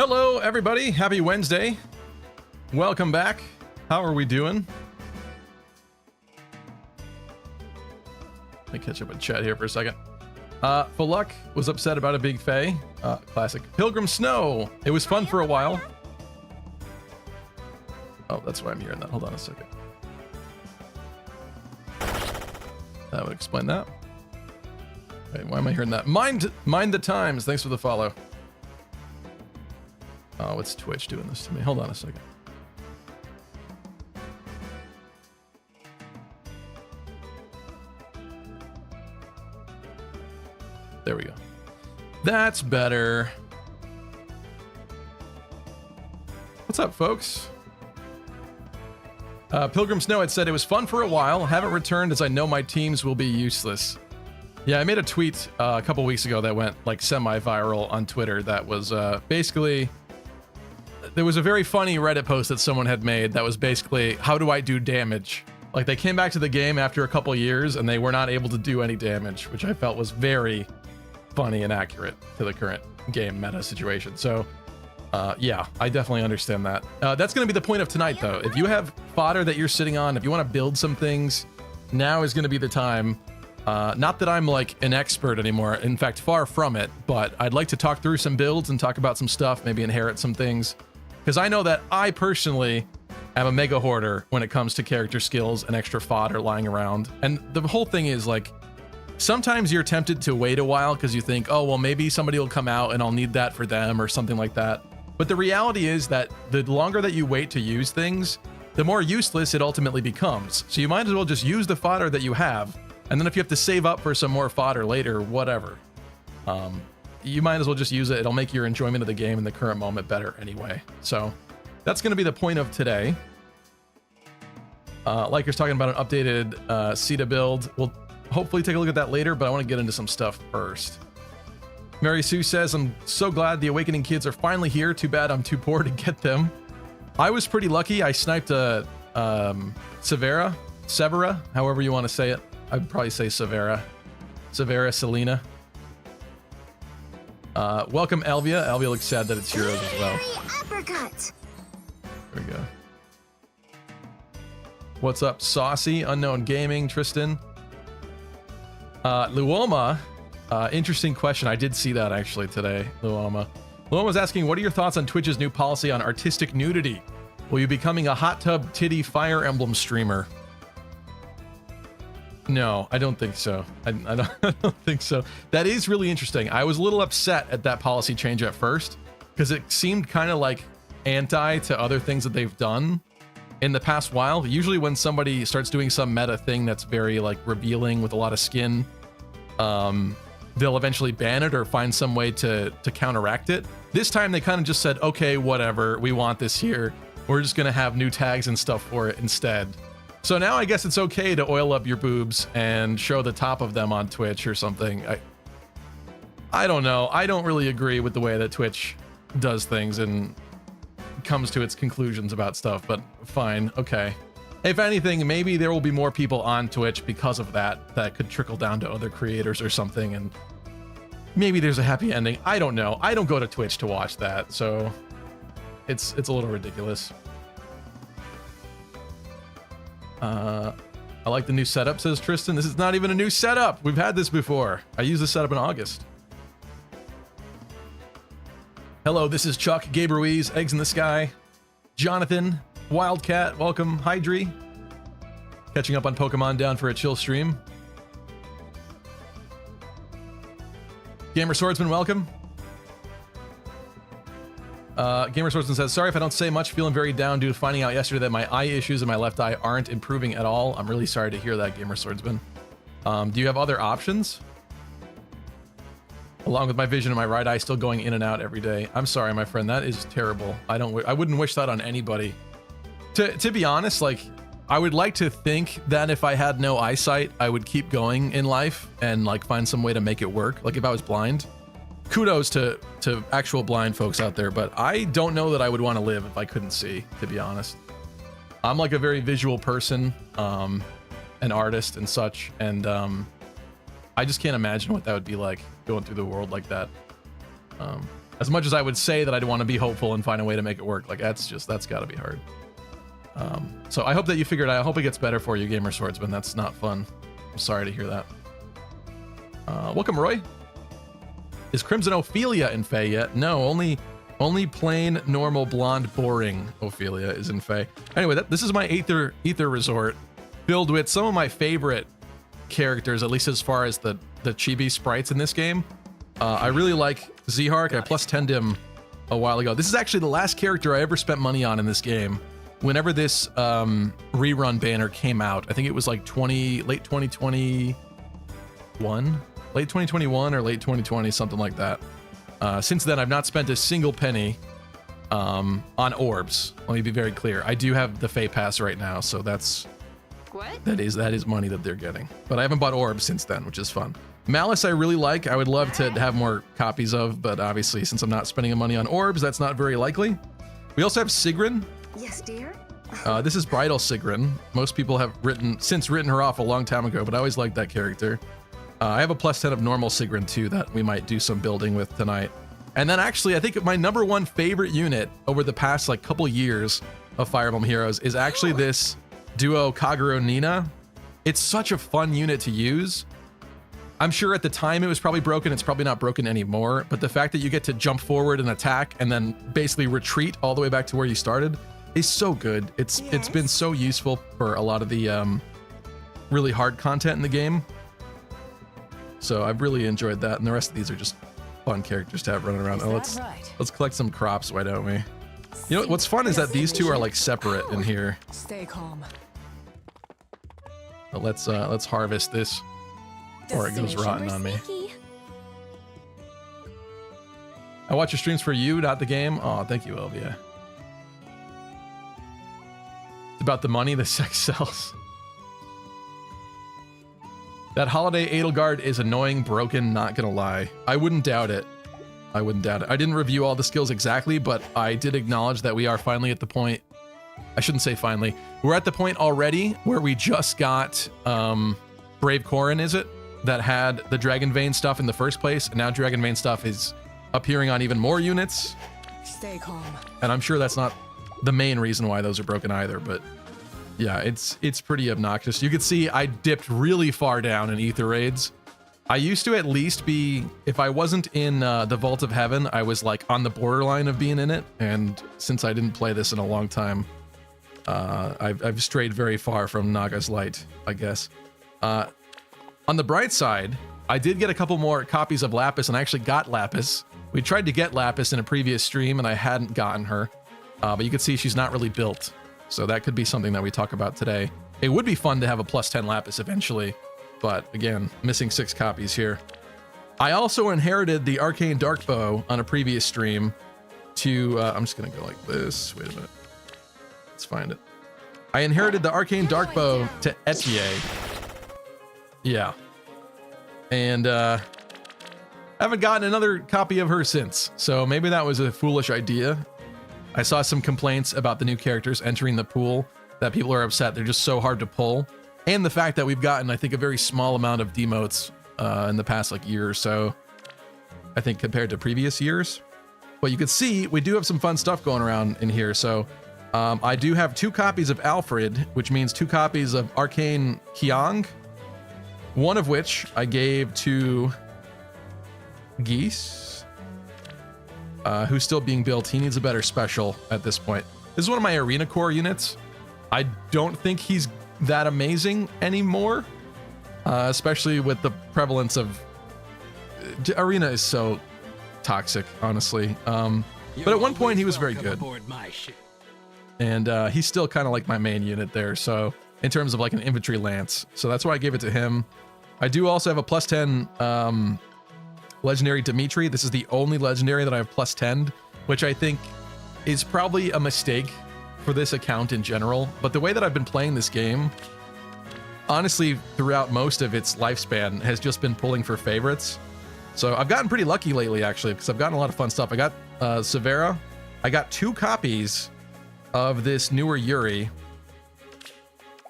Hello, everybody. Happy Wednesday. Welcome back. How are we doing? Let me catch up with chat here for a second. Luck was upset about a big Fae. Classic. Pilgrim Snow. It was fun for a while. Oh, that's why I'm hearing that. Hold on a second. That would explain that. Wait, why am I hearing that? Mind the times. Thanks for the follow. Oh, what's Twitch doing this to me? Hold on a second. There we go. That's better. What's up, folks? Pilgrim Snow had said it was fun for a while. Haven't returned as I know my teams will be useless. Yeah, I made a tweet a couple weeks ago that went like semi-viral on Twitter. That was basically... There was a very funny Reddit post that someone had made that was basically, how do I do damage? Like, they came back to the game after a couple years and they were not able to do any damage, which I felt was very funny and accurate to the current game meta situation. So, yeah, I definitely understand that. That's going to be the point of tonight, though. If you have fodder that you're sitting on, if you want to build some things, now is going to be the time. Not that I'm like an expert anymore. In fact, far from it, but I'd like to talk through some builds and talk about some stuff, maybe inherit some things. Because I know that I personally am a mega hoarder when it comes to character skills and extra fodder lying around. And the whole thing is like, sometimes you're tempted to wait a while because you think, oh, well, maybe somebody will come out and I'll need that for them or something like that. But the reality is that the longer that you wait to use things, the more useless it ultimately becomes. So you might as well just use the fodder that you have. And then if you have to save up for some more fodder later, whatever. You might as well just use it. It'll make your enjoyment of the game in the current moment better anyway. So that's going to be the point of today. Liker's talking about an updated CETA build. We'll hopefully take a look at that later, but I want to get into some stuff first. Mary Sue says, I'm so glad the Awakening kids are finally here. Too bad I'm too poor to get them. I was pretty lucky. I sniped a Severa, however you want to say it. I'd probably say Severa. Selena. Welcome, Alvia. Alvia looks sad that it's heroes as well. Uppercut. There we go. What's up, Saucy? Unknown Gaming, Tristan. Luoma, interesting question. I did see that actually today, Luoma. Luoma's asking, what are your thoughts on Twitch's new policy on artistic nudity? Will you be becoming a hot tub titty Fire Emblem streamer? No, I don't think so. I don't think so. That is really interesting. I was a little upset at that policy change at first because it seemed kind of like anti to other things that they've done in the past while. Usually when somebody starts doing some meta thing that's very like revealing with a lot of skin, they'll eventually ban it or find some way to counteract it. This time they kind of just said, okay, whatever, we want this here. We're just going to have new tags and stuff for it instead. So now I guess it's okay to oil up your boobs and show the top of them on Twitch or something. I don't know. I don't really agree with the way that Twitch does things and comes to its conclusions about stuff, but fine. Okay. If anything, maybe there will be more people on Twitch because of that could trickle down to other creators or something, and maybe there's a happy ending. I don't know. I don't go to Twitch to watch that, so it's a little ridiculous. I like the new setup, says Tristan. This is not even a new setup. We've had this before. I used this setup in August. Hello, this is Chuck, Gabe Ruiz, Eggs in the Sky, Jonathan, Wildcat, welcome, Hydri. Catching up on Pokemon, down for a chill stream. Gamer Swordsman, welcome. Gamer Swordsman says, sorry if I don't say much, feeling very down due to finding out yesterday that my eye issues in my left eye aren't improving at all. I'm really sorry to hear that, Gamer Swordsman. Do you have other options? Along with my vision in my right eye still going in and out every day. I'm sorry, my friend, that is terrible. I wouldn't wish that on anybody. To be honest, like, I would like to think that if I had no eyesight, I would keep going in life and like find some way to make it work. Like if I was blind. Kudos to actual blind folks out there, but I don't know that I would want to live if I couldn't see, to be honest. I'm like a very visual person, an artist and such, and I just can't imagine what that would be like going through the world like that. As much as I would say that I'd want to be hopeful and find a way to make it work, like that's got to be hard. So I hope that you figured out. I hope it gets better for you, Gamer Swordsman. That's not fun. I'm sorry to hear that. Welcome, Roy. Is Crimson Ophelia in Fae yet? No, only plain, normal, blonde, boring Ophelia is in Fae. Anyway, this is my Ether Resort, filled with some of my favorite characters, at least as far as the chibi sprites in this game. I really like Zehark. I plus 10'd him a while ago. This is actually the last character I ever spent money on in this game. Whenever this rerun banner came out, I think it was like late 2021 or late 2020, something like that. Since then, I've not spent a single penny on orbs. Let me be very clear. I do have the Fae Pass right now, so that is money that they're getting. But I haven't bought orbs since then, which is fun. Malice I really like. I would love to have more copies of, but obviously since I'm not spending money on orbs, that's not very likely. We also have Sigrun. Yes, dear. This is Bridal Sigrun. Most people have written her off a long time ago, but I always liked that character. I have a plus 10 of normal Sigrun too that we might do some building with tonight. And then actually, I think my #1 favorite unit over the past like couple years of Fire Emblem Heroes is actually this duo Kagero Nina. It's such a fun unit to use. I'm sure at the time it was probably broken. It's probably not broken anymore, but the fact that you get to jump forward and attack and then basically retreat all the way back to where you started is so good. It's been so useful for a lot of the really hard content in the game. So I've really enjoyed that, and the rest of these are just fun characters to have running around. Oh, let's collect some crops, why don't we? You know what's fun is that these two are like separate in here. Stay calm. But let's harvest this before it goes rotten on me. I watch your streams for you, not the game. Oh, thank you, Elvia. It's about the money the sex sells. That holiday Edelgard is annoying, broken, not gonna lie. I wouldn't doubt it. I wouldn't doubt it. I didn't review all the skills exactly, but I did acknowledge that we are finally at the point. I shouldn't say finally. We're at the point already where we just got Brave Corrin, is it? That had the Dragon Vein stuff in the first place, and now Dragon Vein stuff is appearing on even more units. Stay calm. And I'm sure that's not the main reason why those are broken either, but yeah, it's pretty obnoxious. You can see I dipped really far down in Ether raids. I used to at least be, if I wasn't in the Vault of Heaven, I was like on the borderline of being in it, and since I didn't play this in a long time, I've strayed very far from Naga's Light, I guess. On the bright side, I did get a couple more copies of Lapis, and I actually got Lapis. We tried to get Lapis in a previous stream, and I hadn't gotten her. But you can see she's not really built. So that could be something that we talk about today. It would be fun to have a plus 10 Lapis eventually. But again, missing 6 copies here. I also inherited the Arcane Darkbow on a previous stream to... I'm just going to go like this. Wait a minute. Let's find it. I inherited the Arcane Darkbow to Etier. Yeah. And I haven't gotten another copy of her since, so maybe that was a foolish idea. I saw some complaints about the new characters entering the pool, that people are upset they're just so hard to pull, and the fact that we've gotten, I think, a very small amount of demotes in the past like year or so, I think, compared to previous years. But you can see we do have some fun stuff going around in here. So I do have 2 copies of Alfred, which means 2 copies of Arcane Hyang, one of which I gave to Geese, who's still being built. He needs a better special at this point. This is one of my Arena Core units. I don't think he's that amazing anymore, especially with the prevalence of... Arena is so toxic, honestly. But at one point he was very good. And he's still kind of like my main unit there, so in terms of like an infantry lance. So that's why I gave it to him. I do also have a plus 10 legendary Dimitri. This is the only legendary that I have plus 10, which I think is probably a mistake for this account in general. But the way that I've been playing this game, honestly, throughout most of its lifespan, has just been pulling for favorites. So I've gotten pretty lucky lately, actually, because I've gotten a lot of fun stuff. I got Severa. I got 2 copies of this newer Yuri.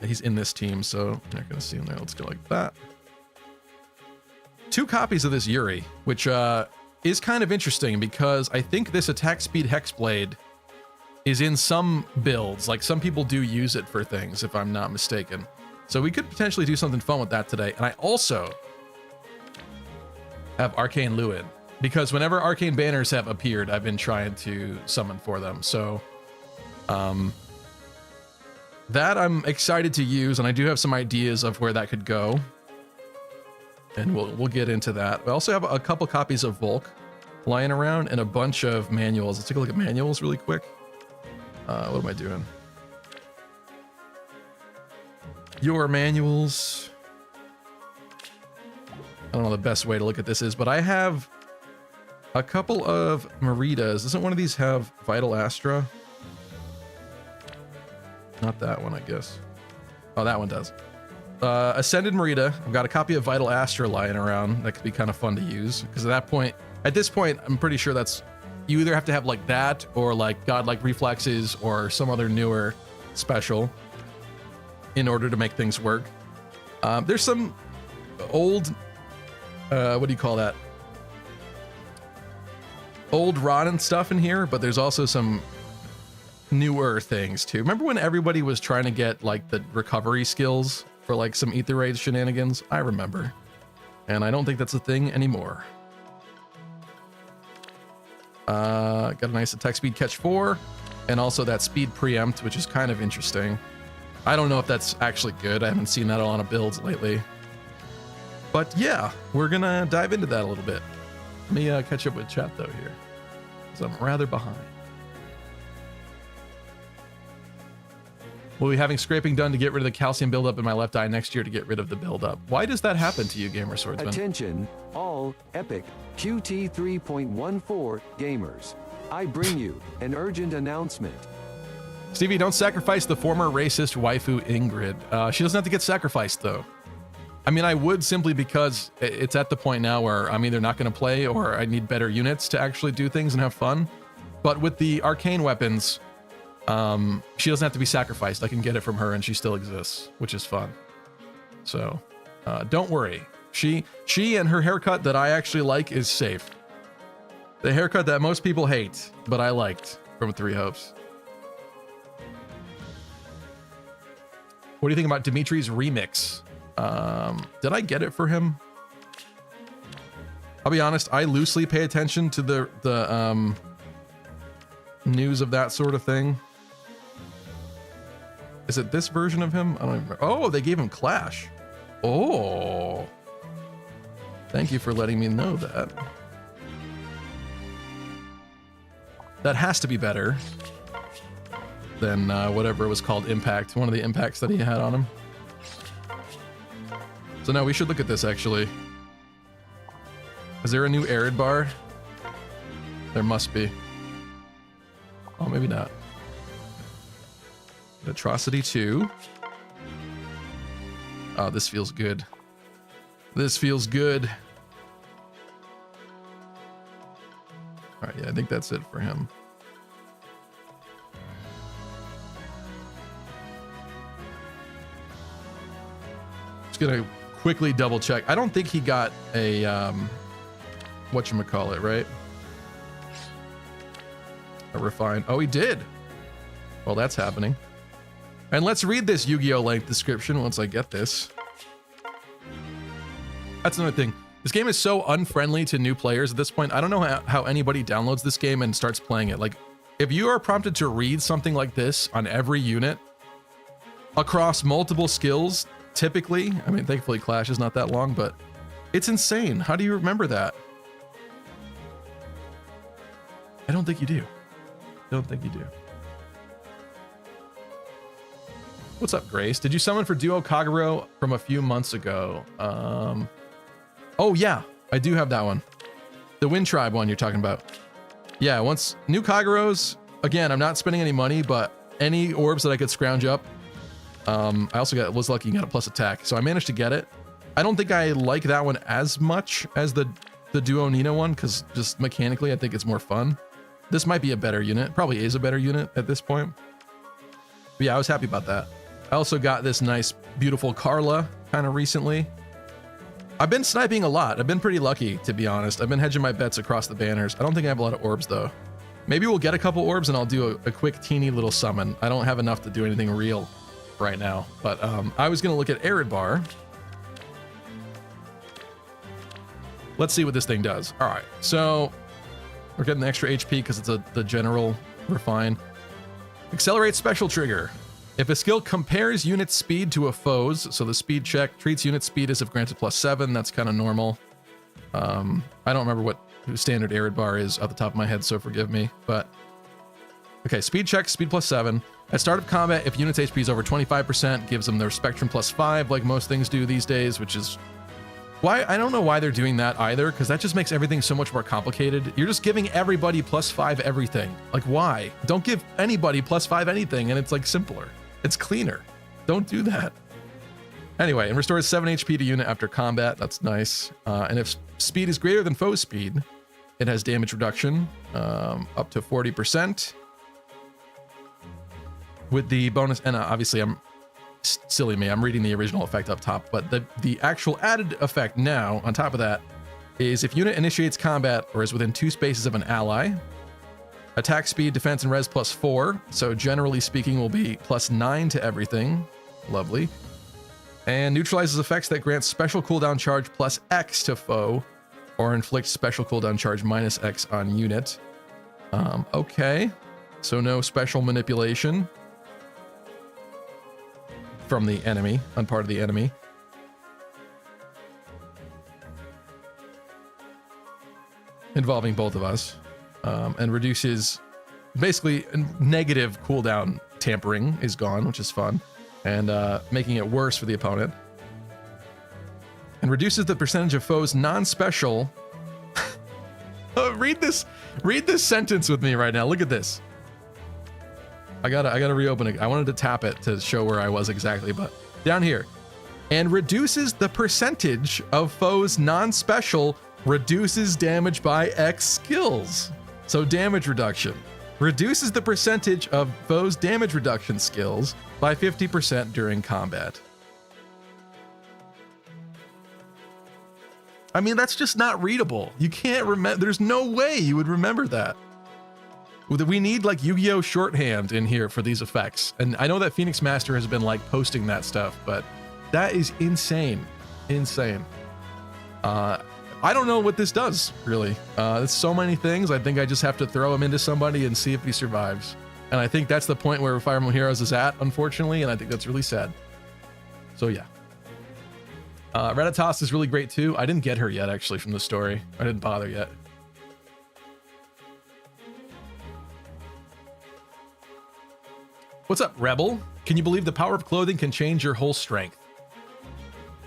He's in this team, so you're not going to see him there. Let's go like that. 2 copies of this Yuri, which is kind of interesting because I think this attack speed hexblade is in some builds. Like some people do use it for things, if I'm not mistaken. So we could potentially do something fun with that today. And I also have Arcane Luid, because whenever arcane banners have appeared, I've been trying to summon for them. So that I'm excited to use, and I do have some ideas of where that could go. And we'll get into that. I also have a couple copies of Volk lying around and a bunch of manuals. Let's take a look at manuals really quick. What am I doing? Your manuals. I don't know the best way to look at this is, but I have a couple of Meritas. Doesn't one of these have Vital Astra? Not that one, I guess. Oh, that one does. Ascended Merita. I've got a copy of Vital Astra lying around. That could be kind of fun to use, because at this point, I'm pretty sure that's, you either have to have like that or like godlike reflexes or some other newer special in order to make things work. There's some old, what do you call that? Old rotten stuff in here, but there's also some newer things too. Remember when everybody was trying to get like the recovery skills for like some Ether Raid shenanigans? I remember. And I don't think that's a thing anymore. Got a nice attack speed catch 4, and also that speed preempt, which is kind of interesting. I don't know if that's actually good. I haven't seen that a lot of builds lately. But yeah, we're gonna dive into that a little bit. Let me catch up with chat though here, because I'm rather behind. We'll be having scraping done to get rid of the calcium buildup in my left eye next year to get rid of the buildup. Why does that happen to you, Gamer Swordsman? Attention, all Epic QT 3.14 gamers. I bring you an urgent announcement. Stevie, don't sacrifice the former racist waifu Ingrid. She doesn't have to get sacrificed, though. I mean, I would, simply because it's at the point now where I'm either not going to play or I need better units to actually do things and have fun. But with the arcane weapons, she doesn't have to be sacrificed. I can get it from her and she still exists, which is fun. So don't worry. She and her haircut that I actually like is safe. The haircut that most people hate, but I liked, from Three Hopes. What do you think about Dimitri's remix? Did I get it for him? I'll be honest, I loosely pay attention to the news of that sort of thing. Is it this version of him? I don't even remember. Oh, they gave him Clash. Oh. Thank you for letting me know that. That has to be better than whatever it was called, Impact. One of the impacts that he had on him. So no, we should look at this actually. Is there a new Arid bar? There must be. Oh, maybe not. Atrocity 2. Oh, this feels good. This feels good. All right, yeah, I think that's it for him. Just gonna quickly double check. I don't think he got a whatchamacallit, right? A refine. Oh, he did. Well, that's happening. And let's read this Yu-Gi-Oh! Length description once I get this. That's another thing. This game is so unfriendly to new players at this point. I don't know how anybody downloads this game and starts playing it. Like, if you are prompted to read something like this on every unit across multiple skills, typically, I mean, thankfully Clash is not that long, but it's insane. How do you remember that? I don't think you do. I don't think you do. What's up, Grace? Did you summon for Duo Kagero from a few months ago? Oh yeah, I do have that one. The Wind Tribe one you're talking about. Yeah, once new Kageros, again, I'm not spending any money, but any orbs that I could scrounge up. I also was lucky and got a plus attack, so I managed to get it. I don't think I like that one as much as the Duo Nina one, because just mechanically, I think it's more fun. This might be a better unit. Probably is a better unit at this point. But yeah, I was happy about that. I also got this nice, beautiful Carla kind of recently. I've been sniping a lot. I've been pretty lucky, to be honest. I've been hedging my bets across the banners. I don't think I have a lot of orbs, though. Maybe we'll get a couple orbs and I'll do a quick teeny little summon. I don't have enough to do anything real right now. But I was going to look at Arid Bar. Let's see what this thing does. All right, so we're getting the extra HP because it's the general refine. Accelerate special trigger. If a skill compares unit speed to a foe's, so the speed check treats unit speed as if granted +7, that's kind of normal. I don't remember what standard Arid Bar is off the top of my head, so forgive me, but okay, speed check, speed +7. At start of combat, if unit's HP is over 25%, gives them their spectrum +5, like most things do these days, which is why I don't know why they're doing that either, because that just makes everything so much more complicated. You're just giving everybody +5 everything. Like, why? Don't give anybody +5 anything, and it's like simpler. It's cleaner. Don't do that. Anyway, and restores 7 HP to unit after combat. That's nice. And if speed is greater than foe speed, it has damage reduction up to 40%. With the bonus, and obviously silly me, I'm reading the original effect up top, but the actual added effect now, on top of that, is if unit initiates combat or is within 2 spaces of an ally, attack speed, defense, and res +4. So generally speaking, will be +9 to everything. Lovely. And neutralizes effects that grant special cooldown charge +X to foe, or inflict special cooldown charge -X on unit. Okay. So no special manipulation from the enemy, on part of the enemy. Involving both of us. And reduces, basically, negative cooldown tampering is gone, which is fun, and making it worse for the opponent. And reduces the percentage of foes non-special. Read this sentence with me right now. Look at this. I gotta reopen it. I wanted to tap it to show where I was exactly, but down here. And reduces the percentage of foes non-special, reduces damage by X skills. So damage reduction. Reduces the percentage of foes' damage reduction skills by 50% during combat. I mean, that's just not readable. You can't remember. There's no way you would remember that. We need like Yu-Gi-Oh! Shorthand in here for these effects. And I know that Phoenix Master has been like posting that stuff, but that is insane. Insane. I don't know what this does, really. It's so many things. I think I just have to throw him into somebody and see if he survives. And I think that's the point where Fire Emblem Heroes is at, unfortunately, and I think that's really sad. So yeah. Reditas is really great too. I didn't get her yet, actually, from the story. I didn't bother yet. What's up, Rebel? Can you believe the power of clothing can change your whole strength?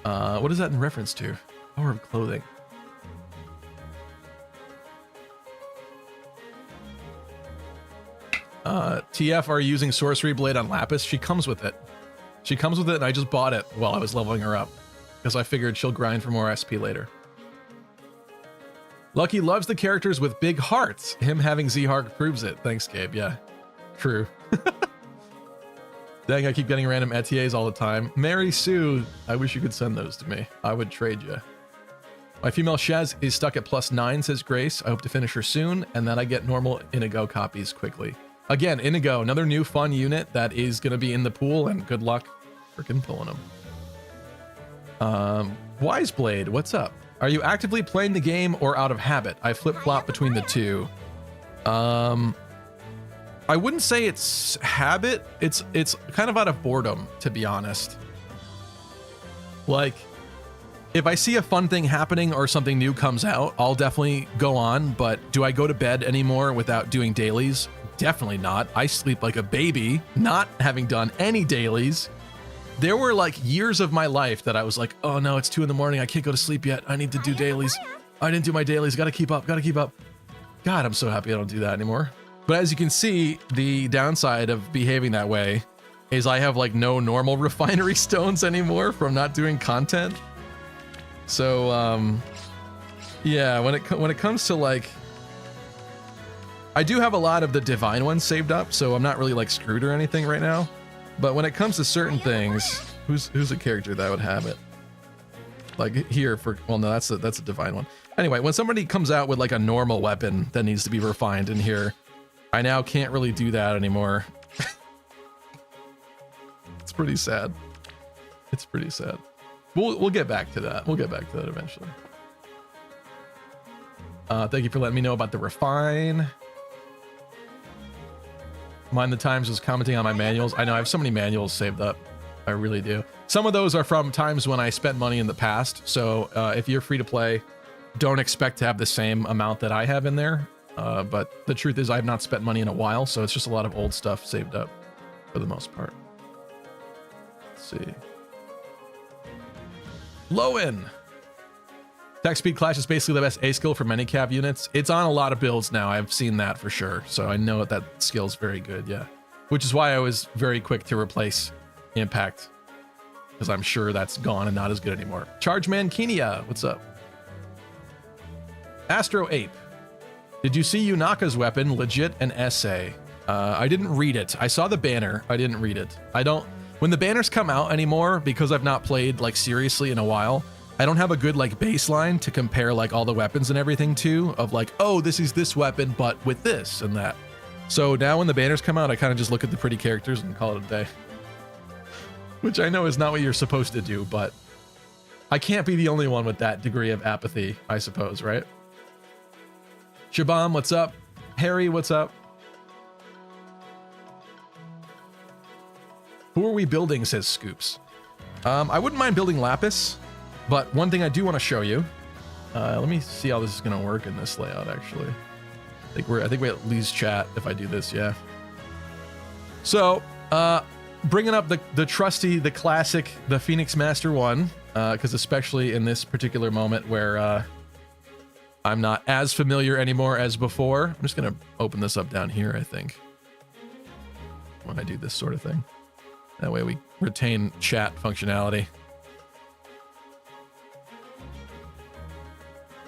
What is that in reference to? Power of clothing. TF, are you using Sorcery Blade on Lapis? She comes with it. She comes with it, and I just bought it while I was leveling her up, because I figured she'll grind for more SP later. Lucky loves the characters with big hearts. Him having Z-Hark proves it. Thanks, Gabe. Yeah, true. Dang, I keep getting random etiers all the time. Mary Sue, I wish you could send those to me. I would trade you. My female Shaz is stuck at +9, says Grace. I hope to finish her soon, and then I get normal Inigo copies quickly. Again, Inigo, another new fun unit that is going to be in the pool, and good luck freaking pulling them. Wiseblade, what's up? Are you actively playing the game or out of habit? I flip-flop between the two. I wouldn't say it's habit. It's kind of out of boredom, to be honest. Like, if I see a fun thing happening or something new comes out, I'll definitely go on, but do I go to bed anymore without doing dailies? Definitely not. I sleep like a baby, not having done any dailies. There were like years of my life that I was like, oh no, it's 2 in the morning. I can't go to sleep yet. I need to do dailies. I didn't do my dailies. Gotta keep up. God, I'm so happy I don't do that anymore. But as you can see, the downside of behaving that way is I have like no normal refinery stones anymore from not doing content. So, yeah, when it comes to like, I do have a lot of the divine ones saved up, so I'm not really like screwed or anything right now. But when it comes to certain things, who's a character that would have it? Like here for, well, no, that's a divine one. Anyway, when somebody comes out with like a normal weapon that needs to be refined in here, I now can't really do that anymore. It's pretty sad. It's pretty sad. We'll get back to that. We'll get back to that eventually. Thank you for letting me know about the refine. Mind the Times was commenting on my manuals. I know I have so many manuals saved up. I really do. Some of those are from times when I spent money in the past. So if you're free to play, don't expect to have the same amount that I have in there. But the truth is I have not spent money in a while. So it's just a lot of old stuff saved up for the most part. Let's see. Lowen. Attack speed clash is basically the best A skill for many cav units. It's on a lot of builds now. I've seen that for sure. So I know that skill's very good. Yeah. Which is why I was very quick to replace Impact, because I'm sure that's gone and not as good anymore. Chargeman Kenia, what's up? Astro Ape, did you see Yunaka's weapon? Legit an essay. I didn't read it. I saw the banner. I didn't read it. I don't. When the banners come out anymore, because I've not played like seriously in a while, I don't have a good like baseline to compare like all the weapons and everything to, of like, oh, this is this weapon, but with this and that. So now when the banners come out, I kind of just look at the pretty characters and call it a day. Which I know is not what you're supposed to do, but I can't be the only one with that degree of apathy, I suppose, right? Shabam, what's up? Harry, what's up? Who are we building, says Scoops. I wouldn't mind building Lapis, but one thing I do want to show you. Let me see how this is going to work in this layout, actually. I think we at least chat if I do this, yeah. So, bringing up the trusty, the classic, the Phoenix Master one, because especially in this particular moment where I'm not as familiar anymore as before. I'm just going to open this up down here, I think, when I do this sort of thing. That way we retain chat functionality.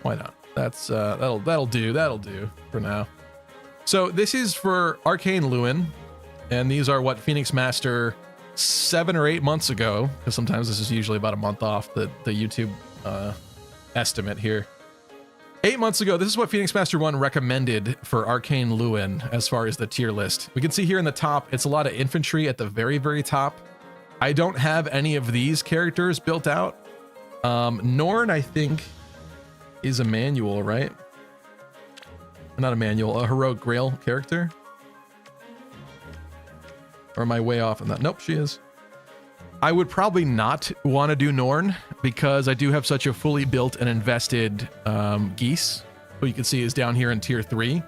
Why not? That's that'll do for now. So this is for Arcane Lewin, and these are what Phoenix Master 7 or 8 months ago, because sometimes this is usually about a month off the YouTube estimate here. 8 months ago, this is what Phoenix Master 1 recommended for Arcane Lewin as far as the tier list. We can see here in the top, it's a lot of infantry at the very, very top. I don't have any of these characters built out. Norn, I think, is a manual, right? Not a manual, a heroic grail character. Or am I way off on that? Nope, she is. I would probably not want to do Norn because I do have such a fully built and invested Geese, who you can see is down here in tier 3.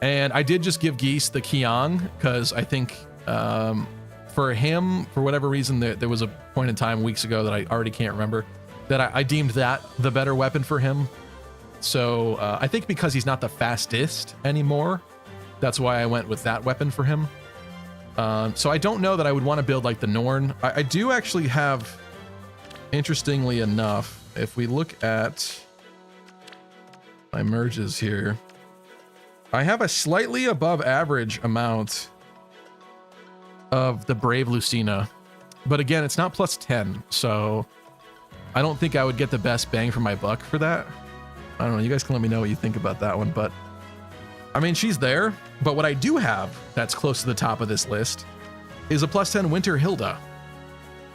And I did just give Geese the Kiang because I think for him, for whatever reason, there was a point in time weeks ago that I already can't remember, that I deemed that the better weapon for him. So I think because he's not the fastest anymore, that's why I went with that weapon for him. So I don't know that I would want to build like the Norn. I do actually have, interestingly enough, if we look at my merges here, I have a slightly above average amount of the Brave Lucina, but again, it's not plus 10, so I don't think I would get the best bang for my buck for that. I don't know, you guys can let me know what you think about that one, but I mean, she's there, but what I do have that's close to the top of this list is a plus 10 Winter Hilda,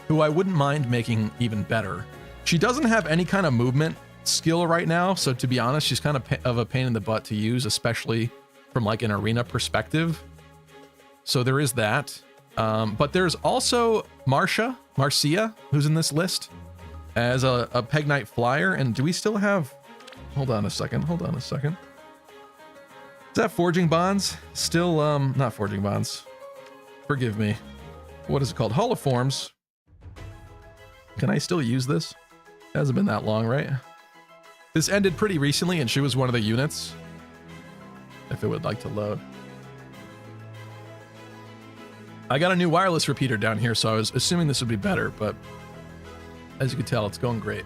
who I wouldn't mind making even better. She doesn't have any kind of movement skill right now, so to be honest, she's kind of a pain in the butt to use, especially from like an arena perspective. So there is that. But there's also Marcia, who's in this list as a Peg Knight Flyer. And do we still have... Hold on a second. Is that Forging Bonds? Still, not Forging Bonds. Forgive me. What is it called? Hall of Forms. Can I still use this? It hasn't been that long, right? This ended pretty recently, and she was one of the units. If it would like to load. I got a new wireless repeater down here, so I was assuming this would be better, but as you can tell, it's going great.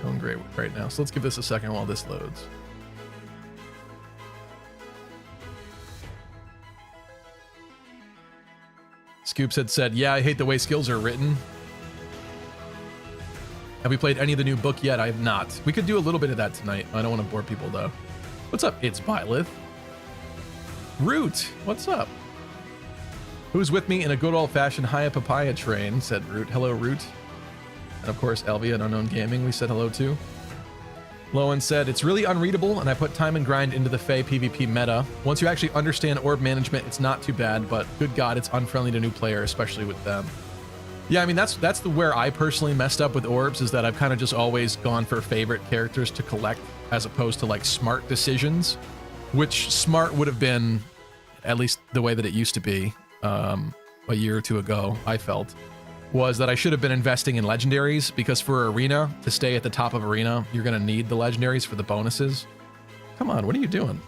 Going great right now. So let's give this a second while this loads. Scoops had said, yeah, I hate the way skills are written. Have we played any of the new book yet? I have not. We could do a little bit of that tonight. I don't want to bore people though. What's up? It's Byleth. Root, what's up? Who's with me in a good old-fashioned Haya Papaya train? Said Root. Hello, Root. And of course, Elvia and Unknown Gaming we said hello to. Lowen said, it's really unreadable, and I put time and grind into the Fae PvP meta. Once you actually understand orb management, it's not too bad, but good God, it's unfriendly to new player, especially with them. Yeah, I mean, that's where I personally messed up with orbs, is that I've kind of just always gone for favorite characters to collect, as opposed to like smart decisions, which smart would have been, at least the way that it used to be a year or two ago, I felt, was that I should have been investing in legendaries, because for Arena, to stay at the top of Arena, you're going to need the legendaries for the bonuses. Come on, what are you doing?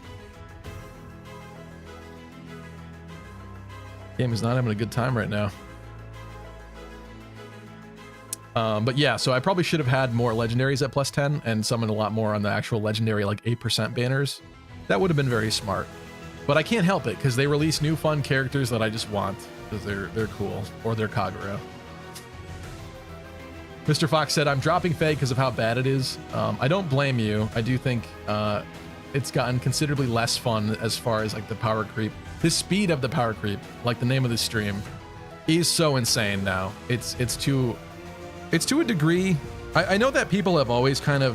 Game is not having a good time right now. But yeah, so I probably should have had more legendaries at +10 and summoned a lot more on the actual legendary, like 8% banners. That would have been very smart. But I can't help it, because they release new fun characters that I just want, because they're cool, or they're Kagura. Mr. Fox said, I'm dropping Fae because of how bad it is. I don't blame you. I do think it's gotten considerably less fun as far as like the power creep. The speed of the power creep, like the name of the stream, is so insane now. It's to a degree. I know that people have always kind of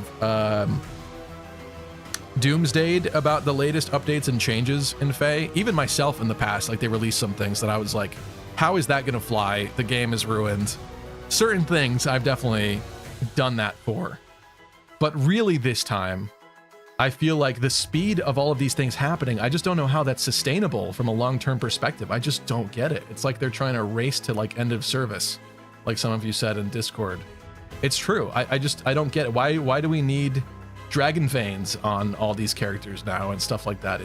doomsdayed about the latest updates and changes in Fae. Even myself in the past, like they released some things that I was like, how is that going to fly? The game is ruined. Certain things I've definitely done that for. But really this time, I feel like the speed of all of these things happening, I just don't know how that's sustainable from a long-term perspective. I just don't get it. It's like they're trying to race to like end of service, like some of you said in Discord. It's true. I don't get it. Why do we need dragon veins on all these characters now and stuff like that?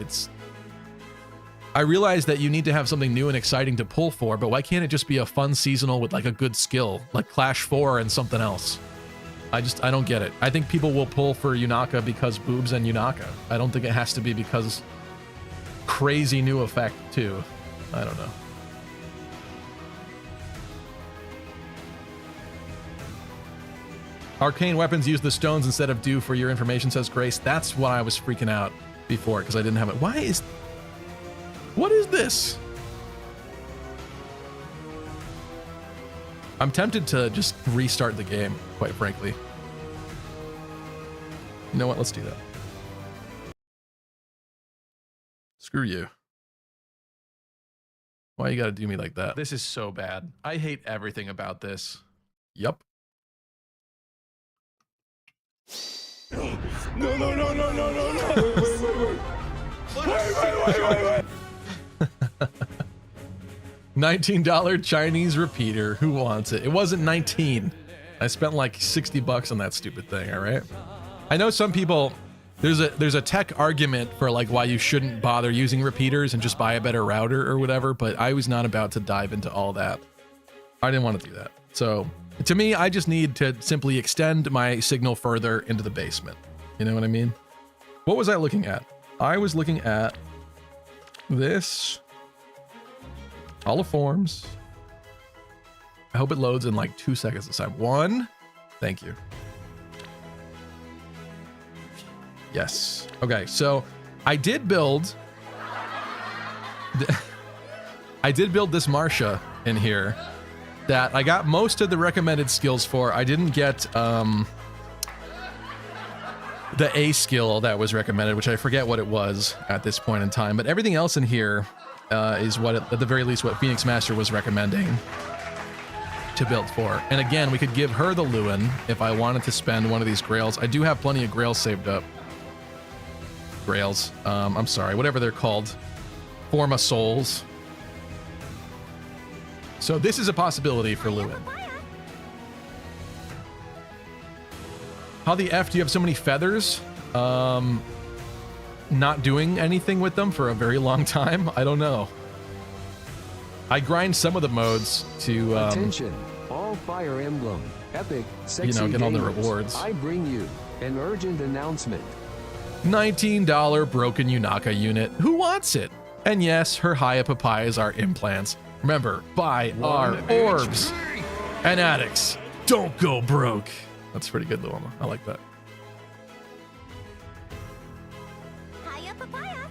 I realize that you need to have something new and exciting to pull for, but why can't it just be a fun seasonal with like a good skill, like Clash 4 and something else? I don't get it. I think people will pull for Yunaka because boobs and Yunaka. I don't think it has to be because crazy new effect too. I don't know. Arcane weapons use the stones instead of dew for your information, says Grace. That's why I was freaking out before, because I didn't have it. What is this? I'm tempted to just restart the game, quite frankly. You know what? Let's do that. Screw you. Why you gotta do me like that? This is so bad. I hate everything about this. Yup. No. Wait. $19 Chinese repeater. Who wants it? It wasn't 19. I spent like 60 bucks on that stupid thing, all right? I know some people, there's a tech argument for like why you shouldn't bother using repeaters and just buy a better router or whatever, but I was not about to dive into all that. I didn't want to do that. So to me, I just need to simply extend my signal further into the basement. You know what I mean? What was I looking at? I was looking at this. All the forms. I hope it loads in like 2 seconds this time. 1. Thank you. Yes. Okay, so I did build this Marsha in here that I got most of the recommended skills for. I didn't get the A skill that was recommended, which I forget what it was at this point in time, but everything else in here is what, at the very least, what Phoenix Master was recommending to build for. And again, we could give her the Lewin if I wanted to spend one of these grails. I do have plenty of grails saved up. Grails. I'm sorry, whatever they're called. Forma souls. So this is a possibility for Lewin. How the F do you have so many feathers? Not doing anything with them for a very long time. I don't know. I grind some of the modes to Attention, all Fire Emblem, epic, sexy get all the gamers. rewards. I bring you an urgent announcement. $19 broken Yunaka unit. Who wants it? And yes, her Haya Papayas are implants. Remember, buy our orbs. And addicts, don't go broke. That's pretty good, Luoma. I like that. Hiya, papaya.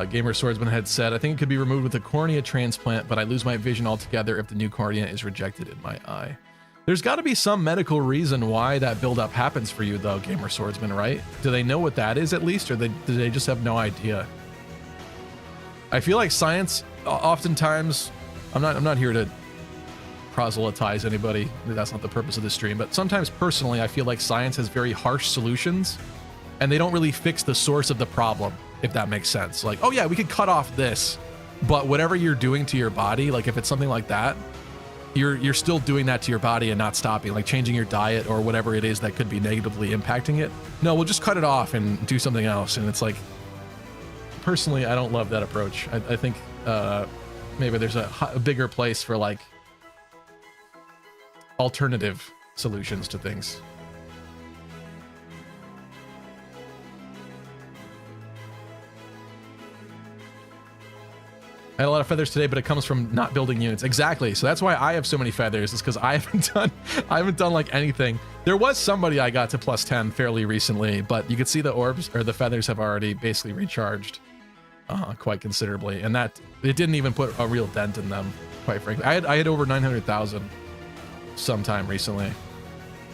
Gamer Swordsman had said, I think it could be removed with a cornea transplant, but I lose my vision altogether if the new cornea is rejected in my eye. There's got to be some medical reason why that buildup happens for you, though, Gamer Swordsman, right? Do they know what that is at least, or do they just have no idea? I feel like science, oftentimes, I'm not here to proselytize anybody. That's not the purpose of this stream. But sometimes, personally, I feel like science has very harsh solutions, and they don't really fix the source of the problem, if that makes sense. Like, oh yeah, we could cut off this, but whatever you're doing to your body, like if it's something like that, you're still doing that to your body and not stopping, like changing your diet or whatever it is that could be negatively impacting it. No, we'll just cut it off and do something else. And it's like, personally, I don't love that approach. I think maybe there's a bigger place for like alternative solutions to things. I had a lot of feathers today, but it comes from not building units. Exactly. So that's why I have so many feathers, is because I haven't done like anything. There was somebody I got to +10 fairly recently, but you could see the orbs or the feathers have already basically recharged quite considerably, and that it didn't even put a real dent in them, quite frankly. I had over 900,000 sometime recently.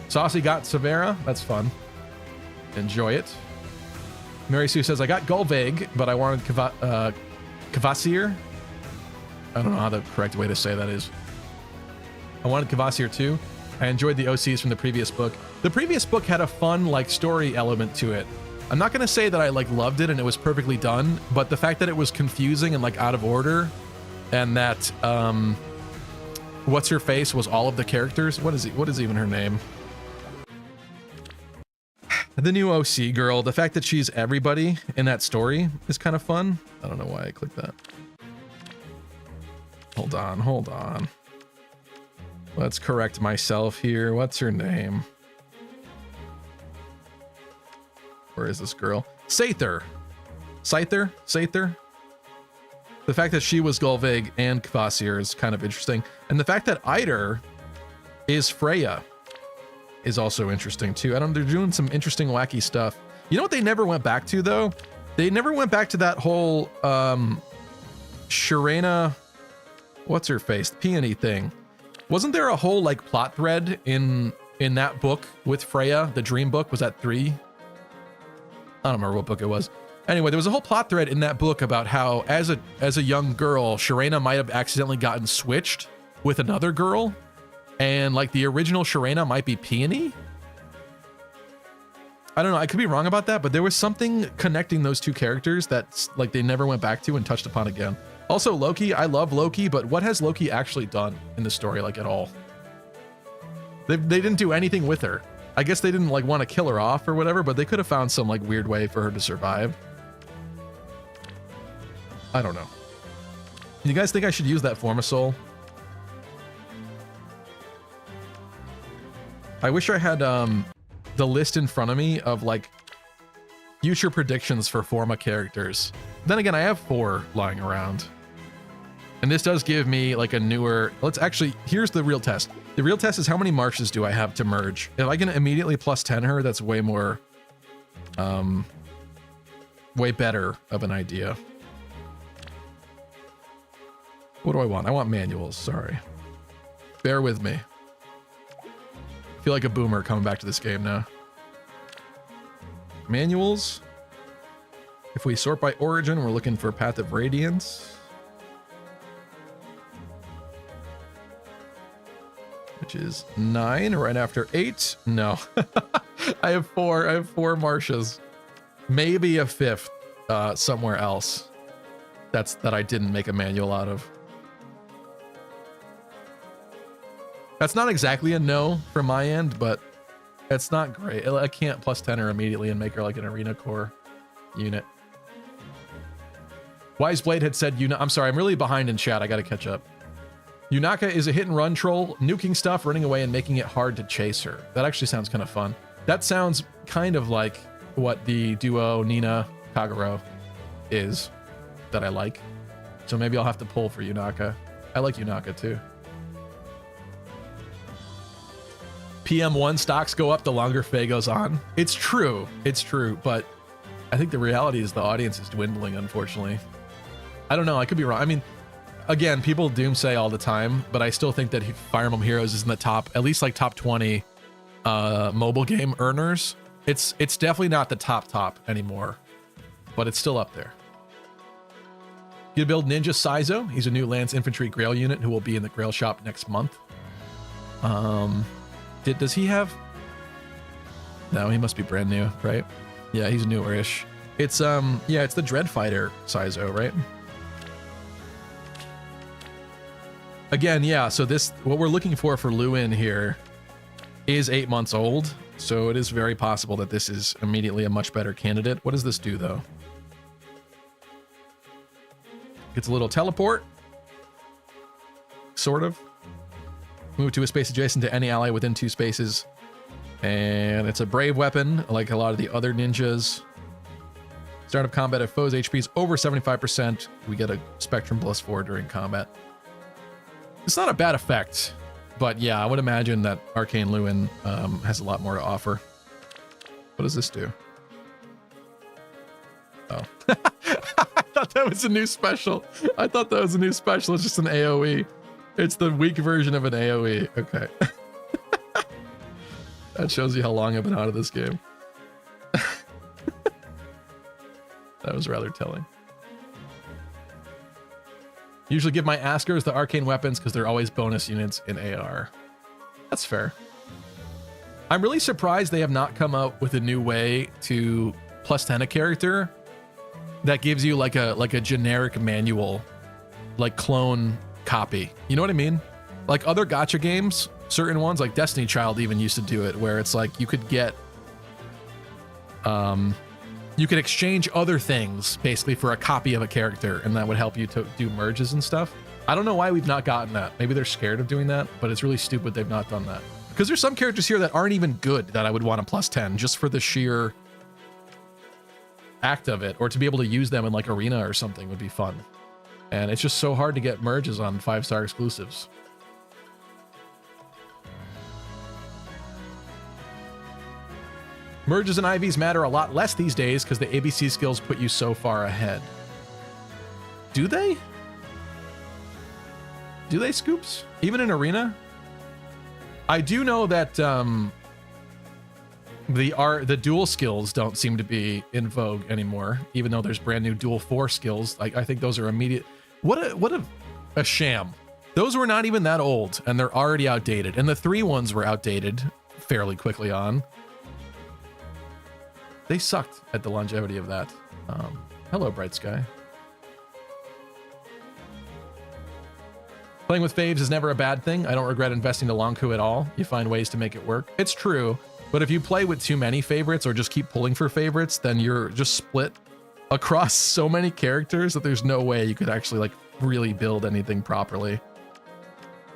Saucy got Severa. That's fun. Enjoy it. Mary Sue says, I got Gulveg, but I wanted Kvasir. I don't know how the correct way to say that is. I wanted Kvasir too. I enjoyed the OCs from the previous book. The previous book had a fun like story element to it. I'm not gonna say that I like loved it and it was perfectly done, but the fact that it was confusing and like out of order, and that what's her face was all of the characters. What is even her name? The new OC girl, the fact that she's everybody in that story is kind of fun. I don't know why I clicked that. Hold on. Let's correct myself here. What's her name? Where is this girl? Sather. The fact that she was Gulveg and Kvasir is kind of interesting. And the fact that Eider is Freya is also interesting too. They're doing some interesting wacky stuff. You know what they never went back to though? They never went back to that whole Sharena, what's her face, peony thing. Wasn't there a whole like plot thread in that book with Freya, the dream book? Was that 3? I don't remember what book it was. Anyway, there was a whole plot thread in that book about how as a young girl, Sharena might have accidentally gotten switched with another girl. And like the original Sharena might be Peony? I don't know, I could be wrong about that, but there was something connecting those two characters that like they never went back to and touched upon again. Also Loki, I love Loki, but what has Loki actually done in the story like at all? They didn't do anything with her. I guess they didn't like want to kill her off or whatever, but they could have found some like weird way for her to survive. I don't know. You guys think I should use that Formasoul? I wish I had the list in front of me of like future predictions for Forma characters. Then again, I have 4 lying around. And this does give me like a newer, here's the real test. The real test is how many marshes do I have to merge? If I can immediately +10 her, that's way more, way better of an idea. What do I want? I want manuals, sorry. Bear with me. I feel like a boomer coming back to this game now. Manuals. If we sort by origin, we're looking for Path of Radiance, which is 9, right after 8. No, I have 4. I have 4 marshes. Maybe a 5th somewhere else. That I didn't make a manual out of. That's not exactly a no from my end, but it's not great. I can't +10 her immediately and make her like an arena core unit. Wiseblade had said, I'm sorry, I'm really behind in chat. I gotta catch up. Yunaka is a hit and run troll, nuking stuff, running away, and making it hard to chase her. That actually sounds kind of fun. That sounds kind of like what the duo Nina Kagero is that I like. So maybe I'll have to pull for Yunaka. I like Yunaka too. PM1 stocks go up the longer FE goes on. It's true, but I think the reality is the audience is dwindling, unfortunately. I don't know, I could be wrong. I mean, again, people doomsay all the time, but I still think that Fire Emblem Heroes is in the top, at least like top 20 mobile game earners. It's definitely not the top anymore, but it's still up there. You build Ninja Saizo. He's a new Lance Infantry Grail unit who will be in the Grail shop next month. Does he have? No, he must be brand new, right? Yeah, he's newer-ish. It's yeah, it's the Dread Fighter Saizo, right? Again, yeah, so this, what we're looking for Lewin here is 8 months old, so it is very possible that this is immediately a much better candidate. What does this do, though? Gets a little teleport. Sort of. Move to a space adjacent to any ally within 2 spaces. And it's a brave weapon, like a lot of the other ninjas. Start of combat, if foes' HP is over 75%, we get a Spectrum +4 during combat. It's not a bad effect, but yeah, I would imagine that Arcane Lewin has a lot more to offer. What does this do? Oh. I thought that was a new special. It's just an AoE. It's the weak version of an AoE. Okay. That shows you how long I've been out of this game. That was rather telling. Usually give my askers the arcane weapons because they're always bonus units in AR. That's fair. I'm really surprised they have not come up with a new way to +10 a character that gives you like a generic manual, like clone copy. You know what I mean? Like other gacha games, certain ones like Destiny Child even used to do it, where it's like you could get you could exchange other things basically for a copy of a character, and that would help you to do merges and stuff. I don't know why we've not gotten that. Maybe they're scared of doing that, but it's really stupid they've not done that. Because there's some characters here that aren't even good that I would want a +10 just for the sheer act of it, or to be able to use them in like arena or something would be fun. And it's just so hard to get merges on 5-star exclusives. Merges and IVs matter a lot less these days because the ABC skills put you so far ahead. Do they? Do they, Scoops? Even in arena? I do know that the dual skills don't seem to be in vogue anymore, even though there's brand new dual 4 skills. I think those are immediate. What a sham. Those were not even that old, and they're already outdated. And the 3 ones were outdated fairly quickly on. They sucked at the longevity of that. Hello, Bright Sky. Playing with faves is never a bad thing. I don't regret investing to Lonku at all. You find ways to make it work. It's true, but if you play with too many favorites or just keep pulling for favorites, then you're just split across so many characters that there's no way you could actually like really build anything properly.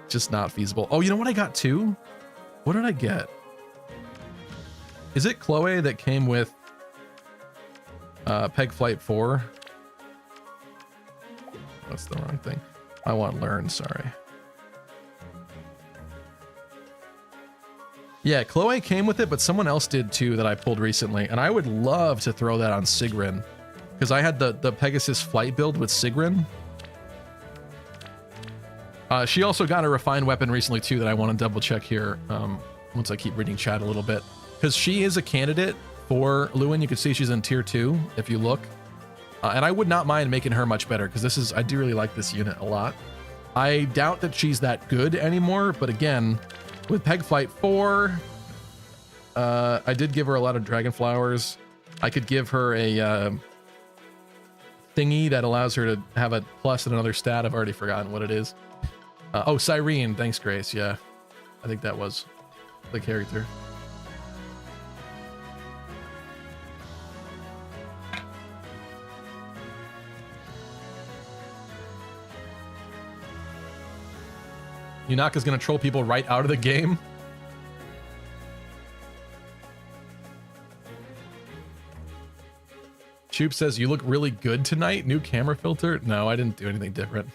Just not feasible. Oh, you know what I got too? What did I get? Is it Chloe that came with Peg Flight 4? That's the wrong thing. I want learn, sorry. Yeah, Chloe came with it, but someone else did too that I pulled recently, and I would love to throw that on Sigrun, because I had the Pegasus flight build with Sigrun. She also got a refined weapon recently too that I want to double check here once I keep reading chat a little bit. Because she is a candidate for Lewin. You can see she's in tier 2 if you look. And I would not mind making her much better because I do really like this unit a lot. I doubt that she's that good anymore, but again, with Peg Flight 4, I did give her a lot of dragon flowers. I could give her a thingy that allows her to have a plus and another stat. I've already forgotten what it is. Oh, Cyrene. Thanks, Grace. Yeah, I think that was the character. Yunaka's gonna troll people right out of the game. Choop says, you look really good tonight. New camera filter? No, I didn't do anything different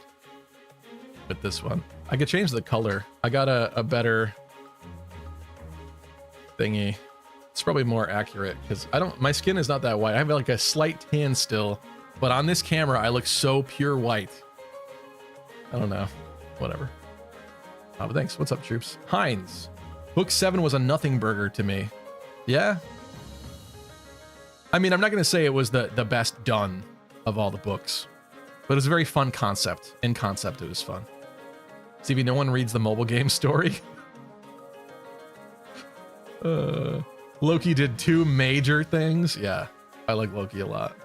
with this one. I could change the color. I got a better thingy. It's probably more accurate because my skin is not that white. I have like a slight tan still, but on this camera, I look so pure white. I don't know. Whatever. But thanks. What's up, troops? Heinz. Book 7 was a nothing burger to me. Yeah. I mean, I'm not going to say it was the best done of all the books, but it was a very fun concept. In concept, it was fun. See, no one reads the mobile game story. Loki did 2 major things. Yeah, I like Loki a lot.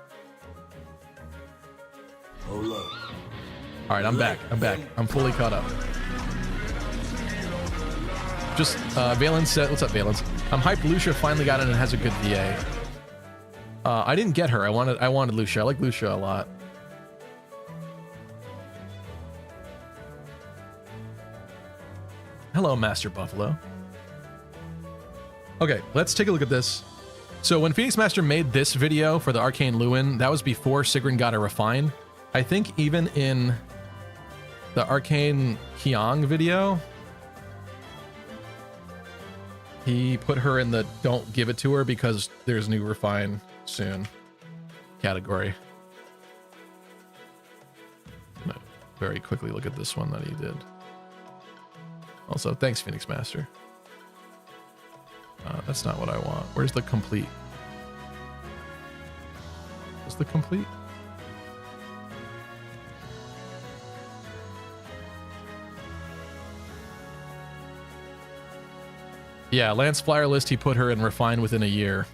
Hold up. All right, I'm back. I'm fully caught up. Just Valence said, what's up, Valence? I'm hyped. Lucia finally got in and has a good VA. I didn't get her. I wanted Lucia. I like Lucia a lot. Hello, Master Buffalo. Okay, let's take a look at this. So when Phoenix Master made this video for the Arcane Lewin, that was before Sigrun got her refined. I think even in the Arcane Hyang video, he put her in the don't give it to her because there's new refine soon category. I'm gonna very quickly look at this one that he did. Also, thanks, Phoenix Master. That's not what I want. Where's the complete? Is the complete? Yeah, Lance Flyer list, he put her in refine within a year.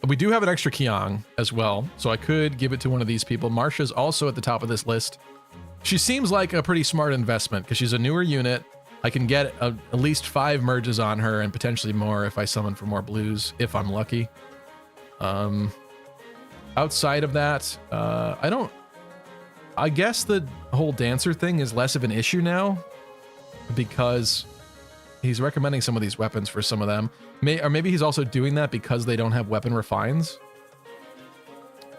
We do have an extra Kiang as well, so I could give it to one of these people. Marsha's also at the top of this list. She seems like a pretty smart investment because she's a newer unit. I can get at least 5 merges on her and potentially more if I summon for more blues, if I'm lucky. Outside of that, I guess the whole dancer thing is less of an issue now because he's recommending some of these weapons for some of them. Or maybe he's also doing that because they don't have weapon refines.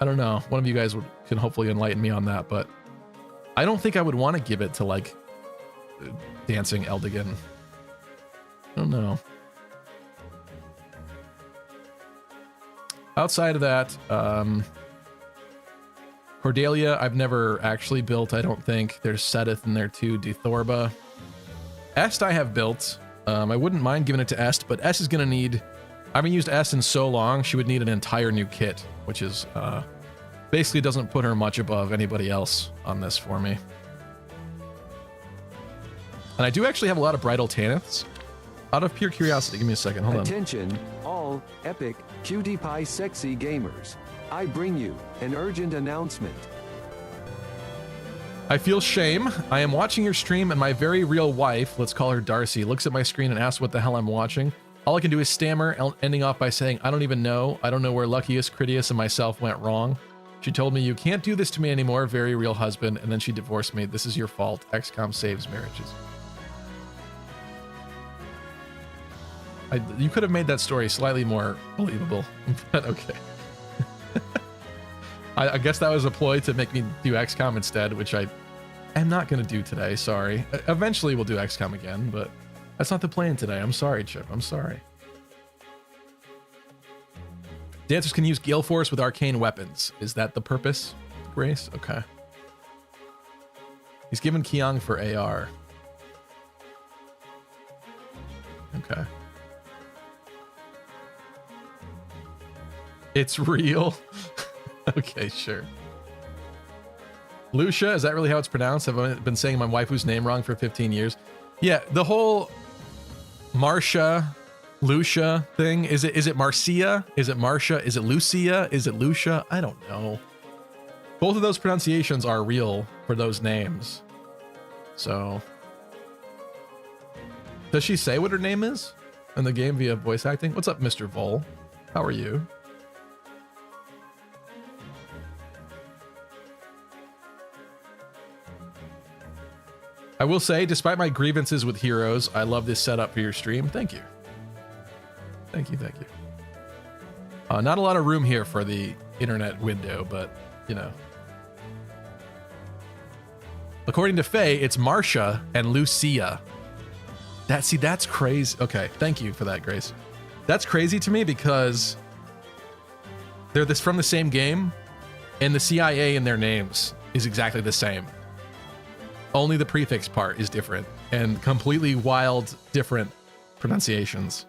I don't know. One of you guys can hopefully enlighten me on that, but I don't think I would want to give it to like Dancing Eldigan. I don't know. Outside of that, Cordelia, I've never actually built, I don't think. There's Sedith in there too, Dethorba. Est I have built. I wouldn't mind giving it to Est, but Est is going to need... I haven't used Est in so long, she would need an entire new kit, which is basically doesn't put her much above anybody else on this for me. And I do actually have a lot of Bridal Taniths. Out of pure curiosity, give me a second, hold on. Attention, all epic, cutie pie sexy gamers. I bring you an urgent announcement. I feel shame. I am watching your stream and my very real wife, let's call her Darcy, looks at my screen and asks what the hell I'm watching. All I can do is stammer, ending off by saying, I don't even know. I don't know where Luckiest, Critias, and myself went wrong. She told me, you can't do this to me anymore, very real husband, and then she divorced me. This is your fault. XCOM saves marriages. You could have made that story slightly more believable, but okay. I guess that was a ploy to make me do XCOM instead, which I am not going to do today, sorry. Eventually we'll do XCOM again, but that's not the plan today. I'm sorry, Chip, I'm sorry. Dancers can use Gale Force with arcane weapons. Is that the purpose, Grace? Okay. He's given Kiang for AR. Okay. It's real. Okay, sure. Lucia, is that really how it's pronounced? I've been saying my waifu's name wrong for 15 years. Yeah, the whole Marcia, Lucia thing. Is it Marcia? Is it Marcia? Is it Lucia? Is it Lucia? I don't know. Both of those pronunciations are real for those names. So, does she say what her name is in the game via voice acting? What's up, Mr. Vol? How are you? I will say, despite my grievances with Heroes, I love this setup for your stream. Thank you. Thank you, thank you. Not a lot of room here for the internet window, but, you know. According to Faye, it's Marcia and Lucia. That's crazy. Okay, thank you for that, Grace. That's crazy to me because they're from the same game, and the CIA in their names is exactly the same. Only the prefix part is different, and completely wild, different pronunciations.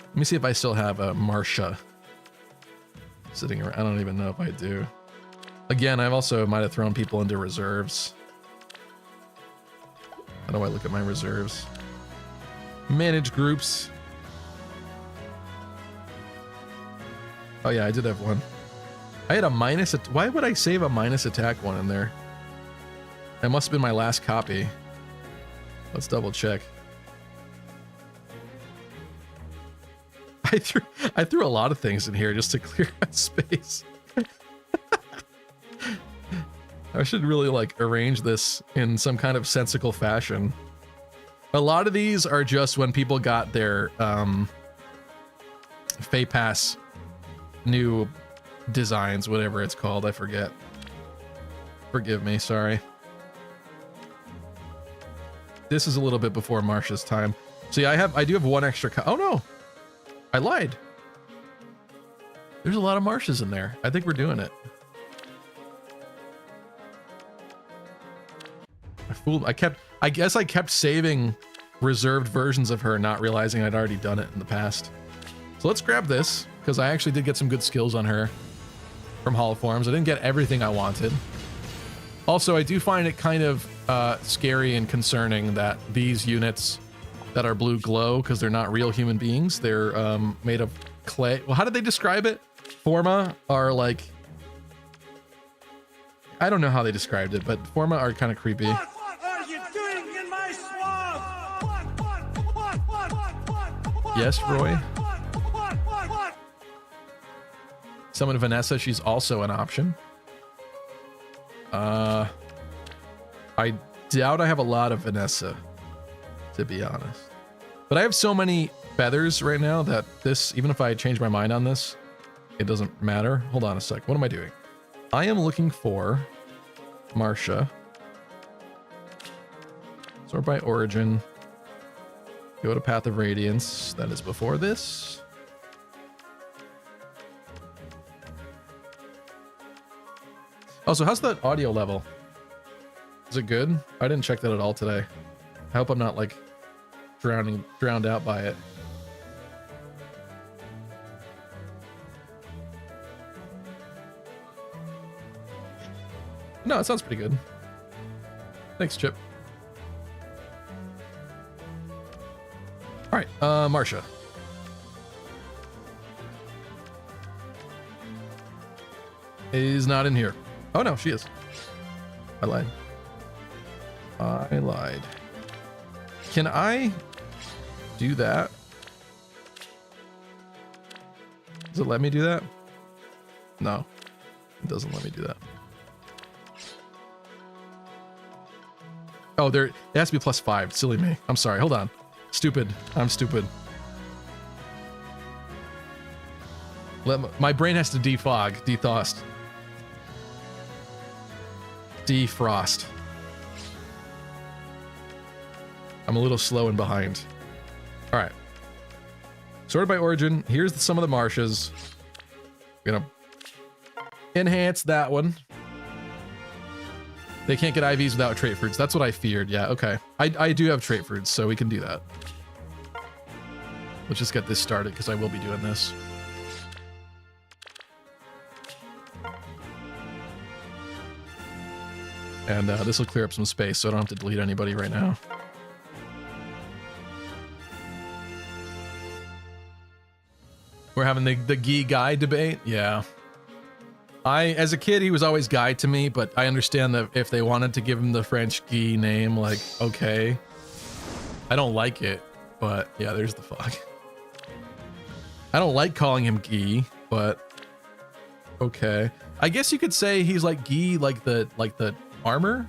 Let me see if I still have a Marcia sitting around. I don't even know if I do. Again, I also might have thrown people into reserves. How do I look at my reserves? Manage groups. Oh yeah, I did have one. I had a minus. Why would I save a minus attack one in there? That must have been my last copy. Let's double check. I threw a lot of things in here just to clear out space. I should really like arrange this in some kind of sensical fashion. A lot of these are just when people got their Fay Pass new designs, whatever it's called, I forget. Forgive me, sorry. This is a little bit before Marcia's time. See, I do have one extra oh no! I lied. There's a lot of Marcias in there. I think we're doing it. I guess I kept saving reserved versions of her, not realizing I'd already done it in the past. So let's grab this, because I actually did get some good skills on her from Hall of Forms. I didn't get everything I wanted. Also, I do find it kind of scary and concerning that these units that are blue glow because they're not real human beings. They're made of clay. Well, how did they describe it? Forma are like... I don't know how they described it, but Forma are kind of creepy. What are you doing in my swamp? Yes, Roy? Summon Vanessa, she's also an option. I doubt I have a lot of Vanessa, to be honest. But I have so many feathers right now that this, even if I change my mind on this, it doesn't matter. Hold on a sec. What am I doing? I am looking for Marcia. Sort by origin. Go to Path of Radiance. That is before this. Oh, so how's the audio level? Is it good? I didn't check that at all today. I hope I'm not like drowned out by it. No, it sounds pretty good. Thanks, Chip. All right, Marcia. Is not in here. Oh no, she is. I lied. I lied. Can I do that? Does it let me do that? No, it doesn't let me do that. Oh, there, it has to be +5. Silly me. I'm sorry. Hold on. Stupid. I'm stupid. My brain has to defog, defrost. Defrost. I'm a little slow and behind. All right. Sorted by origin. Here's some of the Marcias. Gonna enhance that one. They can't get IVs without trait fruits. That's what I feared. Yeah, okay. I do have trait fruits, so we can do that. Let's just get this started, because I will be doing this. And this will clear up some space, so I don't have to delete anybody right now. We're having the Guy guy debate? Yeah. As a kid, he was always Guy to me, but I understand that if they wanted to give him the French Guy name, like, okay. I don't like it, but yeah, there's the fog. I don't like calling him Guy, but okay. I guess you could say he's like Guy, like the armor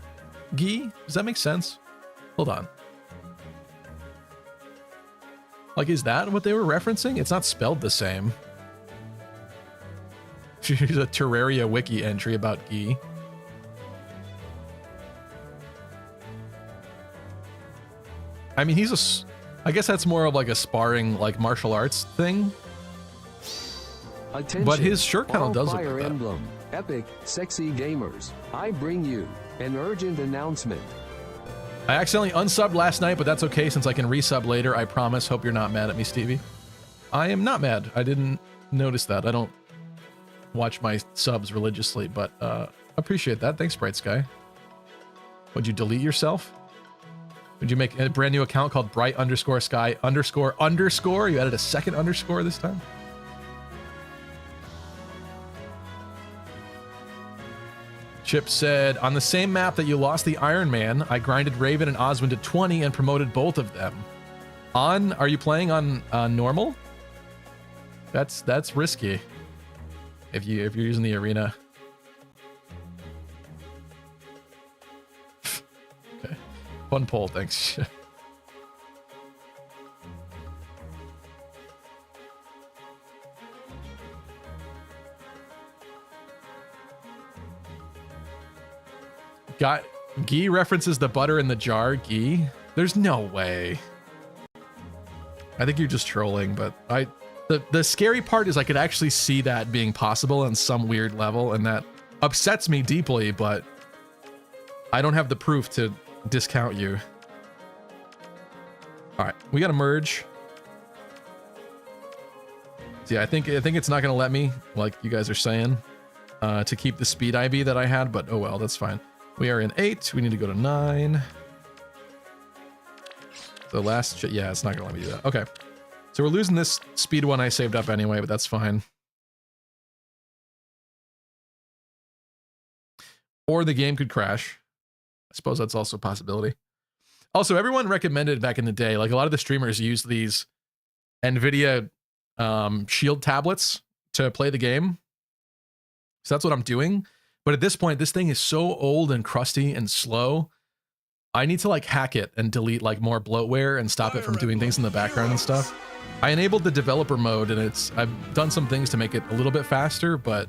Guy. Does that make sense? Hold on. Like, is that what they were referencing? It's not spelled the same. Here's a Terraria wiki entry about Guy. I mean, I guess that's more of like a sparring, like martial arts thing. Attention, But his shirt kind of all does look Fire like that. Emblem, epic, sexy gamers. I bring you an urgent announcement. I accidentally unsubbed last night, but that's okay since I can resub later. I promise. Hope you're not mad at me, Stevie. I am not mad. I didn't notice that. I don't watch my subs religiously, but appreciate that. Thanks, Bright Sky. Would you delete yourself? Would you make a brand new account called bright_sky___? You added a second underscore this time? Chip said, on the same map that you lost the Iron Man, I grinded Raven and Osmond to 20 and promoted both of them. Are you playing on normal? That's risky. If you're using the arena. Okay. Fun poll, thanks. Ghee references the butter in the jar. Ghee? There's no way. I think you're just trolling, but the scary part is I could actually see that being possible on some weird level, and that upsets me deeply, but I don't have the proof to discount you. All right, we got to merge. See, I think it's not going to let me, like you guys are saying, to keep the speed IV that I had, but oh well, that's fine. We are in 8. We need to go to 9. The last, yeah, it's not going to let me do that. Okay. So we're losing this speed one I saved up anyway, but that's fine. Or the game could crash. I suppose that's also a possibility. Also, everyone recommended back in the day, like a lot of the streamers use these NVIDIA Shield tablets to play the game. So that's what I'm doing. But at this point, this thing is so old and crusty and slow. I need to like hack it and delete like more bloatware and stop it from doing things in the background and stuff. I enabled the developer mode and I've done some things to make it a little bit faster, but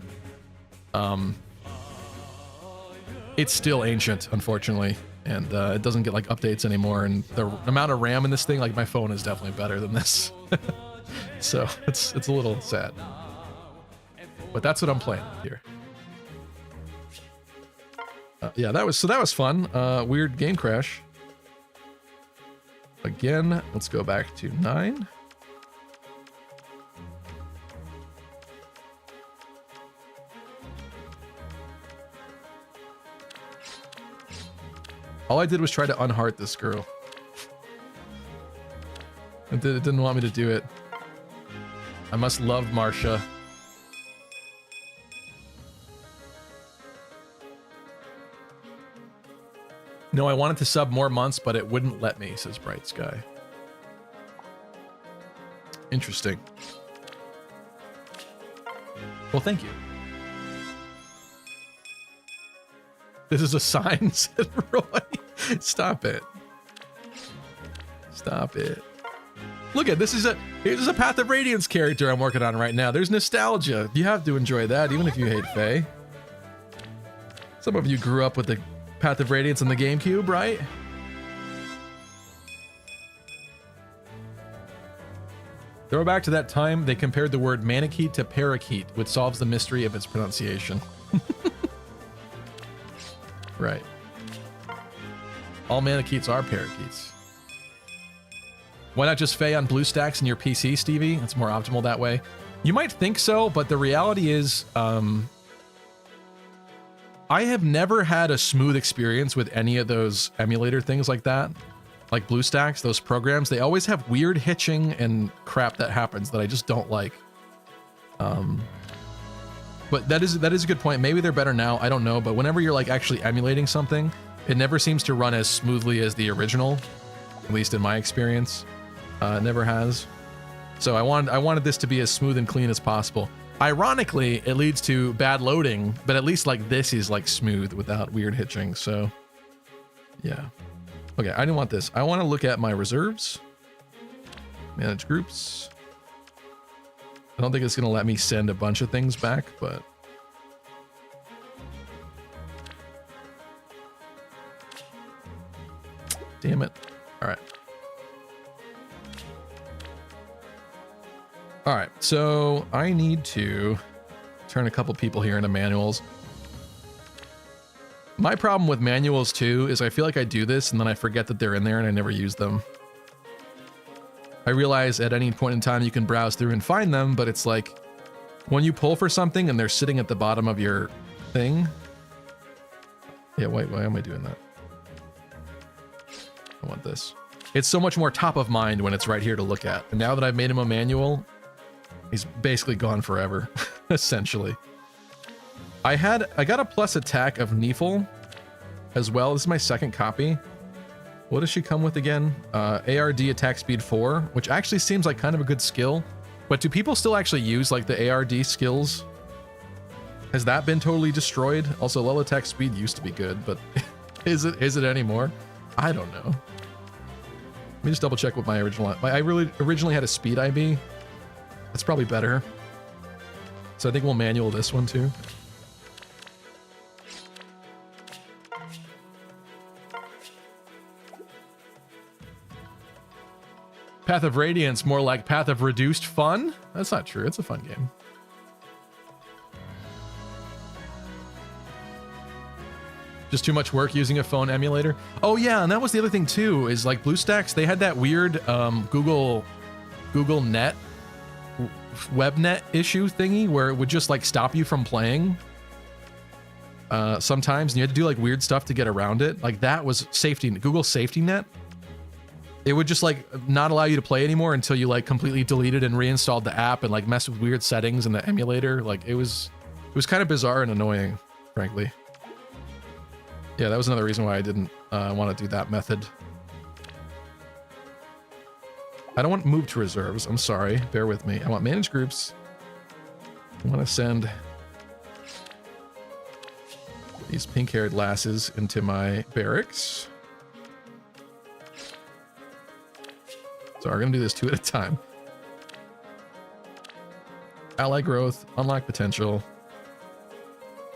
it's still ancient, unfortunately. And it doesn't get like updates anymore. And the amount of RAM in this thing, like my phone is definitely better than this. So it's a little sad. But that's what I'm playing with here. Yeah, that was fun. Weird game crash. Again, let's go back to 9. All I did was try to unheart this girl. It didn't want me to do it. I must love Marsha. No, I wanted to sub more months, but it wouldn't let me, says Bright Sky. Interesting. Well, thank you. This is a sign, said Roy. Stop it. Stop it. Look at this here's a Path of Radiance character I'm working on right now. There's nostalgia. You have to enjoy that, even if you hate Faye. Some of you grew up with the Path of Radiance on the GameCube, right? Throwback to that time, they compared the word Manikeet to parakeet, which solves the mystery of its pronunciation. Right. All Manikeets are parakeets. Why not just Faye on BlueStacks in your PC, Stevie? It's more optimal that way. You might think so, but the reality is, I have never had a smooth experience with any of those emulator things like that. Like BlueStacks, those programs, they always have weird hitching and crap that happens that I just don't like. But that is a good point. Maybe they're better now, I don't know, but whenever you're like actually emulating something, it never seems to run as smoothly as the original, at least in my experience. It never has. So I wanted this to be as smooth and clean as possible. Ironically, it leads to bad loading, but at least like this is like smooth without weird hitching. So yeah. Okay, I didn't want this. I want to look at my reserves. Manage groups. I don't think it's going to let me send a bunch of things back, but damn it. All right. All right, so I need to turn a couple people here into manuals. My problem with manuals too is I feel like I do this and then I forget that they're in there and I never use them. I realize at any point in time you can browse through and find them, but it's like when you pull for something and they're sitting at the bottom of your thing. Yeah, wait, why am I doing that? I want this. It's so much more top of mind when it's right here to look at. And now that I've made him a manual, he's basically gone forever, essentially. I got a plus attack of Neefel as well. This is my second copy. What does she come with again? ARD attack speed 4, which actually seems like kind of a good skill. But do people still actually use like the ARD skills? Has that been totally destroyed? Also, low attack speed used to be good, but is it anymore? I don't know. Let me just double check what my original. I really originally had a speed IB. That's probably better. So I think we'll manual this one too. Path of Radiance, more like Path of Reduced Fun? That's not true. It's a fun game. Just too much work using a phone emulator. Oh yeah, and that was the other thing too, is like BlueStacks, they had that weird Google Net, WebNet issue thingy where it would just like stop you from playing sometimes, and you had to do like weird stuff to get around it. Like that was Google Safety Net. It would just like not allow you to play anymore until you like completely deleted and reinstalled the app and like messed with weird settings in the emulator. Like it was kind of bizarre and annoying, frankly. Yeah, that was another reason why I didn't want to do that method. I don't want to move to reserves. I'm sorry. Bear with me. I want manage groups. I want to send these pink-haired lasses into my barracks. So we're going to do this 2 at a time. Ally growth, unlock potential,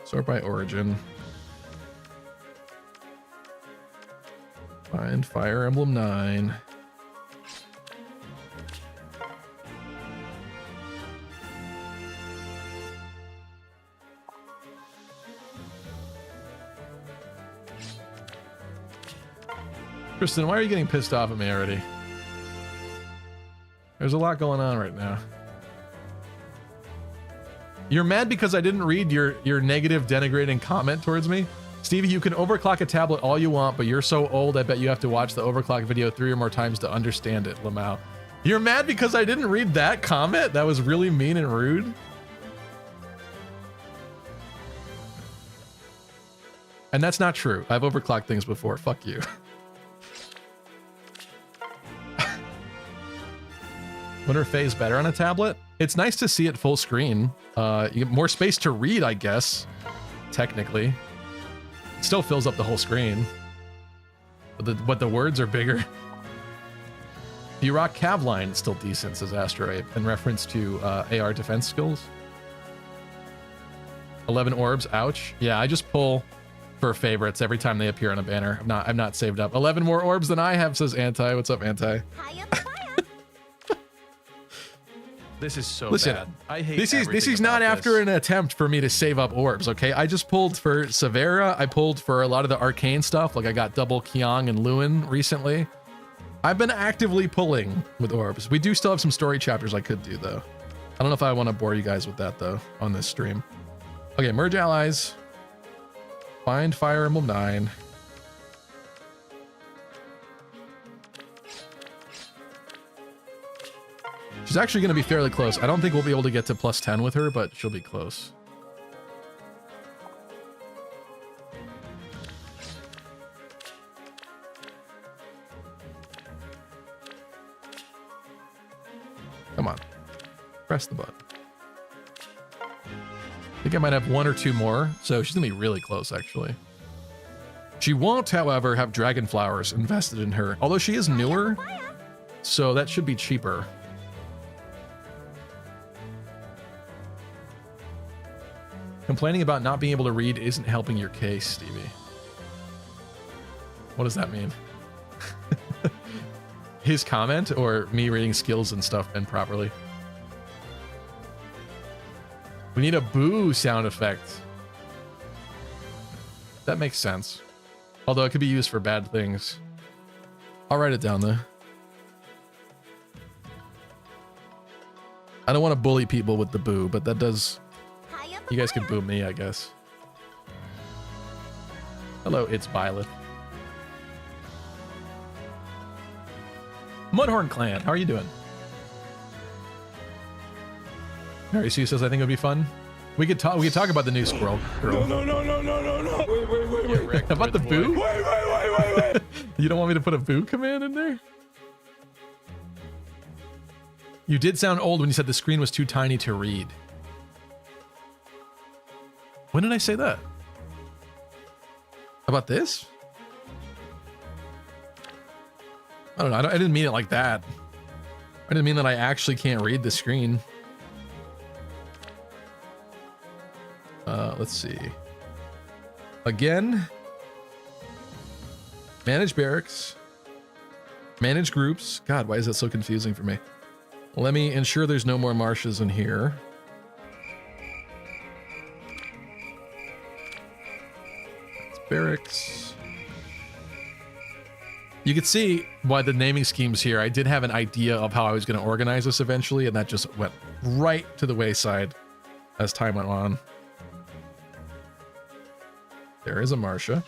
sort by origin. Find Fire Emblem 9. Kristen, why are you getting pissed off at me already? There's a lot going on right now. You're mad because I didn't read your negative, denigrating comment towards me? Stevie, you can overclock a tablet all you want, but you're so old, I bet you have to watch the overclock video 3 or more times to understand it, Lamau. You're mad because I didn't read that comment? That was really mean and rude. And that's not true. I've overclocked things before. Fuck you. Wonder if Faye's better on a tablet? It's nice to see it full screen. You get more space to read, I guess. Technically. It still fills up the whole screen. But the words are bigger. The Rock Cav line is still decent, says Astroape, in reference to AR defense skills. 11 orbs, ouch. Yeah, I just pull for favorites every time they appear on a banner. I'm not saved up. 11 more orbs than I have, says Anti. What's up, Anti? Hiya, papaya. This is so Listen, bad. I hate this is everything not about after this. an attempt for me to save up orbs, okay? I just pulled for Severa. I pulled for a lot of the arcane stuff. Like I got double Kyong and Lewin recently. I've been actively pulling with orbs. We do still have some story chapters I could do though. I don't know if I want to bore you guys with that though on this stream. Okay, merge allies. Find Fire Emblem 9. She's actually going to be fairly close. I don't think we'll be able to get to plus 10 with her, but she'll be close. Come on. Press the button. I think I might have 1 or 2 more, so she's going to be really close, actually. She won't, however, have dragon flowers invested in her, although she is newer, so that should be cheaper. Complaining about not being able to read isn't helping your case, Stevie. What does that mean? His comment or me reading skills and stuff improperly? We need a boo sound effect. That makes sense. Although it could be used for bad things. I'll write it down though. I don't want to bully people with the boo, but that does... You guys can boo me, I guess. Hello, it's Violet. Mudhorn Clan, how are you doing? Mary Sue says I think it would be fun. We could talk about the new squirrel girl. No. Wait. About the boo? Wait. You don't want me to put a boo command in there? You did sound old when you said the screen was too tiny to read. When did I say that? About this? I don't know. I didn't mean it like that. I didn't mean that I actually can't read the screen. Let's see. Again. Manage barracks. Manage groups. God, why is that so confusing for me? Let me ensure there's no more marshes in here. It's barracks. You can see why the naming schemes here. I did have an idea of how I was going to organize this eventually, and that just went right to the wayside as time went on. There is a Marsha.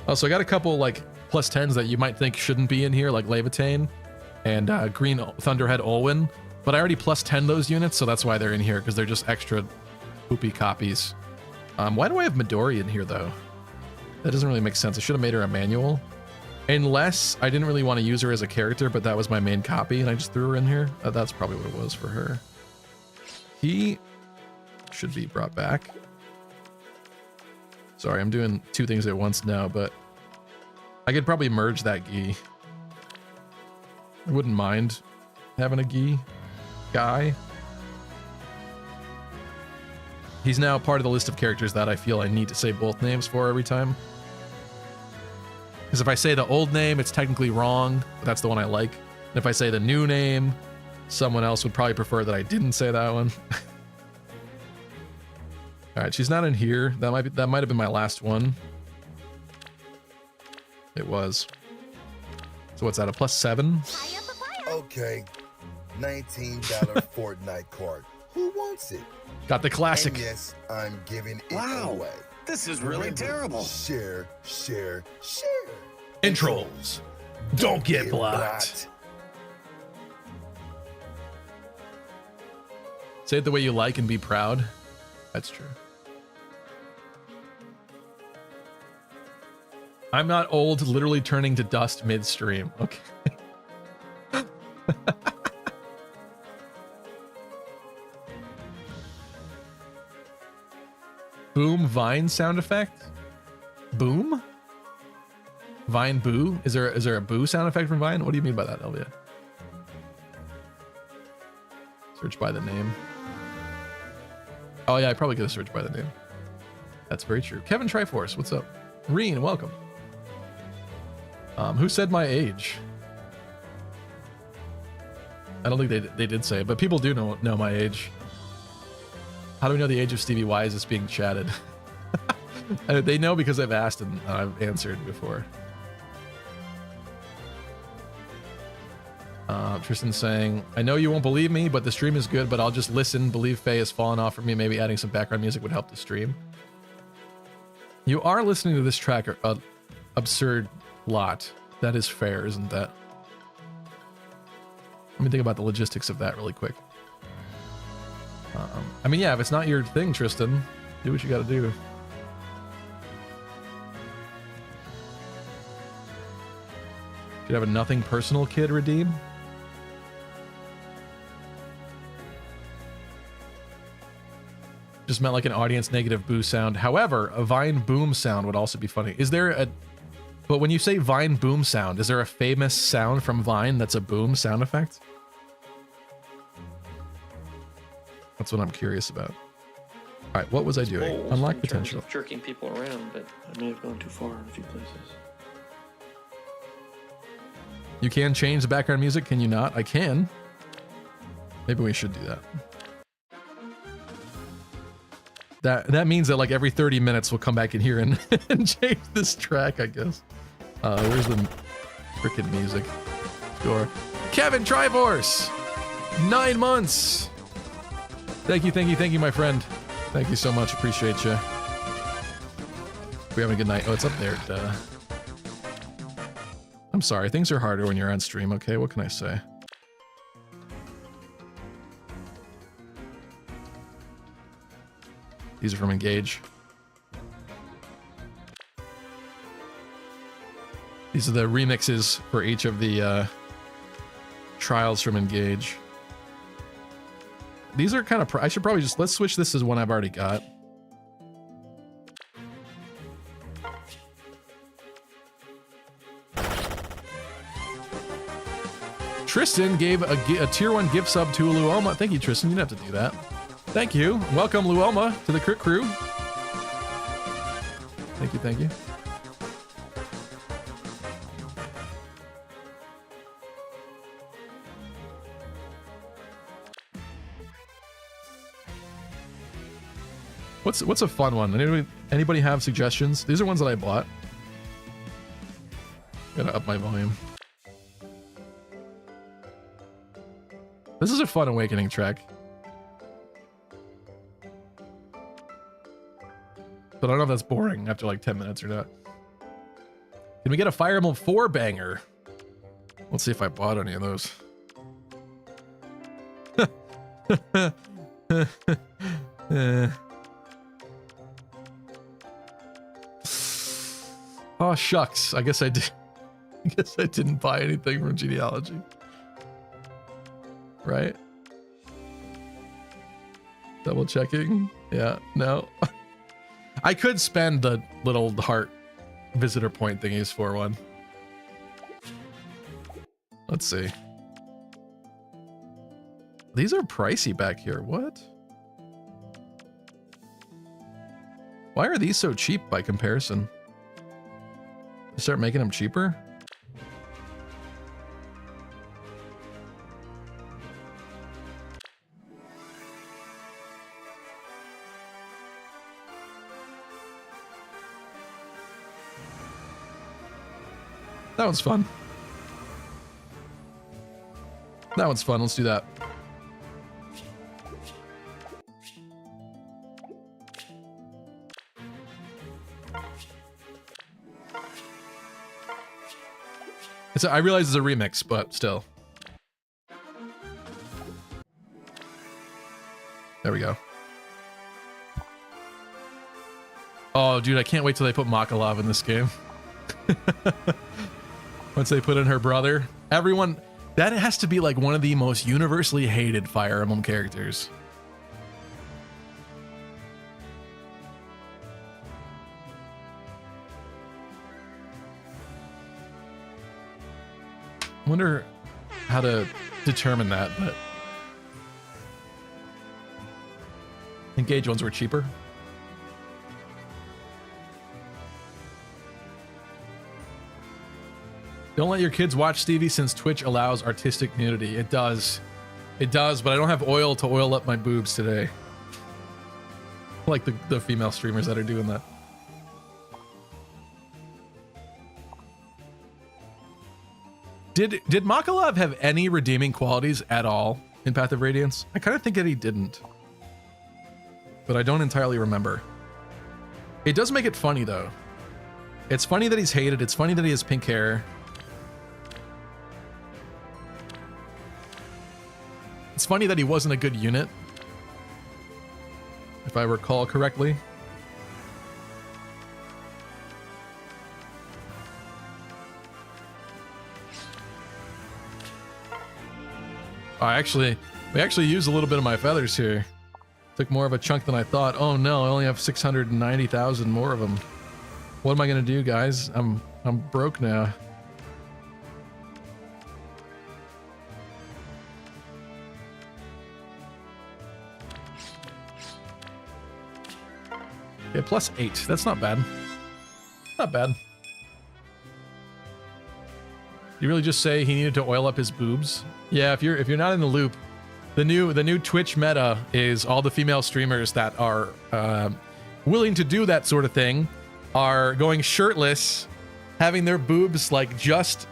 Also, I got a couple like +10s that you might think shouldn't be in here, like Levitain and Green Thunderhead Olwyn. But I already +10 those units, so that's why they're in here, because they're just extra poopy copies. Why do I have Midori in here, though? That doesn't really make sense. I should have made her a manual. Unless I didn't really want to use her as a character, but that was my main copy, and I just threw her in here. That's probably what it was for her. He should be brought back. Sorry, I'm doing two things at once now, but I could probably merge that gi. I wouldn't mind having a gi guy. He's now part of the list of characters that I feel I need to say both names for every time. Because if I say the old name, it's technically wrong, but that's the one I like. And if I say the new name, someone else would probably prefer that I didn't say that one. All right, she's not in here. That might have been my last one. It was. So what's that? A +7? Okay, $19 Fortnite card. Who wants it? Got the classic. And yes, I'm giving it Wow. away. This is really terrible. Share. Intros. Don't get blocked. Say it the way you like and be proud. That's true. I'm not old, literally turning to dust midstream. Okay. Boom Vine sound effect? Boom? Vine boo? Is there a boo sound effect from Vine? What do you mean by that, Elvia? Search by the name. Oh yeah, I probably could have searched by the name. That's very true. Kevin Triforce, what's up? Reen, welcome. Who said my age? I don't think they did say it, but people do know my age. How do we know the age of Stevie Y is being chatted? They know because I've asked and I've answered before. Tristan's saying, I know you won't believe me, but the stream is good, but I'll just listen. Believe Faye has fallen off for me. Maybe adding some background music would help the stream. You are listening to this track absurd lot. That is fair, isn't that? Let me think about the logistics of that really quick. I mean, yeah, if it's not your thing, Tristan, do what you gotta do. Should have a nothing personal kid redeem. Just meant like an audience negative boo sound. However, a Vine boom sound would also be funny. Is there a... But when you say Vine boom sound, is there a famous sound from Vine that's a boom sound effect? That's what I'm curious about. All right, what was I doing? Unlock potential. Jerking people around, but I may have gone too far in a few places. You can change the background music, can you not? I can. Maybe we should do that. That means that like every 30 minutes we'll come back in here and, and change this track, I guess. Where's the freaking music? Sure. Kevin Trivorce! 9 months! Thank you, my friend. Thank you so much, appreciate you. We having a good night. Oh, it's up there. Duh. I'm sorry, things are harder when you're on stream, okay? What can I say? These are from Engage. These are the remixes for each of the trials from Engage. These are kind of... I should probably just... Let's switch this as one I've already got. Tristan gave a tier 1 gift sub to Luelma. Thank you, Tristan. You didn't have to do that. Thank you. Welcome, Luelma, to the Crit Crew. Thank you, thank you. What's a fun one? Anybody have suggestions? These are ones that I bought. Gotta up my volume. This is a fun awakening track. But I don't know if that's boring after like 10 minutes or not. Can we get a Fire Emblem 4 banger? Let's see if I bought any of those. Oh shucks, I guess I did. I guess I didn't buy anything from Genealogy. Right? Double checking. Yeah, no. I could spend the little heart visitor point thingies for one. Let's see. These are pricey back here. What? Why are these so cheap by comparison? Start making them cheaper? That one's fun. That one's fun. Let's do that. I realize it's a remix, but still. There we go. Oh, dude, I can't wait till they put Makalov in this game. Once they put in her brother. Everyone... That has to be like one of the most universally hated Fire Emblem characters. I wonder how to determine that, but... Engage ones were cheaper. Don't let your kids watch Stevie since Twitch allows artistic nudity. It does. It does, but I don't have oil to oil up my boobs today. Like the female streamers that are doing that. Did Makalov have any redeeming qualities at all in Path of Radiance? I kind of think that he didn't. But I don't entirely remember. It does make it funny, though. It's funny that he's hated. It's funny that he has pink hair. It's funny that he wasn't a good unit, if I recall correctly. We actually used a little bit of my feathers here. Took more of a chunk than I thought. Oh no, I only have 690,000 more of them. What am I gonna do, guys? I'm broke now. Okay, +8. That's not bad. Not bad. You really just say he needed to oil up his boobs? Yeah, if you're not in the loop, the new Twitch meta is all the female streamers that are willing to do that sort of thing are going shirtless, having their boobs like just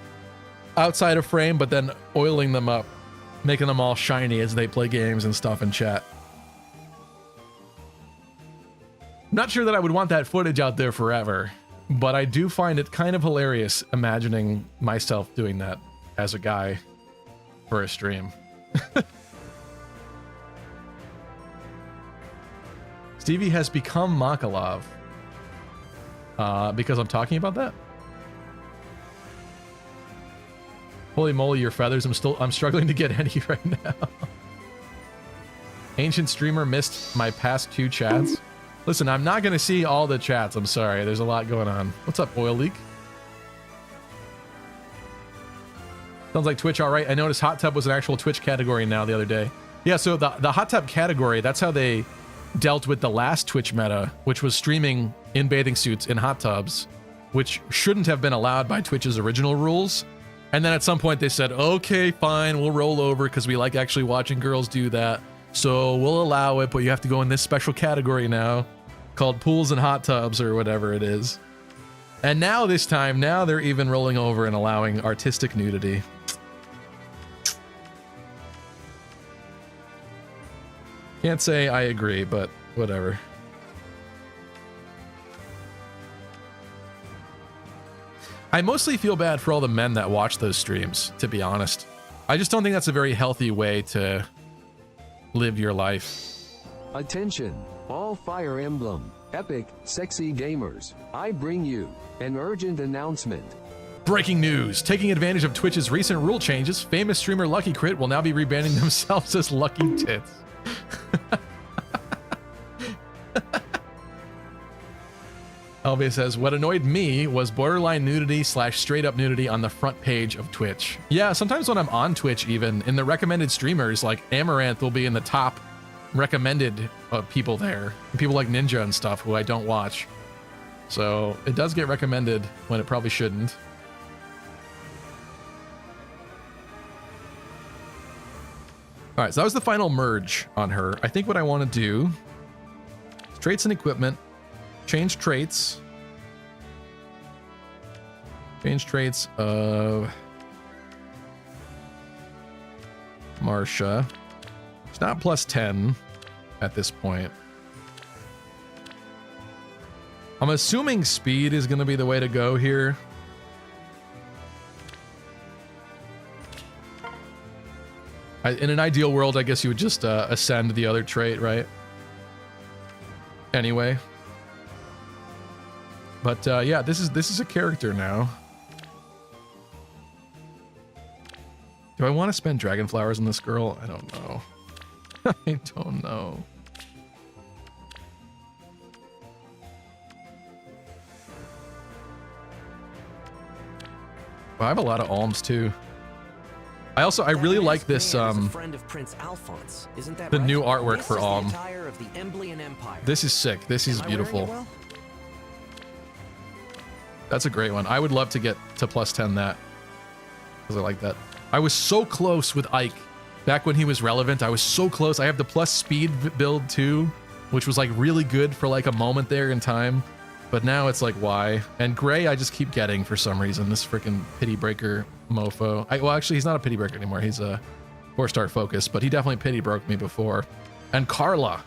outside of frame, but then oiling them up, making them all shiny as they play games and stuff and chat. I'm not sure that I would want that footage out there forever, but I do find it kind of hilarious imagining myself doing that as a guy for a stream. Stevie has become Makalov. Because I'm talking about that? Holy moly, your feathers. I'm struggling to get any right now. Ancient streamer missed my past 2 chats. Listen, I'm not going to see all the chats. I'm sorry. There's a lot going on. What's up, Oil Leak? Sounds like Twitch all right. I noticed hot tub was an actual Twitch category now the other day. Yeah, so the hot tub category, that's how they dealt with the last Twitch meta, which was streaming in bathing suits in hot tubs, which shouldn't have been allowed by Twitch's original rules. And then at some point they said, okay, fine, we'll roll over because we like actually watching girls do that. So we'll allow it, but you have to go in this special category now called pools and hot tubs or whatever it is. And now this time, now they're even rolling over and allowing artistic nudity. Can't say I agree, but whatever. I mostly feel bad for all the men that watch those streams, to be honest. I just don't think that's a very healthy way to live your life. Attention, all Fire Emblem, epic, sexy gamers. I bring you an urgent announcement. Breaking news. Taking advantage of Twitch's recent rule changes, famous streamer Lucky Crit will now be rebranding themselves as Lucky Tits. Elvia says, what annoyed me was borderline nudity / straight up nudity on the front page of Twitch. Yeah, sometimes when I'm on Twitch, even in the recommended streamers, like Amaranth will be in the top recommended people there. People like Ninja and stuff who I don't watch. So it does get recommended when it probably shouldn't. All right, so that was the final merge on her. I think what I want to do is traits and equipment, change traits. Change traits of Marsha. It's not plus 10 at this point. I'm assuming speed is going to be the way to go here. In an ideal world, I guess you would just ascend the other trait, right? Anyway. But yeah, this is a character now. Do I want to spend dragon flowers on this girl? I don't know. I don't know. Well, I have a lot of alms too. I really like this the new artwork for Alm. This is sick. This is beautiful. That's a great one. I would love to get to plus 10 that, because I like that. I was so close with Ike back when he was relevant. I was so close. I have the plus speed build too, which was like really good for like a moment there in time. But now it's like, why? And Gray, I just keep getting for some reason. This freaking pity breaker mofo. Well, actually, he's not a pity breaker anymore. He's a 4-star focus, but he definitely pity broke me before. And Carla.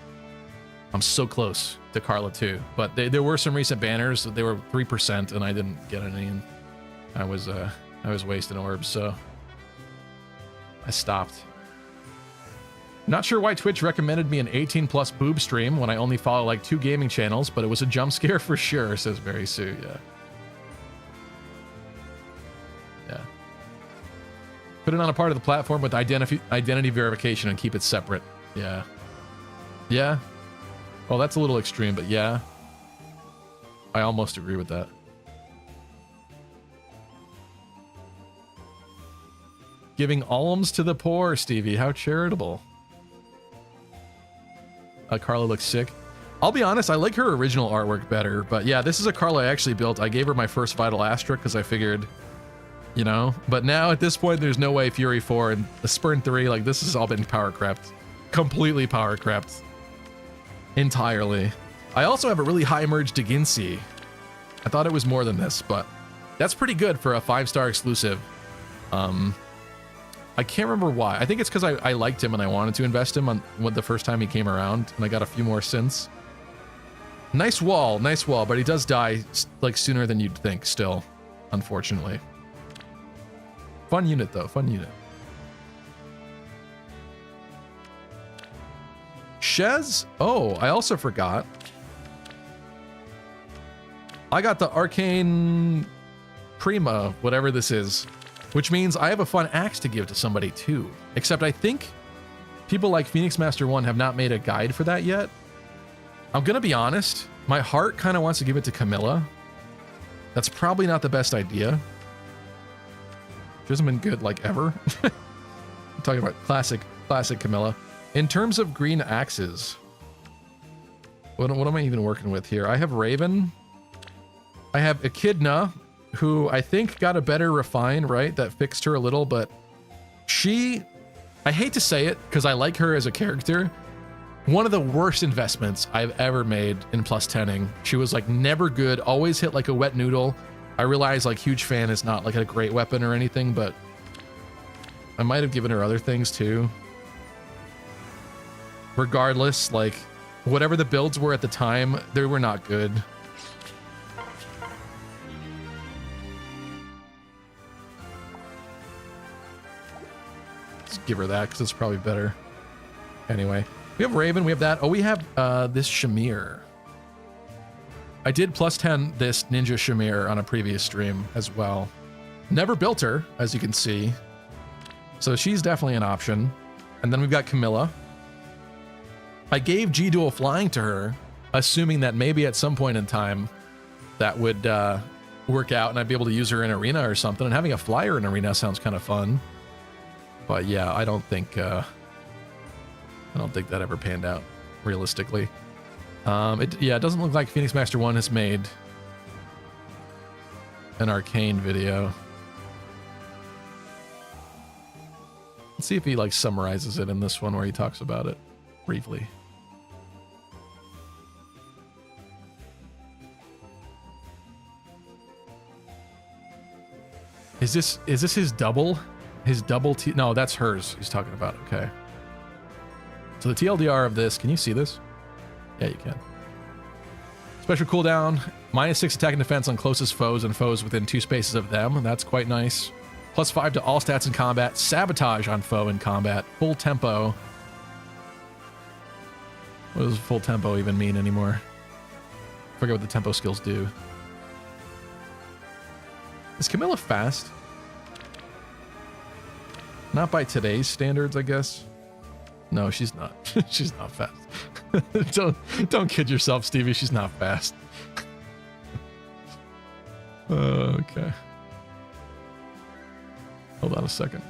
I'm so close to Carla too. But there were some recent banners. They were 3%, and I didn't get any. And I was wasting orbs, so I stopped. Not sure why Twitch recommended me an 18+ boob stream when I only follow like 2 gaming channels, but it was a jump scare for sure, says Mary Sue. Yeah. Yeah. Put it on a part of the platform with identity verification and keep it separate. Yeah. Yeah. Well, that's a little extreme, but yeah. I almost agree with that. Giving alms to the poor, Stevie. How charitable. Carla looks sick. I'll be honest, I like her original artwork better, but yeah, this is a Carla I actually built. I gave her my first Vital Asterisk because I figured, you know? But now at this point, there's no way Fury 4 and the Spurn 3, like this has all been power crept. Completely power crept. Entirely. I also have a really high merge Deginsi. I thought it was more than this, but that's pretty good for a 5-star exclusive. I can't remember why. I think it's because I liked him and I wanted to invest him on the first time he came around, and I got a few more since. Nice wall, but he does die like sooner than you'd think still, unfortunately. Fun unit though, fun unit. Shez? Oh, I also forgot. I got the Arcane Prima, whatever this is, which means I have a fun axe to give to somebody too. Except I think people like Phoenix Master 1 have not made a guide for that yet. I'm gonna be honest, my heart kind of wants to give it to Camilla. That's probably not the best idea. She hasn't been good like ever. I'm talking about classic Camilla. In terms of green axes, what am I even working with here? I have Raven. I have Echidna, who I think got a better refine, right? That fixed her a little, but I hate to say it because I like her as a character. One of the worst investments I've ever made in plus 10ing. She was like never good, always hit like a wet noodle. I realize like huge fan is not like a great weapon or anything, but I might have given her other things too. Regardless, like whatever the builds were at the time, they were not good. Let's give her that because it's probably better. Anyway. We have Raven, we have that. Oh, we have this Shamir. I did plus 10 this Ninja Shamir on a previous stream as well. Never built her, as you can see. So she's definitely an option. And then we've got Camilla. I gave G-Dual Flying to her, assuming that maybe at some point in time that would work out and I'd be able to use her in Arena or something. And having a flyer in Arena sounds kind of fun. But yeah, I don't think that ever panned out, realistically. It doesn't look like Phoenix Master 1 has made an Arcane video. Let's see if he like summarizes it in this one where he talks about it briefly. Is this his double? His double T? No, that's hers he's talking about. Okay. So the TLDR of this, can you see this? Yeah, you can. Special cooldown, -6 attack and defense on closest foes and foes within 2 spaces of them. That's quite nice. +5 to all stats in combat. Sabotage on foe in combat. Full tempo. What does full tempo even mean anymore? I forget what the tempo skills do. Is Camilla fast? Not by today's standards, I guess. No, she's not. She's not fast. Don't kid yourself, Stevie. She's not fast. Okay. Hold on a second.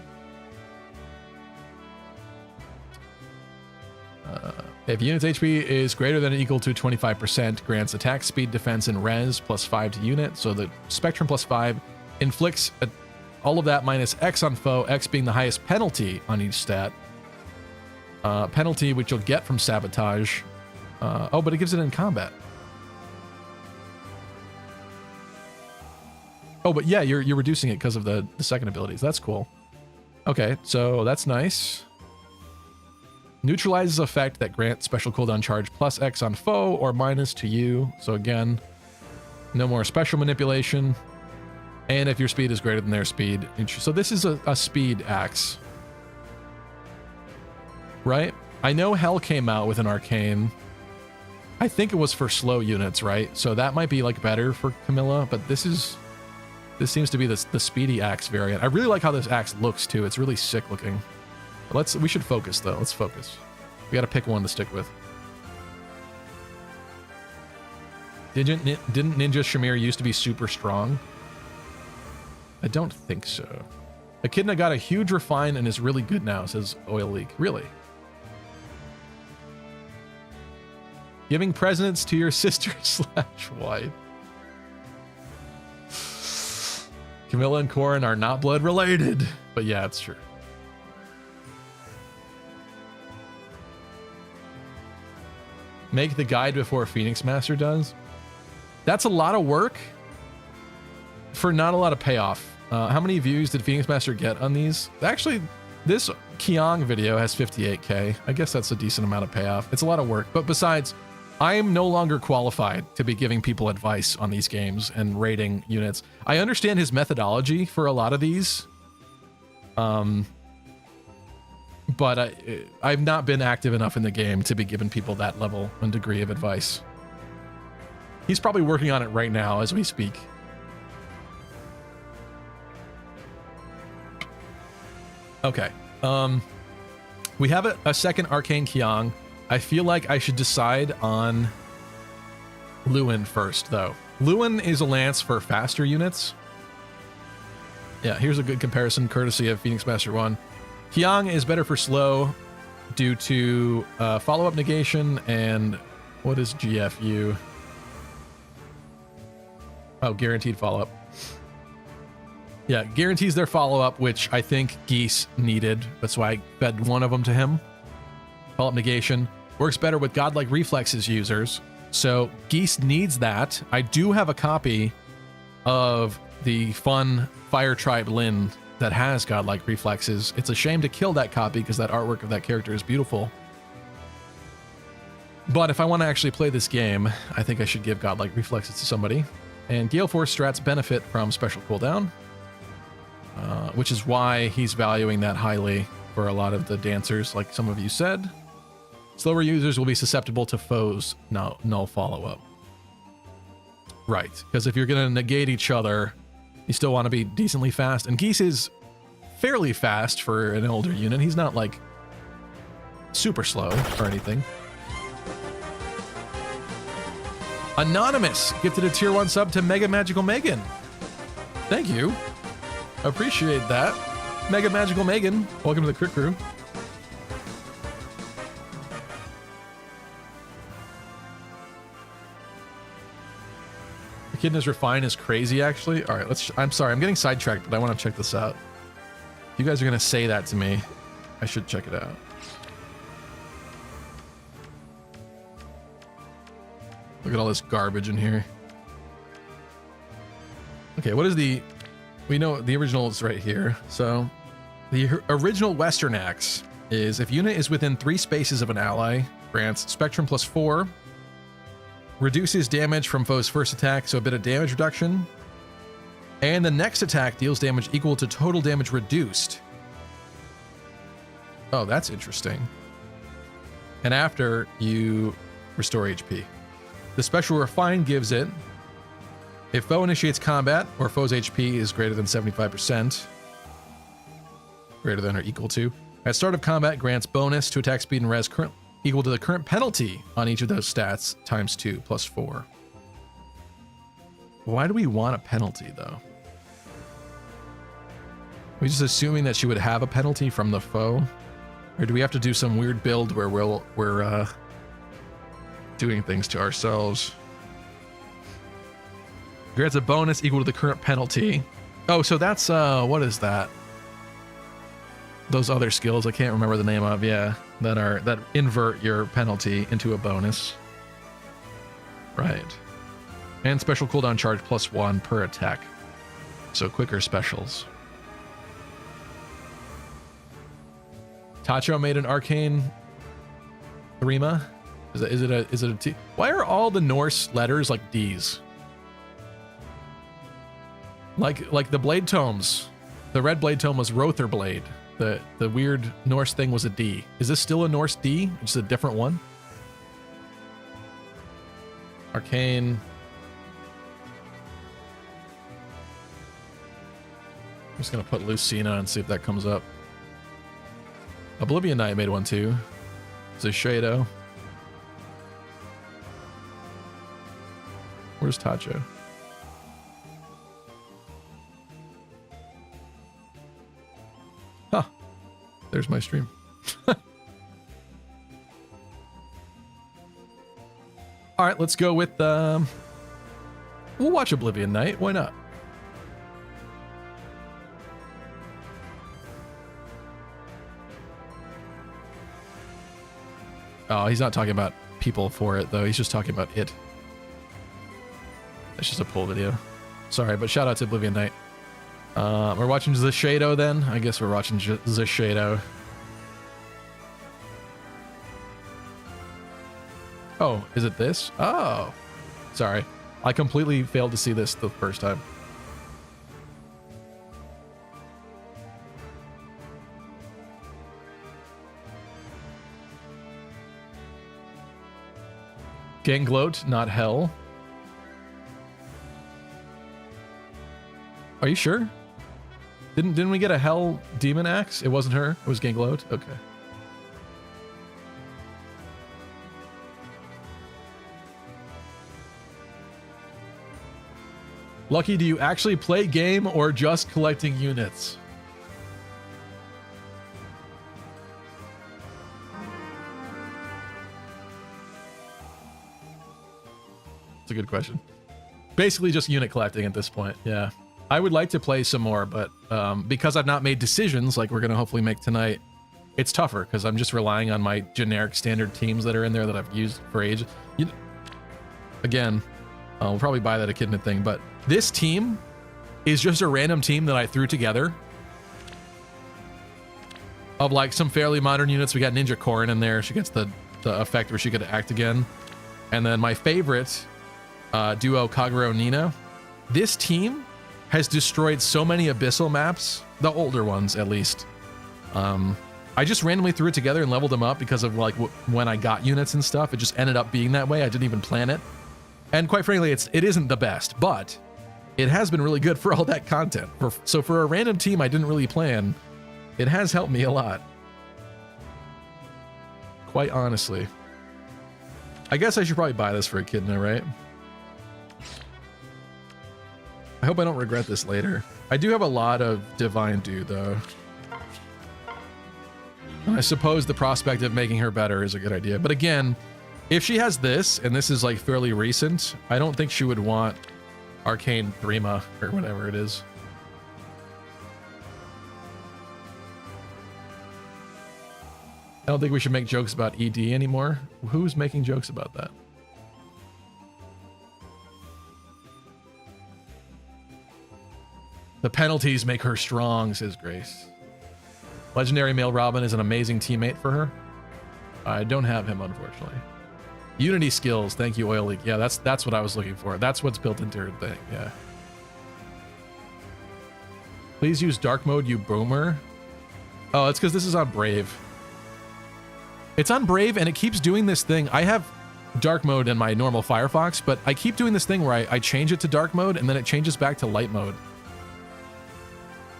If unit's HP is greater than or equal to 25%, grants attack, speed, defense, and res +5 to unit. So the Spectrum +5 inflicts all of that minus X on foe, X being the highest penalty on each stat. Penalty which you'll get from sabotage. Oh, but it gives it in combat. Oh, but yeah, you're reducing it because of the second abilities. That's cool. Okay, so that's nice. Neutralizes effect that grants special cooldown charge +X on foe or minus to you. So again, no more special manipulation. And if your speed is greater than their speed. So this is a speed axe. Right? I know Hell came out with an arcane. I think it was for slow units, right? So that might be like better for Camilla, but this seems to be the speedy axe variant. I really like how this axe looks too. It's really sick looking. But we should focus though. Let's focus. We got to pick one to stick with. Didn't Ninja Shamir used to be super strong? I don't think so. Echidna got a huge refine and is really good now, says Oil Leak. Really? Giving presents to your sister /wife. Camilla and Corin are not blood related, but yeah, it's true. Make the guide before Phoenix Master does. That's a lot of work for not a lot of payoff. How many views did Phoenix Master get on these? Actually, this Kiang video has 58K. I guess that's a decent amount of payoff. It's a lot of work, but besides, I am no longer qualified to be giving people advice on these games and rating units. I understand his methodology for a lot of these, but I've not been active enough in the game to be giving people that level and degree of advice. He's probably working on it right now as we speak. Okay. We have a second Arcane Kiang. I feel like I should decide on Lewin first, though. Lewin is a lance for faster units. Yeah, here's a good comparison, courtesy of Phoenix Master 1. Kiang is better for slow due to follow-up negation and what is GFU? Oh, guaranteed follow-up. Yeah, guarantees their follow-up, which I think Geese needed. That's why I fed one of them to him. Follow-up negation. Works better with godlike reflexes users. So Geese needs that. I do have a copy of the fun Fire Tribe Lyn that has godlike reflexes. It's a shame to kill that copy because that artwork of that character is beautiful. But if I want to actually play this game, I think I should give godlike reflexes to somebody. And Gale Force strats benefit from special cooldown, which is why he's valuing that highly for a lot of the dancers, like some of you said. Slower users will be susceptible to foes null follow-up. Right, because if you're going to negate each other, you still want to be decently fast. And Geese is fairly fast for an older unit. He's not, like, super slow or anything. Anonymous gifted a tier 1 sub to Mega Magical Megan. Thank you. Appreciate that. Mega Magical Megan, welcome to the Crit Crew. Echidna's Refine is crazy, actually. All right, I'm sorry, I'm getting sidetracked, but I want to check this out. You guys are going to say that to me. I should check it out. Look at all this garbage in here. Okay, what is the... We know the original is right here. So, the original Western Axe is if unit is within 3 spaces of an ally, grants Spectrum +4, reduces damage from foe's first attack, so a bit of damage reduction, and the next attack deals damage equal to total damage reduced. Oh, that's interesting. And after, you restore HP. The special Refine gives it, if foe initiates combat or foe's HP is greater than 75%, greater than or equal to, at start of combat grants bonus to attack speed and res equal to the current penalty on each of those stats times 2 plus 4. Why do we want a penalty, though? Are we just assuming that she would have a penalty from the foe? Or do we have to do some weird build where we're doing things to ourselves? Grants a bonus equal to the current penalty. Oh, so that's, what is that? Those other skills I can't remember the name of, yeah. That invert your penalty into a bonus. Right. And special cooldown charge +1 per attack. So quicker specials. Tacho made an arcane Threma. Is it a T? Why are all the Norse letters like D's? Like the blade tomes. The red blade tome was Rother blade. The weird Norse thing was a D. Is this still a Norse D? Just a different one? Arcane. I'm just gonna put Lucina and see if that comes up. Oblivion Knight made one too. It's a Shado. Where's Tacho? Huh. There's my stream. All right, let's go with we'll watch Oblivion Knight. Why not? Oh, he's not talking about people for it, though. He's just talking about it. That's just a pull video. Sorry, but shout out to Oblivion Knight. We're watching Zashado then? I guess we're watching Zashado. Oh, is it this? Oh. Sorry. I completely failed to see this the first time. Gangloat, not hell. Are you sure? Didn't we get a hell demon axe? It wasn't her. It was Gangloat. Okay. Lucky, do you actually play game or just collecting units? It's a good question. Basically just unit collecting at this point, yeah. I would like to play some more, but because I've not made decisions like we're going to hopefully make tonight, it's tougher because I'm just relying on my generic standard teams that are in there that I've used for ages. Again, we'll probably buy that Echidna thing, but this team is just a random team that I threw together of like some fairly modern units. We got Ninja Corin in there. She gets the effect where she could act again. And then my favorite duo, Kagero Nina. This team has destroyed so many Abyssal maps, the older ones at least. I just randomly threw it together and leveled them up because of like when I got units and stuff. It just ended up being that way. I didn't even plan it. And quite frankly, it isn't the best, but it has been really good for all that content. So for a random team I didn't really plan, it has helped me a lot. Quite honestly. I guess I should probably buy this for Echidna, right? I hope I don't regret this later. I do have a lot of Divine Dew, though. I suppose the prospect of making her better is a good idea. But again, if she has this, and this is like fairly recent, I don't think she would want Arcane Threma, or whatever it is. I don't think we should make jokes about ED anymore. Who's making jokes about that? The penalties make her strong, says Grace. Legendary Male Robin is an amazing teammate for her. I don't have him, unfortunately. Unity skills, thank you, Oil Leak. Yeah, that's what I was looking for. That's what's built into her thing, yeah. Please use dark mode, you boomer. Oh, it's because this is on Brave. It's on Brave, and it keeps doing this thing. I have dark mode in my normal Firefox, but I keep doing this thing where I change it to dark mode, and then it changes back to light mode.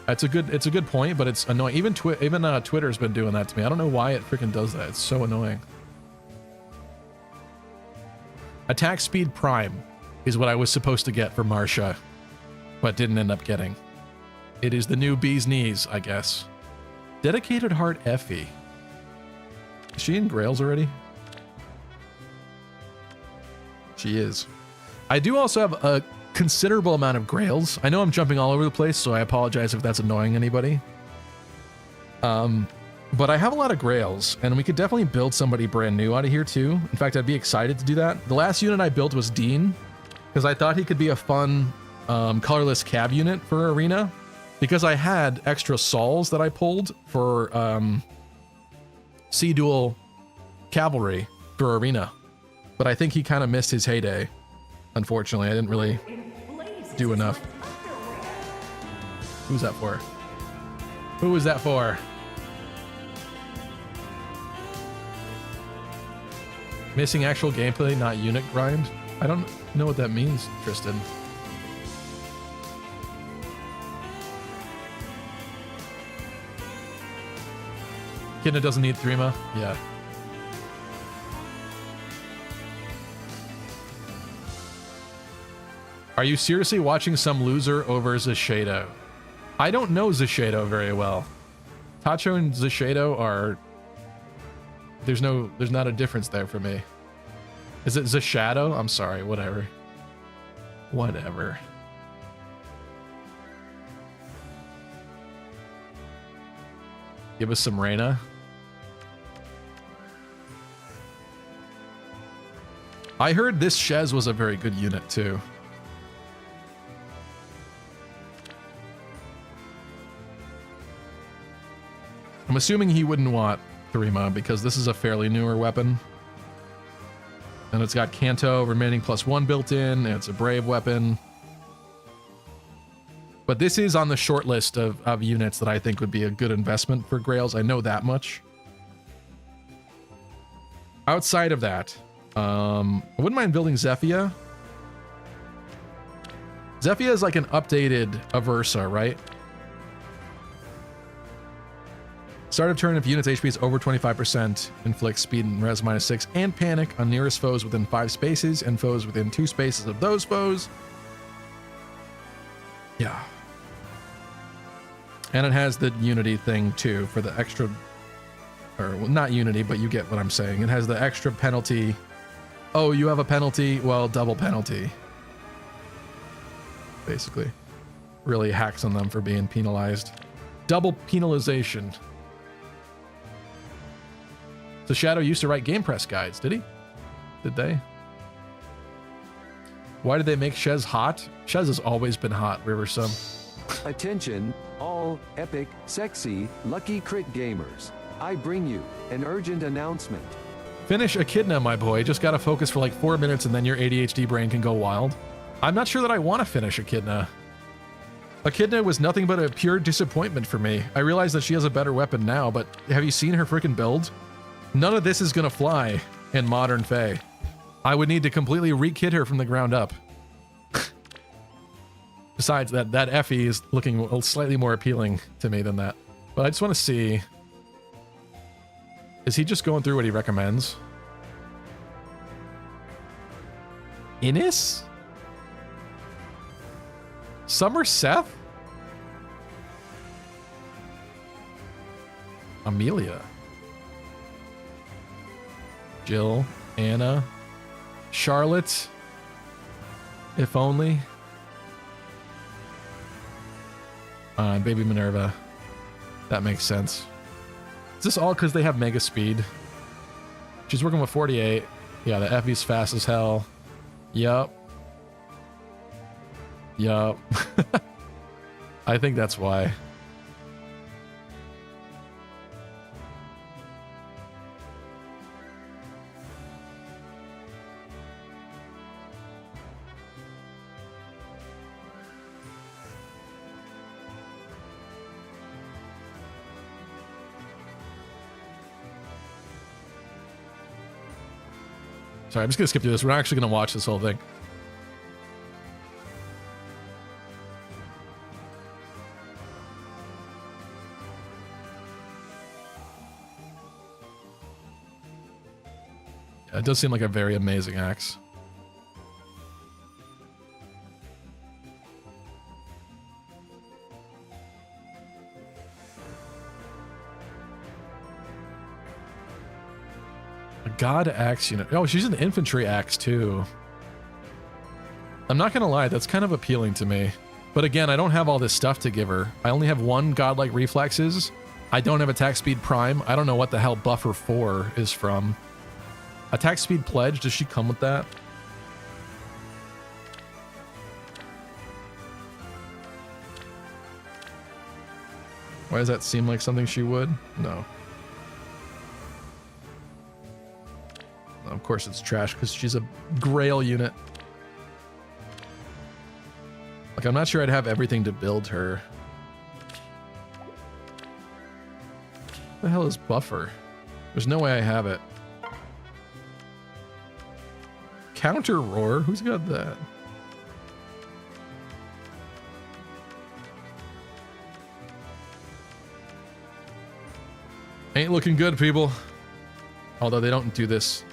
It's a good point, but it's annoying. Even Twitter's been doing that to me. I don't know why it freaking does that. It's so annoying. Attack speed prime is what I was supposed to get for Marsha, but didn't end up getting. It is the new bee's knees, I guess. Dedicated heart Effie. Is she in Grails already? She is. I do also have a considerable amount of Grails. I know I'm jumping all over the place, so I apologize if that's annoying anybody. But I have a lot of Grails, and we could definitely build somebody brand new out of here too. In fact, I'd be excited to do that. The last unit I built was Dean, because I thought he could be a fun colorless cav unit for Arena, because I had extra Sauls that I pulled for C-Dual Cavalry for Arena. But I think he kind of missed his heyday. Unfortunately, I didn't really do enough. Who's that for? Who was that for? Missing actual gameplay, not unit grind? I don't know what that means, Tristan. Echidna doesn't need Threma? Yeah. Are you seriously watching some loser over Zashado? I don't know Zashado very well. Tacho and Zashado are... There's not a difference there for me. Is it Zashado? I'm sorry, whatever. Whatever. Give us some Reyna. I heard this Shez was a very good unit too. I'm assuming he wouldn't want Thurima because this is a fairly newer weapon. And it's got Kanto remaining +1 built in, and it's a brave weapon. But this is on the short list of units that I think would be a good investment for Grails. I know that much. Outside of that, I wouldn't mind building Zephia. Zephia is like an updated Aversa, right? Start of turn, if unit's HP is over 25%, inflict speed and res -6 and panic on nearest foes within 5 spaces and foes within 2 spaces of those foes. Yeah. And it has the unity thing too for the extra, or well, not unity, but you get what I'm saying. It has the extra penalty. Oh, you have a penalty? Well, double penalty. Basically. Really hacks on them for being penalized. Double penalization. So Shadow used to write Game Press guides, did he? Did they? Why did they make Shez hot? Shez has always been hot, Riversum. Attention, all epic, sexy, lucky crit gamers. I bring you an urgent announcement. Finish Echidna, my boy. Just gotta focus for like 4 minutes and then your ADHD brain can go wild. I'm not sure that I want to finish Echidna. Echidna was nothing but a pure disappointment for me. I realize that she has a better weapon now, but have you seen her freaking build? None of this is gonna fly in modern Fae. I would need to completely re-kit her from the ground up. Besides that Effie is looking slightly more appealing to me than that. But I just want to see... Is he just going through what he recommends? Innis? Summer Seth? Amelia? Jill? Anna? Charlotte? If only? Baby Minerva. That makes sense. Is this all because they have mega speed? She's working with 48. Yeah, the Effie's fast as hell. Yup. Yup. I think that's why. Sorry, I'm just gonna skip through this. We're not actually gonna watch this whole thing. Yeah, it does seem like a very amazing axe. God axe unit. Oh, she's an infantry axe too. I'm not gonna lie, that's kind of appealing to me. But again, I don't have all this stuff to give her. I only have 1 godlike reflexes. I don't have attack speed prime. I don't know what the hell buffer 4 is from. Attack speed pledge, does she come with that? Why does that seem like something she would? No. Of course it's trash because she's a Grail unit. Like, I'm not sure I'd have everything to build her. What the hell is buffer? There's no way I have it. Counter roar? Who's got that? Ain't looking good, people. Although they don't do this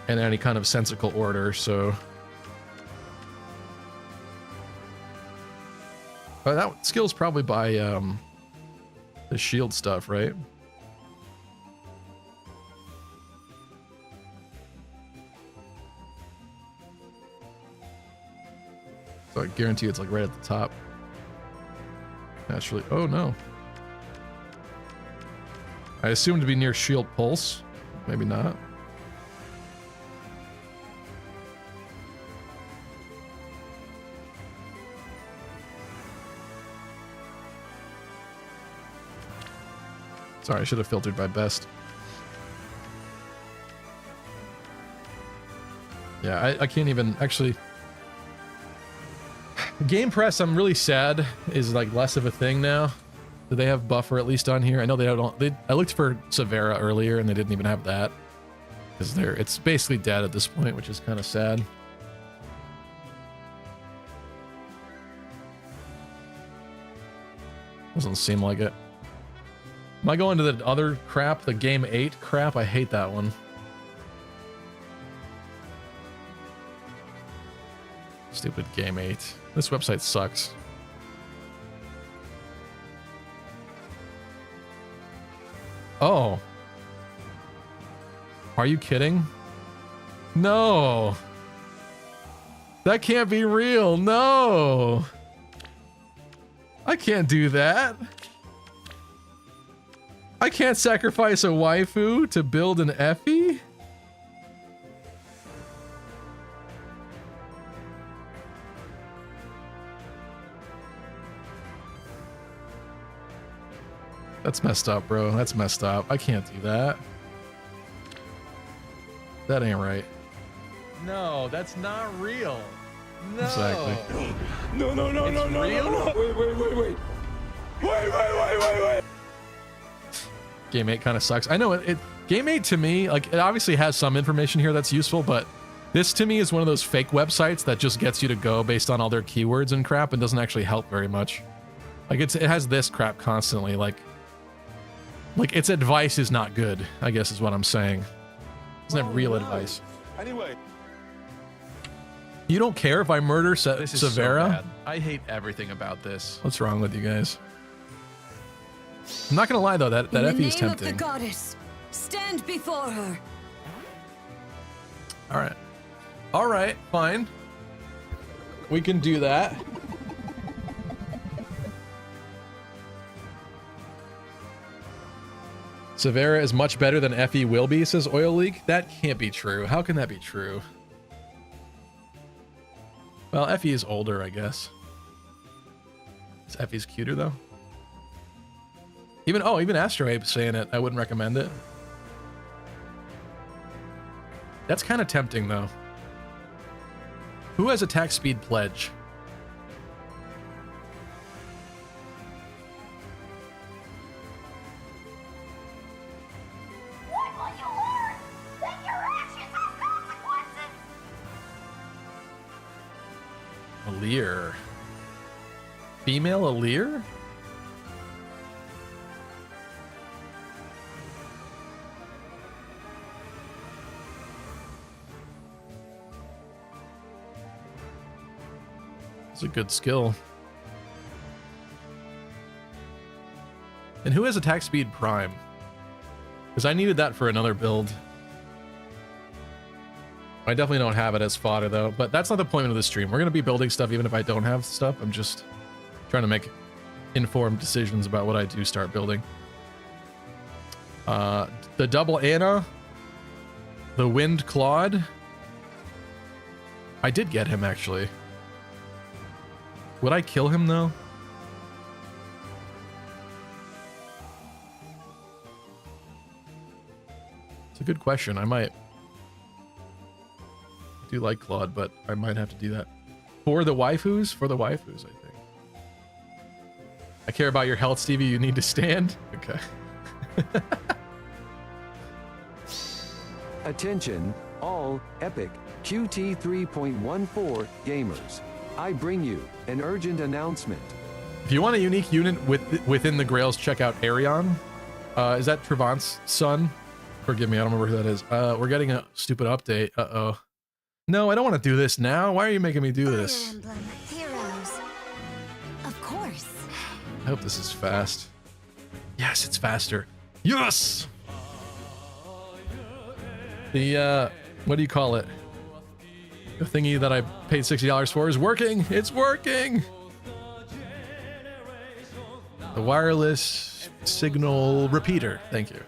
in any kind of sensical order, so... Oh, that skill's probably by the shield stuff, right? So I guarantee it's like right at the top. Naturally. Oh no. I assumed to be near shield pulse. Maybe not. Sorry, I should have filtered by best. Yeah, I can't even actually. Game Press, I'm really sad, is like less of a thing now. Do they have buffer at least on here? I know they don't. I looked for Severa earlier and they didn't even have that because it's basically dead at this point, which is kind of sad. Doesn't seem like it. Am I going to the other crap, the Game 8 crap? I hate that one. Stupid Game 8. This website sucks. Oh. Are you kidding? No. That can't be real. No. I can't do that. I can't sacrifice a waifu to build an Effie? That's messed up, bro. That's messed up. I can't do that. That ain't right. No, that's not real. No. Exactly. No, no, no, no, no, real? no, no. Wait. Wait. Game 8 kind of sucks. I know it. Game 8 to me, like, it obviously has some information here that's useful, but this to me is one of those fake websites that just gets you to go based on all their keywords and crap and doesn't actually help very much. Like, it has this crap constantly. Like its advice is not good, I guess is what I'm saying. It doesn't have real advice. Anyway. You don't care if I murder Severa? So I hate everything about this. What's wrong with you guys? I'm not gonna lie though, that Effie is tempting. In the name of the goddess, stand before her. All right, fine. We can do that. Severa is much better than Effie will be, says Oil Leak. That can't be true. How can that be true? Well, Effie is older, I guess. Is Effie's cuter though? Even Astro Ape's saying it. I wouldn't recommend it. That's kind of tempting though. Who has attack speed pledge? What will you learn? That your actions have consequences. Aleer. Female Aleer? It's a good skill. And who has attack speed prime? Because I needed that for another build. I definitely don't have it as fodder though, but that's not the point of the stream. We're going to be building stuff even if I don't have stuff. I'm just trying to make informed decisions about what I do start building. The double Anna, the Wind Claude. I did get him actually. Would I kill him though? It's a good question. I might. I do like Claude, but I might have to do that. For the waifus? For the waifus, I think. I care about your health, Stevie. You need to stand? Okay. Attention, all Epic QT 3.14 gamers. I bring you an urgent announcement. If you want a unique unit within the Grails, check out Arion. Is that Trevant's son? Forgive me, I don't remember who that is. We're getting a stupid update. Uh-oh. No, I don't want to do this now. Why are you making me do this? Fire Emblem Heroes. Of course. I hope this is fast. Yes, it's faster. Yes! The, what do you call it? The thingy that I paid $60 for is working. It's working. The wireless signal repeater. Thank you.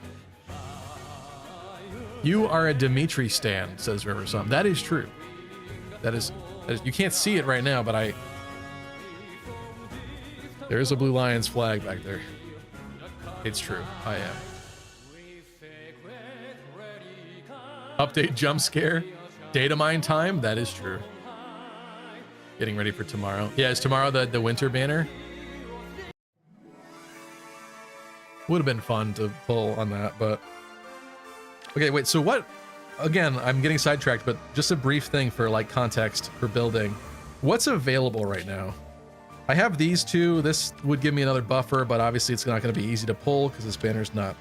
You are a Dimitri stan, says Riversum. That is true. That is, you can't see it right now, but there is a Blue Lions flag back there. It's true. I am. Update jump scare. Data mine time. That is true. Getting ready for tomorrow. Yeah, is tomorrow the winter banner? Would have been fun to pull on that, but... Okay, wait, so what... Again, I'm getting sidetracked, but just a brief thing for, like, context for building. What's available right now? I have these two. This would give me another buffer, but obviously it's not going to be easy to pull because this banner's not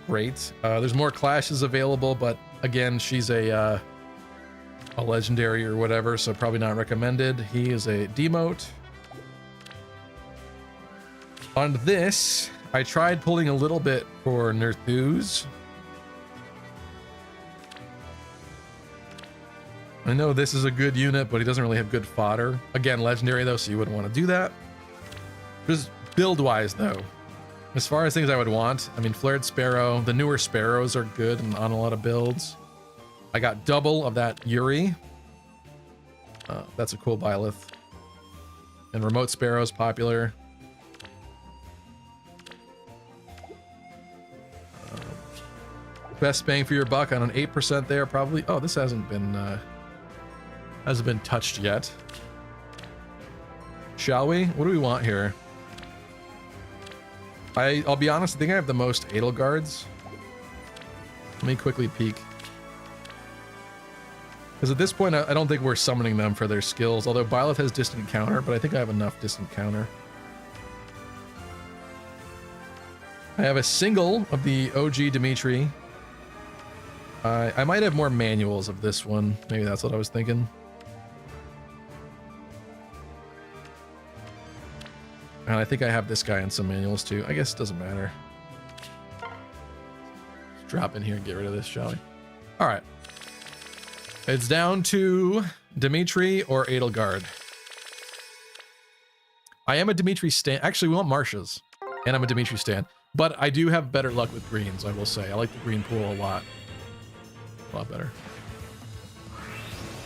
great. There's more clashes available, but again, she's a legendary or whatever, so probably not recommended. He is a demote. On this, I tried pulling a little bit for Nerthuz. I know this is a good unit, but he doesn't really have good fodder. Again, legendary though, so you wouldn't want to do that. Just build-wise though, as far as things I would want, I mean, Flared Sparrow, the newer Sparrows are good and on a lot of builds. I got double of that Yuri. That's a cool Byleth. And Remote Sparrow's popular. Best bang for your buck on an 8% there, probably. Oh, this hasn't been touched yet. Shall we? What do we want here? I'll be honest, I think I have the most Edelgards. Let me quickly peek. Because at this point, I don't think we're summoning them for their skills, although Byleth has distant counter, but I think I have enough distant counter. I have a single of the OG Dimitri. I might have more manuals of this one. Maybe that's what I was thinking. And I think I have this guy in some manuals too. I guess it doesn't matter. Let's drop in here and get rid of this, shall we? All right. It's down to Dimitri or Edelgard. I am a Dimitri stan. Actually, we want Marsha's. And I'm a Dimitri stan. But I do have better luck with greens, I will say. I like the green pool a lot. A lot better.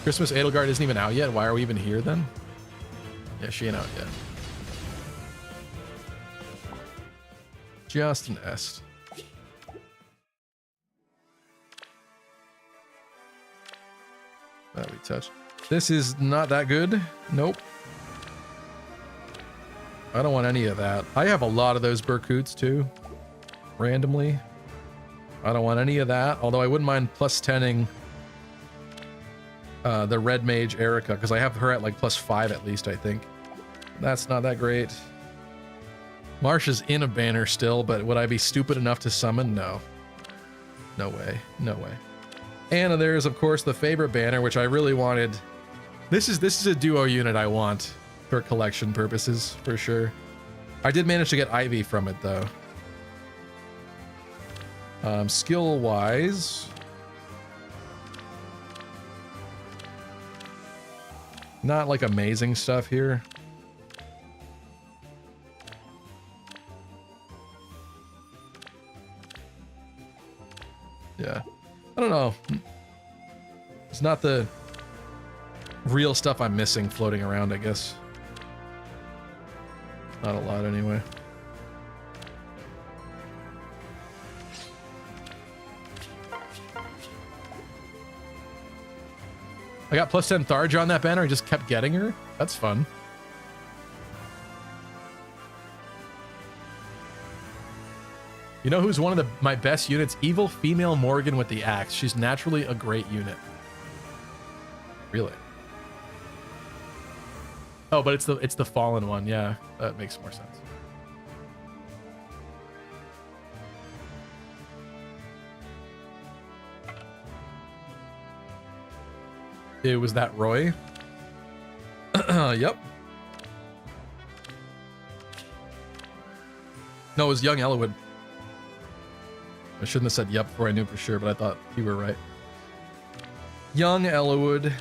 Christmas Edelgard isn't even out yet. Why are we even here then? Yeah, she ain't out yet. Just an est. That we touch. This is not that good. Nope. I don't want any of that. I have a lot of those Berkuts too. Randomly. I don't want any of that. Although I wouldn't mind plus 10ing the Red Mage Erica, because I have her at like +5 at least, I think. That's not that great. Marsha's in a banner still, but would I be stupid enough to summon? No. No way. No way. And there's, of course, the favorite banner, which I really wanted. This is a duo unit I want for collection purposes, for sure. I did manage to get Ivy from it, though. Skill-wise... not, like, amazing stuff here. Yeah. I don't know. It's not the real stuff I'm missing floating around, I guess. Not a lot, anyway. I got +10 Tharja on that banner. I just kept getting her. That's fun. You know who's one of my best units? Evil Female Morgan with the axe. She's naturally a great unit. Really? Oh, but it's the fallen one. Yeah, that makes more sense. It was that Roy? Yep. No, it was young Elowood. I shouldn't have said yep before I knew for sure, but I thought you were right. Young Elowood.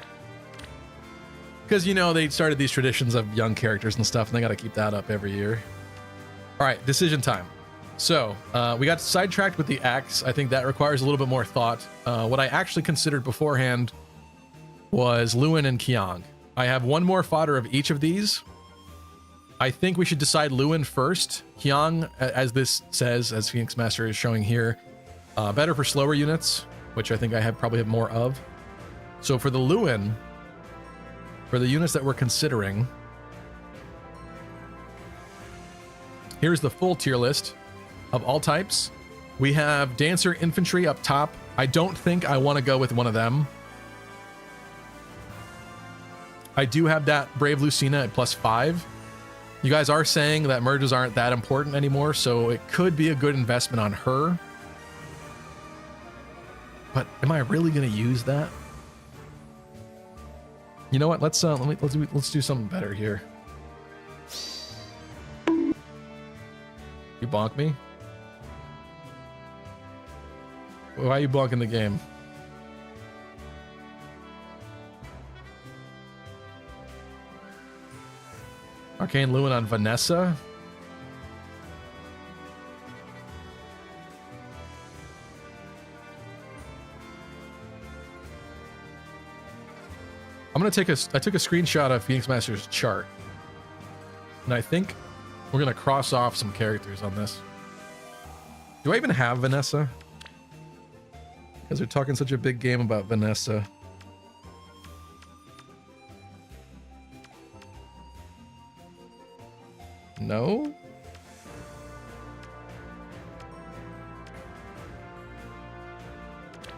Because, you know, they started these traditions of young characters and stuff, and they got to keep that up every year. All right, decision time. So, we got sidetracked with the axe. I think that requires a little bit more thought. What I actually considered beforehand was Lewin and Kiang. I have one more fodder of each of these. I think we should decide Lewin first. Hyang, as this says, as Phoenix Master is showing here, better for slower units, which I think I probably have more of. So for the Lewin, for the units that we're considering, here's the full tier list of all types. We have Dancer Infantry up top. I don't think I want to go with one of them. I do have that Brave Lucina at +5. You guys are saying that merges aren't that important anymore, so it could be a good investment on her. But am I really going to use that? You know what? Let's do something better here. You bonk me? Why are you bonking the game? Arcane Lewin on Vanessa. I'm gonna I took a screenshot of Phoenix Master's chart, and I think we're gonna cross off some characters on this. Do I even have Vanessa? Because they're talking such a big game about Vanessa. No?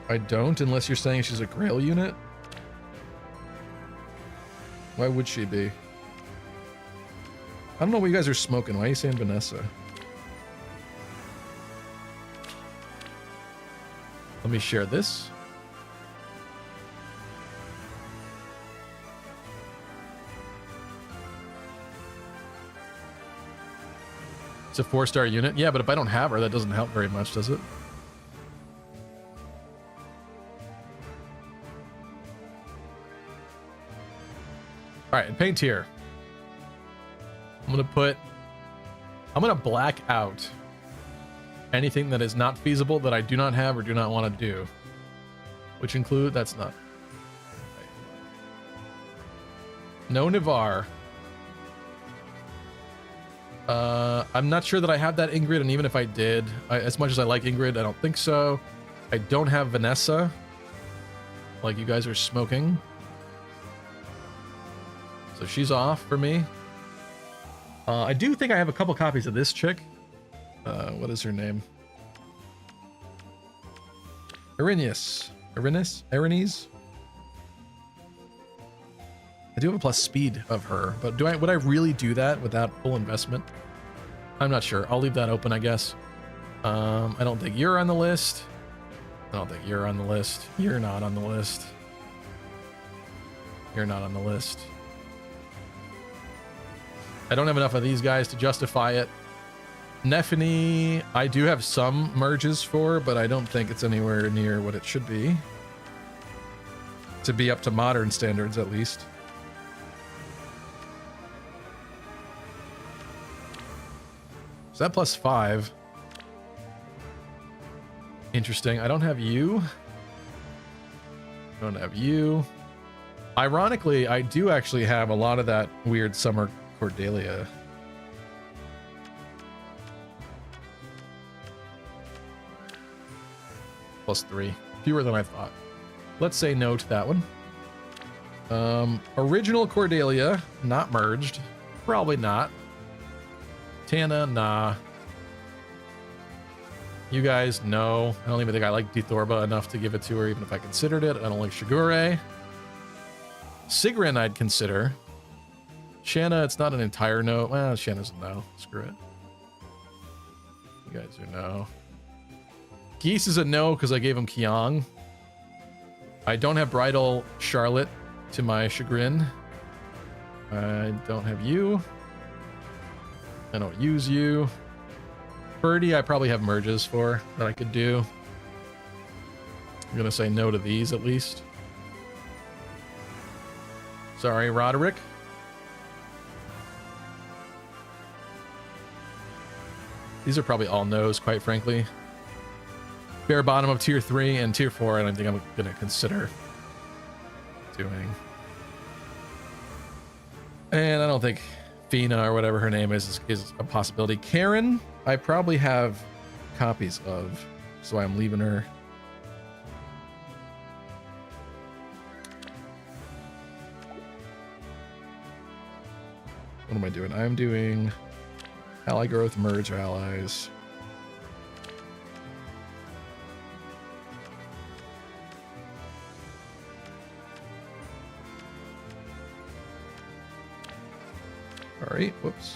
I don't, unless you're saying she's a Grail unit. Why would she be? I don't know what you guys are smoking. Why are you saying Vanessa? Let me share this. It's a 4-star unit. Yeah, but if I don't have her, that doesn't help very much, does it? All right, paint here. I'm gonna black out anything that is not feasible that I do not have or do not want to do, which include, that's not. No Nivar. I'm not sure that I have that Ingrid, and even if I did, as much as I like Ingrid, I don't think so. I don't have Vanessa, like you guys are smoking. So she's off for me. I do think I have a couple copies of this chick. What is her name? Irenaeus. I do have a plus speed of her, but would I really do that without full investment? I'm not sure. I'll leave that open, I guess. I don't think you're on the list. I don't think you're on the list. You're not on the list. You're not on the list. I don't have enough of these guys to justify it. Nephany, I do have some merges for, but I don't think it's anywhere near what it should be. To be up to modern standards, at least. So that +5. Interesting. I don't have you. Don't have you. Ironically, I do actually have a lot of that weird summer Cordelia. +3. Fewer than I thought. Let's say no to that one. Original Cordelia, not merged. Probably not. Tana, nah. You guys, no. I don't even think I like Dithorba enough to give it to her, even if I considered it. I don't like Shigure. Sigrun, I'd consider. Shanna, it's not an entire no. Well, Shanna's a no. Screw it. You guys are no. Geese is a no because I gave him Kiang. I don't have Bridal Charlotte, to my chagrin. I don't have you. I don't use you. Birdie, I probably have merges for that I could do. I'm gonna say no to these at least. Sorry, Roderick. These are probably all no's, quite frankly. Bare bottom of tier 3 and tier 4, I don't think I'm gonna consider doing. And I don't think Fina or whatever her name is a possibility. Karen, I probably have copies of, so I'm leaving her. What am I doing? I'm doing ally growth, merge allies. All right, whoops.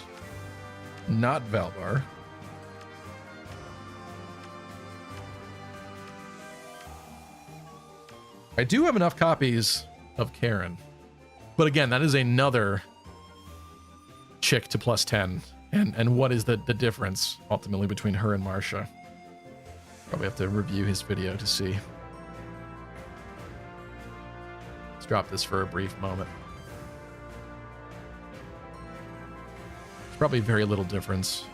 Not Valvar. I do have enough copies of Karen. But again, that is another chick to +10. And what is the difference ultimately between her and Marcia? Probably have to review his video to see. Let's drop this for a brief moment. Probably very little difference.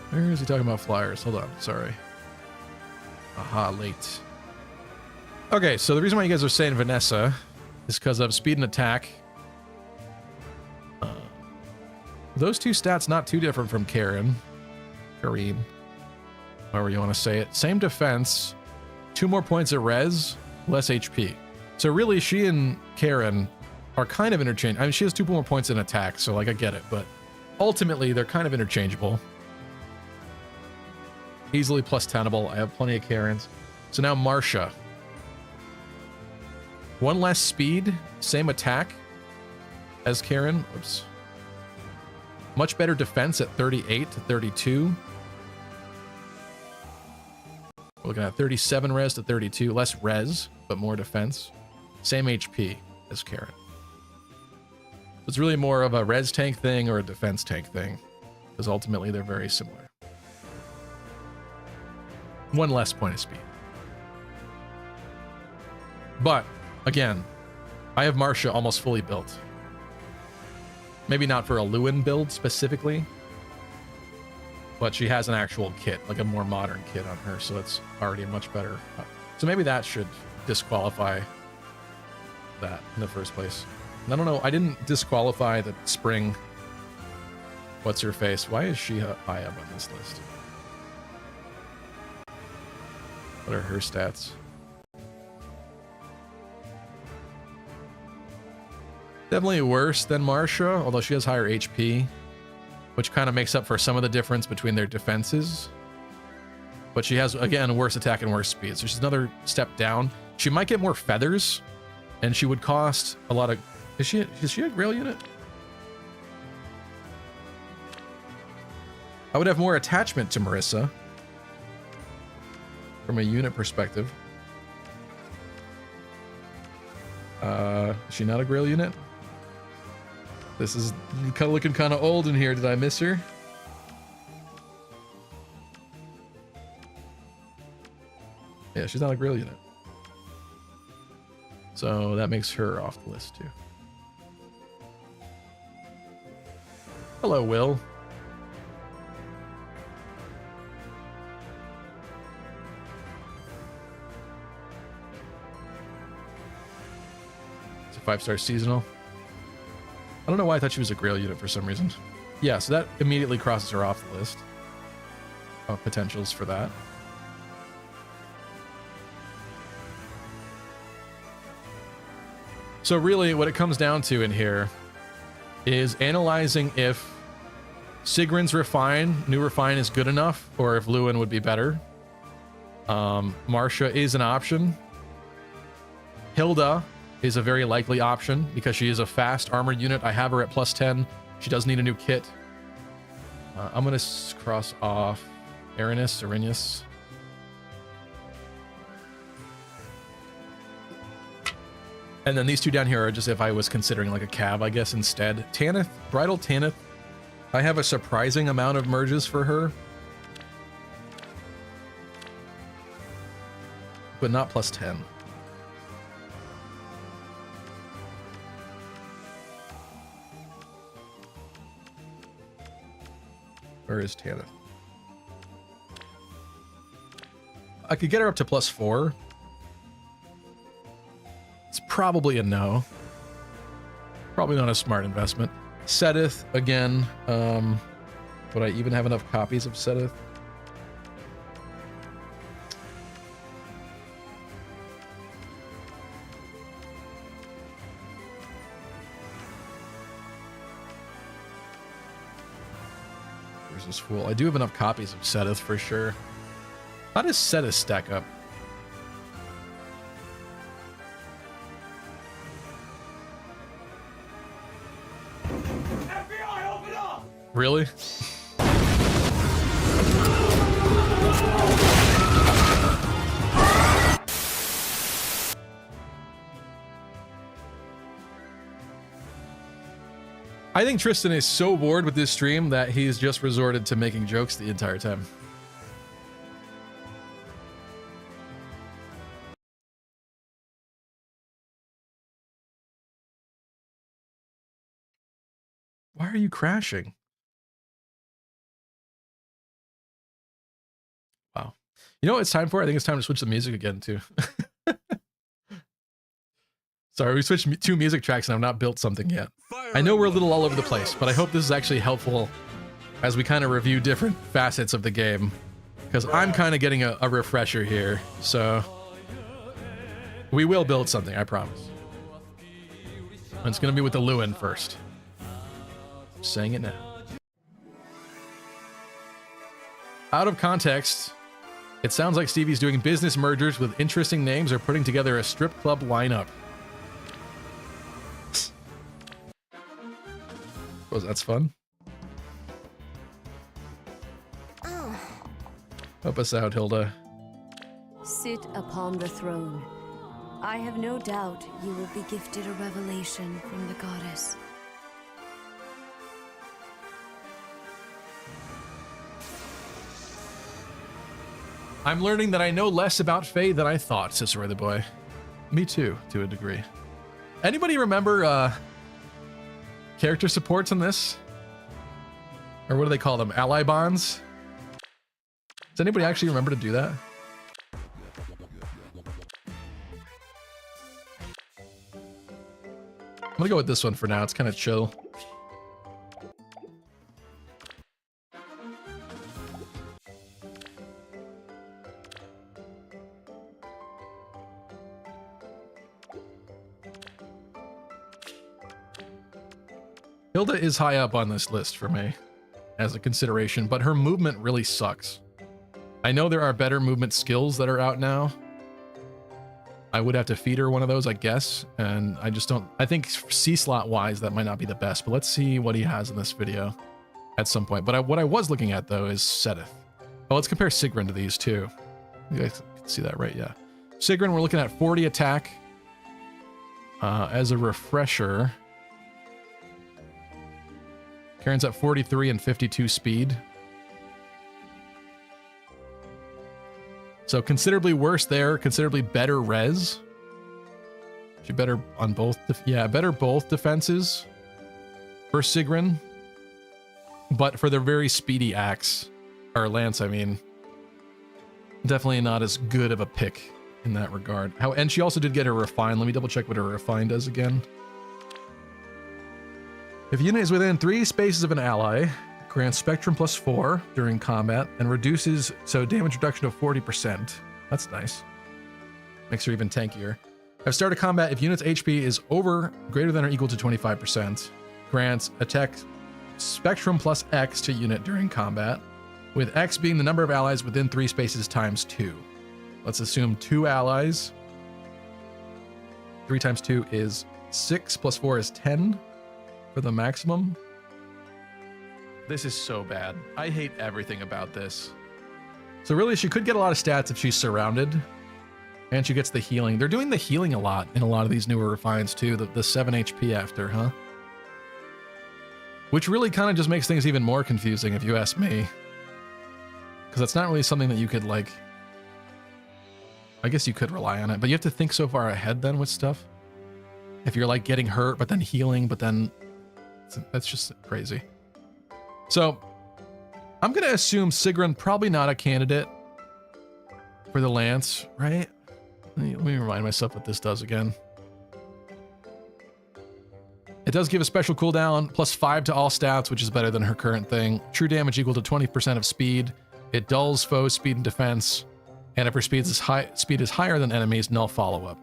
Where is he talking about flyers? Hold on, sorry. Aha, late. Okay, so the reason why you guys are saying Vanessa is because of speed and attack. Those two stats not too different from Karine, however you want to say it. Same defense, 2 more points at res, less HP. So really, she and Karen are kind of interchangeable. I mean, she has 2 more points in attack, so like I get it, but ultimately they're kind of interchangeable. Easily +10able. I have plenty of Karens. So now Marcia. 1 less speed, same attack as Karen. Oops. Much better defense at 38 to 32. We're looking at 37 res to 32. Less res, but more defense. Same HP as Karen. So it's really more of a res tank thing or a defense tank thing, because ultimately they're very similar. 1 less point of speed. But, again, I have Marcia almost fully built. Maybe not for a Lewin build specifically, but she has an actual kit, like a more modern kit on her, so it's already much better. So maybe that should disqualify that in the first place. And I don't know, I didn't disqualify the spring. What's her face? Why is she high up on this list? What are her stats? Definitely worse than Marcia, although she has higher HP, which kind of makes up for some of the difference between their defenses. But she has, again, worse attack and worse speed, so she's another step down. She might get more feathers, and she would cost a lot of... Is she a Grail unit? I would have more attachment to Marissa from a unit perspective. Is she not a Grail unit? This is kind of looking kind of old in here. Did I miss her? Yeah, she's not a Grail unit. So that makes her off the list too. Hello, Will. It's a 5-star seasonal. I don't know why I thought she was a Grail unit for some reason. Yeah, so that immediately crosses her off the list of potentials for that. So really what it comes down to in here is analyzing if Sigrun's new refine is good enough, or if Lewin would be better. Marcia is an option. Hilda is a very likely option because she is a fast armored unit. I have her at +10. She does need a new kit. I'm going to cross off Arrhenius. And then these two down here are just if I was considering like a cav, I guess, instead. Tanith, Bridal Tanith. I have a surprising amount of merges for her, but not +10. Where is Tanith? I could get her up to +4. It's probably a no. Probably not a smart investment. Setith, again. Would I even have enough copies of Setith? Where's this fool? I do have enough copies of Setith for sure. How does Setith stack up? FBI, open up! Really? I think Tristan is so bored with this stream that he's just resorted to making jokes the entire time. Why are you crashing? Wow. You know what it's time for? I think it's time to switch the music again, too. Sorry, we switched 2 music tracks and I've not built something yet. I know we're a little all over the place, but I hope this is actually helpful as we kind of review different facets of the game. Because I'm kind of getting a refresher here, so we will build something, I promise. And it's going to be with the Lewin first. Saying it now. Out of context, it sounds like Stevie's doing business mergers with interesting names or putting together a strip club lineup. Suppose that's fun. Help us out, Hilda. Sit upon the throne. I have no doubt you will be gifted a revelation from the goddess. I'm learning that I know less about Faye than I thought, Cicero the boy. Me too, to a degree. Anybody remember character supports in this? Or what do they call them? Ally bonds? Does anybody actually remember to do that? I'm gonna go with this one for now. It's kind of chill. Hilda is high up on this list for me as a consideration, but her movement really sucks. I know there are better movement skills that are out now. I would have to feed her one of those, I guess, and I just don't... I think C-slot wise, that might not be the best, but let's see what he has in this video at some point. But what I was looking at, though, is Setith. Well, let's compare Sigrun to these, too. You guys can see that, right? Yeah. Sigrun, we're looking at 40 attack. As a refresher... Karen's at 43 and 52 speed. So considerably worse there, considerably better res. She better on both, better both defenses for Sigrun. But for their very speedy axe, or lance, I mean, definitely not as good of a pick in that regard. And she also did get her refine. Let me double check what her refine does again. If a unit is within 3 spaces of an ally, grants Spectrum +4 during combat, and reduces damage reduction of 40%. That's nice. Makes her even tankier. At start of combat, if unit's HP is greater than or equal to 25%, grants attack Spectrum +X to unit during combat, with X being the number of allies within 3 spaces times 2. Let's assume 2 allies. 3 times 2 is 6, +4 is 10. For the maximum. This is so bad. I hate everything about this. So really, she could get a lot of stats if she's surrounded. And she gets the healing. They're doing the healing a lot in a lot of these newer refines too. The 7 HP after, huh? Which really kind of just makes things even more confusing if you ask me. Because it's not really something that you could like... I guess you could rely on it, but you have to think so far ahead then with stuff. If you're like getting hurt, but then healing, but then... That's just crazy. So, I'm going to assume Sigrun probably not a candidate for the lance, right? Let me remind myself what this does again. It does give a special cooldown, +5 to all stats, which is better than her current thing. True damage equal to 20% of speed. It dulls foes' speed and defense. And if her speed is higher than enemies, null follow-up.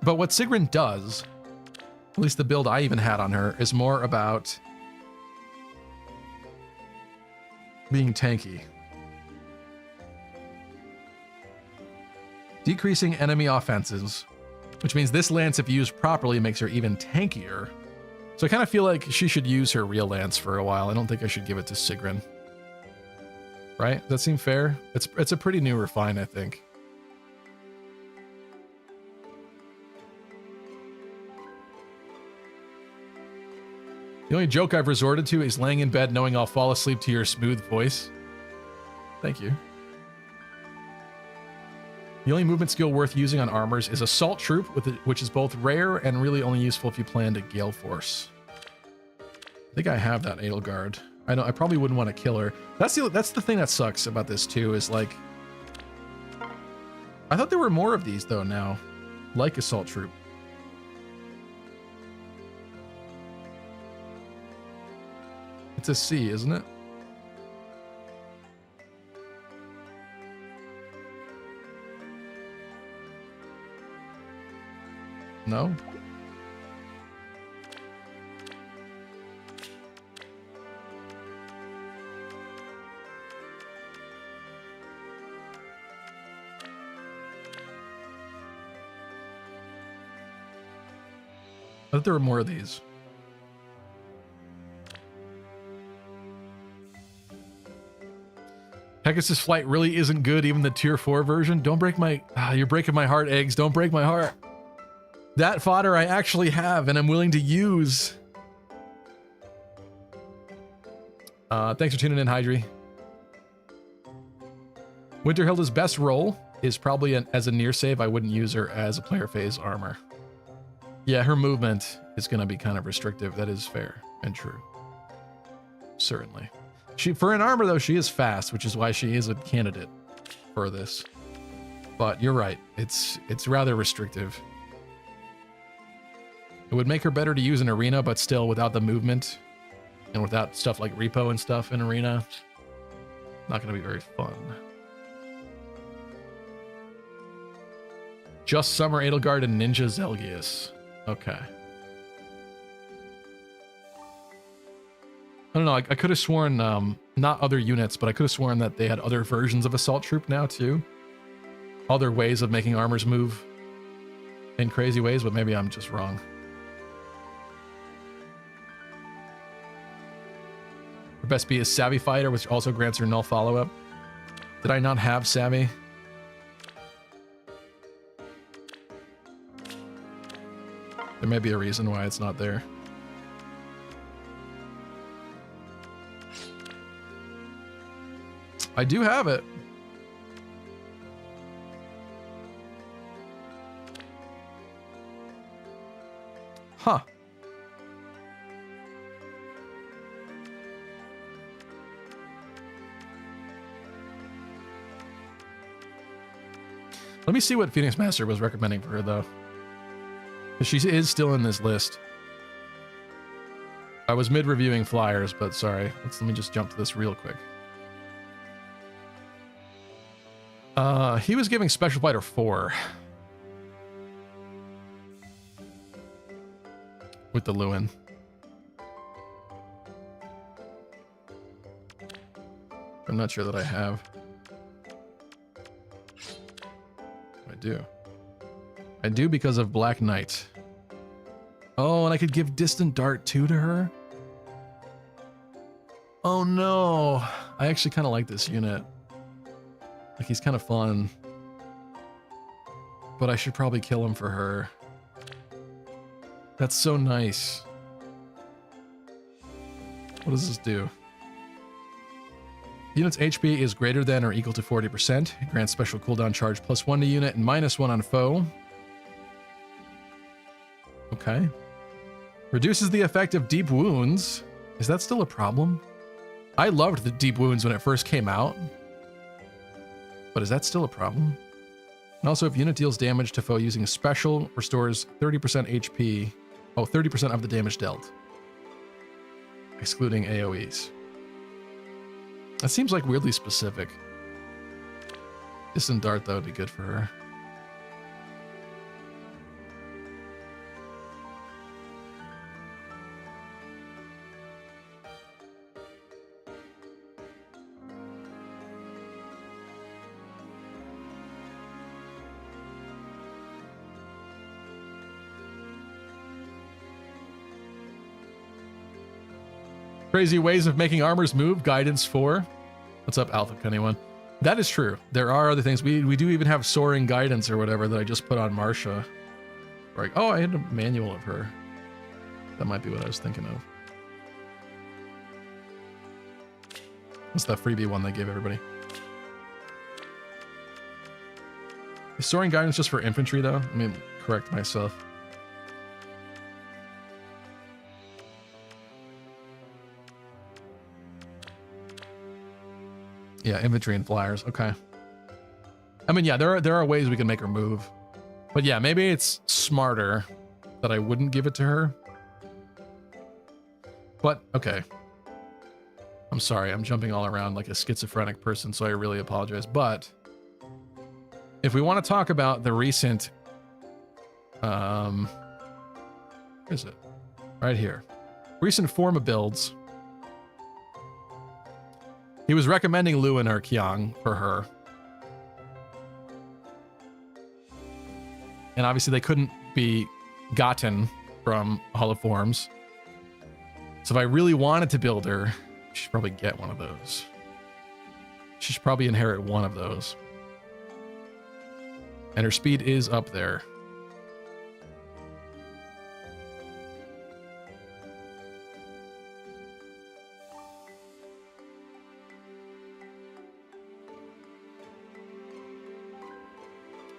But what Sigrun does, at least the build I even had on her, is more about being tanky. Decreasing enemy offenses, which means this lance, if used properly, makes her even tankier. So I kind of feel like she should use her real lance for a while. I don't think I should give it to Sigrun. Right? Does that seem fair? It's a pretty new refine, I think. The only joke I've resorted to is laying in bed knowing I'll fall asleep to your smooth voice. Thank you. The only movement skill worth using on armors is Assault Troop, which is both rare and really only useful if you plan to Gale Force. I think I have that Edelgard. I probably wouldn't want to kill her. That's the thing that sucks about this too, is like... I thought there were more of these though now, like Assault Troop. It's a C, isn't it? No? I thought there were more of these. Pegasus Flight really isn't good, even the tier 4 version. Don't break my... you're breaking my heart, Eggs. Don't break my heart. That fodder I actually have and I'm willing to use. Thanks for tuning in, Hydri. Winterhilda's best role is probably as a near save. I wouldn't use her as a player phase armor. Yeah, her movement is going to be kind of restrictive. That is fair and true. Certainly. For an armor, though, she is fast, which is why she is a candidate for this. But you're right. It's rather restrictive. It would make her better to use in arena, but still without the movement and without stuff like repo and stuff in arena, not going to be very fun. Just Summer Edelgard and Ninja Zelgius. Okay. I don't know, I could have sworn, not other units, but I could have sworn that they had other versions of Assault Troop now, too. Other ways of making armors move in crazy ways, but maybe I'm just wrong. Her best B is Savvy Fighter, which also grants her null follow-up. Did I not have Savvy? There may be a reason why it's not there. I do have it. Huh. Let me see what Phoenix Master was recommending for her, though. She is still in this list. I was mid-reviewing flyers, but sorry. Let me just jump to this real quick. He was giving Special Fighter 4. With the Lewin. I'm not sure that I have. I do. I do because of Black Knight. Oh, and I could give Distant Dart 2 to her? Oh no. I actually kind of like this unit. Like, he's kind of fun. But I should probably kill him for her. That's so nice. What does this do? Unit's HP is greater than or equal to 40%. It grants special cooldown charge +1 to unit and -1 on foe. Okay. Reduces the effect of deep wounds. Is that still a problem? I loved the deep wounds when it first came out. But is that still a problem? And also, if unit deals damage to foe using a special, restores 30% HP. Oh, 30% of the damage dealt. Excluding AoEs. That seems like weirdly specific. Distant Dart, though, would be good for her. Crazy ways of making armors move. Guidance 4. What's up, Alpha Anyone? That is true. There are other things. We do even have soaring guidance or whatever that I just put on Marsha. Like, oh, I had a manual of her. That might be what I was thinking of. What's that freebie one they gave everybody? Is soaring guidance just for infantry, though? I mean, correct myself. Yeah, infantry and flyers. Okay. I mean, yeah, there are ways we can make her move. But yeah, maybe it's smarter that I wouldn't give it to her. But, okay. I'm sorry, I'm jumping all around like a schizophrenic person, so I really apologize. But if we want to talk about the recent... where is it? Right here. Recent Forma builds... He was recommending Lewin or Qiang for her. And obviously they couldn't be gotten from Hall of Forms. So if I really wanted to build her, I should probably get one of those. She should probably inherit one of those. And her speed is up there.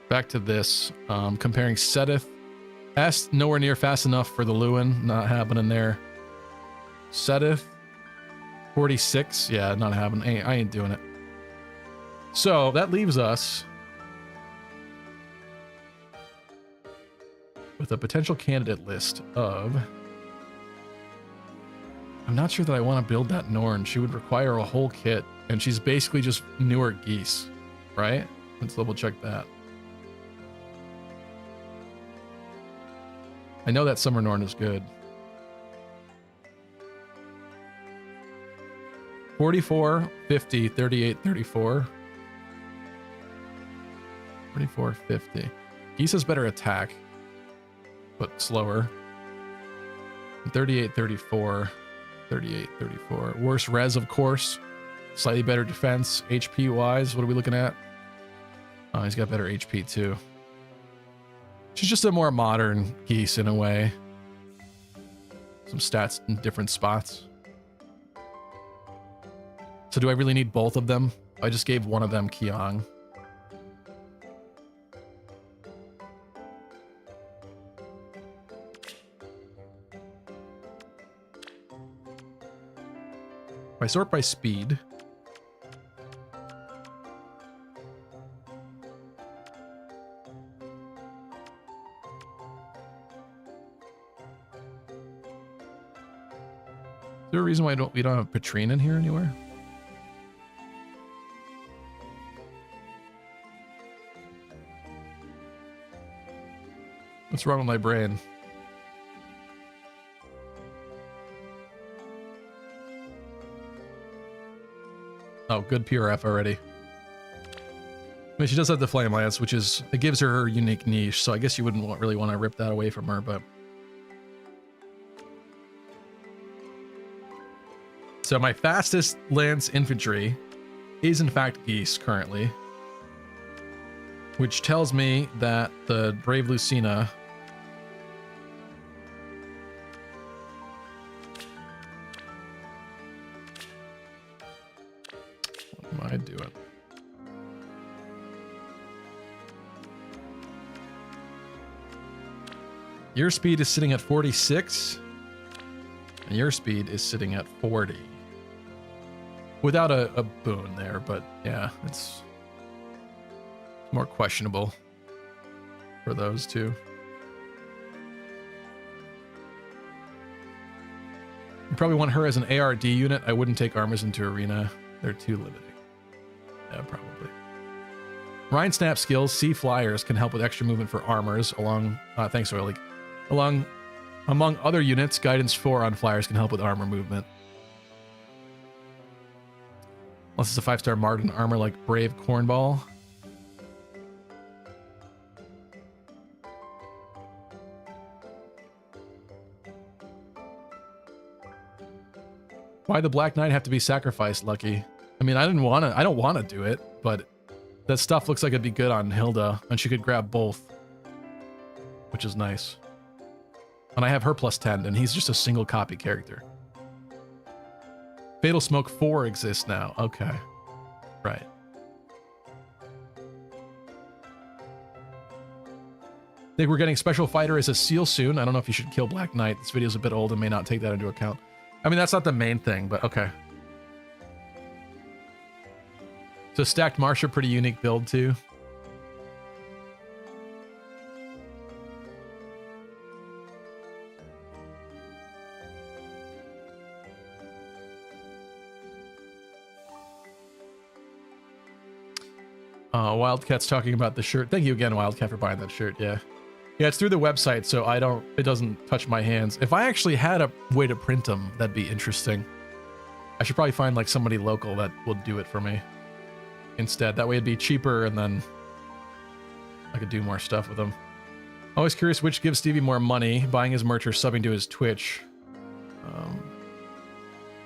Back to this, comparing Sedith. S, nowhere near fast enough for the Lewin, not happening there. Sedith, 46, yeah, not happening. I ain't doing it. So that leaves us with a potential candidate list of... I'm not sure that I want to build that Norn. She would require a whole kit, and she's basically just newer geese, right? Let's double check that. I know that Summer Norn is good. 44, 50, 38, 34. 44, 50. Geese has better attack, but slower. 38, 34. 38, 34. Worse res, of course. Slightly better defense. HP wise, what are we looking at? Oh, he's got better HP too. She's just a more modern geese in a way. Some stats in different spots. So do I really need both of them? I just gave one of them Qiang. If I sort by speed... Is there a reason why we don't have Petrine in here anywhere? What's wrong with my brain? Oh, good PRF already. I mean, she does have the Flame Lance, which is... It gives her unique niche, so I guess you wouldn't really want to rip that away from her, but... So my fastest lance infantry is in fact geese currently, which tells me that the Brave Lucina what am I doing? Your speed is sitting at 46. And your speed is sitting at 40. Without a boon there, but yeah, it's more questionable for those two. You probably want her as an ARD unit. I wouldn't take armors into arena. They're too limiting. Yeah, probably. Rhine Snap skills, Sea Flyers can help with extra movement for armors along, thanks Oily. Among other units, Guidance 4 on Flyers can help with armor movement. Unless it's a 5-star Martin armor like Brave Cornball. Why the Black Knight have to be sacrificed, Lucky? I mean, I don't want to do it, but that stuff looks like it'd be good on Hilda, and she could grab both, which is nice. And I have her plus 10, and he's just a single copy character. Fatal Smoke 4 exists now. Okay. Right. I think we're getting Special Fighter as a seal soon. I don't know if you should kill Black Knight. This video's a bit old and may not take that into account. I mean, that's not the main thing, but okay. So stacked Marsha, pretty unique build too. Wildcat's talking about the shirt. Thank you again, Wildcat, for buying that shirt. Yeah. Yeah, it's through the website, so it doesn't touch my hands. If I actually had a way to print them, that'd be interesting. I should probably find like somebody local that will do it for me instead. That way it'd be cheaper, and then I could do more stuff with them. Always curious which gives Stevie more money, buying his merch or subbing to his Twitch.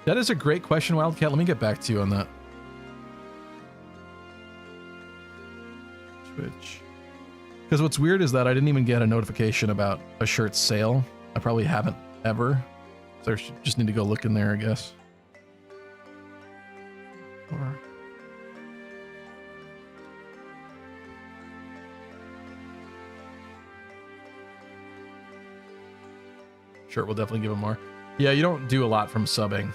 That is a great question, Wildcat. Let me get back to you on that. Twitch. Because what's weird is that I didn't even get a notification about a shirt's sale. I probably haven't ever. So I just need to go look in there, I guess. Or... Sure, we'll definitely give him more. Yeah, you don't do a lot from subbing.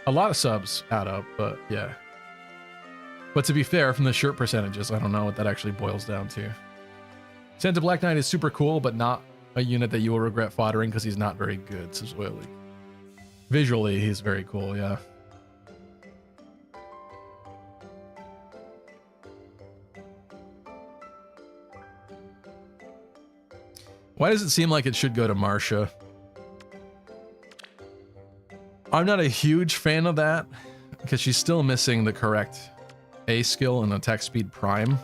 A lot of subs add up, but yeah. But to be fair, from the shirt percentages, I don't know what that actually boils down to. Santa Black Knight is super cool, but not a unit that you will regret foddering because he's not very good, says Oily. Visually, he's very cool, yeah. Why does it seem like it should go to Marsha? I'm not a huge fan of that because she's still missing the correct A skill and attack speed prime.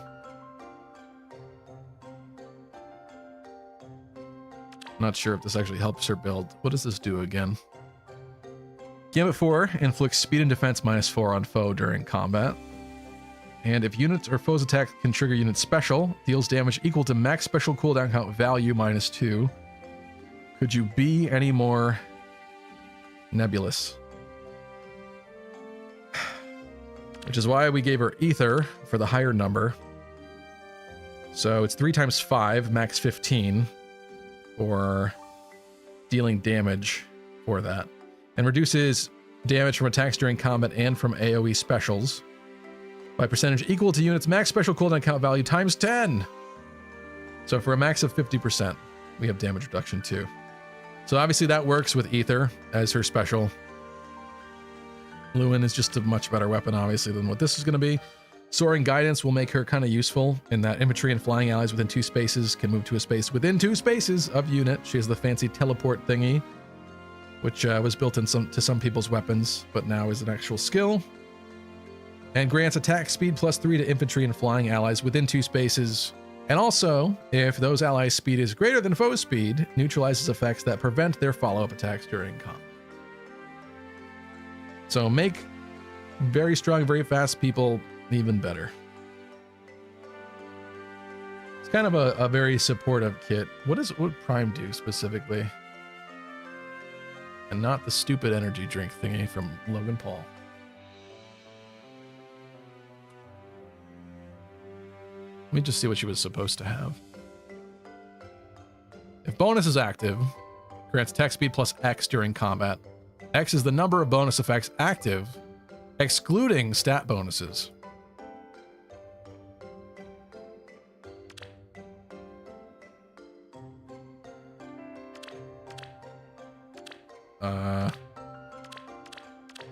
Not sure if this actually helps her build. What does this do again? Gambit 4 inflicts speed and defense -4 on foe during combat. And if units or foes attack can trigger unit special, deals damage equal to max special cooldown count value -2. Could you be any more nebulous? Which is why we gave her Ether for the higher number. So it's 3 times 5, max 15, for dealing damage for that. And reduces damage from attacks during combat and from AoE specials by percentage equal to unit's max special cooldown count value times 10. So for a max of 50%, we have damage reduction too. So obviously that works with Ether as her special. Lewin is just a much better weapon, obviously, than what this is going to be. Soaring Guidance will make her kind of useful in that infantry and flying allies within 2 spaces can move to a space within 2 spaces of unit. She has the fancy teleport thingy, which was built in to some people's weapons, but now is an actual skill. And grants attack speed +3 to infantry and flying allies within 2 spaces. And also, if those allies' speed is greater than foe speed, neutralizes effects that prevent their follow-up attacks during combat. So make very strong, very fast people even better. It's kind of a very supportive kit. What would Prime do specifically? And not the stupid energy drink thingy from Logan Paul. Let me just see what she was supposed to have. If bonus is active, grants attack speed +X during combat. X is the number of bonus effects active, excluding stat bonuses.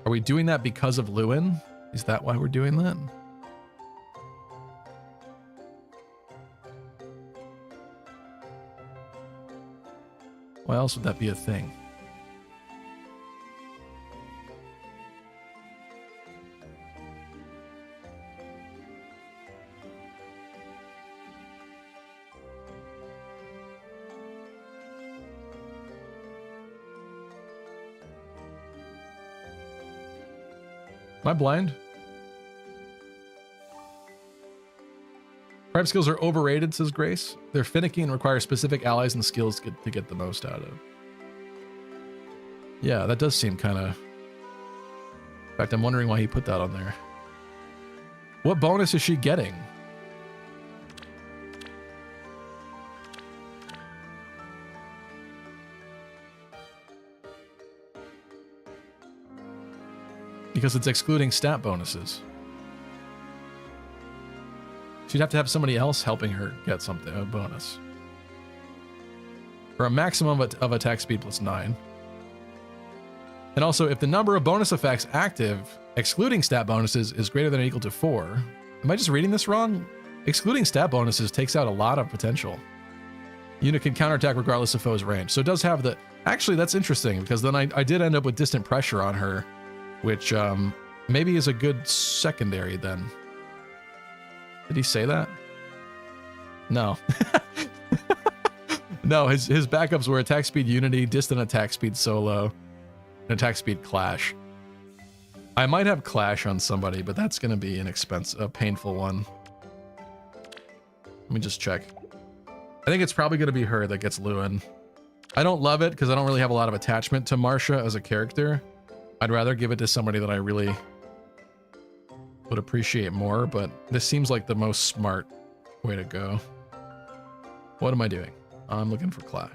Are we doing that because of Lewin? Is that why we're doing that? Why else would that be a thing? Am I blind? Prime skills are overrated, says Grace. They're finicky and require specific allies and skills to get the most out of. Yeah, that does seem kind of... In fact, I'm wondering why he put that on there. What bonus is she getting? Because it's excluding stat bonuses. She'd have to have somebody else helping her get something, a bonus. For a maximum of attack speed plus 9. And also, if the number of bonus effects active, excluding stat bonuses, is greater than or equal to 4. Am I just reading this wrong? Excluding stat bonuses takes out a lot of potential. Unit can counterattack regardless of foe's range. So it does have the... Actually, that's interesting, because then I did end up with distant pressure on her, which maybe is a good secondary then. Did he say that? No. No, his backups were attack speed unity, distant attack speed solo, and attack speed clash. I might have clash on somebody, but that's going to be a painful one. Let me just check. I think it's probably going to be her that gets Lewin. I don't love it because I don't really have a lot of attachment to Marcia as a character. I'd rather give it to somebody that I really would appreciate more, but this seems like the most smart way to go. What am I doing? I'm looking for Clash.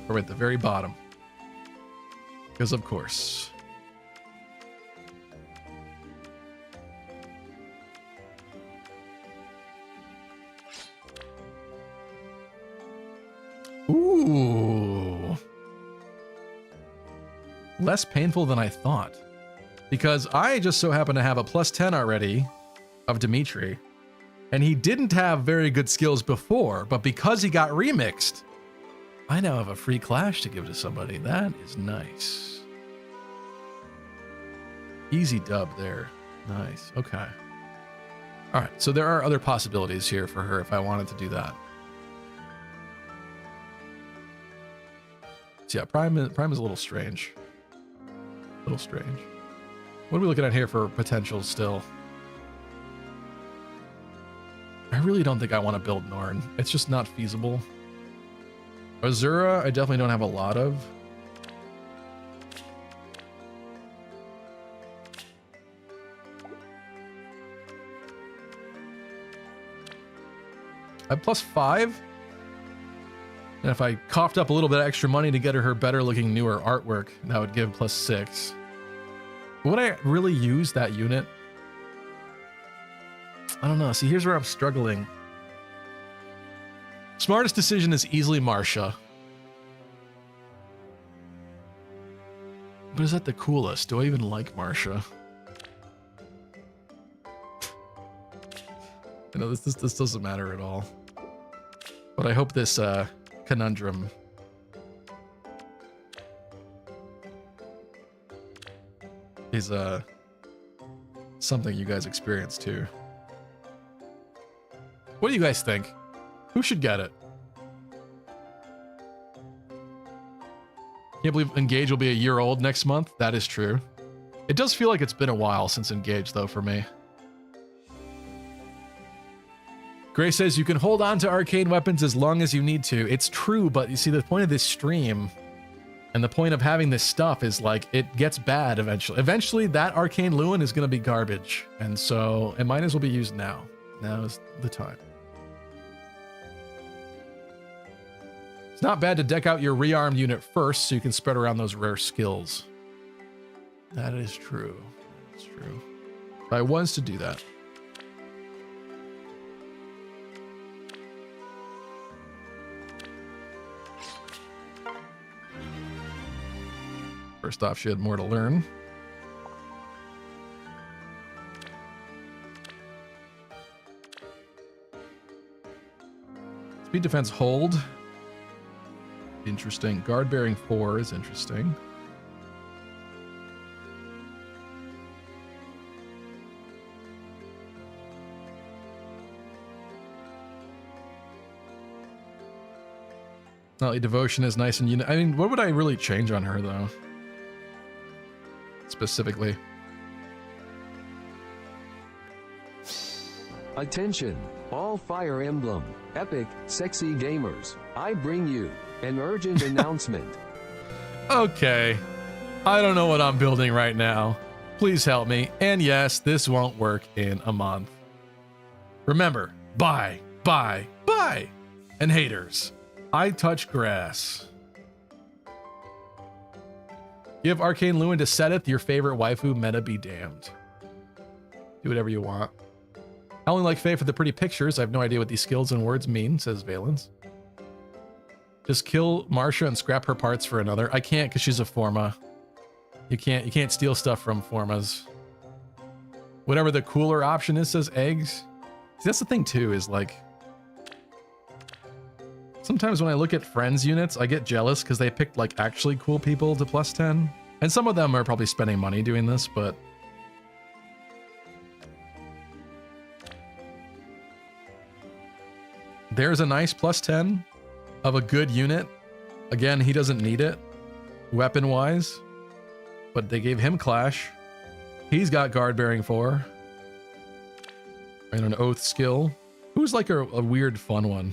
We're at the very bottom. Because of course. Ooh. Less painful than I thought. Because I just so happen to have a plus 10 already of Dimitri. And he didn't have very good skills before, but because he got remixed, I now have a free Clash to give to somebody. That is nice. Easy dub there. Nice. Okay. All right. So there are other possibilities here for her if I wanted to do that. So yeah, Prime is a little strange. A little strange. What are we looking at here for potential still? I really don't think I want to build Norn. It's just not feasible. Azura, I definitely don't have a lot of. I have plus 5. And if I coughed up a little bit of extra money to get her better looking newer artwork, that would give plus 6. Would I really use that unit? I don't know. See, here's where I'm struggling. Smartest decision is easily Marcia. But is that the coolest? Do I even like Marcia? You know, this doesn't matter at all. But I hope this conundrum is something you guys experience too. What do you guys think? Who should get it? Can't believe Engage will be a year old next month. That is true. It does feel like it's been a while since Engage though for me. Gray says you can hold on to arcane weapons as long as you need to. It's true, but you see the point of this stream and the point of having this stuff is like it gets bad eventually. Eventually that arcane Lewin is going to be garbage. And so it might as well be used now. Now is the time. It's not bad to deck out your rearmed unit first so you can spread around those rare skills. That is true. That's true. If I was to do that. First off, she had more to learn. Speed defense hold. Interesting. Guard bearing 4 is interesting. Nightly devotion is nice and I mean, what would I really change on her though? Specifically. Attention, all Fire Emblem, epic, sexy gamers. I bring you an urgent announcement. Okay. I don't know what I'm building right now. Please help me. And yes, this won't work in a month. Remember, buy. And haters, I touch grass. Give Arcane Lewin to Seteth, your favorite waifu, meta be damned. Do whatever you want. I only like Faye for the pretty pictures. I have no idea what these skills and words mean, says Valens. Just kill Marsha and scrap her parts for another. I can't because she's a Forma. You can't steal stuff from Formas. Whatever the cooler option is, says eggs. See, that's the thing too, is like sometimes when I look at friends units, I get jealous because they picked like actually cool people to +10. And some of them are probably spending money doing this, but there's a nice +10 of a good unit. Again, he doesn't need it weapon-wise, but they gave him Clash. He's got guard bearing 4 and an oath skill. Who's like a weird fun one?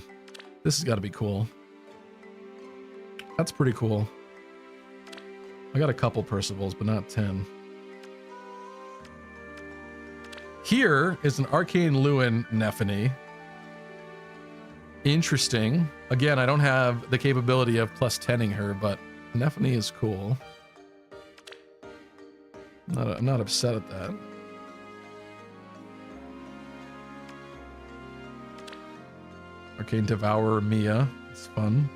This has got to be cool. That's pretty cool. I got a couple Percivals, but not 10. Here is an Arcane Lewin Nephany. Interesting. Again, I don't have the capability of +10ing her, but Nephany is cool. I'm not upset at that. Arcane Devourer Mia. It's fun.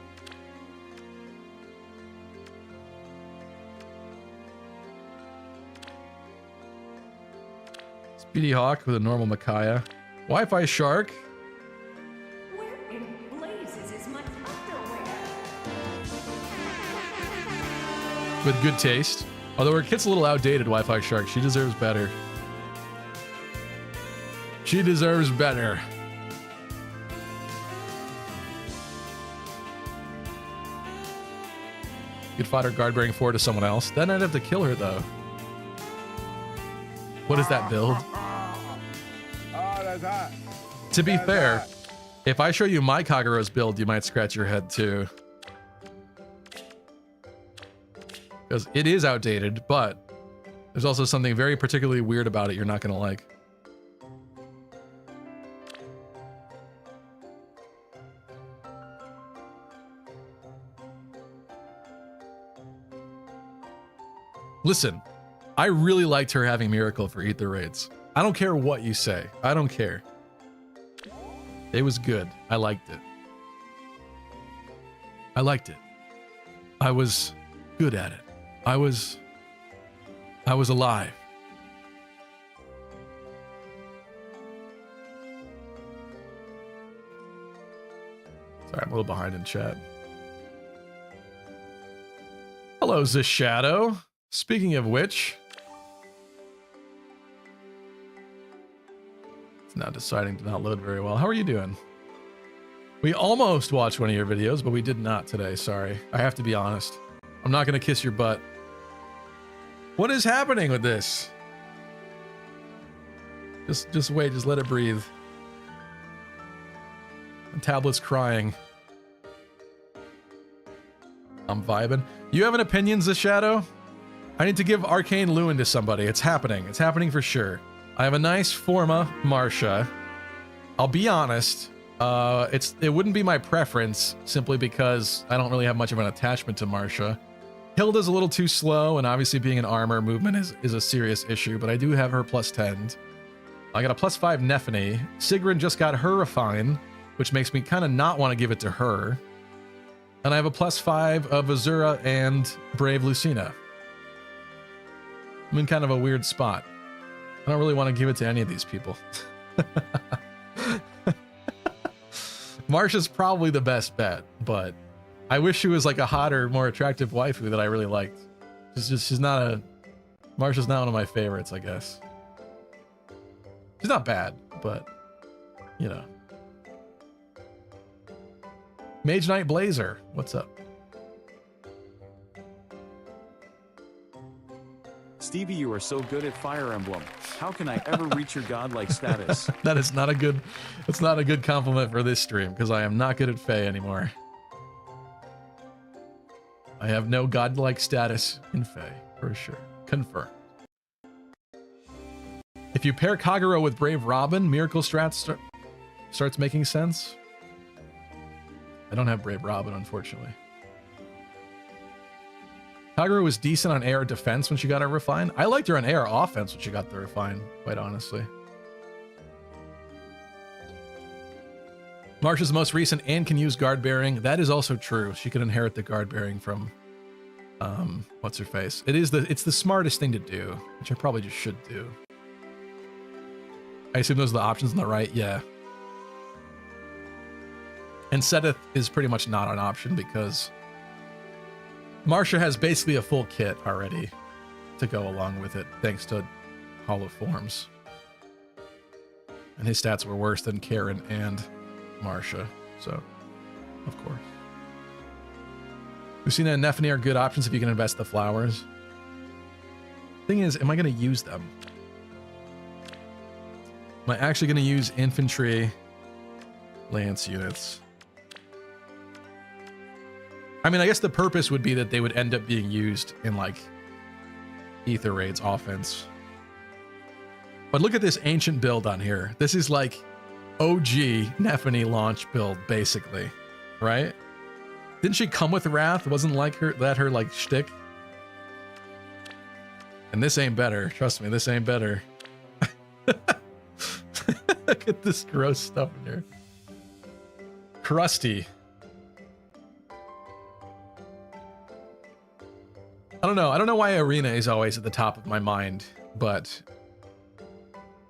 Speedy Hawk with a normal Micaiah. Wi-Fi Shark. Where in blazes is my underwear? With good taste. Although her kit's a little outdated, Wi-Fi Shark. She deserves better. She deserves better. You could fodder guard bearing 4 to someone else. Then I'd have to kill her though. What is that build? Oh, that's hot. To be fair, if I show you my Kagura's build, you might scratch your head too. Because it is outdated, but there's also something very particularly weird about it you're not gonna like. Listen, I really liked her having Miracle for Eat the Raids. I don't care what you say. I don't care. It was good. I liked it. I liked it. I was good at it. I was alive. Sorry, I'm a little behind in chat. Hello, Zish Shadow. Speaking of which, it's now deciding to not load very well. How are you doing? We almost watched one of your videos, but we did not today. Sorry. I have to be honest. I'm not going to kiss your butt. What is happening with this? Just wait. Just let it breathe. The tablet's crying. I'm vibing. You have an opinion, Zish Shadow? I need to give Arcane Lewin to somebody. It's happening. It's happening for sure. I have a nice Forma Marsha. I'll be honest. It wouldn't be my preference simply because I don't really have much of an attachment to Marcia. Hilda's a little too slow, and obviously being an armor movement is a serious issue, but I do have her +10. I got a +5 Nephany. Sigrun just got her Refine, which makes me kind of not want to give it to her. And I have a +5 of Azura and Brave Lucina. I'm in kind of a weird spot. I don't really want to give it to any of these people. Marcia's probably the best bet, but I wish she was like a hotter, more attractive waifu that I really liked. She's not Marcia's not one of my favorites, I guess. She's not bad, but you know. Mage Knight Blazer, what's up? Stevie, you are so good at Fire Emblem. How can I ever reach your godlike status? That is not a good, that's not a good compliment for this stream, because I am not good at Fae anymore. I have no godlike status in Fae, for sure. Confirmed. If you pair Kagero with Brave Robin, Miracle Strat starts making sense. I don't have Brave Robin, unfortunately. Kagero was decent on AR defense when she got her Refine. I liked her on AR offense when she got the Refine, quite honestly. Marcia's the most recent and can use guard bearing. That is also true. She can inherit the guard bearing from what's her face. It's the smartest thing to do, which I probably just should do. I assume those are the options on the right. Yeah. And Seteth is pretty much not an option because Marcia has basically a full kit already to go along with it, thanks to Hollow Forms. And his stats were worse than Karen and Marcia, so of course. Lucina and Nephany are good options if you can invest the flowers. Thing is, am I going to use them? Am I actually going to use infantry lance units? I mean, I guess the purpose would be that they would end up being used in, like, Ether Raids offense. But look at this ancient build on here. This is, like, OG Nephany launch build, basically. Right? Didn't she come with Wrath? Wasn't like her, like, shtick? And this ain't better. Trust me, this ain't better. Look at this gross stuff in here. Crusty. I don't know. I don't know why Arena is always at the top of my mind, but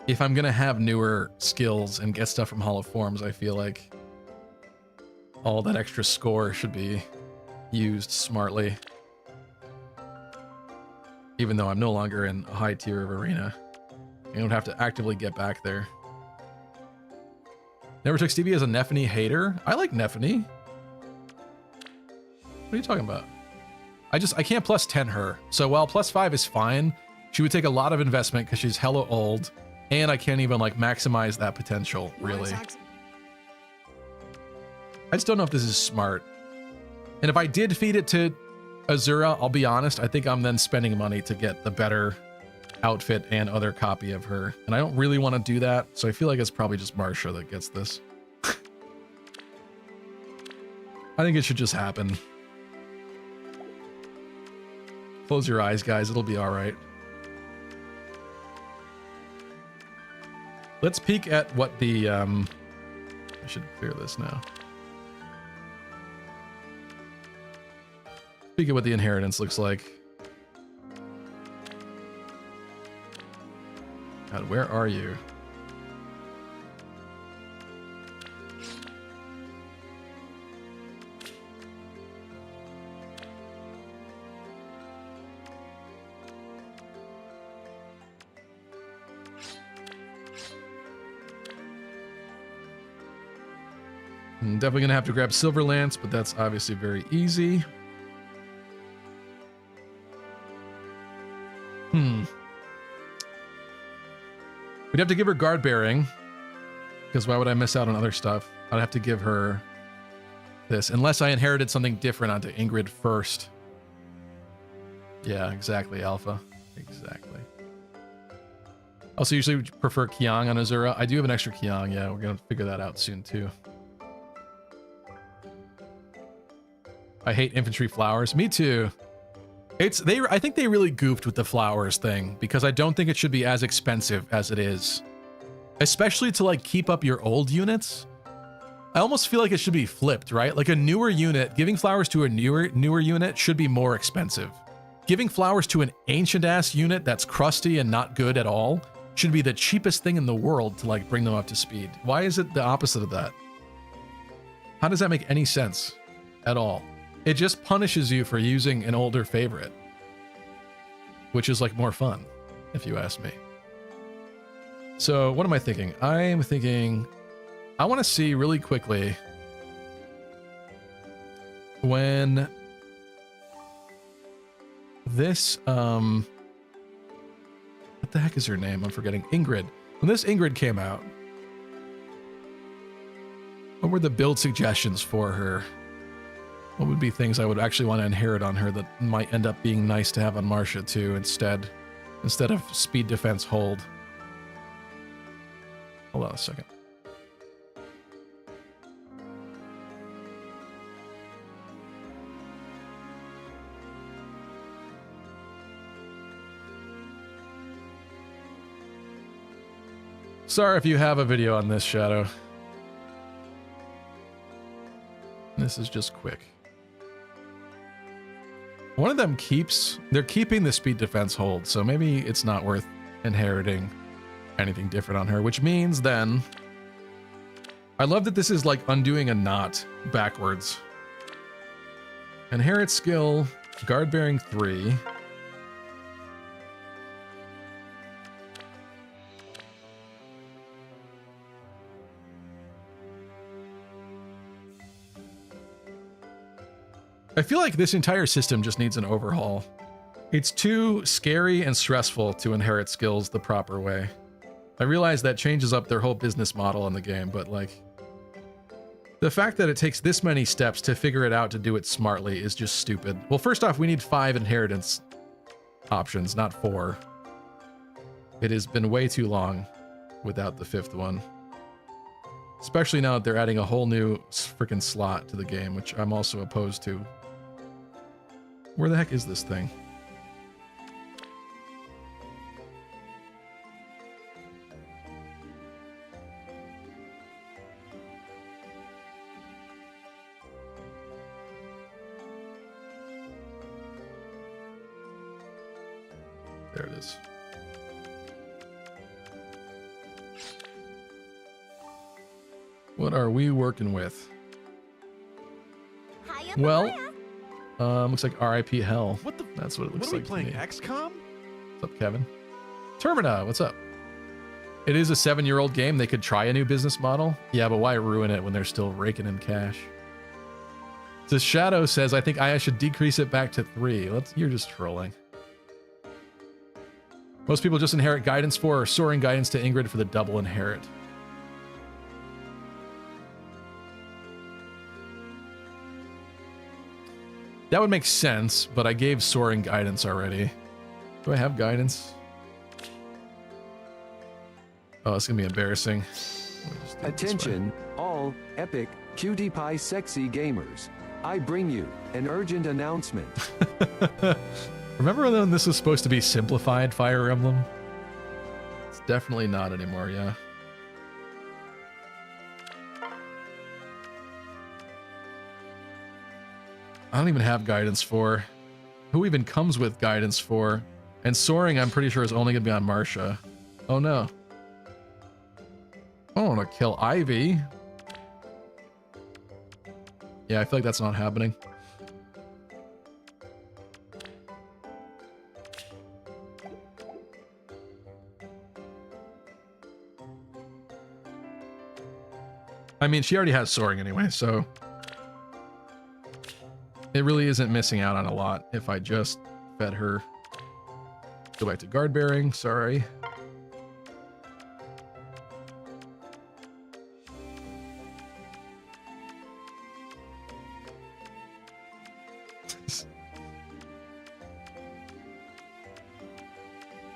if I'm going to have newer skills and get stuff from Hollow Forms, I feel like all that extra score should be used smartly. Even though I'm no longer in a high tier of Arena. I don't have to actively get back there. Never took Stevie as a Nephany hater. I like Nephany. What are you talking about? I can't +10 her. So while +5 is fine, she would take a lot of investment because she's hella old, and I can't even like maximize that potential, really. I just don't know if this is smart. And if I did feed it to Azura, I'll be honest, I think I'm then spending money to get the better outfit and other copy of her. And I don't really want to do that, so I feel like it's probably just Marcia that gets this. I think it should just happen. Close your eyes, guys. It'll be all right. Let's peek at what the... I should clear this now. Peek at what the inheritance looks like. God, where are you? I'm definitely gonna have to grab Silver Lance, but that's obviously very easy. We'd have to give her guard bearing, because why would I miss out on other stuff? I'd have to give her this, unless I inherited something different onto Ingrid first. Yeah, exactly, Alpha. Exactly. Also, usually prefer Kyang on Azura. I do have an extra Kyang. Yeah, we're gonna figure that out soon too. I hate infantry flowers. Me too. I think they really goofed with the flowers thing because I don't think it should be as expensive as it is. Especially to like keep up your old units. I almost feel like it should be flipped, right? Like a newer unit, giving flowers to a newer unit should be more expensive. Giving flowers to an ancient ass unit that's crusty and not good at all should be the cheapest thing in the world to like bring them up to speed. Why is it the opposite of that? How does that make any sense at all? It just punishes you for using an older favorite, which is like more fun, if you ask me. So what am I thinking? I am thinking, I want to see really quickly when this, what the heck is her name? I'm forgetting. Ingrid. When this Ingrid came out, what were the build suggestions for her? What would be things I would actually want to inherit on her that might end up being nice to have on Marcia too instead of speed defense hold? Hold on a second. Sorry if you have a video on this, Shadow. This is just quick. One of them they're keeping the speed defense hold, so maybe it's not worth inheriting anything different on her, which means then I love that this is like undoing a knot backwards. Inherit skill, guard bearing 3. I feel like this entire system just needs an overhaul. It's too scary and stressful to inherit skills the proper way. I realize that changes up their whole business model in the game, but like, the fact that it takes this many steps to figure it out to do it smartly is just stupid. Well, first off, we need 5 inheritance options, not 4. It has been way too long without the 5th one. Especially now that they're adding a whole new freaking slot to the game, which I'm also opposed to. Where the heck is this thing? There it is. What are we working with? Well, looks like RIP Hell. What the? That's what it looks like. What What are we to playing? me. XCOM? What's up, Kevin? Termina, what's up? It is a 7-year-old game. They could try a new business model. Yeah, but why ruin it when they're still raking in cash? So Shadow says, I think I should decrease it back to 3. You're just trolling. Most people just inherit guidance 4 or soaring guidance to Ingrid for the double inherit. That would make sense, but I gave soaring guidance already. Do I have guidance? Oh, it's gonna be embarrassing. Attention, all epic, cutie pie sexy gamers. I bring you an urgent announcement. Remember when this was supposed to be simplified Fire Emblem? It's definitely not anymore, yeah. I don't even have guidance 4. Who even comes with guidance 4? And soaring, I'm pretty sure, is only gonna be on Marcia. Oh no. I don't want to kill Ivy. Yeah, I feel like that's not happening. I mean, she already has soaring anyway, so it really isn't missing out on a lot if I just fed her. Go back to guard bearing, sorry.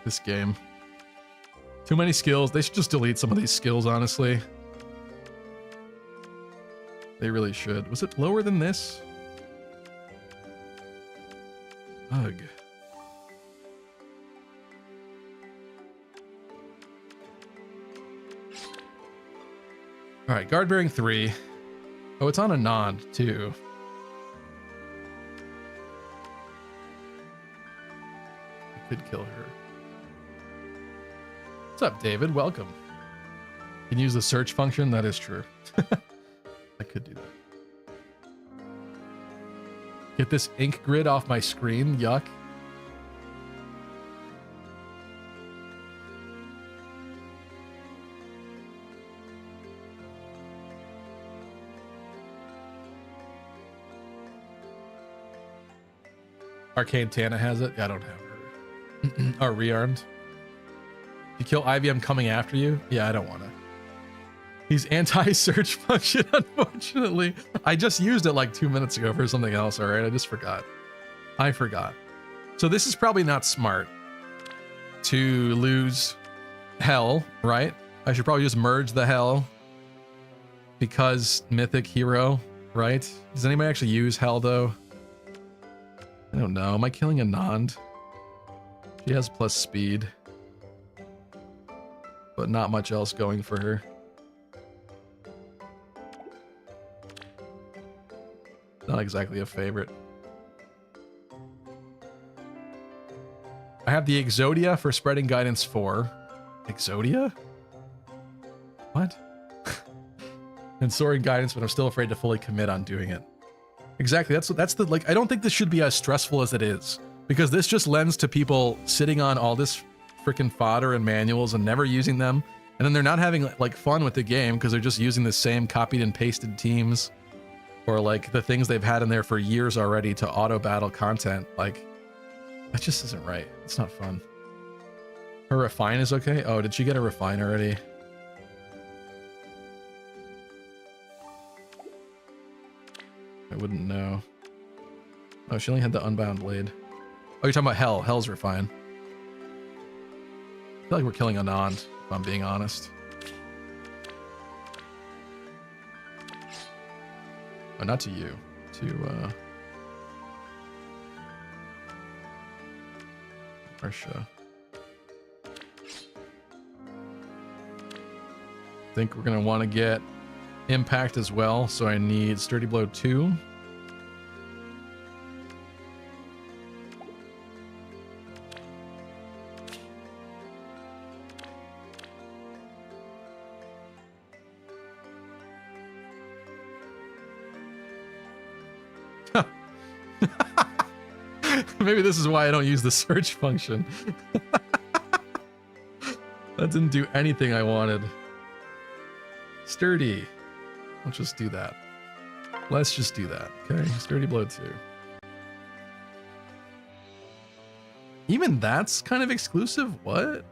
This game. Too many skills. They should just delete some of these skills, honestly. They really should. Was it lower than this? Ugh. All right, guard bearing 3. Oh, it's on a nod too. I could kill her. What's up, David? Welcome. You can use the search function. That is true. I could do that. Get this ink grid off my screen. Yuck. Arcane Tana has it. Yeah, I don't have her. Or rearmed. You kill Ivy, I'm coming after you. Yeah, I don't want to. He's anti-search function, unfortunately. I just used it like 2 minutes ago for something else, all right? I just forgot. I forgot. So this is probably not smart to lose hell, right? I should probably just merge the hell because mythic hero, right? Does anybody actually use hell, though? I don't know. Am I killing Anand? She has plus speed, but not much else going for her. Not exactly a favorite. I have the Exodia for spreading guidance 4. Exodia? What? And soaring guidance, but I'm still afraid to fully commit on doing it. Exactly. That's the like. I don't think this should be as stressful as it is, because this just lends to people sitting on all this freaking fodder and manuals and never using them, and then they're not having like fun with the game because they're just using the same copied and pasted teams, or like the things they've had in there for years already to auto battle content. Like that just isn't right. It's not fun. Her refine is okay. Oh, did she get a refine already? I wouldn't know. Oh, she only had the unbound blade. Oh, you're talking about hell. Hell's refine. I feel like we're killing Anand, if I'm being honest. Oh, not to you. To, Marsha. I think we're going to want to get impact as well, so I need Sturdy Blow 2. Maybe this is why I don't use the search function. That didn't do anything I wanted. Sturdy. Let's just do that. Let's just do that. Okay, Sturdy Blow 2. Even that's kind of exclusive? What?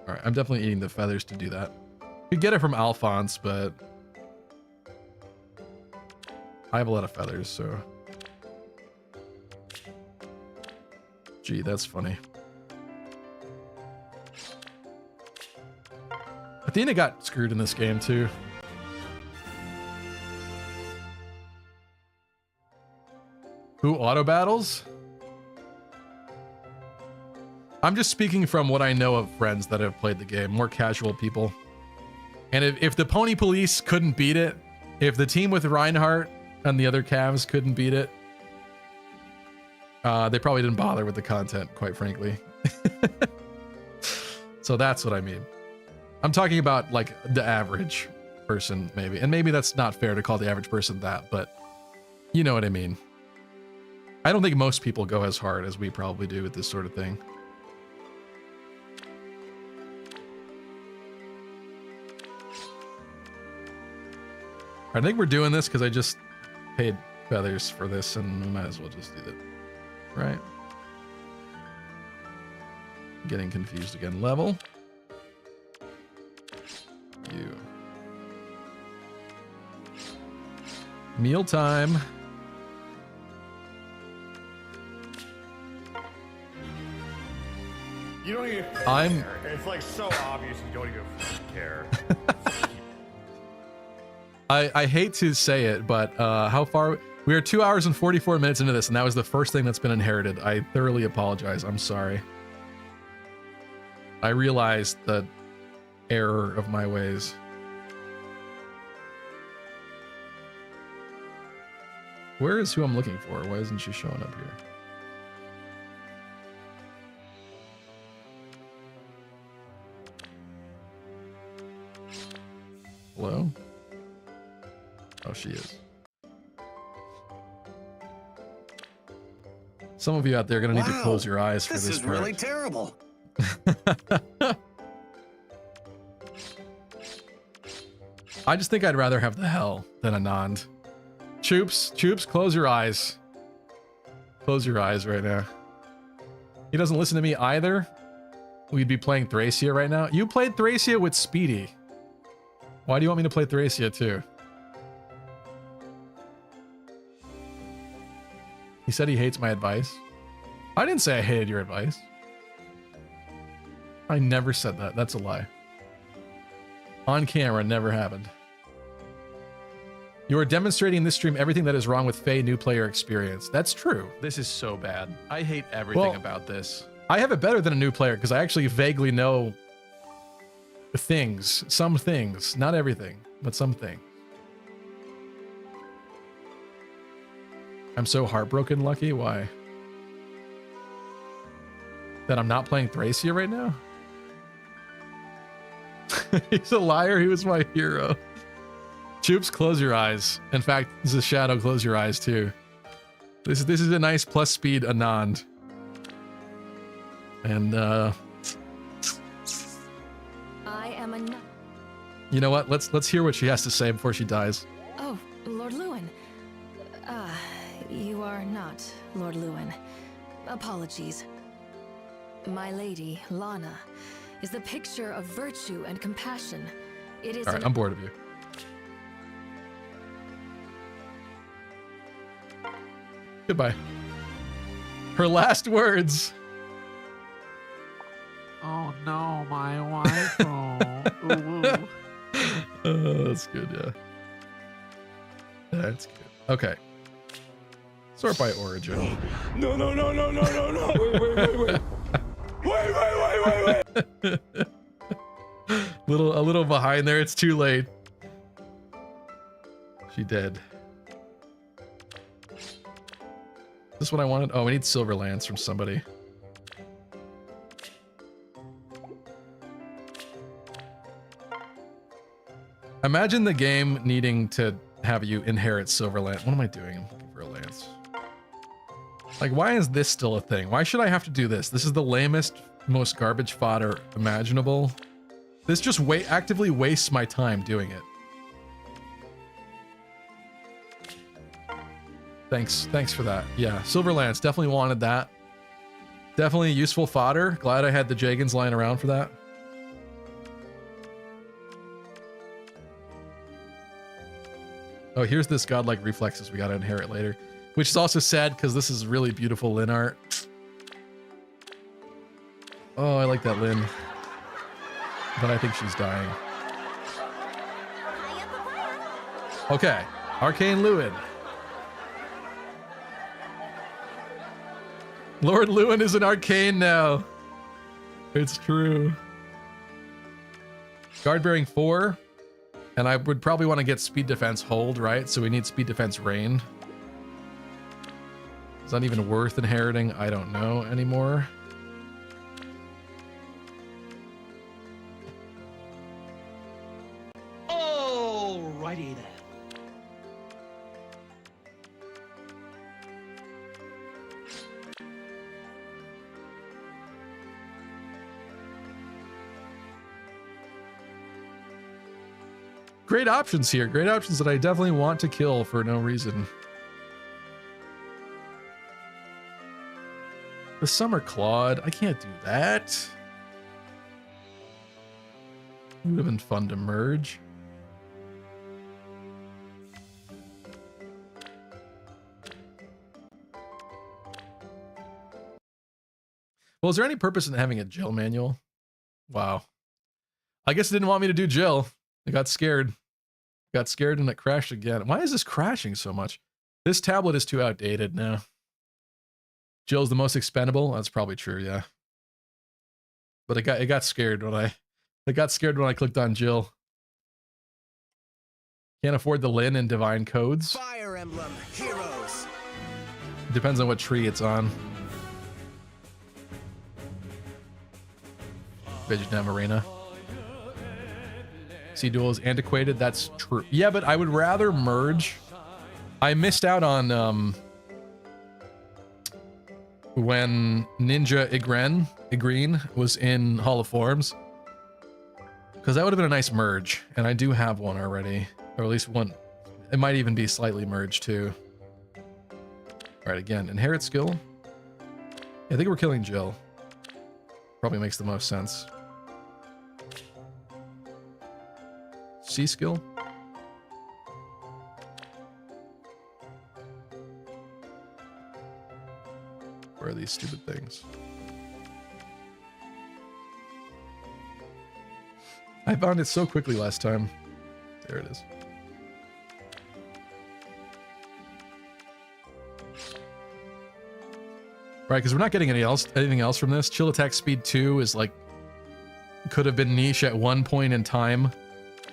Alright, I'm definitely eating the feathers to do that. Could get it from Alphonse, but I have a lot of feathers, so. Gee, that's funny. Athena got screwed in this game too. Who auto battles? I'm just speaking from what I know of friends that have played the game, more casual people. And if the Pony Police couldn't beat it, if the team with Reinhardt and the other Cavs couldn't beat it, they probably didn't bother with the content, quite frankly. So that's what I mean. I'm talking about like the average person, maybe. And maybe that's not fair to call the average person that, but you know what I mean. I don't think most people go as hard as we probably do with this sort of thing. I think we're doing this because I just paid feathers for this, and we might as well just do that. Right? Getting confused again. Level. You. Meal time. You don't even care. It's like so obvious you don't even care. I hate to say it, but how far? We are 2 hours and 44 minutes into this, and that was the first thing that's been inherited. I thoroughly apologize. I'm sorry. I realized the error of my ways. Where is who I'm looking for? Why isn't she showing up here? Hello? Oh, she is. Some of you out there are going to need to close your eyes for this part. This is really terrible. I just think I'd rather have the hell than Anand. Choops, close your eyes. Close your eyes right now. He doesn't listen to me either. We'd be playing Thracia right now. You played Thracia with Speedy. Why do you want me to play Thracia too? He said he hates my advice. I didn't say I hated your advice. I never said that. That's a lie. On camera, never happened. You are demonstrating in this stream everything that is wrong with Faye new player experience. That's true. This is so bad. I hate everything about this. I have it better than a new player because I actually vaguely know things. Some things. Not everything, but some things. I'm so heartbroken, Lucky. Why? That I'm not playing Thracia right now? He's a liar. He was my hero. Choops, close your eyes. In fact, this is a shadow. Close your eyes too. This is a nice plus speed Anand. And I am a. You know what? Let's hear what she has to say before she dies. Oh, Lord Lewin. You are not Lord Lewin. Apologies. My lady, Lana, is the picture of virtue and compassion. It is. All right, I'm bored of you. Goodbye. Her last words. Oh no, my wife. Oh, that's good, yeah. That's good. Okay. Sort by origin. No. Wait. A little behind there. It's too late. She dead. Is this what I wanted? Oh, we need silver lance from somebody. Imagine the game needing to have you inherit silver lance. What am I doing? I'm looking for a lance. Like, why is this still a thing? Why should I have to do this? This is the lamest, most garbage fodder imaginable. This just actively wastes my time doing it. Thanks for that. Yeah, silver lance, definitely wanted that. Definitely useful fodder. Glad I had the Jagans lying around for that. Oh, here's this godlike reflexes we gotta inherit later. Which is also sad because this is really beautiful Lyn art. Oh, I like that Lyn. But I think she's dying. Okay, Arcane Lewin. Lord Lewin is an arcane now. It's true. Guard bearing 4. And I would probably want to get speed defense hold, right? So we need speed defense rain. Is that even worth inheriting? I don't know anymore. Alrighty then. Great options here. Great options that I definitely want to kill for no reason. The Summer Claude. I can't do that. It would have been fun to merge. Well, is there any purpose in having a Jill manual? Wow. I guess it didn't want me to do Jill. I got scared. Got scared and it crashed again. Why is this crashing so much? This tablet is too outdated now. Jill's the most expendable. That's probably true, yeah. But it got scared when I clicked on Jill. Can't afford the Lin and Divine Codes. Fire Emblem Heroes. Depends on what tree it's on. Vietnam Arena. See, Duel is antiquated. That's true. Yeah, but I would rather merge. I missed out on when Ninja Igreen was in Hall of Forms, because that would have been a nice merge, and I do have one already, or at least one. It might even be slightly merged too. All right, again, inherit skill. Yeah, I think we're killing Jill. Probably makes the most sense. C skill. Where are these stupid things? I found it so quickly last time. There it is. Right, because we're not getting anything else from this. Chill attack speed 2 is like, could have been niche at one point in time.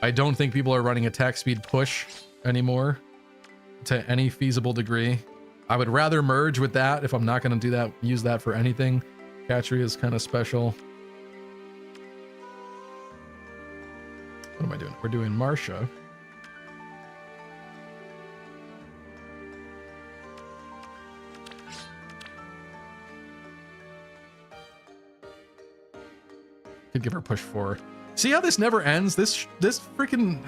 I don't think people are running attack speed push anymore to any feasible degree. I would rather merge with that if I'm not going to do that, use that for anything. Catchery is kind of special. What am I doing? We're doing Marcia. Could give her push 4. See how this never ends? This freaking...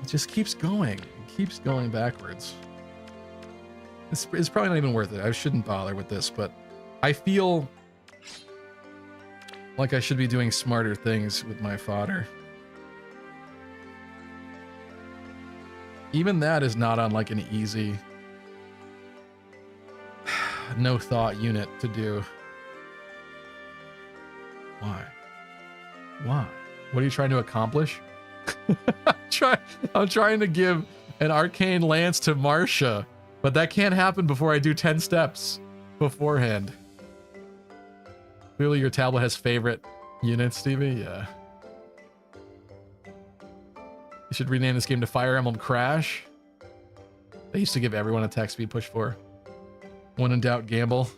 It just keeps going. It keeps going backwards. It's probably not even worth it. I shouldn't bother with this, but I feel like I should be doing smarter things with my fodder. Even that is not on like an easy... no thought unit to do. Why? Why? What are you trying to accomplish? I'm trying to give an arcane lance to Marcia, but that can't happen before I do 10 steps beforehand. Clearly your tablet has favorite units, Stevie. Yeah. You should rename this game to Fire Emblem Crash. They used to give everyone attack speed push 4. When in doubt, gamble.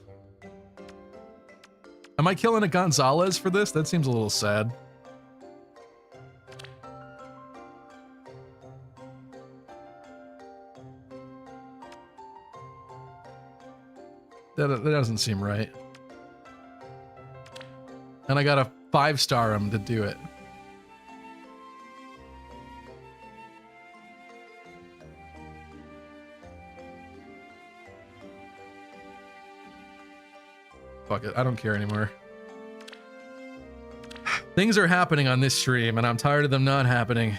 Am I killing a Gonzalez for this? That seems a little sad. That doesn't seem right. And I got a 5-star him to do it. Fuck it, I don't care anymore. Things are happening on this stream, and I'm tired of them not happening.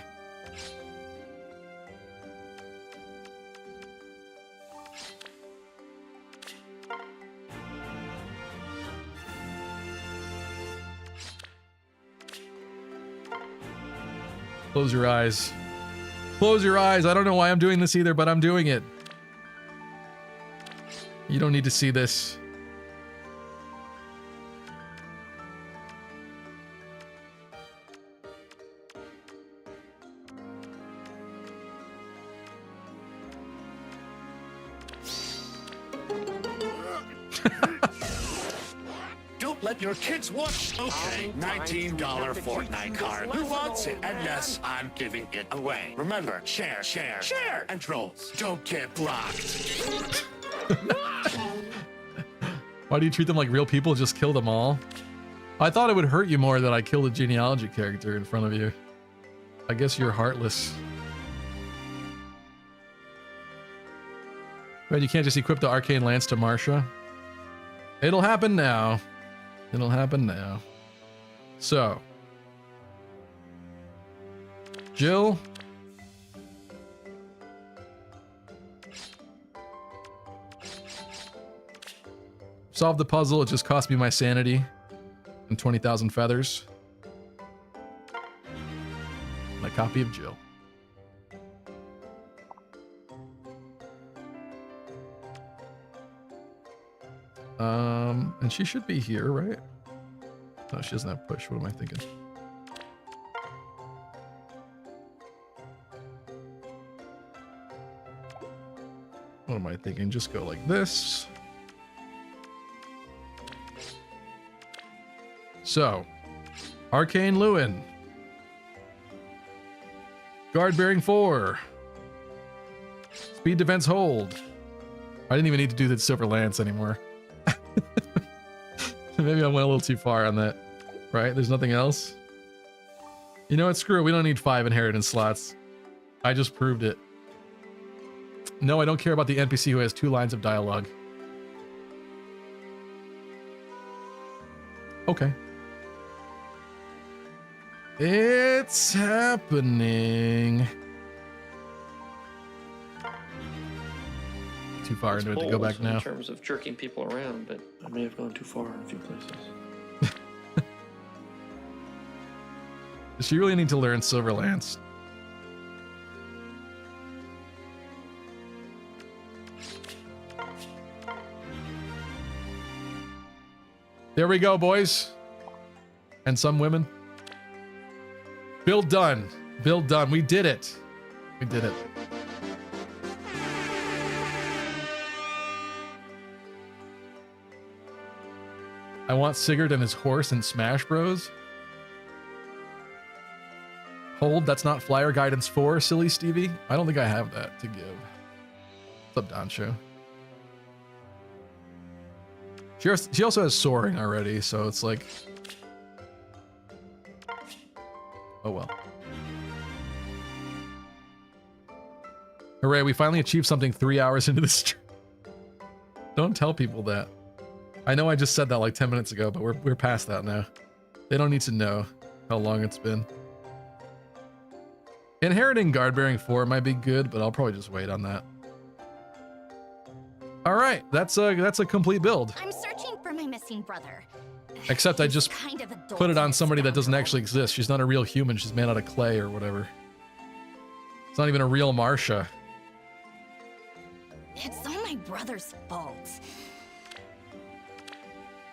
Close your eyes. Close your eyes. I don't know why I'm doing this either, but I'm doing it. You don't need to see this. Let your kids watch. Okay, $19 Fortnite card. Who wants it? And yes, I'm giving it away. Remember, share, share, share, and trolls don't get blocked. Why do you treat them like real people? Just kill them all? I thought it would hurt you more that I killed a genealogy character in front of you. I guess you're heartless. But you can't just equip the arcane lance to Marcia. It'll happen now. It'll happen now. So, Jill. Solved the puzzle. It just cost me my sanity and 20,000 feathers. My copy of Jill. And she should be here, right? No, she doesn't have push. What am I thinking? What am I thinking? Just go like this. So, Arcane Lewin. Guard bearing 4. Speed defense hold. I didn't even need to do the silver lance anymore. Maybe I went a little too far on that. Right? There's nothing else. You know what? Screw it. We don't need 5 inheritance slots. I just proved it. No, I don't care about the NPC who has 2 lines of dialogue. Okay. It's happening. Too far into it to go back now. In terms of jerking people around, but I may have gone too far in a few places. Does she really need to learn Silver Lance? There we go, boys. And some women. Build done. Build done. We did it. We did it. I want Sigurd and his horse in Smash Bros. Hold, that's not Flyer Guidance 4, silly Stevie. I don't think I have that to give. What's up, Doncho? She also has soaring already, so it's like... Oh well. Hooray, we finally achieved something 3 hours into the stream. Don't tell people that. I know I just said that like 10 minutes ago, but we're past that now. They don't need to know how long it's been. Inheriting guard bearing 4 might be good, but I'll probably just wait on that. All right, that's a complete build. I'm searching for my missing brother. Except I just put it on somebody that doesn't actually exist. She's not a real human. She's made out of clay or whatever. It's not even a real Marsha. It's all my brother's fault.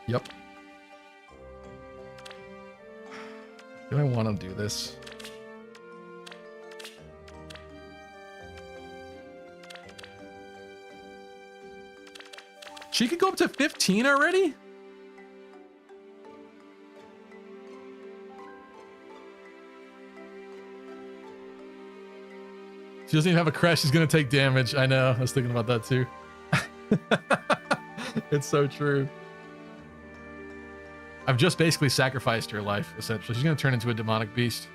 Yep. Do I want to do this? She could go up to 15 already? She doesn't even have a crash. She's going to take damage. I know. I was thinking about that too. It's so true. I've just basically sacrificed her life, essentially. She's going to turn into a demonic beast.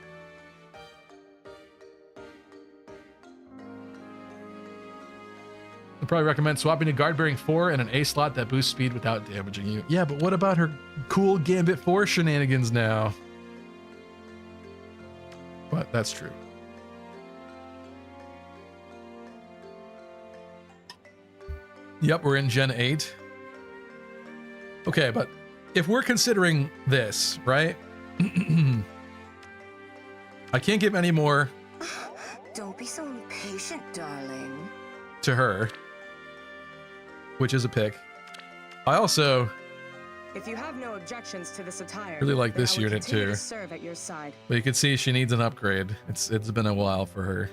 I'd probably recommend swapping a guard bearing 4 and an A slot that boosts speed without damaging you. Yeah, but what about her cool Gambit 4 shenanigans now? But that's true. Yep, we're in Gen 8. Okay, but if we're considering this, right? I can't give any more. Don't be so impatient, darling. To her, which is a pick. I also if you have no objections to this attire, really like this unit too. To serve at your side. But you can see she needs an upgrade. It's been a while for her.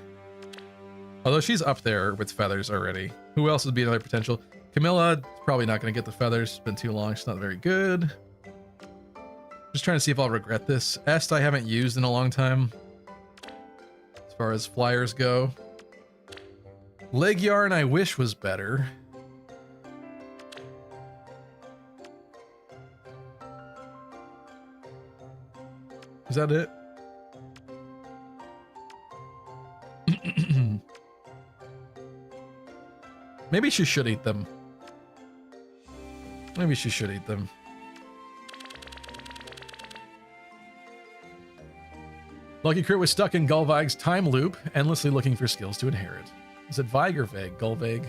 Although she's up there with feathers already. Who else would be another potential? Camilla, probably not going to get the feathers. It's been too long. She's not very good. Just trying to see if I'll regret this. Est I haven't used in a long time. As far as flyers go. Leg yarn I wish was better. Is that it? Maybe she should eat them. Maybe she should eat them. Lucky Crit was stuck in Gulvag's time loop, endlessly looking for skills to inherit. Is it Vig or Veg? Gulvag?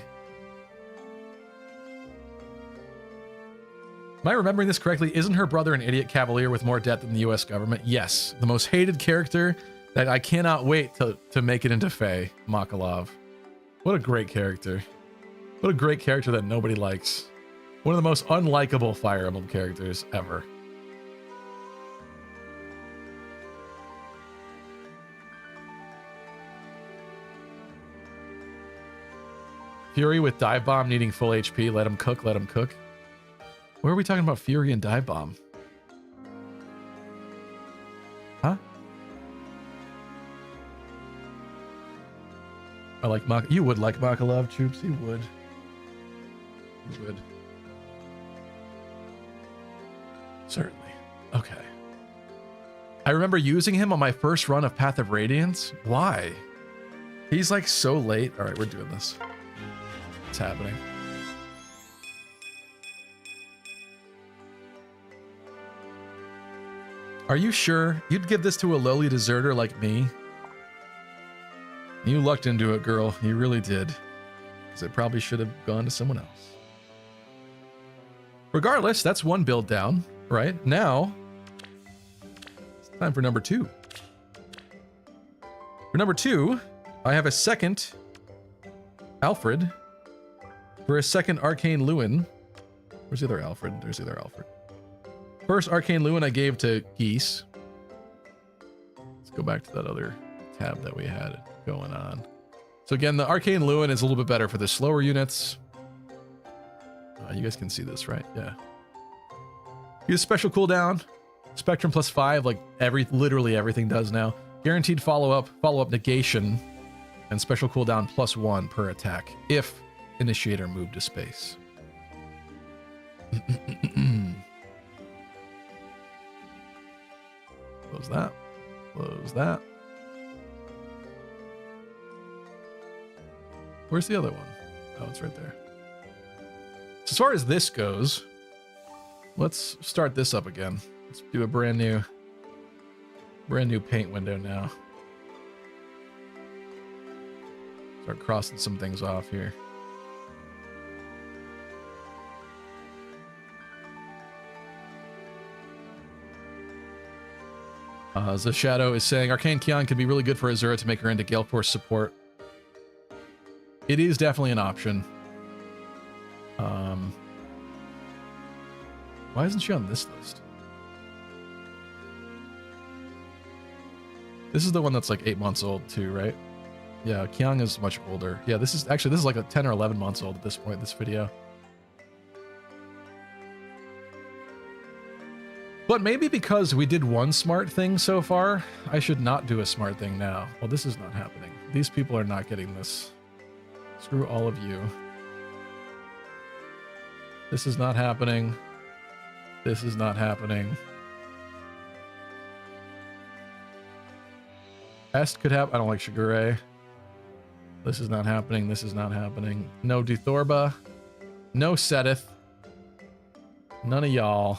Am I remembering this correctly? Isn't her brother an idiot cavalier with more debt than the US government? Yes. The most hated character that I cannot wait to make it into Faye, Makalov. What a great character. What a great character that nobody likes. One of the most unlikable Fire Emblem characters ever. Fury with dive bomb needing full HP. Let him cook, let him cook. Where are we talking about Fury and dive bomb? Huh? I like you would like Makalov, Troops. You would. You would. Certainly. Okay. I remember using him on my first run of Path of Radiance. Why? He's like so late. All right, we're doing this. It's happening. Are you sure you'd give this to a lowly deserter like me? You lucked into it, girl. You really did. Because it probably should have gone to someone else. Regardless, that's one build down, right? Now, it's time for number 2. For number 2, I have a second Alfred for a second Arcane Lewin. Where's the other Alfred? There's the other Alfred. First Arcane Lewin I gave to Geese. Let's go back to that other tab that we had going on. So again, the Arcane Lewin is a little bit better for the slower units. You guys can see this, right? Yeah. Use special cooldown. Spectrum +5, like literally everything does now. Guaranteed follow-up negation, and special cooldown +1 per attack if Initiator moved to space. Close that. Close that. Where's the other one? Oh, it's right there. So as far as this goes, let's start this up again. Let's do a brand new paint window now. Start crossing some things off here. The Shadow is saying Arcane Kion can be really good for Azura to make her into Gale Force support. It is definitely an option. Why isn't she on this list? This is the one that's like 8 months old too, right? Yeah, Kyung is much older. Yeah, this is like a 10 or 11 months old at this point, this video. But maybe because we did one smart thing so far, I should not do a smart thing now. Well, this is not happening. These people are not getting this. Screw all of you. This is not happening. This is not happening. Est could happen. I don't like Shigure. This is not happening. This is not happening. No Duthorba. No Sedith. None of y'all.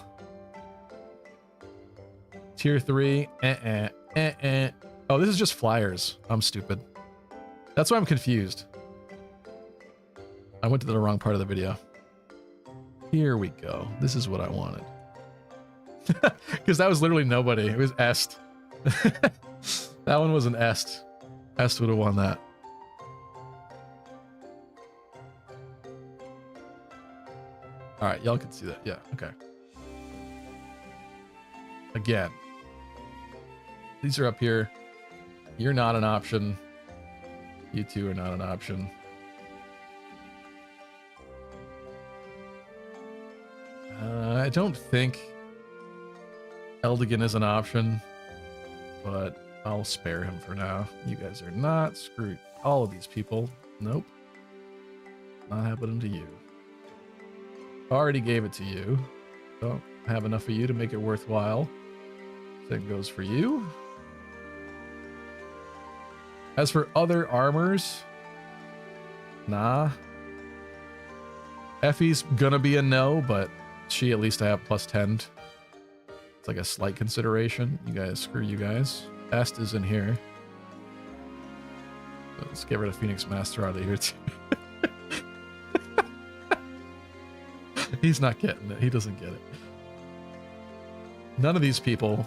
Tier 3. Oh, this is just flyers. I'm stupid. That's why I'm confused. I went to the wrong part of the video. Here we go. This is what I wanted. Because that was literally nobody. It was Est. That one was an Est. Est would have won that. Alright, y'all can see that. Yeah, okay. Again. These are up here. You're not an option. You two are not an option. I don't think Eldigan is an option, but I'll spare him for now. You guys are not. Screw all of these people. Nope. Not happening to you. Already gave it to you. Don't have enough of you to make it worthwhile. Same goes for you. As for other armors, nah. Effie's gonna be a no, but she at least I have +10. It's like a slight consideration. You guys, screw you guys. Est is in here. Let's get rid of Phoenix Master out of here too. He's not getting it. He doesn't get it. None of these people.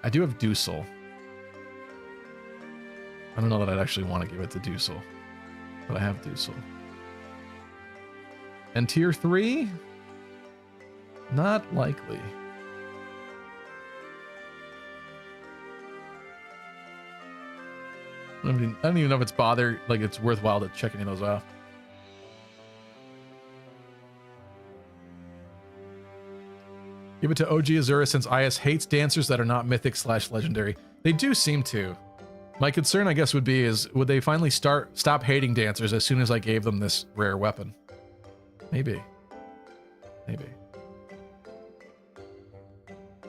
I do have Dusel. I don't know that I'd actually want to give it to Dusel, but I have Dusel. And tier 3? Not likely. I don't even know if it's it's worthwhile to check any of those off. Give it to OG Azura since IS hates dancers that are not mythic/legendary. They do seem to. My concern, I guess, would be would they finally stop hating dancers as soon as I gave them this rare weapon? Maybe. Maybe.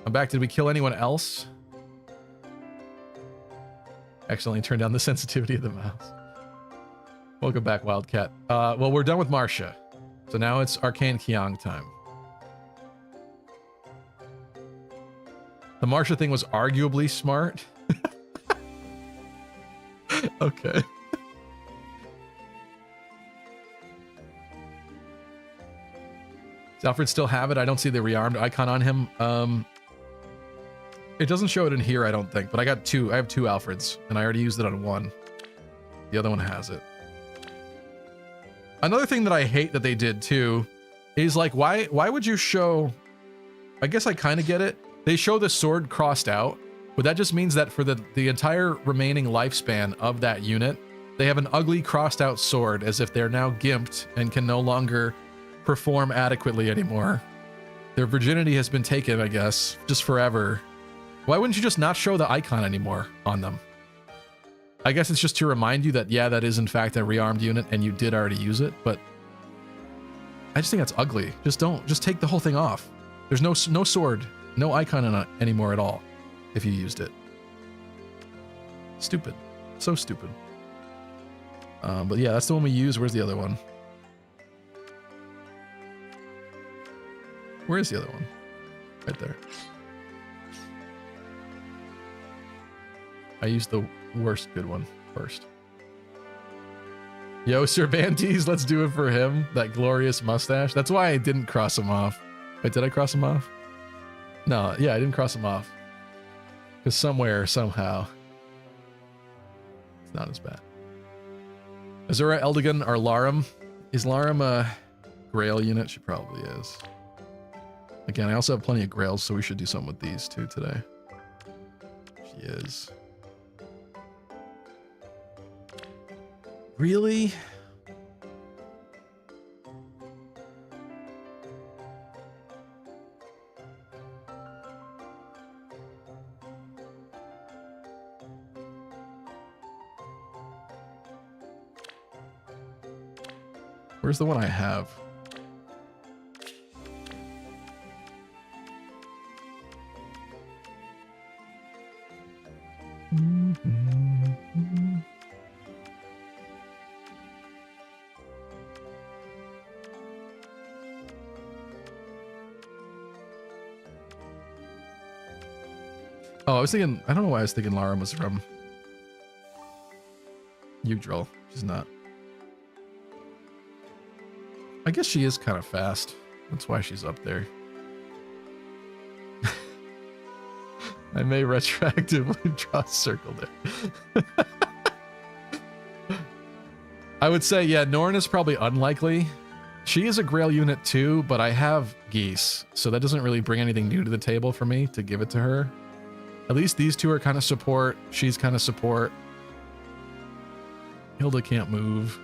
I'm back. Did we kill anyone else? Accidentally turned down the sensitivity of the mouse. Welcome back, Wildcat. Well, we're done with Marcia. So now it's Arcane Kiang time. The Marcia thing was arguably smart. Okay. Does Alfred still have it? I don't see the rearmed icon on him. It doesn't show it in here, I don't think, but I have two Alfreds, and I already used it on one. The other one has it. Another thing that I hate that they did too is like, why would you show, I guess I kind of get it. They show the sword crossed out, but that just means that for the entire remaining lifespan of that unit, they have an ugly crossed out sword as if they're now gimped and can no longer perform adequately anymore. Their virginity has been taken, I guess, just forever. Why wouldn't you just not show the icon anymore on them? I guess it's just to remind you that, yeah, that is in fact a rearmed unit and you did already use it, but I just think that's ugly. Just take the whole thing off. There's no sword, no icon on it anymore at all if you used it. Stupid. So stupid. But yeah, that's the one we use. Where's the other one? Where is the other one? Right there. I used the worst good one first. Yo, Sir Banties, let's do it for him. That glorious mustache. That's why I didn't cross him off. Wait, did I cross him off? No, yeah, I didn't cross him off. Because somewhere, somehow, it's not as bad. Azura, Eldigan, or Larum? Is Larum a Grail unit? She probably is. Again, I also have plenty of Grails, so we should do something with these too today. She is. Really? Where's the one I have? Oh, I was thinking, I don't know why I was thinking Larum was from Yggdrasil. She's not. I guess she is kind of fast. That's why she's up there. I may retroactively draw a circle there. I would say, yeah, Norn is probably unlikely. She is a Grail unit too, but I have Geese, so that doesn't really bring anything new to the table for me to give it to her. At least these two are kind of support. She's kind of support. Hilda can't move.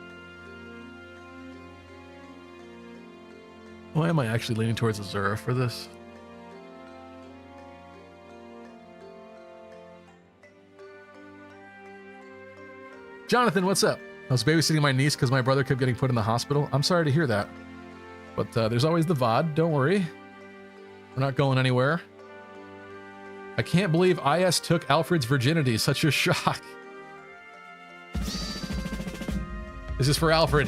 Why am I actually leaning towards Azura for this? Jonathan, what's up? I was babysitting my niece because my brother kept getting put in the hospital. I'm sorry to hear that. But there's always the VOD. Don't worry. We're not going anywhere. I can't believe IS took Alfred's virginity. Such a shock. This is for Alfred.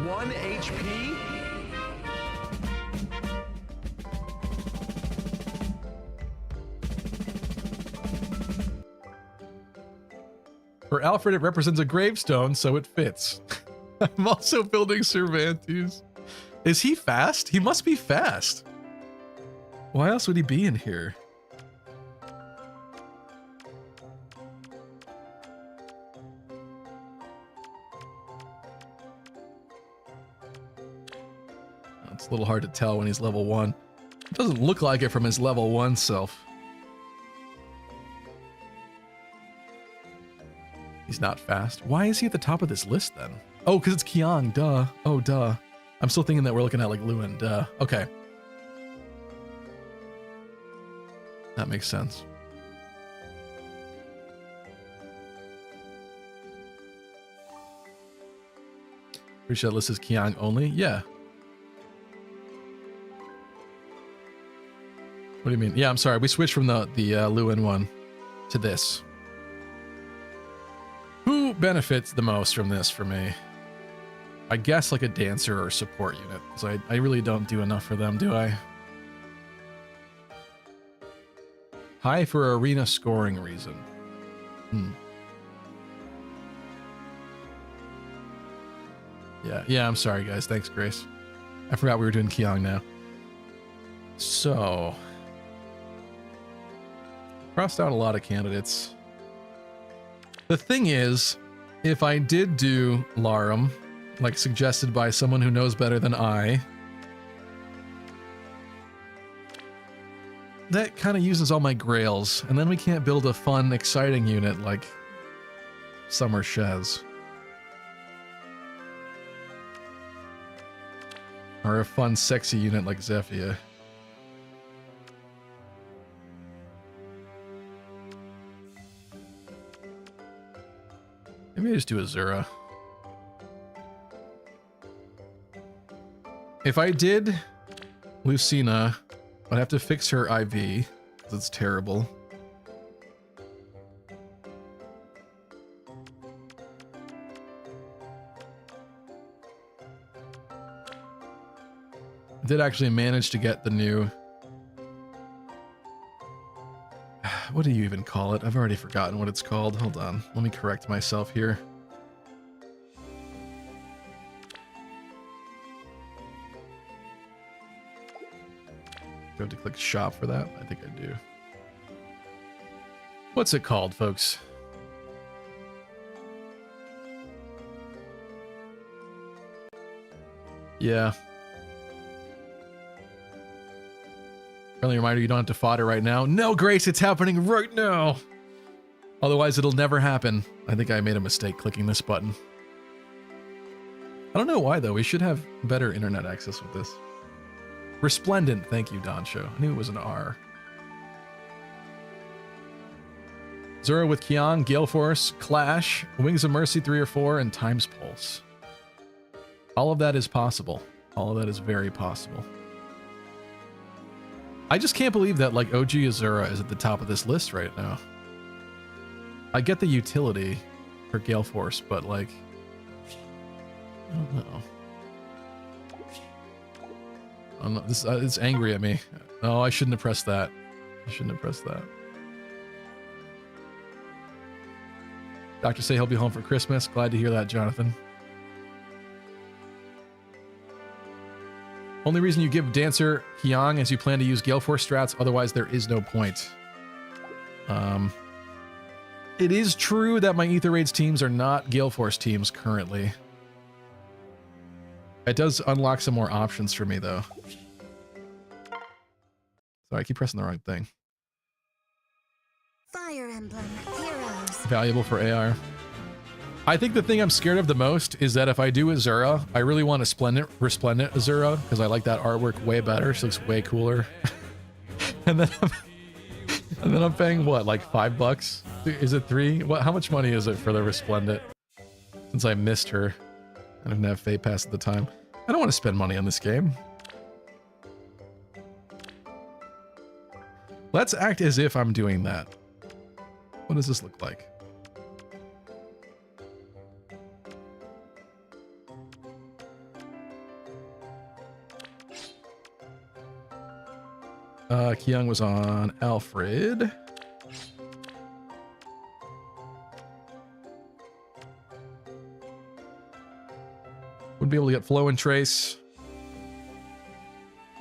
One HP? For Alfred, it represents a gravestone, so it fits. I'm also building Cervantes. Is he fast? He must be fast. Why else would he be in here? It's a little hard to tell when he's level 1. It doesn't look like it from his level 1 self. He's not fast. Why is he at the top of this list then? Oh, because it's Kiang, duh. Oh, duh. I'm still thinking that we're looking at like Lewin, duh. Okay. That makes sense. Pretty sure that list is Kiang only? Yeah. What do you mean? Yeah, I'm sorry. We switched from the Lewin one to this. Who benefits the most from this for me? I guess like a dancer or support unit. Because I really don't do enough for them, do I? High for arena scoring reason. Yeah, I'm sorry guys. Thanks, Grace. I forgot we were doing Kiang now. So... crossed out a lot of candidates. The thing is, if I did do Larum, like suggested by someone who knows better than I, that kind of uses all my grails, and then we can't build a fun, exciting unit like Summer Shez. Or a fun, sexy unit like Zephyr. Maybe I just do Azura. If I did Lucina, I'd have to fix her IV, because it's terrible. I did actually manage to get the new... what do you even call it? I've already forgotten what it's called. Hold on. Let me correct myself here. Do I have to click shop for that? I think I do. What's it called, folks? Yeah. Friendly reminder, you don't have to fodder right now. No, Grace, it's happening right now. Otherwise, it'll never happen. I think I made a mistake clicking this button. I don't know why, though. We should have better internet access with this. Resplendent, thank you, Doncho. I knew it was an R. Zora with Kiang, Gale Force, Clash, Wings of Mercy 3 or 4, and Times Pulse. All of that is possible. All of that is very possible. I just can't believe that, like, OG Azura is at the top of this list right now. I get the utility for Gale Force, but, like, I don't know. I'm not, this it's angry at me. Oh, I shouldn't have pressed that. I shouldn't have pressed that. Doctor say he'll be home for Christmas. Glad to hear that, Jonathan. Only reason you give Dancer Hyang is you plan to use Gale Force strats, otherwise there is no point. It is true that my Ether Raids teams are not Gale Force teams currently. It does unlock some more options for me, though. Sorry, I keep pressing the wrong thing. Fire Emblem Heroes. Valuable for AR. I think the thing I'm scared of the most is that if I do Azura, I really want a resplendent Azura, because I like that artwork way better. She looks way cooler. and then I'm paying what, like $5? Is it 3? What? How much money is it for the resplendent? Since I missed her, I didn't have Fate Pass at the time. I don't want to spend money on this game. Let's act as if I'm doing that. What does this look like? Kiyoung was on Alfred. Would be able to get Flow and Trace.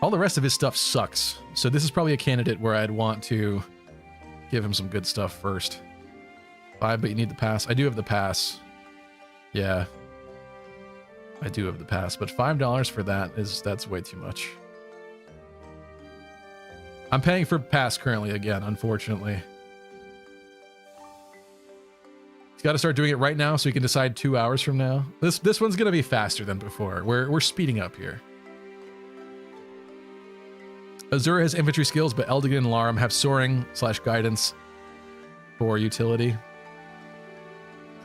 All the rest of his stuff sucks. So this is probably a candidate where I'd want to give him some good stuff first. 5, but you need the pass. I do have the pass. Yeah. I do have the pass, but $5 for that's way too much. I'm paying for pass currently again, unfortunately. He's got to start doing it right now so he can decide 2 hours from now. This one's gonna be faster than before. We're speeding up here. Azura has infantry skills, but Eldigan and Larum have soaring / guidance for utility.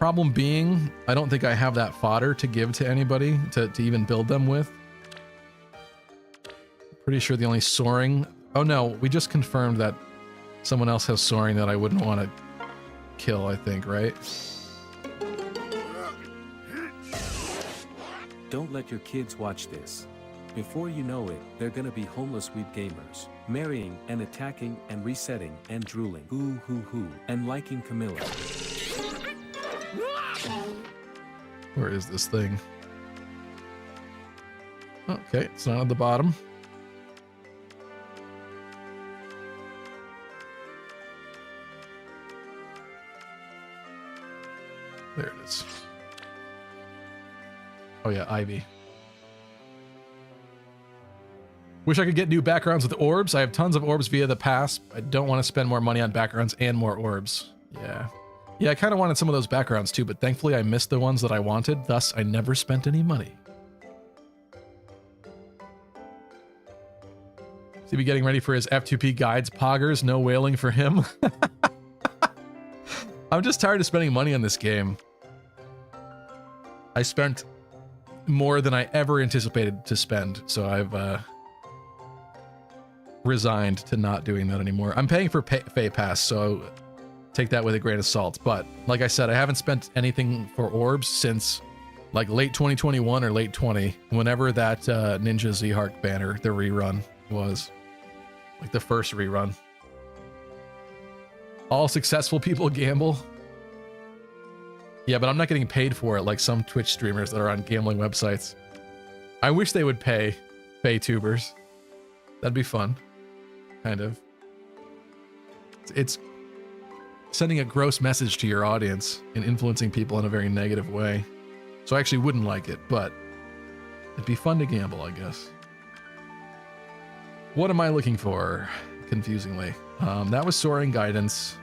Problem being, I don't think I have that fodder to give to anybody to even build them with. Pretty sure the only soaring... Oh no, we just confirmed that someone else has soaring that I wouldn't want to kill, I think, right? Don't let your kids watch this. Before you know it, they're gonna be homeless weed gamers, marrying and attacking and resetting and drooling, hoo hoo hoo, and liking Camilla. Where is this thing? Okay, it's not at the bottom. There it is. Oh yeah, Ivy. Wish I could get new backgrounds with orbs. I have tons of orbs via the pass. I don't want to spend more money on backgrounds and more orbs. Yeah. Yeah, I kind of wanted some of those backgrounds too, but thankfully I missed the ones that I wanted, thus I never spent any money. Is he be getting ready for his F2P guides, poggers? No whaling for him. I'm just tired of spending money on this game. I spent more than I ever anticipated to spend, so I've resigned to not doing that anymore. I'm paying for Fey Pass, so take that with a grain of salt. But like I said, I haven't spent anything for orbs since like late 2021 or late 20, whenever that Ninja Z-Hark banner, the rerun was. Like the first rerun. All successful people gamble. Yeah, but I'm not getting paid for it like some Twitch streamers that are on gambling websites. I wish they would pay tubers. That'd be fun. Kind of. It's sending a gross message to your audience and influencing people in a very negative way. So I actually wouldn't like it, but it'd be fun to gamble, I guess. What am I looking for? Confusingly. That was soaring guidance.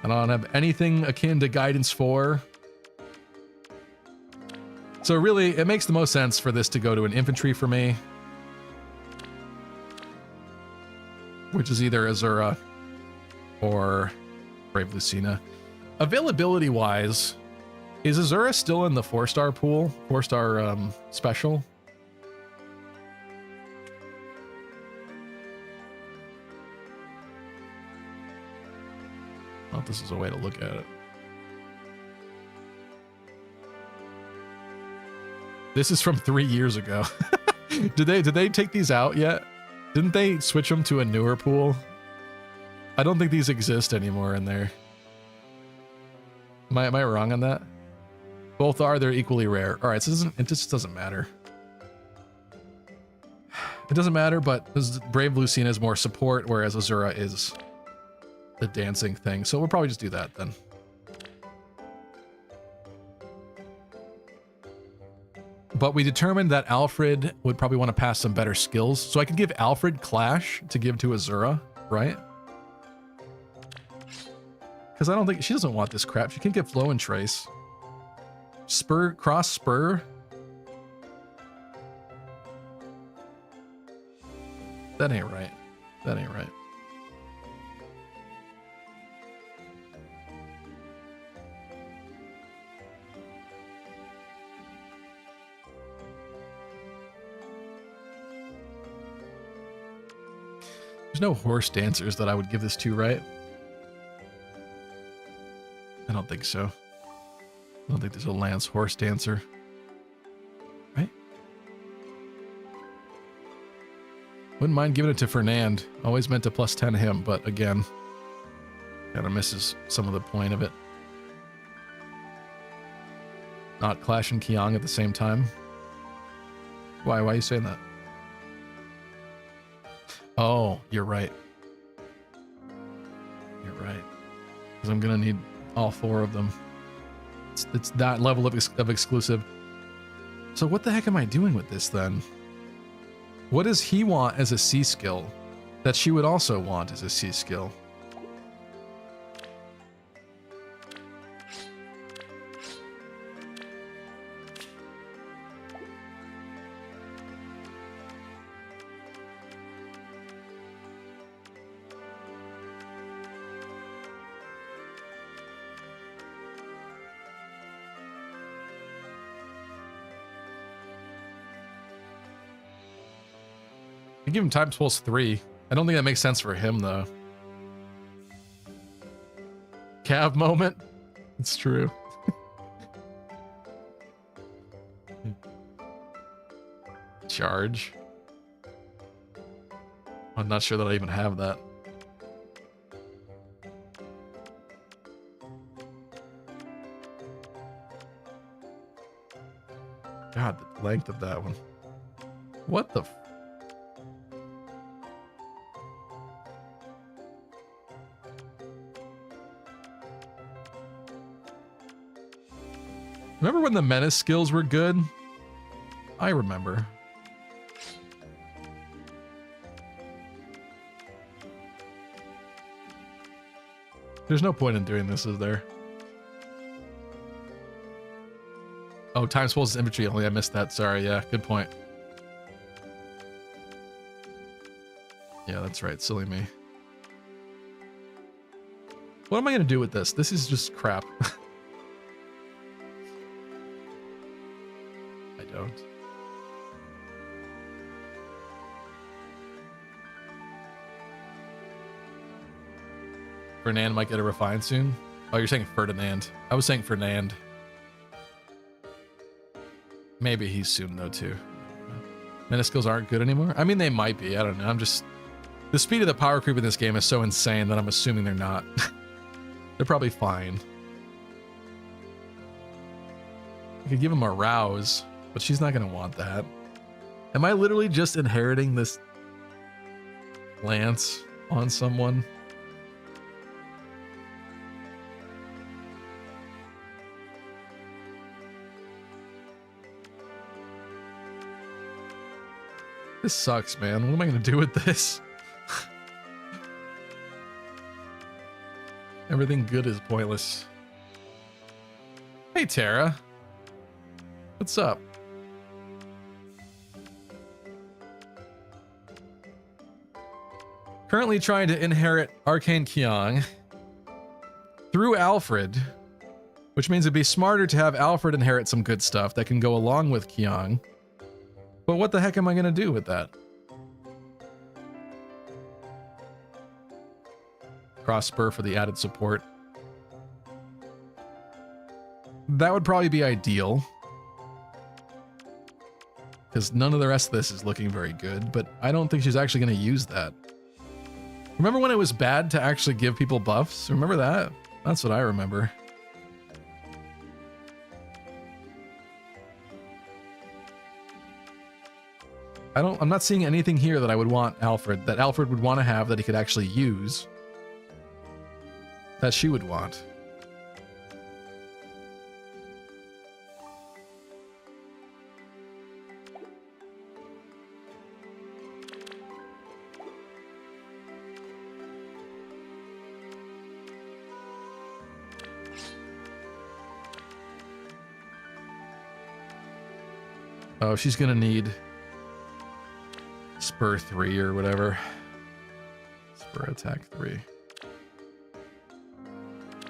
I don't have anything akin to guidance 4. So really, it makes the most sense for this to go to an infantry for me. Which is either Azura or Brave Lucina. Availability-wise, is Azura still in the 4-star pool? 4-star special? Well, this is a way to look at it. This is from 3 years ago. Did they take these out yet? Didn't they switch them to a newer pool? I don't think these exist anymore in there. Am I wrong on that? Both are, they're equally rare. All right, so it just doesn't matter. It doesn't matter, but Brave Lucina is more support, whereas Azura is the dancing thing. So we'll probably just do that then. But we determined that Alfred would probably want to pass some better skills. So I could give Alfred Clash to give to Azura, right? Because I don't think... She doesn't want this crap. She can't get Flow and Trace. Spur, cross Spur. That ain't right. That ain't right. There's no horse dancers that I would give this to, right? I don't think so. I don't think there's a Lance horse dancer. Right? Wouldn't mind giving it to Fernand. Always meant to +10 him, but again, kind of misses some of the point of it. Not Clash and Kiang at the same time. Why are you saying that? Oh, you're right. You're right. Because I'm gonna need all 4 of them. It's that level of exclusive. So what the heck am I doing with this then? What does he want as a C skill that she would also want as a C skill? I give him times pulse 3. I don't think that makes sense for him though. Cav moment. It's true. Charge. I'm not sure that I even have that. God, the length of that one. What the f— Remember when the menace skills were good? I remember. There's no point in doing this, is there? Oh, time spells is infantry only. I missed that. Sorry. Yeah, good point. Yeah, that's right. Silly me. What am I going to do with this? This is just crap. I don't. Fernand might get a refine soon. Oh, you're saying Ferdinand. I was saying Fernand. Maybe he's soon though too. Menace skills aren't good anymore. I mean, they might be. I don't know. I'm just— the speed of the power creep in this game is so insane that I'm assuming they're not. They're probably fine. I could give him a rouse, but she's not gonna want that. Am I literally just inheriting this lance on someone? This sucks, man. What am I gonna do with this? Everything good is pointless. Hey, Tara. What's up? Currently trying to inherit Arcane Kyong through Alfred, which means it'd be smarter to have Alfred inherit some good stuff that can go along with Kyong. But what the heck am I going to do with that? Cross spur for the added support. That would probably be ideal, because none of the rest of this is looking very good, but I don't think she's actually going to use that. Remember when it was bad to actually give people buffs? Remember that? That's what I remember. I'm not seeing anything here that I would want Alfred, that Alfred would want to have, that he could actually use, that she would want. Oh, she's gonna need Spur 3 or whatever. Spur attack 3.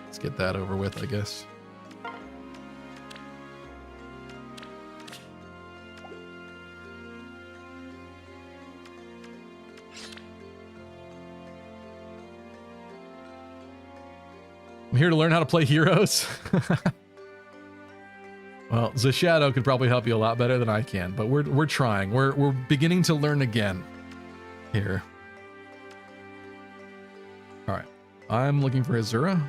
Let's get that over with, I guess. I'm here to learn how to play Heroes. Well, the Shadow could probably help you a lot better than I can, but we're trying. We're beginning to learn again here. All right, I'm looking for Azura.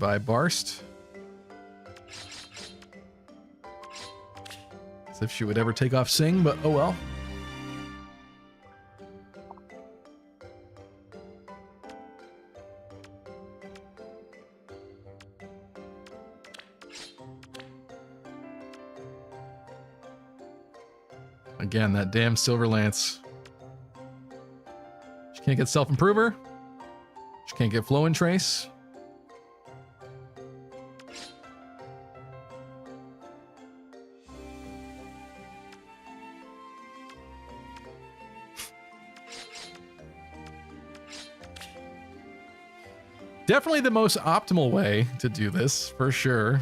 by Barst. As if she would ever take off Sing, but oh well. Again, that damn Silver Lance. She can't get Self-Improver. She can't get Flow and Trace. Definitely the most optimal way to do this, for sure.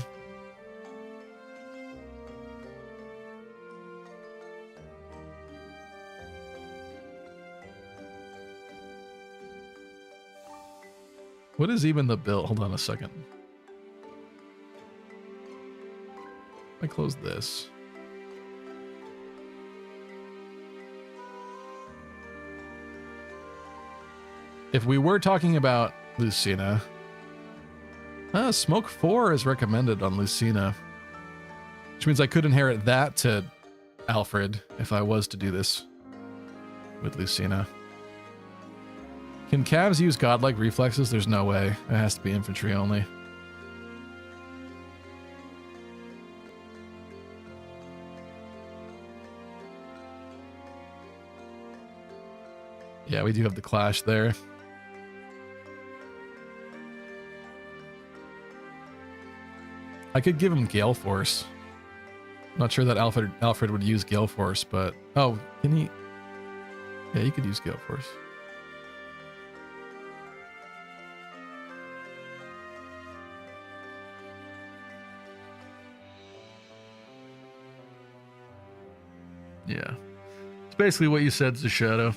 What is even the build? Hold on a second. I close this. If we were talking about Lucina, Smoke 4 is recommended on Lucina, which means I could inherit that to Alfred if I was to do this with Lucina. Can Cavs use godlike reflexes? There's no way. It has to be infantry only. Yeah, we do have the clash there. I could give him Gale Force. I'm not sure that Alfred would use Gale Force, but... Oh, can he... Yeah, he could use Gale Force. Yeah. It's basically what you said to Shadow.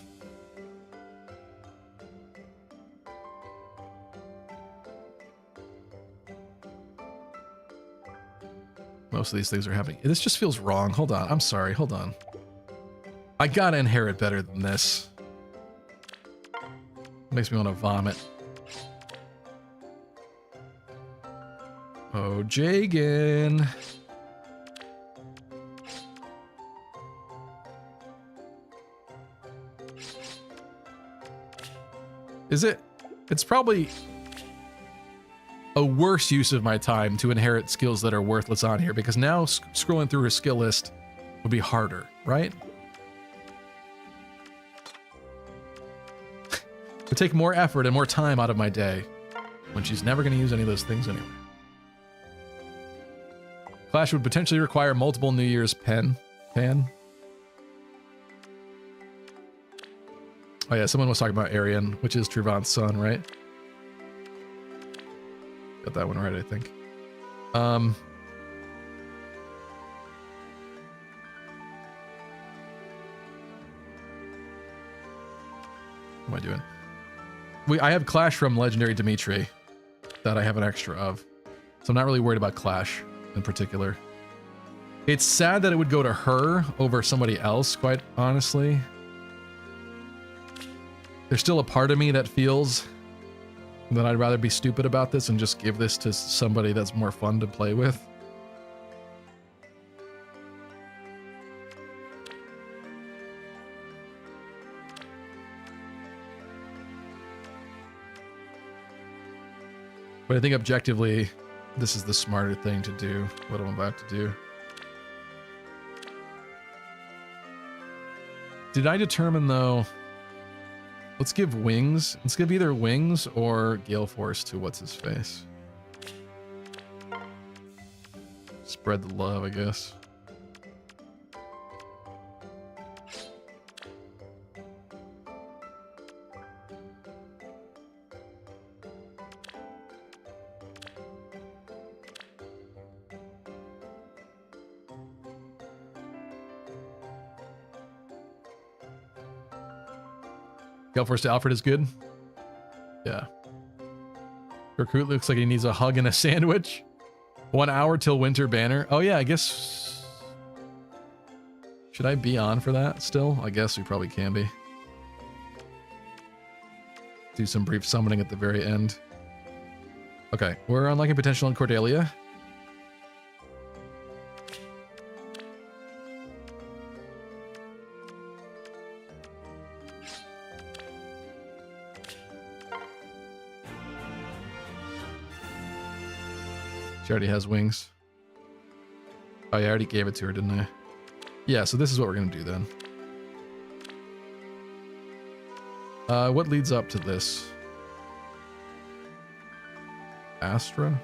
Most of these things are happening. This just feels wrong. Hold on. I'm sorry. Hold on. I gotta inherit better than this. Makes me want to vomit. Oh, Jagan. Is it? It's probably a worse use of my time to inherit skills that are worthless on here, because now scrolling through her skill list would be harder, right? It would take more effort and more time out of my day when she's never going to use any of those things anyway. Clash would potentially require multiple New Year's pan. Oh yeah, someone was talking about Arian, which is Truvant's son, right? Got that one right, I think. What am I doing? I have Clash from Legendary Dimitri that I have an extra of. So I'm not really worried about Clash in particular. It's sad that it would go to her over somebody else, quite honestly. There's still a part of me that feels that I'd rather be stupid about this and just give this to somebody that's more fun to play with. But I think objectively, this is the smarter thing to do, what I'm about to do. Did I determine, though... Let's give wings. Let's give either wings or Gale Force to what's-his-face. Spread the love, I guess. Gale Force to Alfred is good. Yeah. Recruit looks like he needs a hug and a sandwich. 1 hour till Winter Banner. Oh yeah, I guess... Should I be on for that still? I guess we probably can be. Do some brief summoning at the very end. Okay, we're unlocking potential in Cordelia. She already has wings. Oh, yeah, I already gave it to her, didn't I? Yeah, so this is what we're going to do then. What leads up to this? Astra?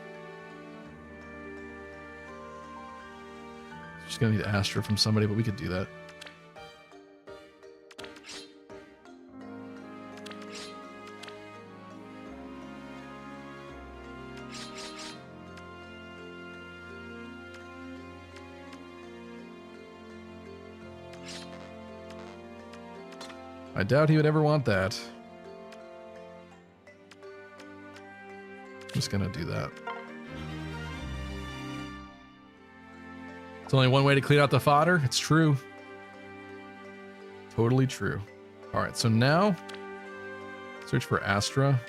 Just going to need Astra from somebody, but we could do that. I doubt he would ever want that. I'm just gonna do that. It's only one way to clean out the fodder. It's true. Totally true. All right, so now search for Astra.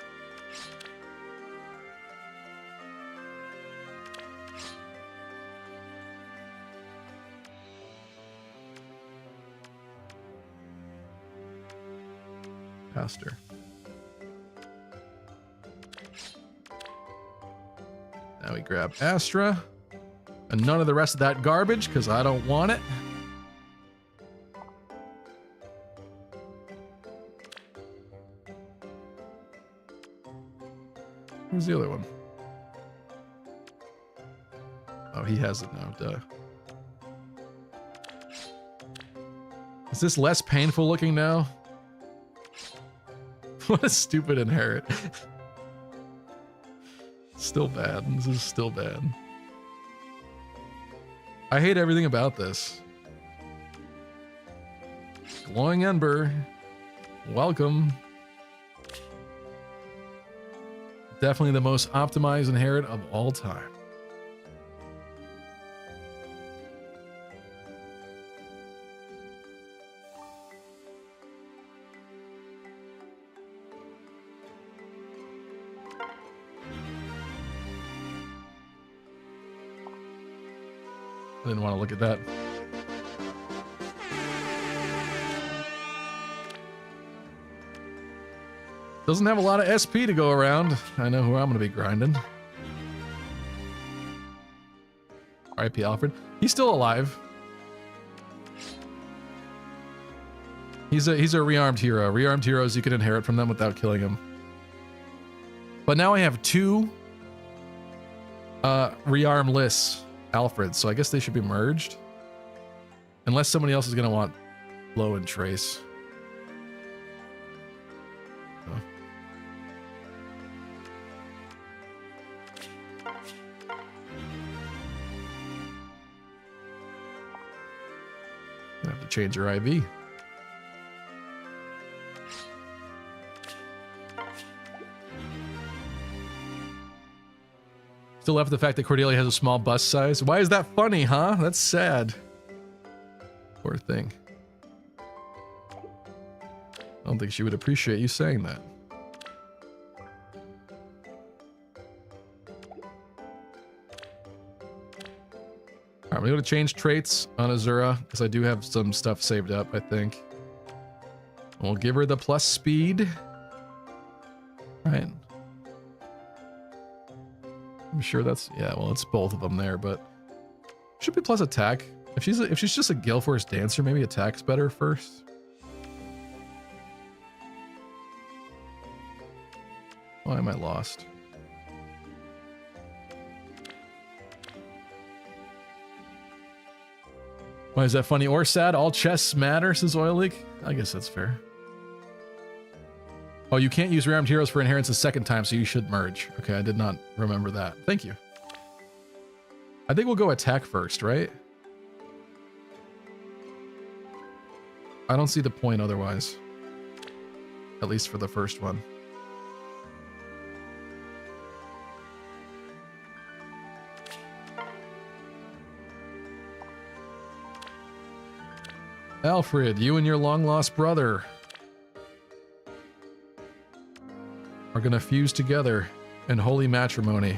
Faster. Now we grab Astra and none of the rest of that garbage because I don't want it. Where's the other one? Oh, he has it now, duh. Is this less painful looking now? What a stupid inherit. Still bad. This is still bad. I hate everything about this. Glowing Ember. Welcome. Definitely the most optimized inherit of all time. I didn't want to look at that. Doesn't have a lot of SP to go around. I know who I'm going to be grinding. RIP Alfred. He's still alive. He's a rearmed hero. Rearmed heroes, you can inherit from them without killing them. But now I have two rearmless Alfreds, so I guess they should be merged. Unless somebody else is going to want Low and Trace. Oh. I have to change your IV. Still left the fact that Cordelia has a small bust size. Why is that funny, huh? That's sad. Poor thing. I don't think she would appreciate you saying that. Alright, I'm going to change traits on Azura, because I do have some stuff saved up, I think. We'll give her the plus speed. Right. I'm sure that's, yeah, well, it's both of them there, but should be plus attack. If she's just a Gale Force dancer, maybe attack's better first. Why am I lost? Why is that funny or sad? All chests matter, says Oil Leak. I guess that's fair. Oh, you can't use rearmed heroes for inheritance a second time, so you should merge. Okay, I did not remember that. Thank you. I think we'll go attack first, right? I don't see the point otherwise. At least for the first one. Alfred, you and your long-lost brother are gonna fuse together. and holy matrimony.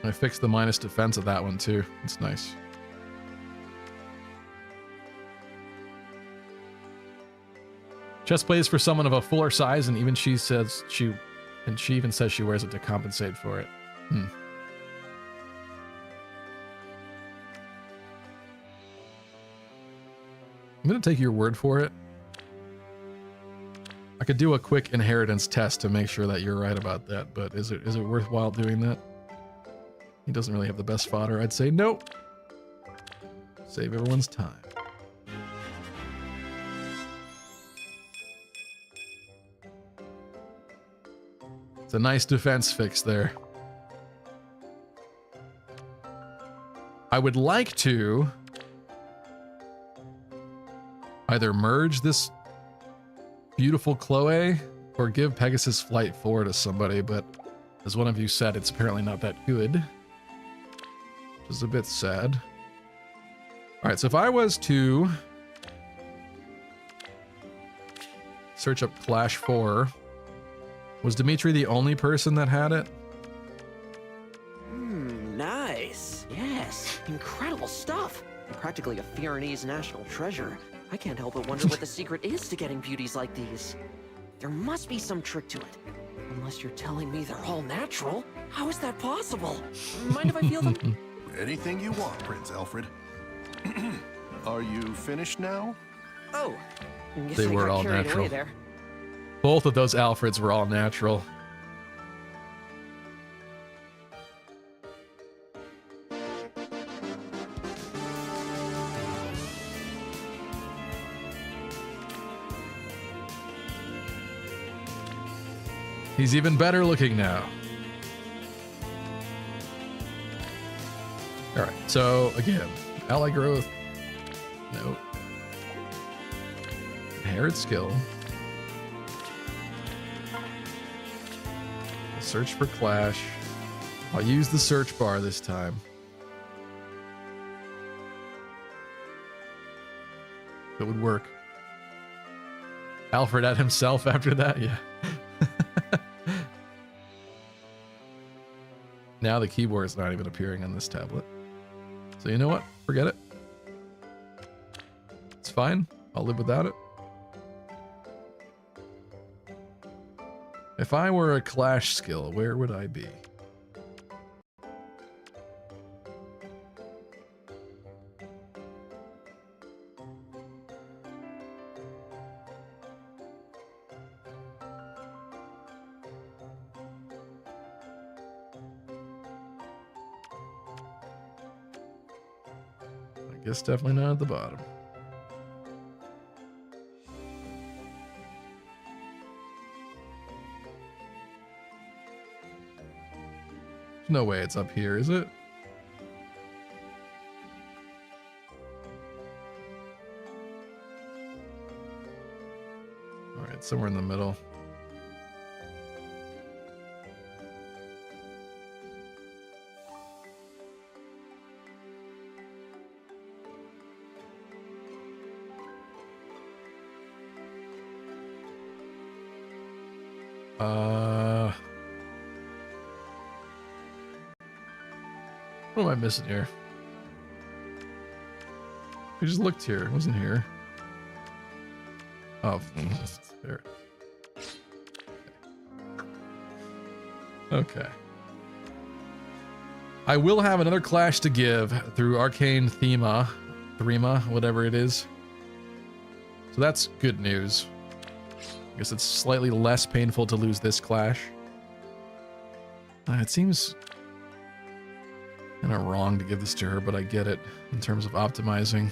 I fixed the minus defense of that one too. It's nice. Chest plate is for someone of a fuller size, and even she says she even says she wears it to compensate for it. I'm gonna take your word for it. I could do a quick inheritance test to make sure that you're right about that, but is it worthwhile doing that? He doesn't really have the best fodder. I'd say nope. Save everyone's time. It's a nice defense fix there. I would like to either merge this beautiful Chloe or give Pegasus Flight 4 to somebody, but as one of you said, it's apparently not that good. Which is a bit sad. Alright, so if I was to search up Clash 4, was Dimitri the only person that had it? Nice. Yes, incredible stuff. Practically a Feheroes national treasure. I can't help but wonder what the secret is to getting beauties like these. There must be some trick to it. Unless you're telling me they're all natural. How is that possible? Mind if I feel them? Anything you want, Prince Alfred. Are you finished now? Oh, guess They I were got all carried natural. away there. Both of those Alfreds were all natural. He's even better looking now. All right, so again, ally growth. Nope. Inherit skill. Search for Clash. I'll use the search bar this time. It would work. Alfred at himself after that, yeah. Now the keyboard's not even appearing on this tablet. So you know what? Forget it. It's fine. I'll live without it. If I were a Clash skill, where would I be? I guess definitely not at the bottom. No way it's up here, is it? All right, somewhere in the middle. What am I missing here? We just looked here. It wasn't here. Oh, it's there. Okay. I will have another Clash to give through Arcane Thema, whatever it is. So that's good news. I guess it's slightly less painful to lose this Clash. It seems kind of wrong to give this to her, but I get it in terms of optimizing.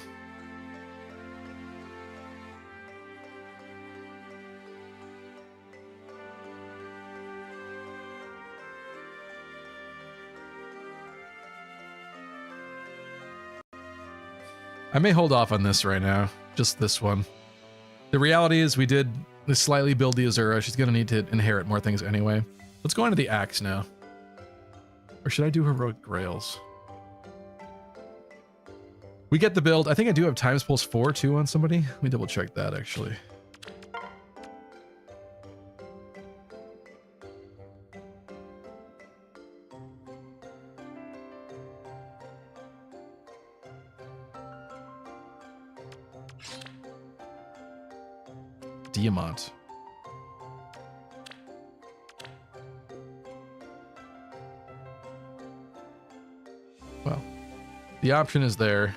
I may hold off on this right now, just this one. The reality is we did this slightly buildy Azura. She's gonna need to inherit more things anyway. Let's go on to the axe now. Or should I do heroic grails? We get the build. I think I do have times pulse 4 too on somebody. Let me double check that actually. Diamant. Well, the option is there.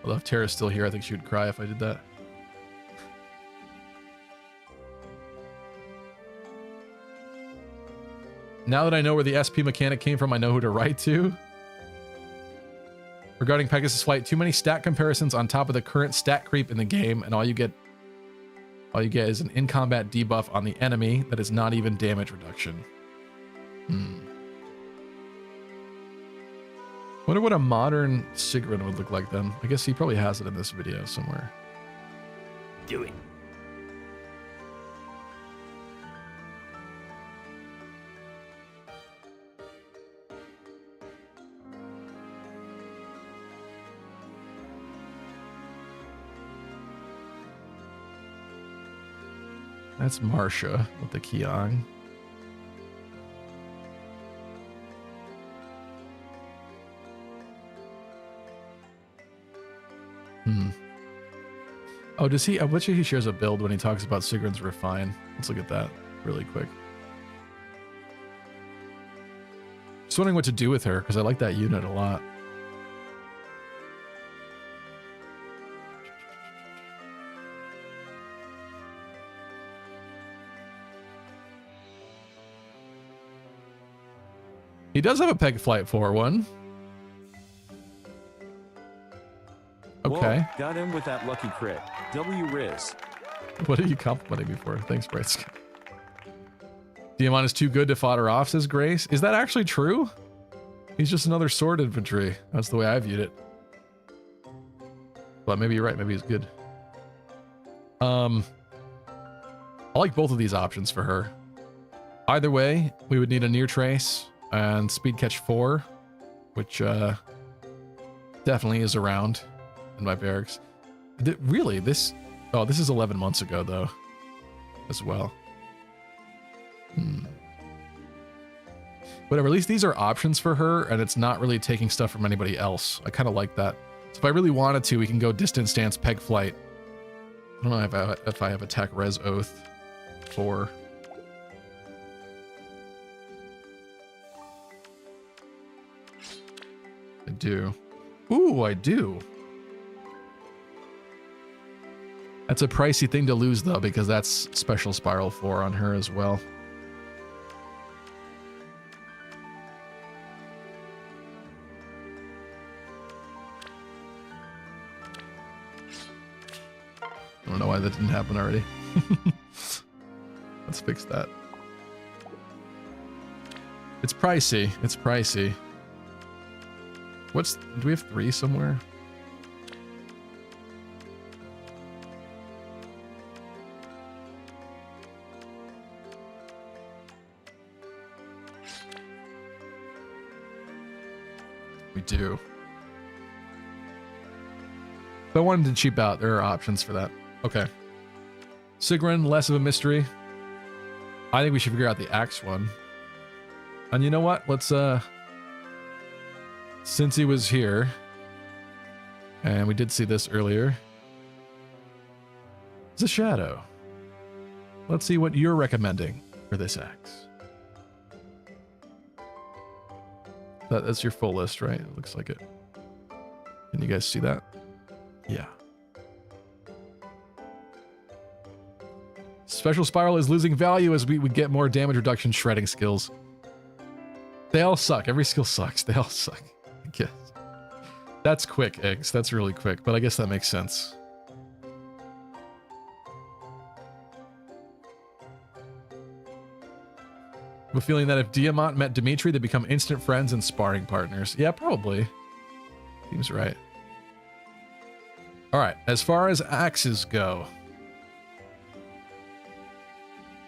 Although if Tara's still here, I think she would cry if I did that. Now that I know where the SP mechanic came from, I know who to write to. Regarding Pegasus Flight, too many stat comparisons on top of the current stat creep in the game, and all you get is an in-combat debuff on the enemy that is not even damage reduction. Wonder what a modern Sigrun would look like then. I guess he probably has it in this video somewhere. Do it. That's Marsha with the Kiang. Oh, does he? I bet you he shares a build when he talks about Sigrun's Refine. Let's look at that really quick. Just wondering what to do with her, because I like that unit a lot. He does have a Peg Flight 4-1. Okay. Whoa, got him with that lucky crit. W Riz. What are you complimenting me for? Thanks, Bright. Diamant is too good to fodder off, says Grace. Is that actually true? He's just another sword infantry. That's the way I viewed it. But maybe you're right. Maybe he's good. I like both of these options for her. Either way, we would need a near trace and speed catch 4, which definitely is around in my barracks. Really, this... Oh, this is 11 months ago, though, as well. Whatever, at least these are options for her, and it's not really taking stuff from anybody else. I kind of like that. So if I really wanted to, we can go Distant Stance, Peg Flight. I don't know if I have Attack Res Oath 4. I do. Ooh, I do. That's a pricey thing to lose, though, because that's Special Spiral 4 on her as well. I don't know why that didn't happen already. Let's fix that. It's pricey. It's pricey. Do we have 3 somewhere? We do. If I wanted to cheap out, there are options for that. Okay. Sigrun, less of a mystery. I think we should figure out the axe one. And you know what? Let's, since he was here, and we did see this earlier, it's a shadow. Let's see what you're recommending for this axe. That's your full list, right? It looks like it. Can you guys see that? Yeah. Special Spiral is losing value as we get more damage reduction shredding skills. They all suck. Every skill sucks. They all suck. I guess. That's quick, Eggs. That's really quick, but I guess that makes sense. I have a feeling that if Diamant met Dimitri, they'd become instant friends and sparring partners. Yeah, probably. Seems right. All right, as far as axes go,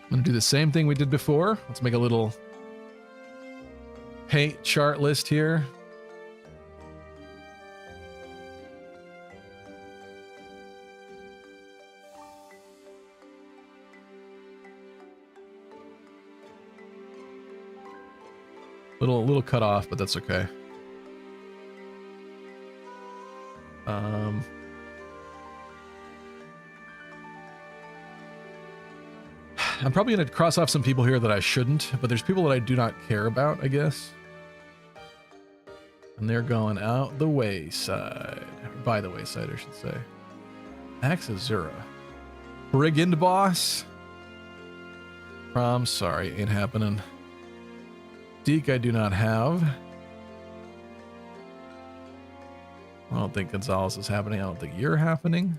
I'm gonna do the same thing we did before. Let's make a little paint chart list here. Little cut off, but that's okay. I'm probably going to cross off some people here that I shouldn't, but there's people that I do not care about, I guess. And they're going out the wayside. By the wayside, I should say. Axe Azura. Brigand boss? I'm sorry, ain't happening. Deke I do not have. I don't think Gonzalez is happening. I don't think you're happening.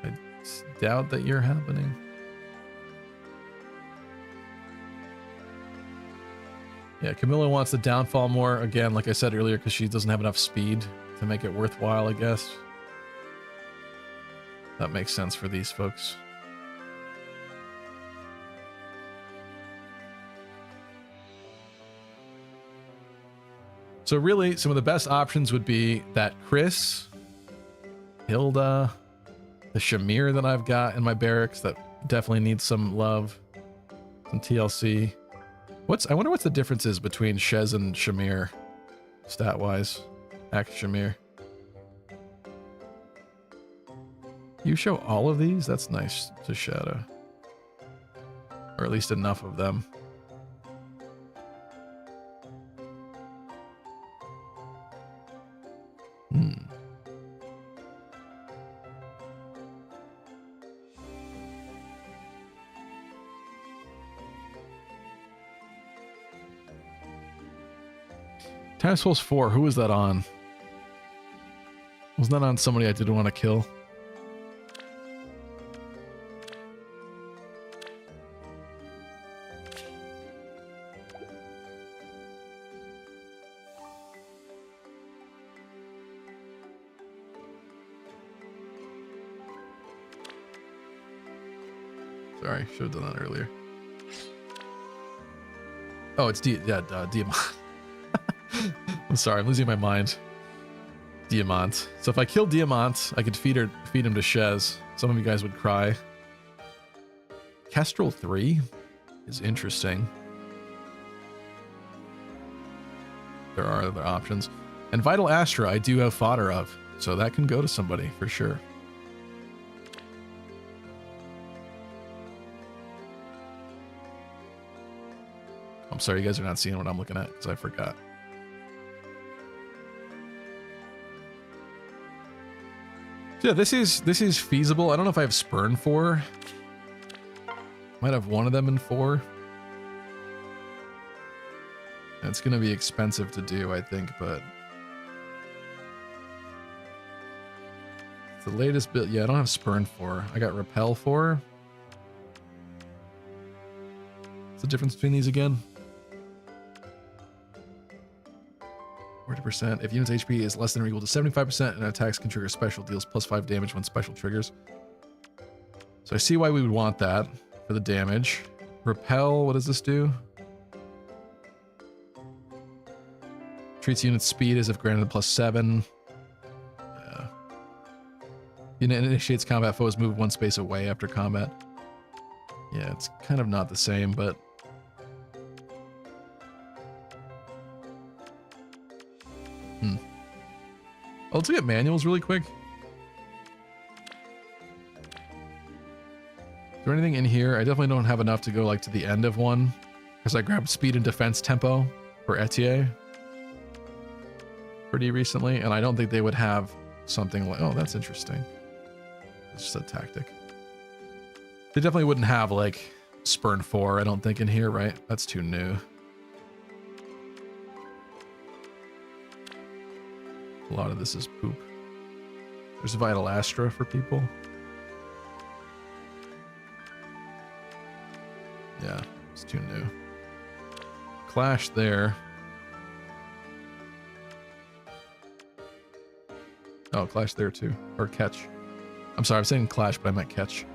I doubt that you're happening. Yeah, Camilla wants the downfall more, again, like I said earlier, because she doesn't have enough speed to make it worthwhile, I guess. That makes sense for these folks. So really, some of the best options would be that Chris, Hilda, the Shamir that I've got in my barracks that definitely needs some love, some TLC. I wonder what the difference is between Shez and Shamir, stat-wise. Axe Shamir. You show all of these? That's nice to shadow. Or at least enough of them. Task Force 4, who was that on? Was that on somebody I didn't want to kill? Sorry, should have done that earlier. Oh, it's Diamant. I'm sorry, I'm losing my mind. Diamant. So if I kill Diamant, I could feed him to Shez. Some of you guys would cry. Kestrel 3 is interesting. There are other options. And Vital Astra I do have fodder of, so that can go to somebody for sure. I'm sorry you guys are not seeing what I'm looking at because I forgot. Yeah, this is feasible. I don't know if I have Spurn 4. Might have one of them in 4. It's gonna be expensive to do, I think, but it's the latest build. Yeah, I don't have Spurn 4. I got Repel 4. What's the difference between these again? 40%. If unit's HP is less than or equal to 75%, and attacks can trigger special, deals +5 damage when special triggers. So I see why we would want that for the damage. Repel, what does this do? Treats unit's speed as if granted +7. Yeah. Unit initiates combat, foes move 1 space away after combat. Yeah, it's kind of not the same, but Oh, let's look at manuals really quick. Is there anything in here? I definitely don't have enough to go like to the end of one because I grabbed speed and defense tempo for Etier pretty recently, and I don't think they would have something like, oh, that's interesting. It's just a tactic. They definitely wouldn't have like Spurn 4, I don't think, in here, right? That's too new. A lot of this is poop. There's Vital Astra for people. Yeah, it's too new. Clash there. Oh, Clash there too. Or Catch. I'm sorry, I'm saying Clash, but I meant Catch.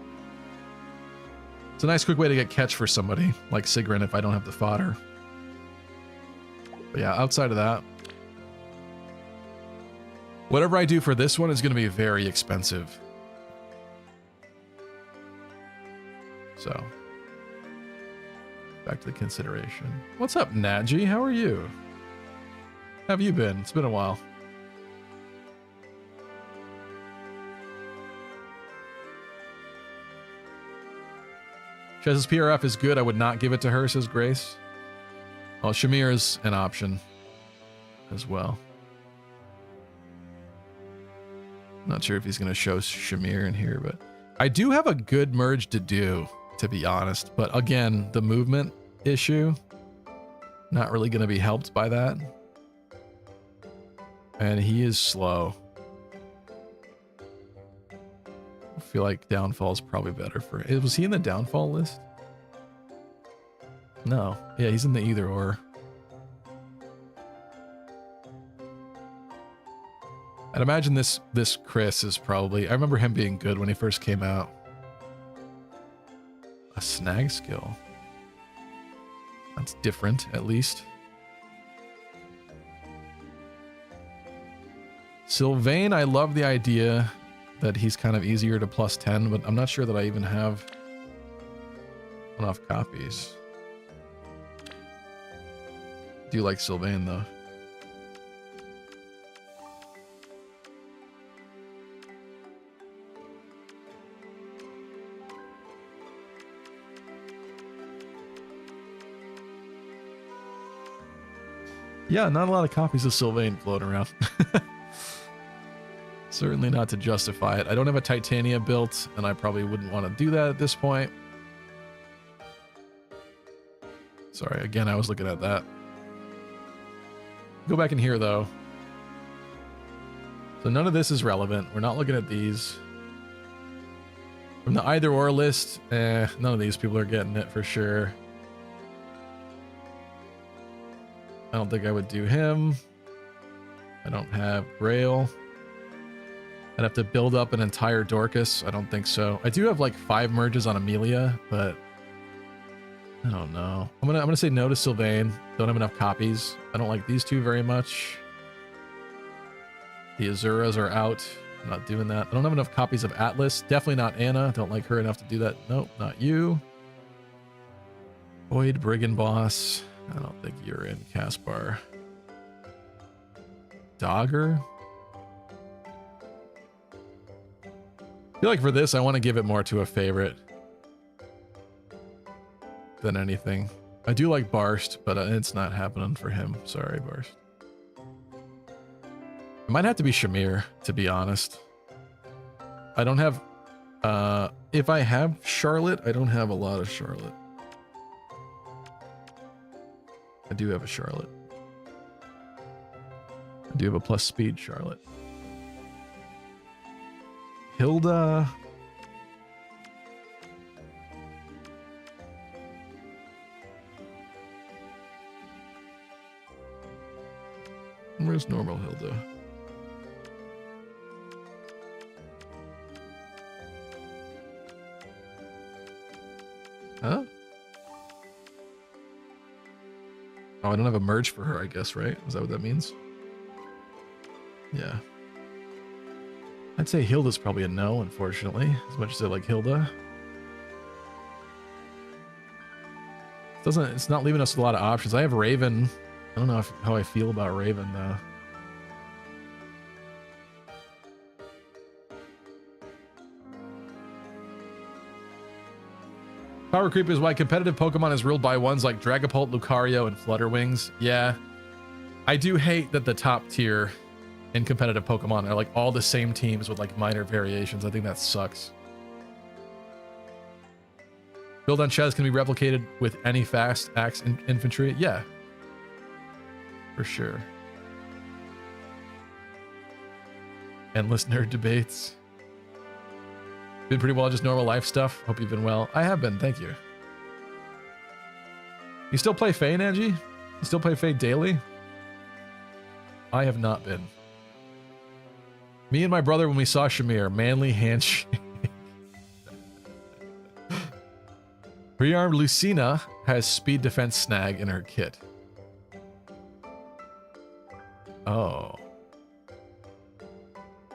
It's a nice quick way to get Catch for somebody, like Sigrun if I don't have the fodder. But yeah, outside of that, whatever I do for this one is going to be very expensive. So, back to the consideration. What's up, Nadji? How are you? How have you been? It's been a while. Chez's PRF is good. I would not give it to her, says Grace. Well, Shamir is an option as well. Not sure if he's going to show Shamir in here, but I do have a good merge to do, to be honest. But again, the movement issue, not really going to be helped by that. And he is slow. I feel like Downfall is probably better for it. Was he in the Downfall list? No. Yeah, he's in the either or. I'd imagine this Chris is probably... I remember him being good when he first came out. A snag skill. That's different, at least. Sylvain, I love the idea that he's kind of easier to plus 10, but I'm not sure that I even have enough copies. Do you like Sylvain, though? Yeah, not a lot of copies of Sylvain floating around. Certainly not to justify it. I don't have a Titania built, and I probably wouldn't want to do that at this point. Sorry, again, I was looking at that. Go back in here, though. So none of this is relevant. We're not looking at these. From the either or list, none of these people are getting it for sure. I don't think I would do him. I don't have Grail. I'd have to build up an entire Dorcas. I don't think so. I do have like 5 merges on Amelia, but I don't know. I'm gonna say no to Sylvain. Don't have enough copies. I don't like these two very much. The Azuras are out. I'm not doing that. I don't have enough copies of Atlas. Definitely not Anna. Don't like her enough to do that. Nope, not you. Void Brigand Boss. I don't think you're in Caspar. Dogger. I feel like for this, I want to give it more to a favorite than anything. I do like Barst, but it's not happening for him. Sorry, Barst. It might have to be Shamir, to be honest. I don't have... if I have Charlotte, I don't have a lot of Charlotte. I do have a Charlotte. I do have a plus speed Charlotte. Hilda. Where's normal Hilda? Huh? Oh, I don't have a merge for her, I guess, right? Is that what that means? Yeah. I'd say Hilda's probably a no, unfortunately, as much as I like Hilda. It's not leaving us a lot of options. I have Raven. I don't know how I feel about Raven, though. Powercreep is why competitive Pokemon is ruled by ones like Dragapult, Lucario, and Flutterwings. Yeah. I do hate that the top tier in competitive Pokemon are like all the same teams with like minor variations. I think that sucks. Build on Chez can be replicated with any fast axe infantry. Yeah. For sure. Endless nerd debates. Been pretty well, just normal life stuff. Hope you've been well. I have been, thank you. You still play Fae, Angie? You still play Fae daily? I have not been. Me and my brother when we saw Shamir, manly handshake. Pre-armed Lucina has speed defense snag in her kit. Oh.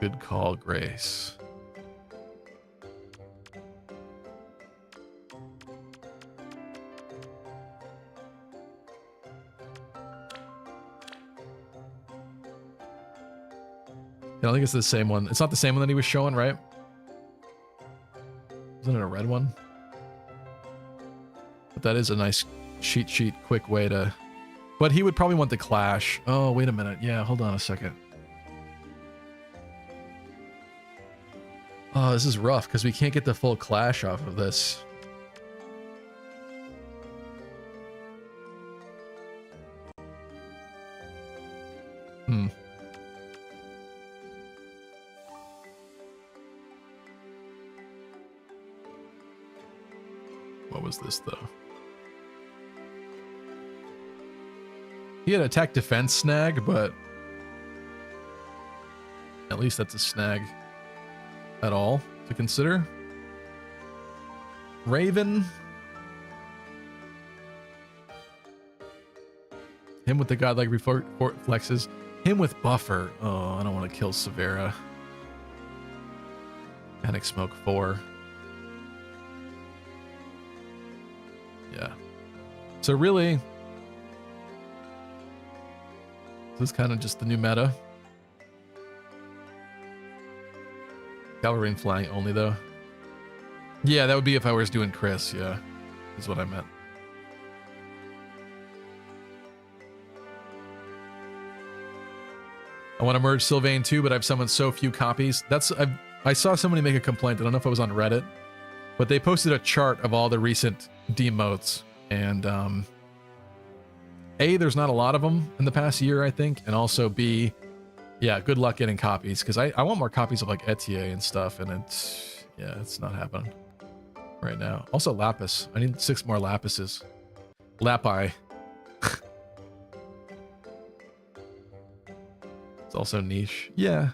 Good call, Grace. I don't think it's the same one. It's not the same one that he was showing, right? Isn't it a red one? But that is a nice cheat sheet, quick way to... But he would probably want the Clash. Oh, wait a minute. Yeah, hold on a second. Oh, this is rough because we can't get the full Clash off of this. Hmm. What was this, though? He had attack defense snag, but at least that's a snag at all to consider. Raven. Him with the godlike reflexes. Him with buffer. Oh, I don't want to kill Severa. Panic Smoke 4. Yeah. So really, this is kind of just the new meta. Cavalry and flying only, though. Yeah, that would be if I was doing Chris. Yeah, is what I meant. I want to merge Sylvain too, but I've summoned so few copies. I saw somebody make a complaint. I don't know if it was on Reddit, but they posted a chart of all the recent demotes, and A, there's not a lot of them in the past year, I think, and also B, yeah, good luck getting copies, because I want more copies of like Etier and stuff, and it's not happening right now. Also Lapis, I need 6 more Lapises. Lapi. It's also niche. Yeah.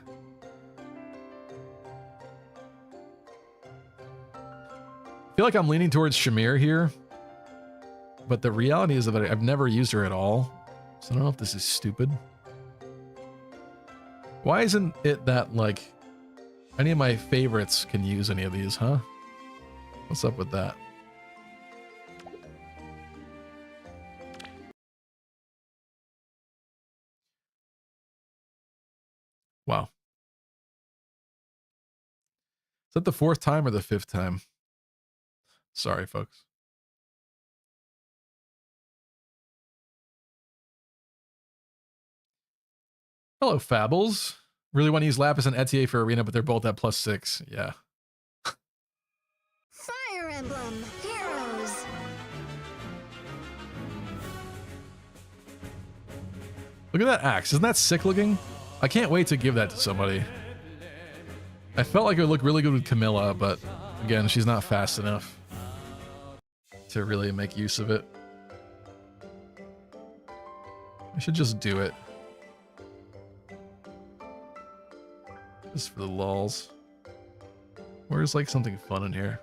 I feel like I'm leaning towards Shamir here, but the reality is that I've never used her at all, so I don't know if this is stupid. Why isn't it that, like, any of my favorites can use any of these, huh? What's up with that? Wow. Is that the 4th time or the 5th time? Sorry, folks. Hello, Fables. Really want to use Lapis and Etier for Arena, but they're both at +6. Yeah. Fire Emblem Heroes. Look at that axe. Isn't that sick looking? I can't wait to give that to somebody. I felt like it would look really good with Camilla, but again, she's not fast enough to really make use of it. I should just do it. Just for the lulz. Where's like something fun in here?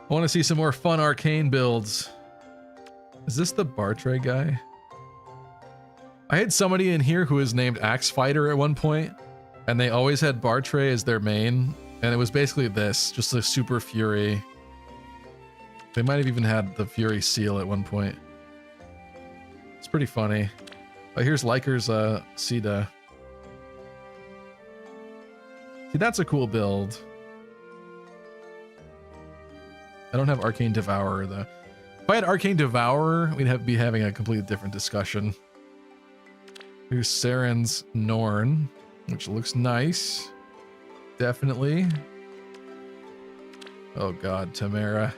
I want to see some more fun arcane builds. Is this the Bartray guy? I had somebody in here who was named Axe Fighter at one point, and they always had Bartray as their main, and it was basically this, just a super Fury. They might have even had the Fury seal at one point. It's pretty funny. Oh, here's Liker's Sida. See, that's a cool build. I don't have Arcane Devourer, though. If I had Arcane Devourer, we'd be having a completely different discussion. Here's Saren's Norn, which looks nice. Definitely. Oh god, Tamara.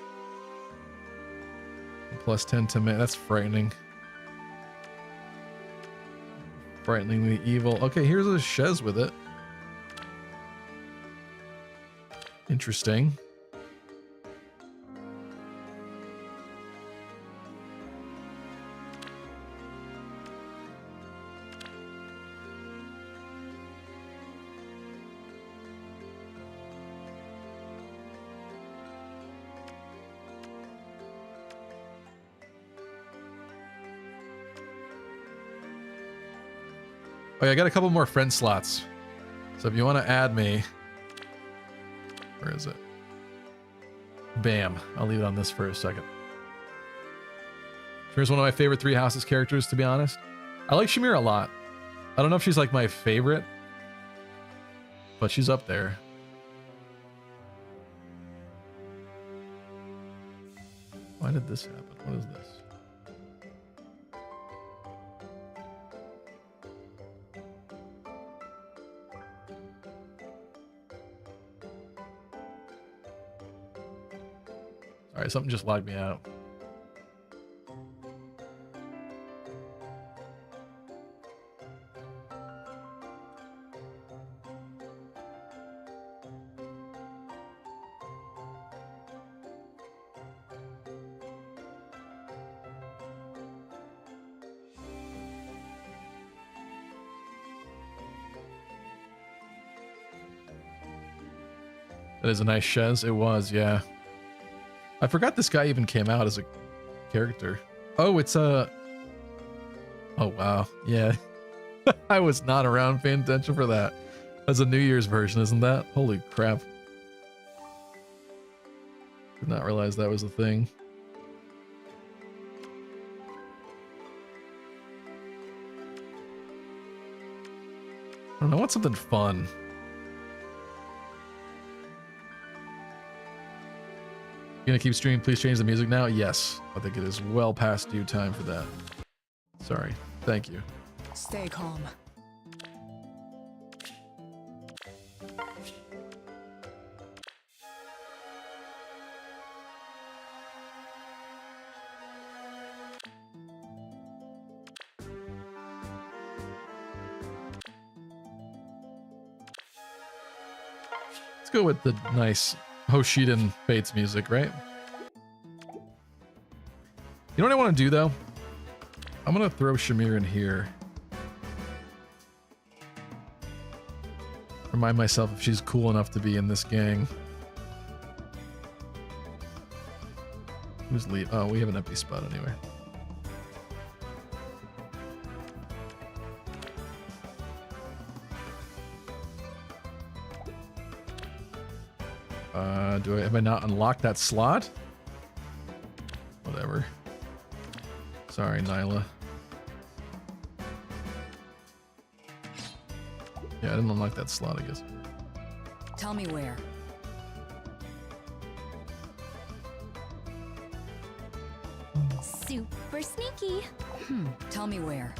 +10 Tamara. That's frightening. Frighteningly evil. Okay, here's a Shez with it. Interesting. Oh yeah, I got a couple more friend slots. So if you want to add me, where is it? Bam. I'll leave it on this for a second. Shamira's one of my favorite Three Houses characters, to be honest. I like Shamira a lot. I don't know if she's like my favorite, but she's up there. Why did this happen? What is this? Alright, something just logged me out. That is a nice chaise. It was, yeah. I forgot this guy even came out as a character. Oh, it's a... Oh, wow. Yeah. I was not around paying attention for that. That's a New Year's version, isn't that? Holy crap. Did not realize that was a thing. I don't know, I want something fun. You gonna keep streaming? Please change the music now. Yes, I think it is well past due time for that. Sorry. Thank you. Stay calm. Let's go with the nice Hoshiden Fates music, right? You know what I want to do, though? I'm going to throw Shamir in here. Remind myself if she's cool enough to be in this gang. Who's leave? Oh, we have an empty spot anyway. Have I not unlocked that slot? Whatever. Sorry, Nyla. Yeah, I didn't unlock that slot, I guess. Tell me where. Super sneaky. Tell me where.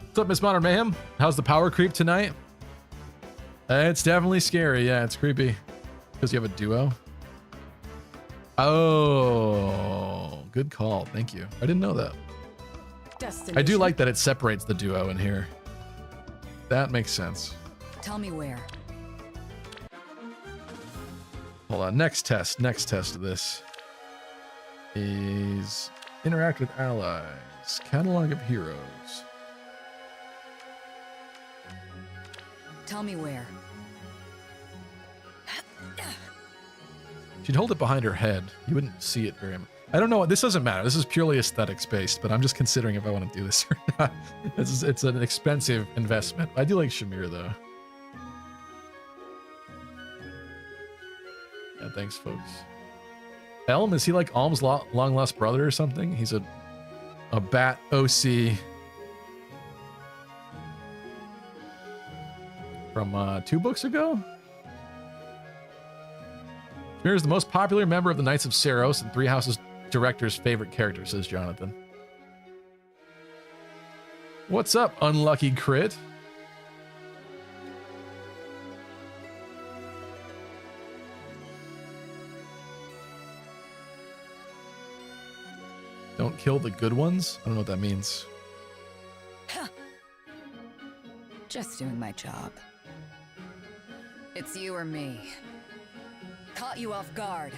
What's up, Miss Modern Mayhem? How's the power creep tonight? It's definitely scary. Yeah, it's creepy. Because you have a duo. Oh, good call. Thank you. I didn't know that. I do like that it separates the duo in here. That makes sense. Tell me where. Hold on. Next test of this is interact with allies. Catalog of heroes. Tell me where. She'd hold it behind her head. You wouldn't see it very much. I don't know. This doesn't matter. This is purely aesthetics based, but I'm just considering if I want to do this or not. It's an expensive investment. I do like Shamir, though. Yeah, thanks, folks. Elm, is he like Alm's long lost brother or something? He's a bat OC from 2 books ago? Shamir is the most popular member of the Knights of Seros and Three Houses director's favorite character, says Jonathan. What's up, unlucky crit? Don't kill the good ones? I don't know what that means. Just doing my job. It's you or me. Caught you off guard.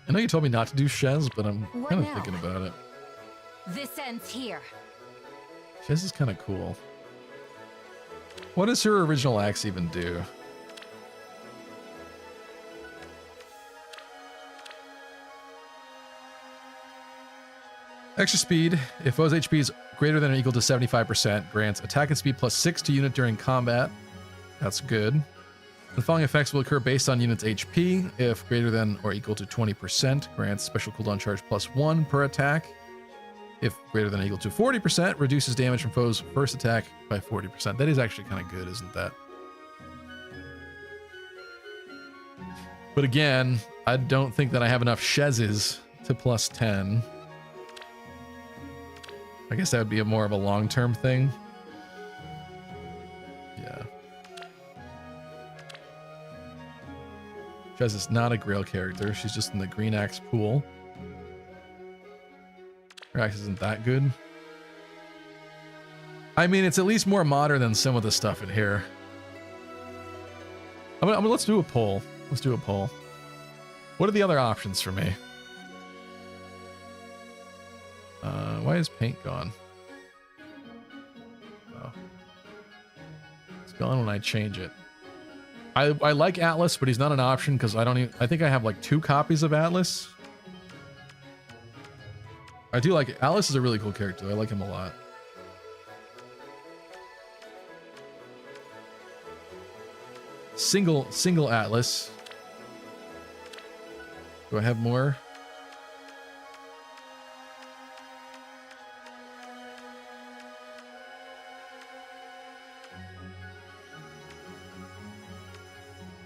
I know you told me not to do Shez, but I'm What kind of now? thinking about it. This ends here. Shez is kind of cool. What does her original axe even do? Extra speed. If foe's HP is greater than or equal to 75%, grants attack and speed +6 to unit during combat. That's good. The following effects will occur based on unit's HP. If greater than or equal to 20%, grants special cooldown charge +1 per attack. If greater than or equal to 40%, reduces damage from foe's first attack by 40%. That is actually kind of good, isn't that? But again, I don't think that I have enough chezzes to +10. I guess that would be more of a long-term thing. Yeah. Chez is not a Grail character. She's just in the Green Axe pool. Her axe isn't that good. I mean, it's at least more modern than some of the stuff in here. Let's do a poll. Let's do a poll. What are the other options for me? Why is paint gone? Oh. It's gone when I change it. I like Atlas, but he's not an option because I think I have like 2 copies of Atlas. I do like it. Atlas is a really cool character. I like him a lot. Single Atlas. Do I have more?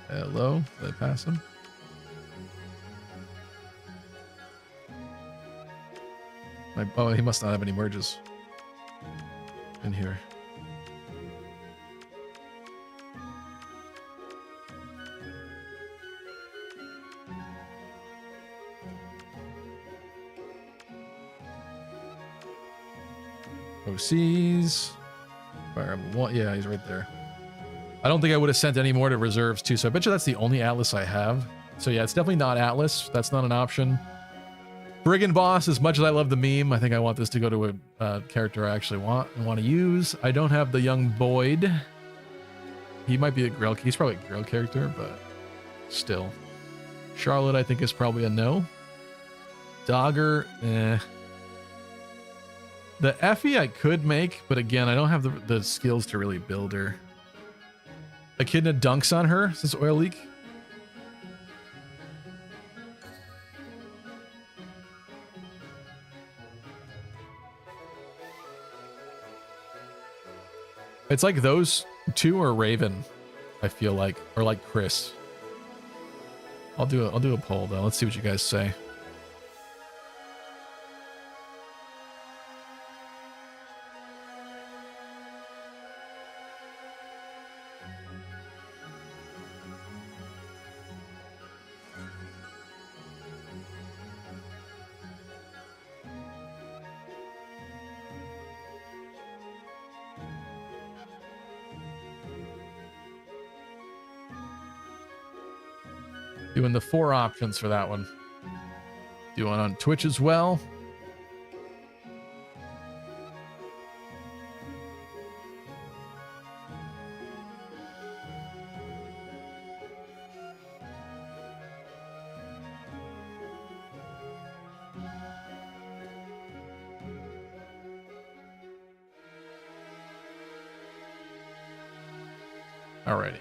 Hello? Did I pass him? Oh, he must not have any merges in here. OCs. Fire Emblem 1. Yeah, he's right there. I don't think I would have sent any more to reserves too, so I bet you that's the only Atlas I have. So yeah, it's definitely not Atlas. That's not an option. Brigand Boss, as much as I love the meme, I think I want this to go to a character I actually want to use. I don't have the young Boyd. He might be a Grail. He's probably a Grail character, but still. Charlotte, I think, is probably a no. Dogger, eh. The Effie I could make, but again, I don't have the skills to really build her. Echidna dunks on her, says Oil Leak. It's like those two or Raven, I feel like, or like Chris. I'll do a poll though. Let's see what you guys say. Doing the 4 options for that one. Do one on Twitch as well. Alrighty.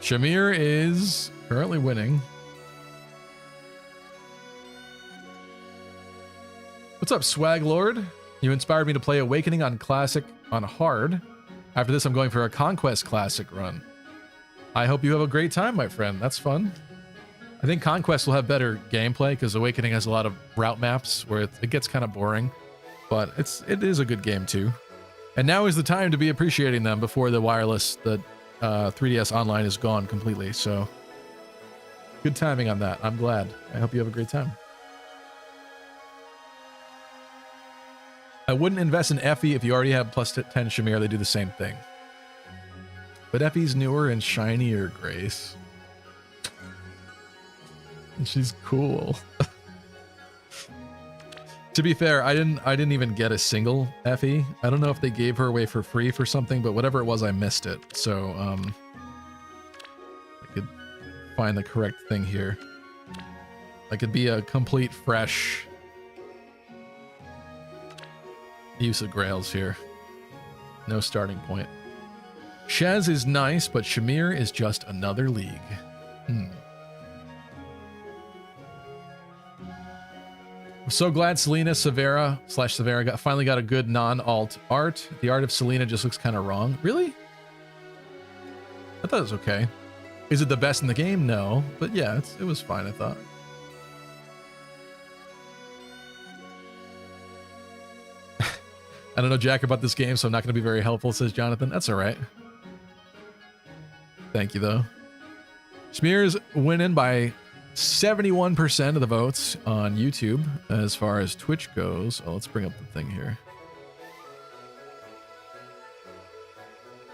Shamir is currently winning. What's up, Swag Lord? You inspired me to play Awakening on Classic on Hard. After this, I'm going for a Conquest Classic run. I hope you have a great time, my friend. That's fun. I think Conquest will have better gameplay because Awakening has a lot of route maps where it gets kind of boring, but it is a good game too. And now is the time to be appreciating them before the wireless, the 3DS Online is gone completely, so good timing on that. I'm glad. I hope you have a great time. I wouldn't invest in Effie if you already have plus 10 Shamir. They do the same thing. But Effie's newer and shinier, Grace. And she's cool. To be fair, I didn't even get a single Effie. I don't know if they gave her away for free for something, but whatever it was, I missed it. So I could find the correct thing here. Like it'd be a complete fresh use of grails here. No starting point. Shez is nice, but Shamir is just another league. I'm so glad Selena Severa finally got a good non-alt art. The art of Selena just looks kind of wrong. Really? I thought it was okay. Is it the best in the game? No, but yeah, it was fine, I thought. I don't know jack about this game, so I'm not going to be very helpful, says Jonathan. That's all right. Thank you, though. Smear's winning by 71% of the votes on YouTube. As far as Twitch goes, let's bring up the thing here.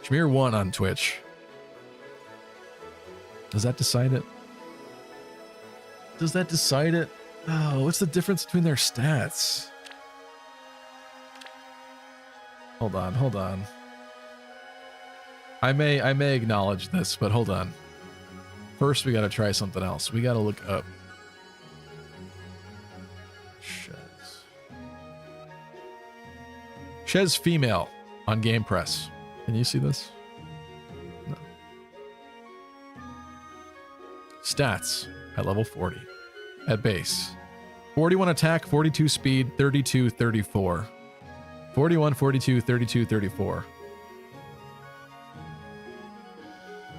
Smear won on Twitch. Does that decide it? Does that decide it? Oh, what's the difference between their stats? Hold on. I may acknowledge this, but hold on. First, we got to try something else. We got to look up Shez. Shez female on Game Press. Can you see this? No. Stats at level 40. At base. 41 attack, 42 speed, 32, 34. 41, 42, 32, 34.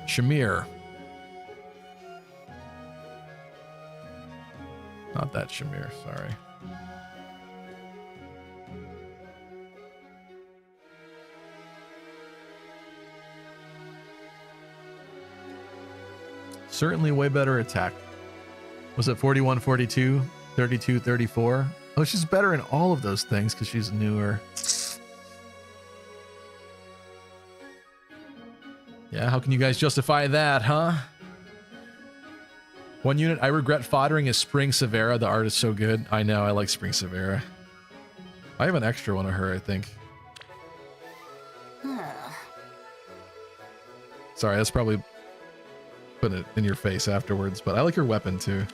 Shamir. Not that Shamir, sorry. Certainly way better attack. Was it 41, 42, 32, 34? Oh, she's better in all of those things because she's newer. Yeah, how can you guys justify that, huh? One unit I regret foddering is Spring Severa. The art is so good. I know, I like Spring Severa. I have an extra one of her, I think. Sorry, that's probably putting it in your face afterwards, but I like her weapon too.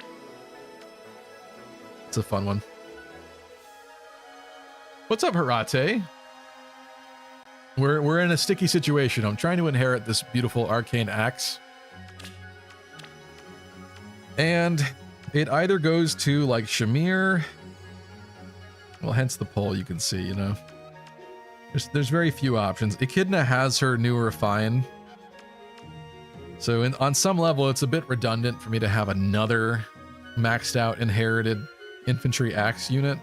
It's a fun one. What's up, Harate? We're in a sticky situation. I'm trying to inherit this beautiful arcane axe. And it either goes to like Shamir. Well, hence the poll, you can see, you know. There's very few options. Echidna has her newer Fine. So on some level, it's a bit redundant for me to have another maxed out inherited infantry axe unit.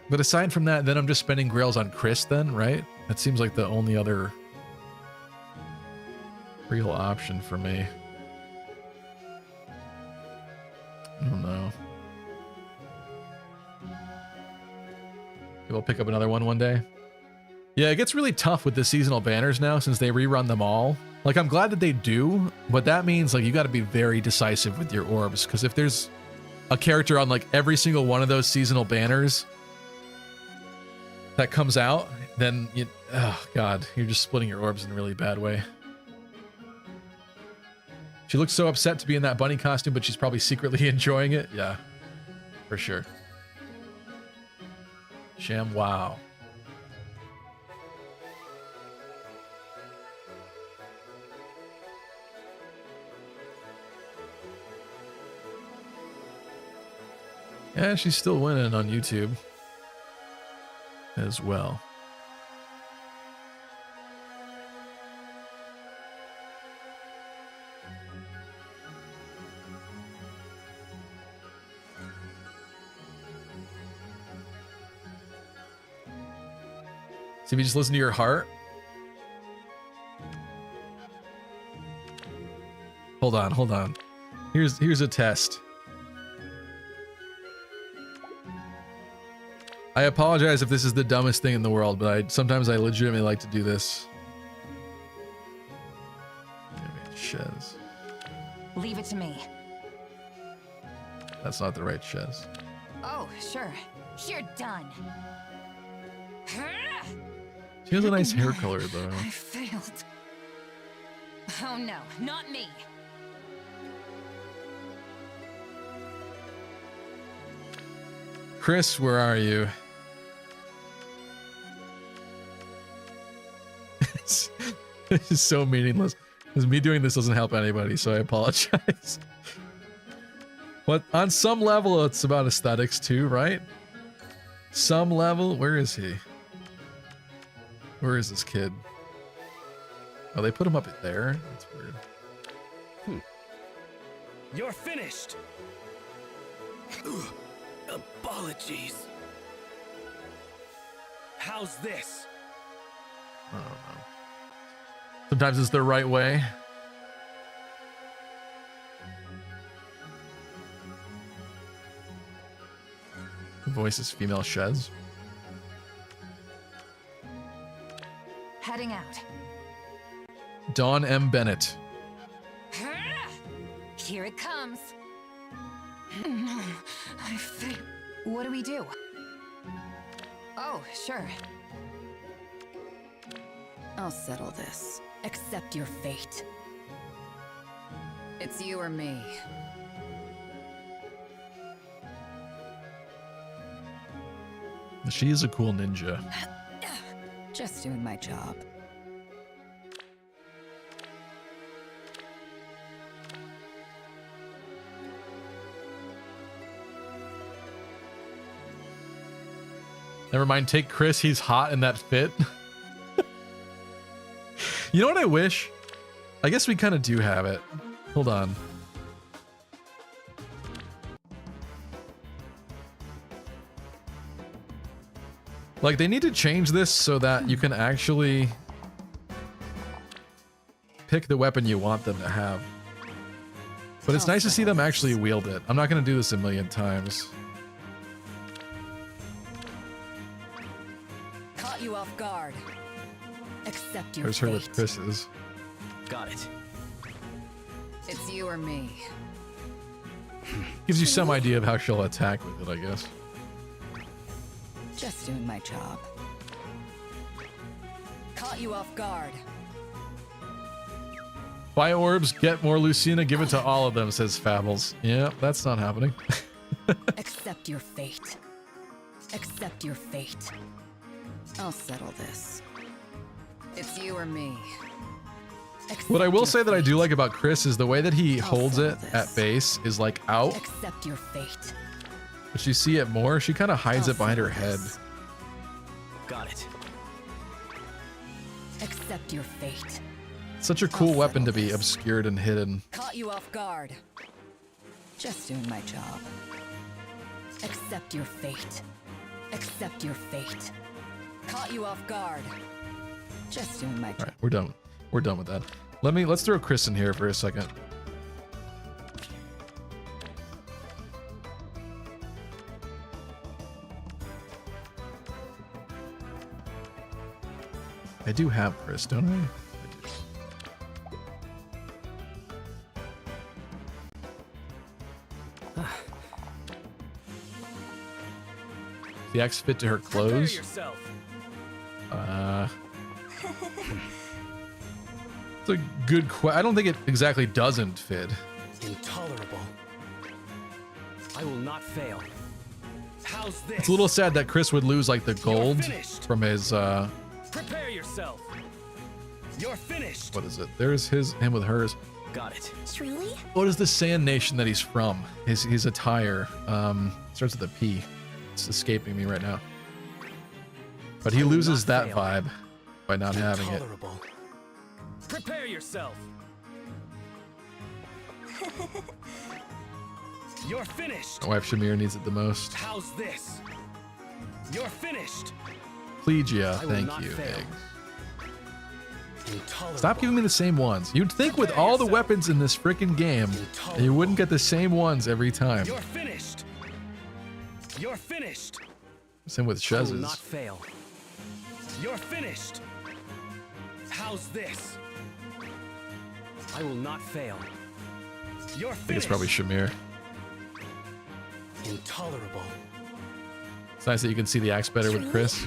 But aside from that, then I'm just spending grails on Chris then, right? That seems like the only other real option for me. I don't know. Maybe I'll pick up another one day. Yeah, it gets really tough with the seasonal banners now since they rerun them all. Like, I'm glad that they do, but that means like you got to be very decisive with your orbs, because if there's a character on like every single one of those seasonal banners that comes out, then you, oh god, you're just splitting your orbs in a really bad way. She looks so upset to be in that bunny costume, but she's probably secretly enjoying it. Yeah, for sure. Sham, wow. Yeah, she's still winning on YouTube as well. So if you just listen to your heart. Hold on. Here's a test. I apologize if this is the dumbest thing in the world, but sometimes I legitimately like to do this. Shez. Leave it to me. That's not the right Shez. Oh, sure. You're done. She has a nice hair color, though. I failed. Oh no, not me. Chris, where are you? This is so meaningless. Because me doing this doesn't help anybody, so I apologize. But on some level, it's about aesthetics too, right? Some level. Where is he? Where is this kid? Oh, they put him up there? That's weird. You're finished. Apologies. How's this? I don't know. Sometimes it's the right way. The voice is female Shez. Heading out. Dawn M. Bennett. Here it comes. I think. What do we do? Oh, sure. I'll settle this. Accept your fate. It's you or me. She is a cool ninja. Just doing my job. Never mind, take Chris, he's hot in that fit. You know what I wish? I guess we kind of do have it. Hold on. Like, they need to change this so that you can actually pick the weapon you want them to have. But it's nice to see them actually wield it. I'm not going to do this a million times. Caught you off guard. Accept your There's her fate. with Chris's. Got it. It's you or me. Gives you some idea of how she'll attack with it, I guess. Just doing my job. Caught you off guard. Fire orbs, get more Lucina, give it to all of them, says Fables. Yeah, that's not happening. Accept your fate. Accept your fate. I'll settle this. It's you or me. What I will say that I do like about Chris is the way that he holds it at base is like out. Accept your fate. But you see it more, she kind of hides it behind her head. Got it. Accept your fate. Such a cool weapon to be obscured and hidden. Caught you off guard. Just doing my job. Accept your fate. Accept your fate. Caught you off guard. Just doing my job. Alright, we're done. We're done with that. Let's throw Chris in here for a second. I do have Chris, don't I? The axe fit to her clothes? It's a good question. I don't think it exactly doesn't fit. Intolerable. I will not fail. How's this? It's a little sad that Chris would lose like the gold from his Prepare yourself. You're finished. what is it? There's him with hers. Got it. Truly? What is the Sand Nation that he's from? His attire starts with a P. It's escaping me right now. But he loses that vibe by not having it. Prepare yourself. You're finished. My wife Shamir needs it the most. How's this? You're finished. Plegia, I will thank not you, fail. Eggs. Intolerable. Stop giving me the same ones. You'd think with all the weapons in this freaking game, you wouldn't get the same ones every time. You're finished. You're finished. Same with I will not Shez's. fail. You're finished. How's this? I will not fail. You're I think it's probably Shamir. Intolerable. It's nice that you can see the axe better with Chris.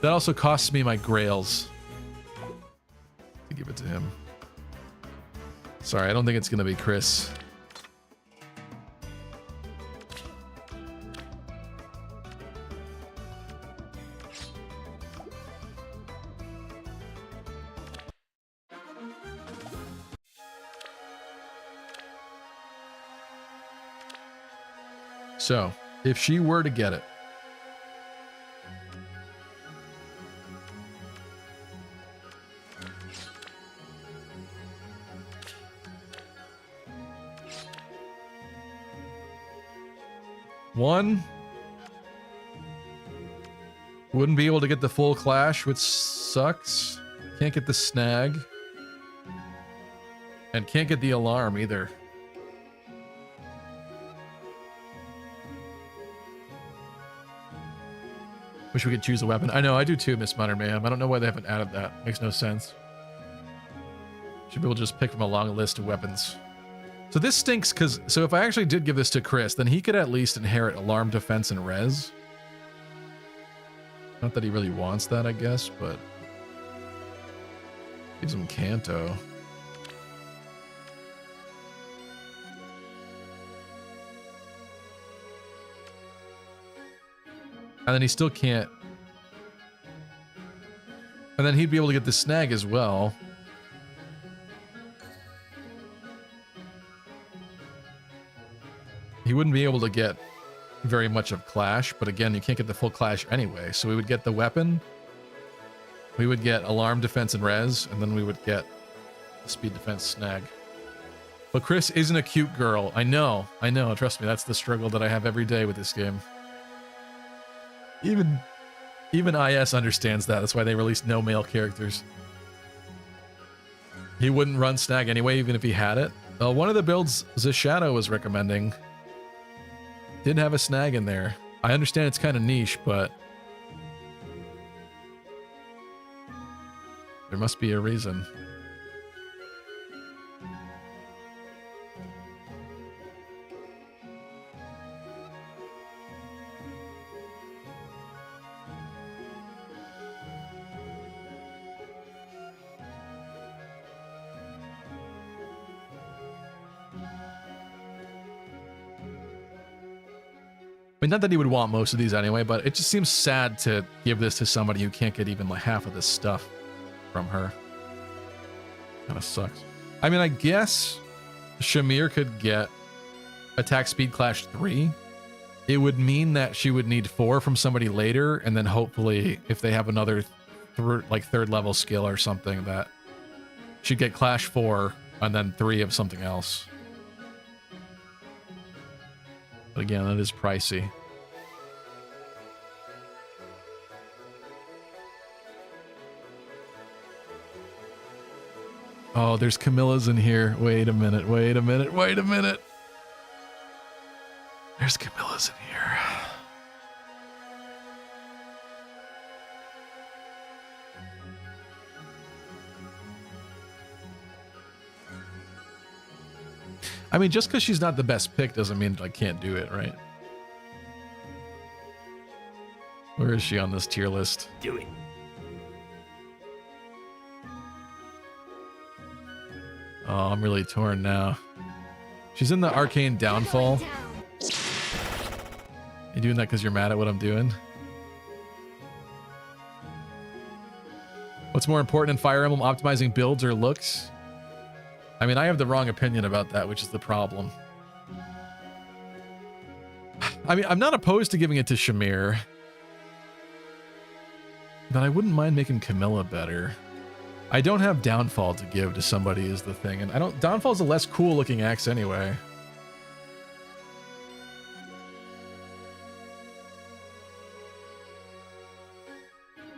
That also costs me my grails to give it to him. Sorry, I don't think it's gonna be Chris. So, if she were to get it, one, wouldn't be able to get the full clash, which sucks. Can't get the snag. And can't get the alarm either. Wish we could choose a weapon. I know, I do too, Miss Modern Mayhem. I don't know why they haven't added that. Makes no sense. Should be able to just pick from a long list of weapons. So this stinks because, so if I actually did give this to Chris, then he could at least inherit alarm, defense, and res. Not that he really wants that, I guess, but gives him Canto. And then he still can't. And then he'd be able to get the snag as well. He wouldn't be able to get very much of Clash, but again, you can't get the full Clash anyway. So we would get the weapon, we would get alarm, defense, and res, and then we would get the speed, defense, snag. But Chris isn't a cute girl. I know, trust me, that's the struggle that I have every day with this game. Even IS understands that. That's why they released no male characters. He wouldn't run snag anyway, even if he had it. One of the builds Shadow was recommending did have a snag in there. I understand it's kind of niche, but there must be a reason. I mean, not that he would want most of these anyway, but it just seems sad to give this to somebody who can't get even like half of this stuff from her. Kind of sucks. I mean, I guess Shamir could get attack speed clash 3. It would mean that she would need 4 from somebody later, and then hopefully if they have another third level skill or something, that she'd get clash 4 and then 3 of something else. But again, that is pricey. Oh, there's Camilla's in here. Wait a minute. There's Camilla's in here. I mean, just because she's not the best pick doesn't mean that I can't do it, right? Where is she on this tier list? Do it. Oh, I'm really torn now. She's in the Arcane Downfall. You doing that because you're mad at what I'm doing? What's more important in Fire Emblem, optimizing builds or looks? I mean, I have the wrong opinion about that, which is the problem. I mean, I'm not opposed to giving it to Shamir, but I wouldn't mind making Camilla better. I don't have Downfall to give to somebody is the thing, and I don't. Downfall's a less cool looking axe anyway.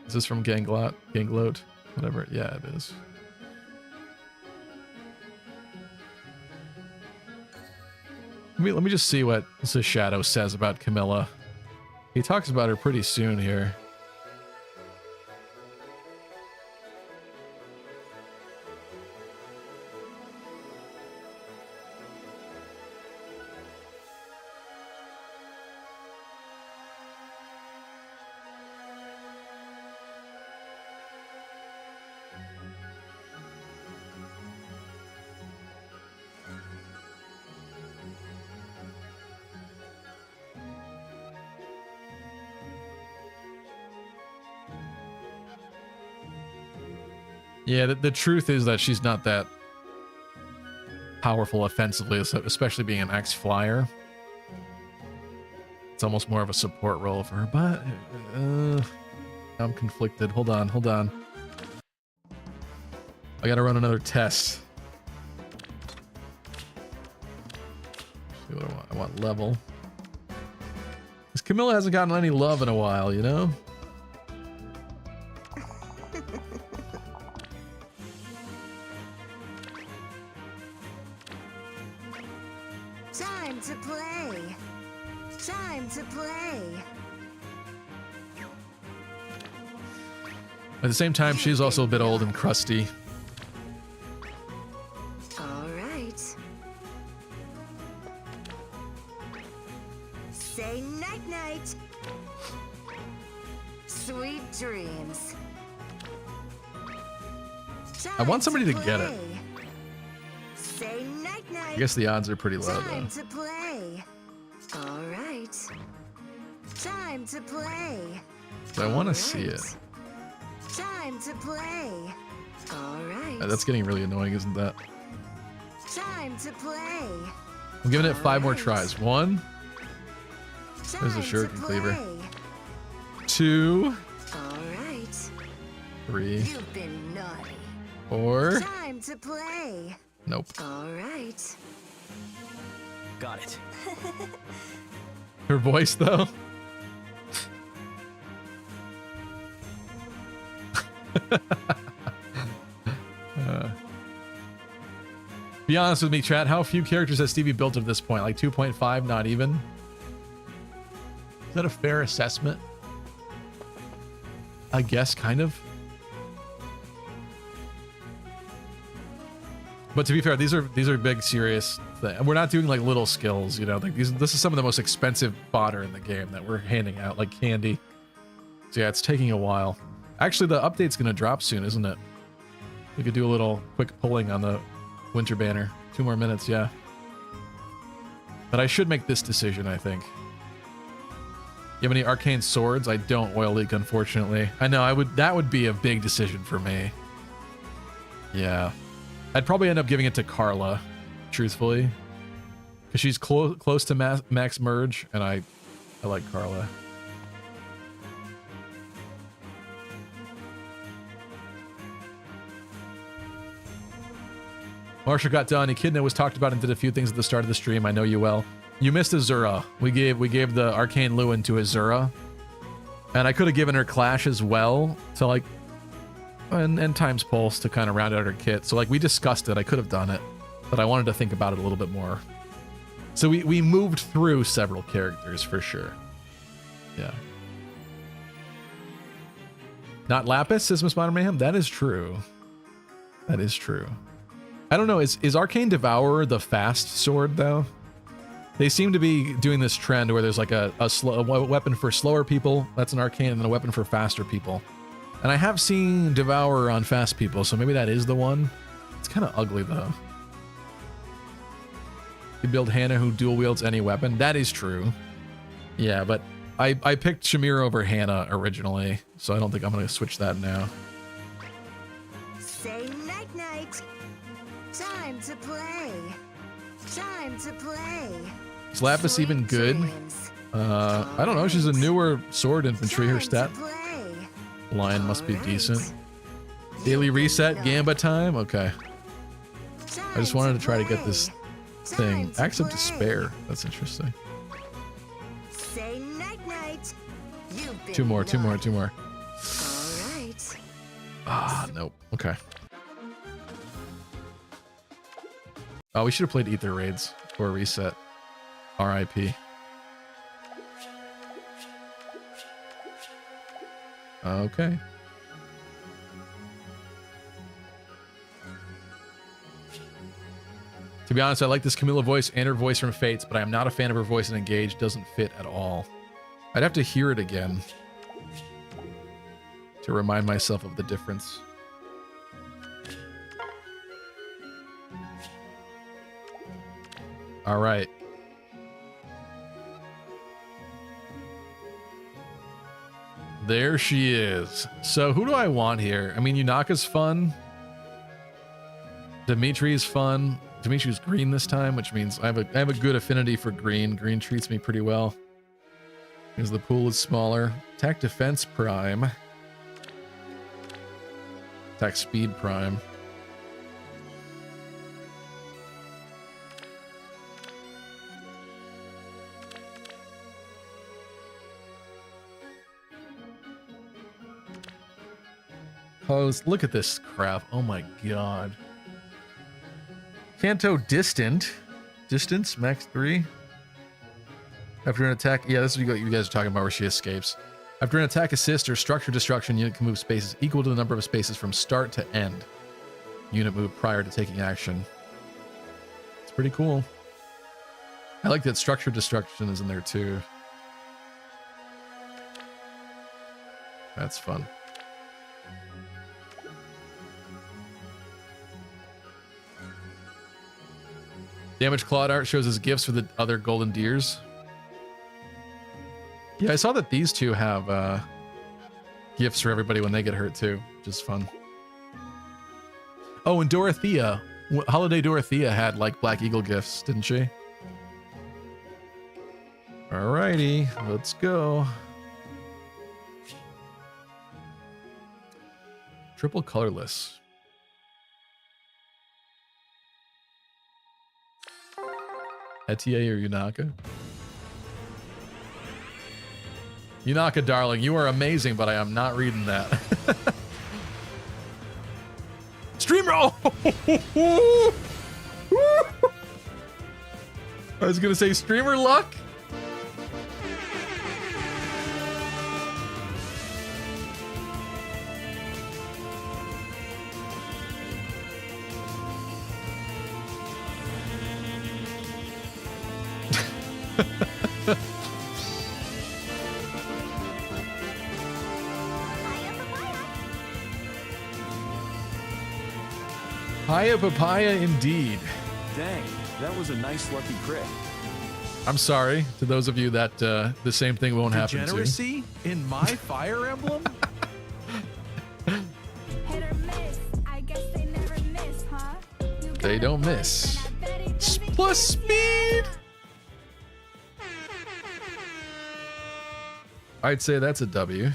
Is this from Gangloat? Whatever. Yeah, it is. Let me just see what the Shadow says about Camilla. He talks about her pretty soon here. Yeah, the truth is that she's not that powerful offensively, especially being an ex-flyer. It's almost more of a support role for her, but I'm conflicted. Hold on. I gotta run another test. See what I want. I want level. Because Camilla hasn't gotten any love in a while, you know? Time to play. Time to play. At the same time, she's also a bit old and crusty. All right. Say night-night. Sweet dreams. I want somebody to get it. Say night-night. I guess the odds are pretty low, though. Time to play. All right. Time to play. But I want to see it. Time to play. All right. That's getting really annoying, isn't that? Time to play. I'm giving it 5 more tries. 1. There's a shuriken cleaver. 2. All right. 3. You've been naughty. 4. Time to play. Nope. All right. Got it. Her voice, though. Be honest with me, chat. How few characters has Stevie built at this point? Like 2.5, not even? Is that a fair assessment? I guess, kind of. But to be fair, these are big, serious things. We're not doing like little skills, you know. Like this is some of the most expensive fodder in the game that we're handing out, like candy. So yeah, it's taking a while. Actually, the update's gonna drop soon, isn't it? We could do a little quick pulling on the winter banner. 2 more minutes, yeah. But I should make this decision, I think. You have any arcane swords? I don't, Oil Leak, unfortunately. I know that would be a big decision for me. Yeah. I'd probably end up giving it to Carla, truthfully. Because she's close to max merge, and I like Carla. Marsha got done. Echidna was talked about and did a few things at the start of the stream. I know you well. You missed Azura. We gave the Arcane Lewin to Azura. And I could have given her Clash as well to like and Times Pulse to kind of round out her kit. So like we discussed it. I could have done it, but I wanted to think about it a little bit more. So we moved through several characters for sure. Yeah. Not Lapis, says Miss Modern Mayhem. That is true. That is true. I don't know. Is Arcane Devourer the fast sword though? They seem to be doing this trend where there's like a weapon for slower people. That's an arcane, and then a weapon for faster people. And I have seen Devourer on fast people, so maybe that is the one. It's kind of ugly though. You build Hannah who dual wields any weapon. That is true. Yeah, but I picked Shamir over Hannah originally, so I don't think I'm going to switch that now. Say night night. Time to play. Time to play. Is Lapis even good? I don't know. She's a newer sword infantry. Her stat line must be decent. Daily reset, Gamba time. Okay. I just wanted to try to get this thing. Acts of Despair. That's interesting. Say night night. 2 more. All right. Ah, nope. Okay. Oh, we should have played Ether Raids for a reset. RIP. Okay. To be honest, I like this Camilla voice and her voice from Fates, but I am not a fan of her voice in Engage. Doesn't fit at all. I'd have to hear it again to remind myself of the difference. All right. There she is. So who do I want here? I mean, Yunaka's fun. Dimitri's fun. Dimitri's green this time, which means I have a good affinity for green. Green treats me pretty well. Because the pool is smaller. Attack defense prime. Attack speed prime. Oh, look at this crap. Oh my god. Kanto distant. Distance, max 3. After an attack, yeah, this is what you guys are talking about where she escapes. After an attack assist or structure destruction, unit can move spaces equal to the number of spaces from start to end. Unit moved prior to taking action. It's pretty cool. I like that structure destruction is in there too. That's fun. Damage Clawed art shows as gifts for the other golden deers. Yeah, I saw that these two have gifts for everybody when they get hurt too, which is fun. Oh, and Dorothea. Holiday Dorothea had like Black Eagle gifts, didn't she? Alrighty, let's go. Triple colorless. Etier or Yunaka? Yunaka, darling, you are amazing, but I am not reading that. Stream roll! I was gonna say streamer luck. Papaya papaya indeed. Dang, that was a nice lucky crit. I'm sorry to those of you that the same thing won't happen to. Degeneracy in my Fire Emblem? Hit or miss. I guess they never miss, huh? They don't miss. Plus speed. I'd say that's a W.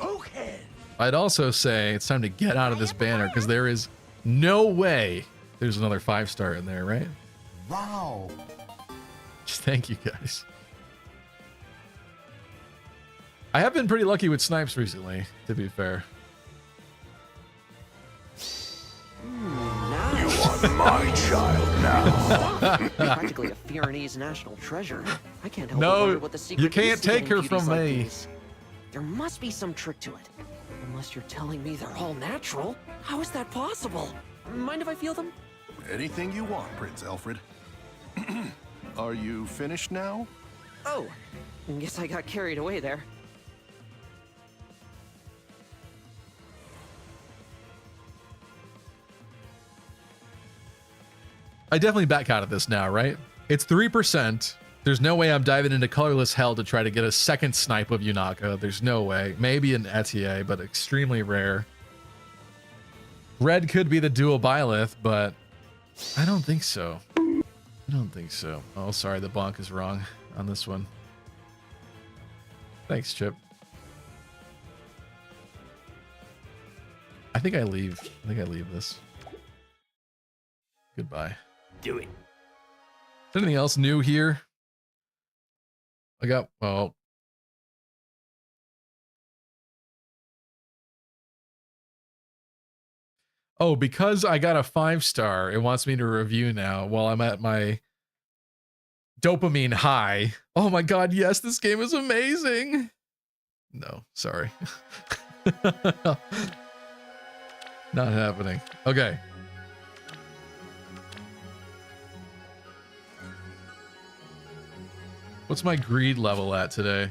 Okay. I'd also say it's time to get out of this banner because there is no way there's another 5-star in there, right? Wow. Thank you guys. I have been pretty lucky with snipes recently, to be fair. You are my child now. Practically a Fearonese national treasure. I can't help but No, wonder what the secret you can't is to take getting her beauties from like me. these. There must be some trick to it. Unless you're telling me they're all natural. How is that possible? Mind if I feel them? Anything you want, Prince Alfred. Are you finished now? Oh, guess I got carried away there. I definitely back out of this now, right? It's 3%. There's no way I'm diving into colorless hell to try to get a second snipe of Yunaka. There's no way. Maybe an Etier, but extremely rare. Red could be the dual Byleth, but I don't think so. I don't think so. Oh, sorry, the bonk is wrong on this one. Thanks, Chip. I think I leave. I think I leave this. Goodbye. Do it. Is there anything else new here? I got, well. Oh, because I got a 5-star, it wants me to review now while I'm at my dopamine high. Oh my god, yes, this game is amazing. No, sorry. Not happening. Okay. What's my greed level at today?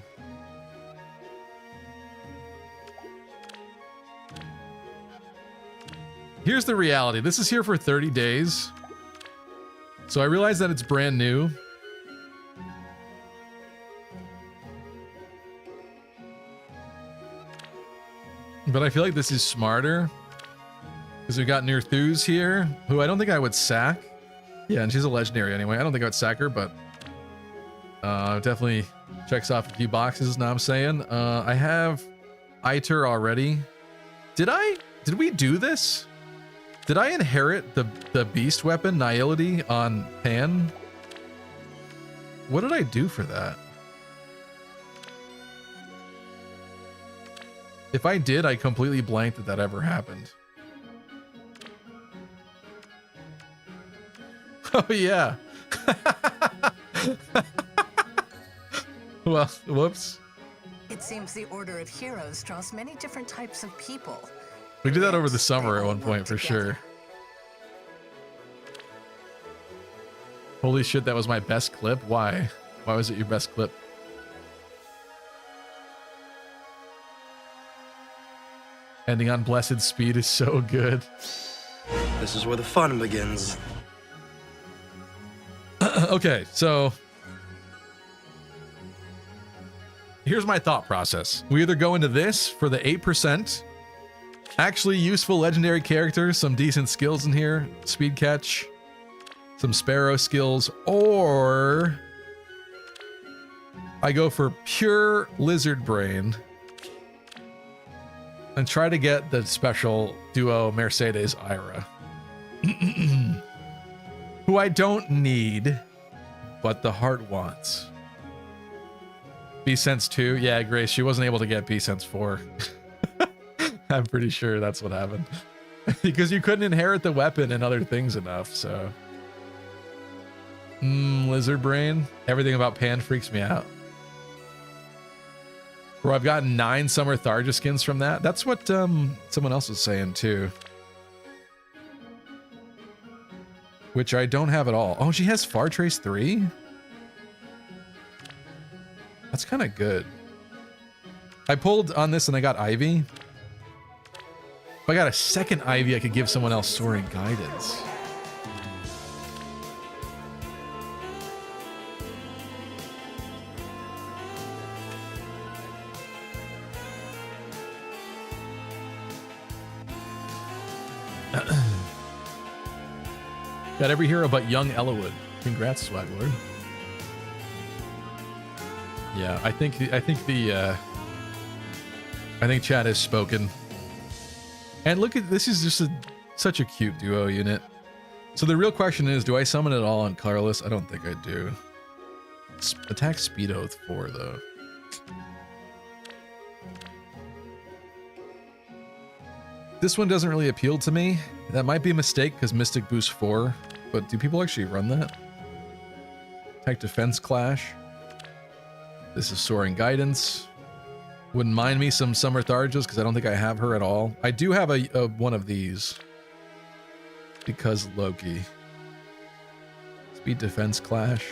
Here's the reality. This is here for 30 days. So I realize that it's brand new. But I feel like this is smarter. Because we got Nirthuz here, who I don't think I would sack. Yeah, and she's a legendary anyway. I don't think I would sack her, but definitely checks off a few boxes. Now I'm saying I have Iter already. Did we do this? Did I inherit the beast weapon Nihility on Pan? What did I do for that? If I did, I completely blanked that ever happened. Oh yeah. Well, whoops. It seems the Order of Heroes draws many different types of people. We did that over the summer at one point for sure. Holy shit, that was my best clip. Why? Why was it your best clip? Ending on Blessed Speed is so good. This is where the fun begins. Okay, so here's my thought process. We either go into this for the 8%, actually useful legendary characters, some decent skills in here, speed catch, some sparrow skills, or I go for pure lizard brain and try to get the special duo Mercedes Ira. Who I don't need, but the heart wants. B-Sense 2? Yeah, Grace, she wasn't able to get B-Sense 4. I'm pretty sure that's what happened. Because you couldn't inherit the weapon and other things enough, so... Lizard Brain? Everything about Pan freaks me out. Bro, I've gotten 9 Summer Tharja skins from that. That's what someone else was saying, too. Which I don't have at all. Oh, she has Far Trace 3? That's kind of good. I pulled on this and I got Ivy. If I got a second Ivy, I could give someone else Soaring Guidance. Got every hero but young Ellawood. Congrats, Swaglord. Yeah, I think chat has spoken. And look at this, is just such a cute duo unit. So the real question is, do I summon it all on Carlos? I don't think I do. Attack Speed Oath 4 though. This one doesn't really appeal to me. That might be a mistake because Mystic Boost 4, but do people actually run that? Attack Defense Clash. This is Soaring Guidance. Wouldn't mind me some Summer Tharjas because I don't think I have her at all. I do have a one of these because Loki. Speed Defense Clash.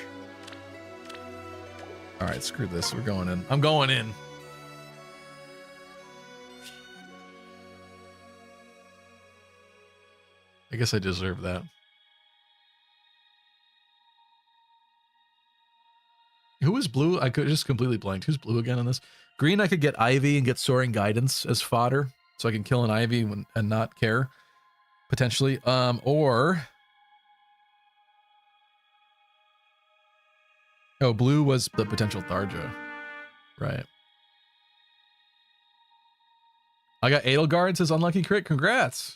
All right, screw this. We're going in. I'm going in. I guess I deserve that. Who is blue? I could just completely blanked. Who's blue again on this? Green, I could get Ivy and get Soaring Guidance as fodder, so I can kill an Ivy and not care, potentially. Or... Oh, blue was the potential Tharja. Right. I got Edelgard, says Unlucky Crit. Congrats!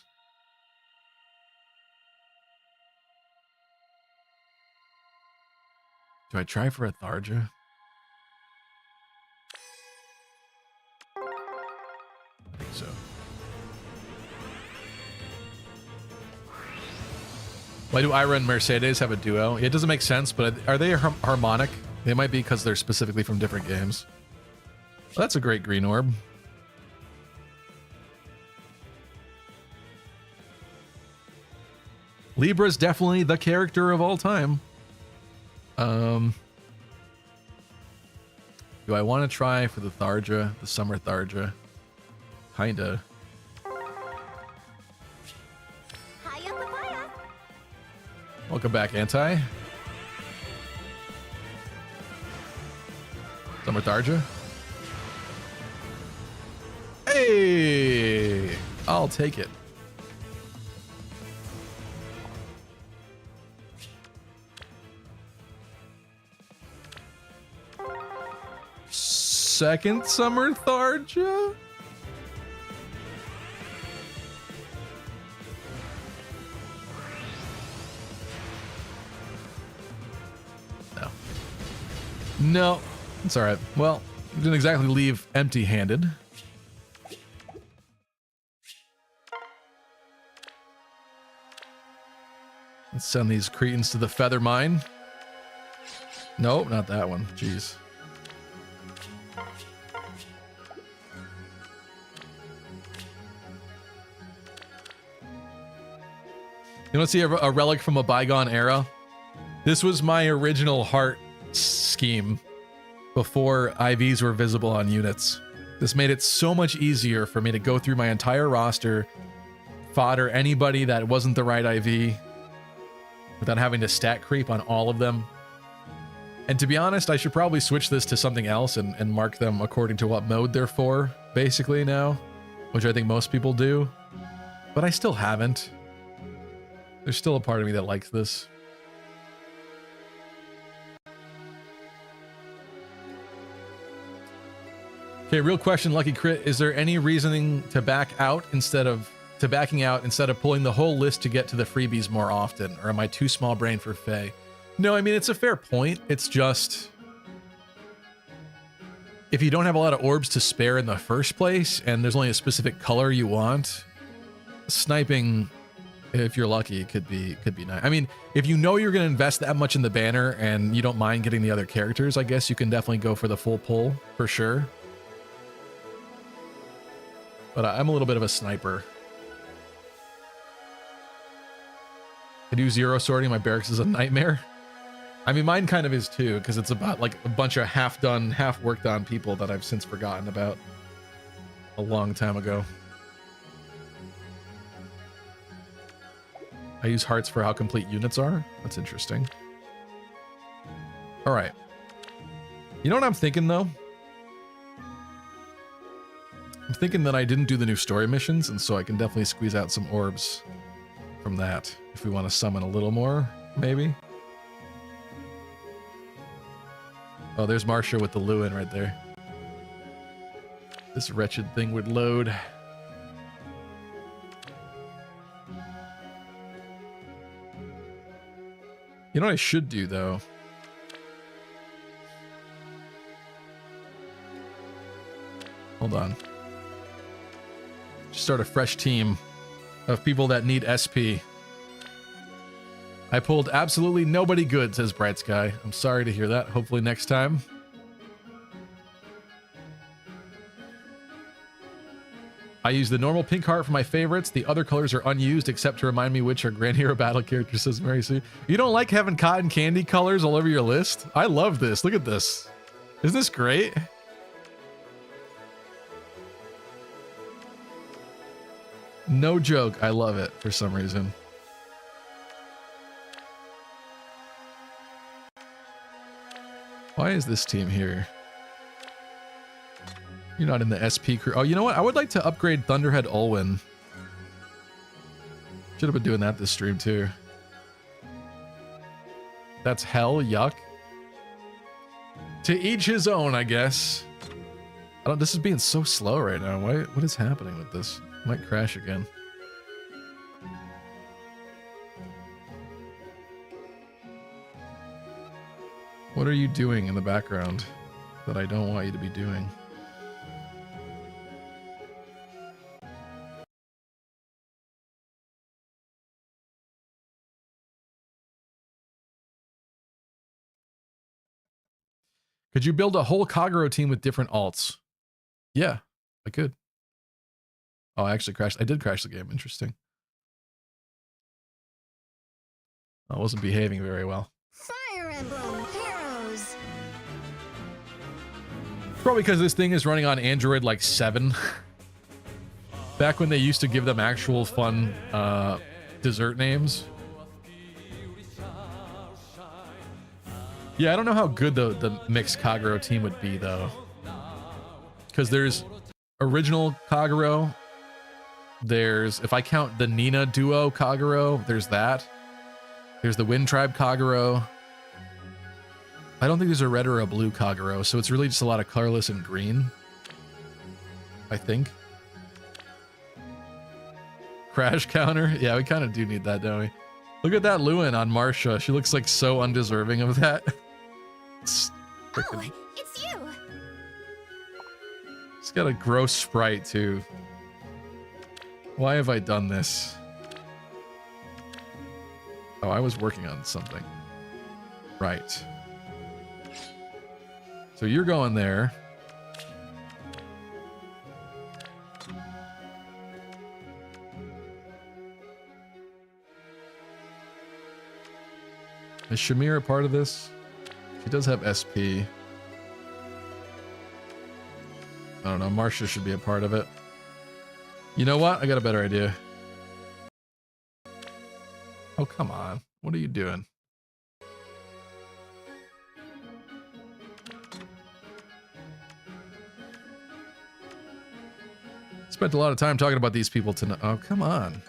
Do I try for a Tharja? I think so. Why do Ira and Mercedes have a duo? It doesn't make sense, but are they harmonic? They might be because they're specifically from different games. Well, that's a great green orb. Libra's definitely the character of all time. Do I want to try for the Tharja, the Summer Tharja? Kinda. Welcome back, Anti. Summer Tharja. Hey! I'll take it. second Summer Tharja? No. No. It's alright. Well, didn't exactly leave empty-handed. Let's send these cretins to the feather mine. Nope, not that one. Jeez. You want to see a relic from a bygone era? This was my original heart scheme before IVs were visible on units. This made it so much easier for me to go through my entire roster, fodder anybody that wasn't the right IV, without having to stat creep on all of them. And to be honest, I should probably switch this to something else and mark them according to what mode they're for, basically now, which I think most people do. But I still haven't. There's still a part of me that likes this. Okay, real question, Lucky Crit. Is there any reasoning to backing out instead of pulling the whole list to get to the freebies more often? Or am I too small brain for Fae? No, I mean, it's a fair point. It's just, if you don't have a lot of orbs to spare in the first place, and there's only a specific color you want, sniping, if you're lucky, could be nice. I mean, if you know you're going to invest that much in the banner and you don't mind getting the other characters, I guess you can definitely go for the full pull, for sure. But I'm a little bit of a sniper. I do zero sorting. My barracks is a nightmare. I mean, mine kind of is too, because it's about like a bunch of half-done, half-worked-on people that I've since forgotten about a long time ago. I use hearts for how complete units are. That's interesting. All right. You know what I'm thinking, though? I'm thinking that I didn't do the new story missions, and so I can definitely squeeze out some orbs from that if we want to summon a little more, maybe. Oh, there's Marsha with the Lewin right there. This wretched thing would load. You know what I should do, though? Hold on. Just start a fresh team of people that need SP. I pulled absolutely nobody good, says Bright Sky. I'm sorry to hear that. Hopefully next time. I use the normal pink heart for my favorites. The other colors are unused except to remind me which are Grand Hero Battle characters, says Mary Sue. You don't like having cotton candy colors all over your list? I love this. Look at this. Isn't this great? No joke. I love it for some reason. Why is this team here? You're not in the SP crew. Oh, you know what? I would like to upgrade Thunderhead Olwyn. Should have been doing that this stream too. That's hell. Yuck. To each his own, I guess. I don't. This is being so slow right now. What is happening with this? Might crash again. What are you doing in the background that I don't want you to be doing? Could you build a whole Kagero team with different alts? Yeah, I could. Oh, I actually crashed. I did crash the game. Interesting. I wasn't behaving very well. Fire Emblem Heroes. Probably because this thing is running on Android like 7. Back when they used to give them actual fun dessert names. Yeah, I don't know how good the mixed Kagero team would be, though. Because there's original Kagero. There's, if I count the Nina duo Kagero, there's that. There's the Wind Tribe Kagero. I don't think there's a red or a blue Kagero, so it's really just a lot of colorless and green. I think. Crash counter? Yeah, we kind of do need that, don't we? Look at that Lewin on Marsha. She looks like so undeserving of that. It's you! She's got a gross sprite, too. Why have I done this? Oh, I was working on something. Right. So you're going there. Is Shamir a part of this? She does have SP. I don't know. Marsha should be a part of it. You know what? I got a better idea. Oh, come on. What are you doing? Spent a lot of time talking about these people tonight. Oh, come on.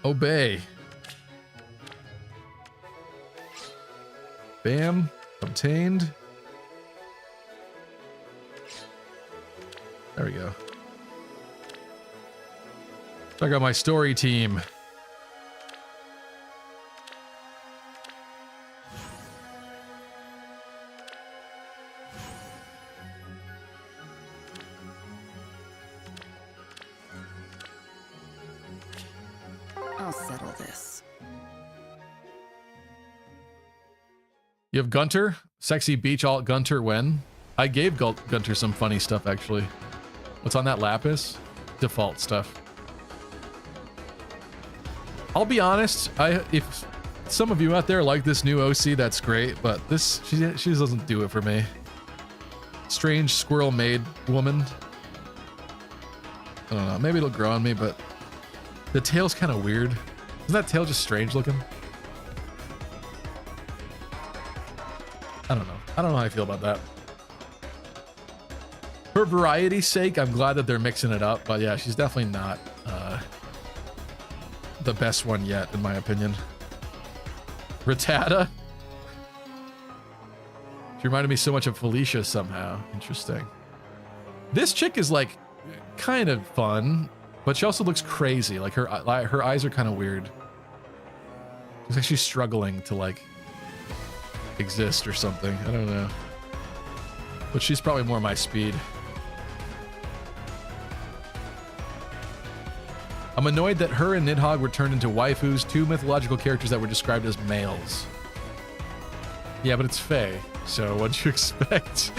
Obey. Bam. Obtained. There we go. Check out my story team. I'll settle this. You have Gunter? Sexy beach alt Gunter when? I gave Gunter some funny stuff, actually. What's on that Lapis? Default stuff. I'll be honest, if some of you out there like this new OC, that's great, but this, she just doesn't do it for me. Strange squirrel maid woman. I don't know, maybe it'll grow on me, but the tail's kind of weird. Isn't that tail just strange looking? I don't know. I don't know how I feel about that. For variety's sake, I'm glad that they're mixing it up, but yeah, she's definitely not the best one yet, in my opinion. Rattata? She reminded me so much of Felicia somehow. Interesting. This chick is like kind of fun, but she also looks crazy. Like her eyes are kind of weird. She's actually struggling to like exist or something. I don't know. But she's probably more my speed. I'm annoyed that her and Nidhogg were turned into waifus, two mythological characters that were described as males. Yeah, but it's Fae, so what'd you expect?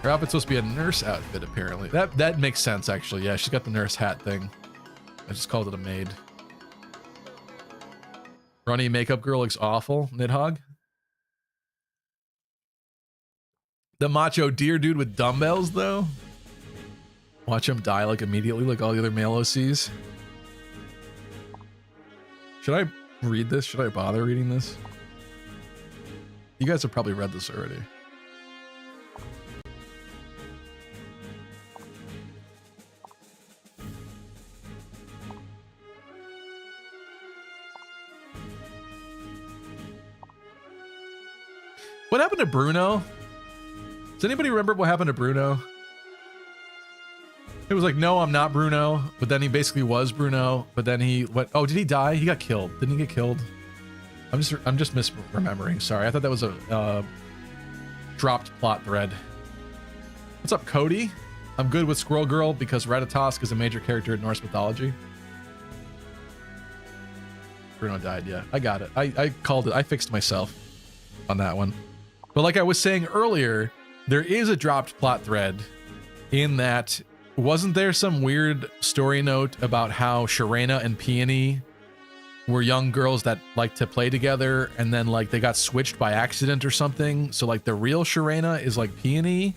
Her outfit's supposed to be a nurse outfit, apparently. That makes sense, actually. Yeah, she's got the nurse hat thing. I just called it a maid. Runny makeup girl looks awful. Nidhogg? The macho deer dude with dumbbells, though? Watch him die like immediately, like all the other male OCs. Should I read this? Should I bother reading this? You guys have probably read this already. What happened to Bruno? Does anybody remember what happened to Bruno? It was like, no, I'm not Bruno, but then he basically was Bruno, but then he went, oh, did he die? He got killed. Didn't he get killed? I'm just misremembering. Sorry, I thought that was a dropped plot thread. What's up, Cody? I'm good with Squirrel Girl because Ratatosk is a major character in Norse mythology. Bruno died, yeah. I got it. I called it. I fixed myself on that one. But like I was saying earlier, there is a dropped plot thread in that, wasn't there some weird story note about how Sharena and Peony were young girls that like to play together and then like they got switched by accident or something? So like the real Sharena is like Peony?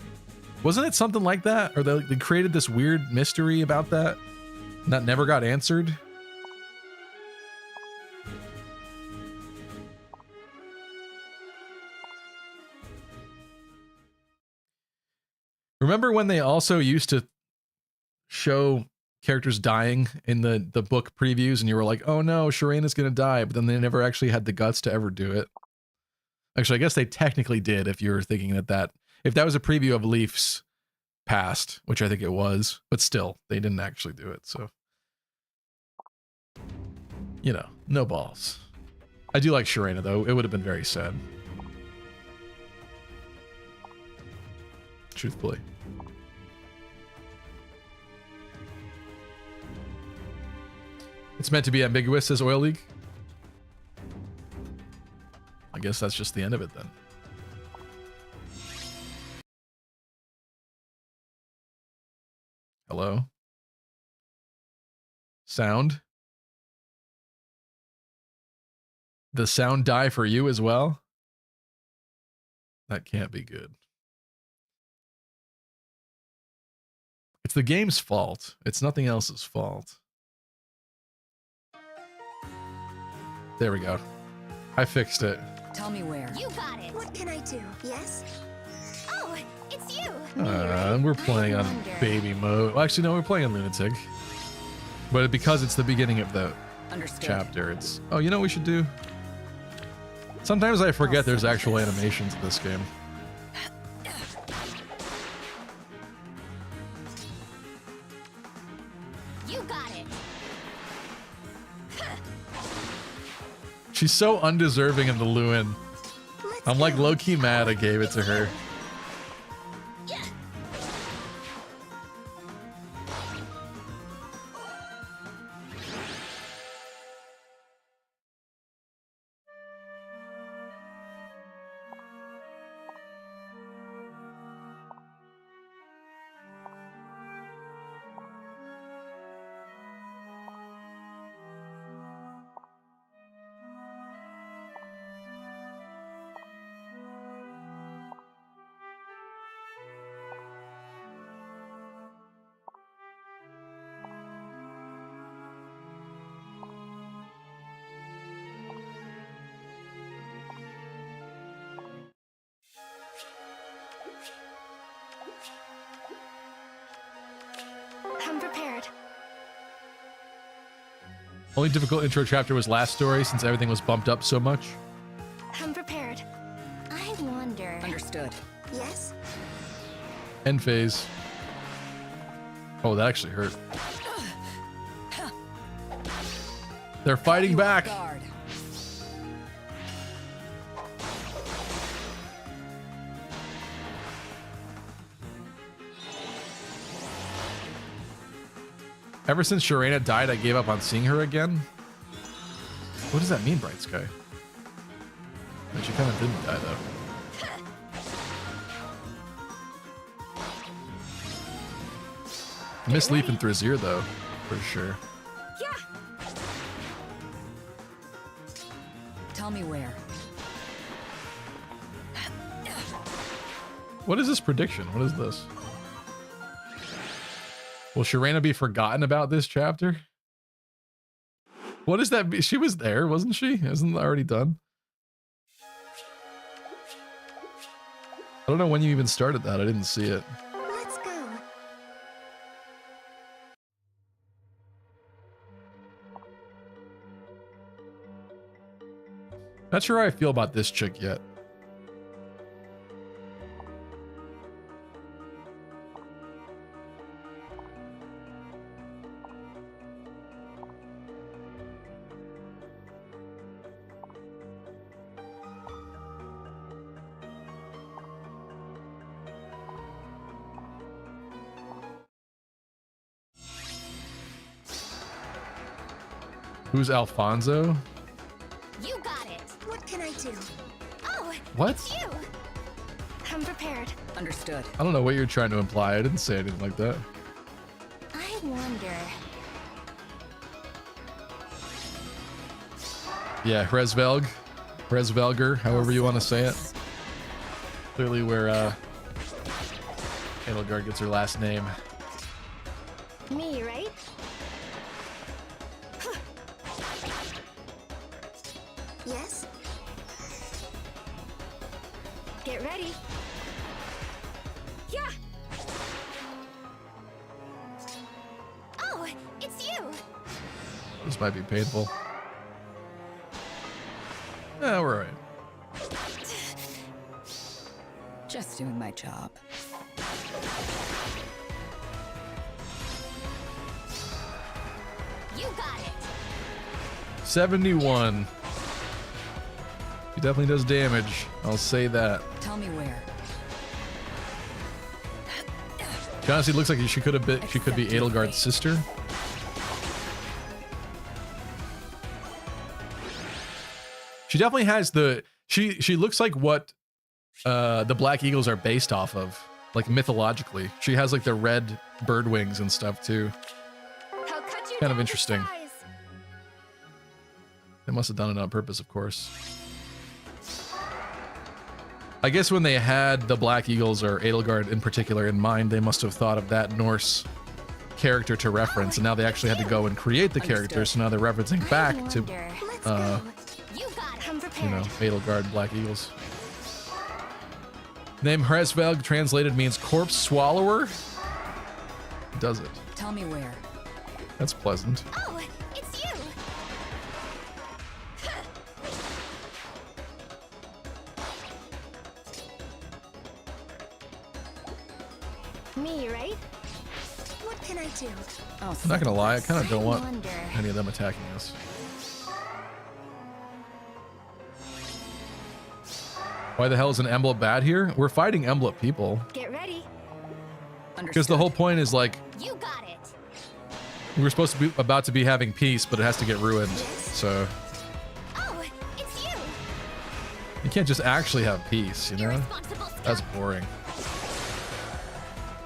Wasn't it something like that? Or they created this weird mystery about that and that never got answered? Remember when they also used to show characters dying in the book previews, and you were like, oh no, Sharena's gonna die, but then they never actually had the guts to ever do it. Actually, I guess they technically did if you were thinking that if that was a preview of Leaf's past, which I think it was, but still, they didn't actually do it, so. You know, no balls. I do like Sharena, though. It would have been very sad. Truthfully. It's meant to be ambiguous, says Oil League. I guess that's just the end of it, then. Hello? Sound? The sound die for you as well? That can't be good. It's the game's fault. It's nothing else's fault. There we go. I fixed it. Tell me where. You got it. What can I do? Yes? Oh, it's you. We're playing on baby mode. Well, actually, no, we're playing on Lunatic. But because it's the beginning of the chapter, it's... Oh, you know what we should do? Sometimes I forget there's actual animations in this game. You got it. She's so undeserving of the Lewin. I'm like low-key mad I gave it to her. I'm prepared. Only difficult intro chapter was last story since everything was bumped up so much. I'm prepared. I wonder. Understood. Yes? End phase. Oh, that actually hurt. They're fighting back. Ever since Sharena died, I gave up on seeing her again. What does that mean, Bright Sky? But she kind of didn't die, though. I miss Leaf and Thrazir, though, for sure. Yeah. Tell me where. What is this prediction? What is this? Will Sharena be forgotten about this chapter? What does that mean? She was there, wasn't she? Isn't it already done? I don't know when you even started that. I didn't see it. Let's go. Not sure how I feel about this chick yet. Who's Alfonso? You got it. What can I do? Oh, What? it's you. I'm prepared. Understood. I don't know what you're trying to imply. I didn't say anything like that. I wonder. Yeah, Resvelger, however you want to say it. Clearly where Edelgard gets her last name. Me, right? Yes? Get ready. Yeah. Oh, This might be painful. Yeah, we're alright. Just doing my job. You got it. 71. He definitely does damage. I'll say that. Tell me where. She honestly looks like she could be Edelgard's sister. She definitely has the she looks like what the Black Eagles are based off of, like mythologically. She has like the red bird wings and stuff too. Kind of interesting. They must have done it on purpose, of course. I guess when they had the Black Eagles, or Edelgard in particular, in mind, they must have thought of that Norse character to reference, and now they actually had to go and create the character, so now they're referencing back to, you know, Edelgard Black Eagles. Name Hresvelg translated means corpse swallower. Does it? Tell me where. That's pleasant. Oh, it's you. Me, right? What can I do? I'm not gonna lie, I kind of don't want any of them attacking us. Why the hell is an Emblet bad here? We're fighting Emblet people. Get ready. Because the whole point is like, You got it. we're supposed to be about to be having peace, but it has to get ruined. So Oh, it's you. you can't just actually have peace, you know? That's boring.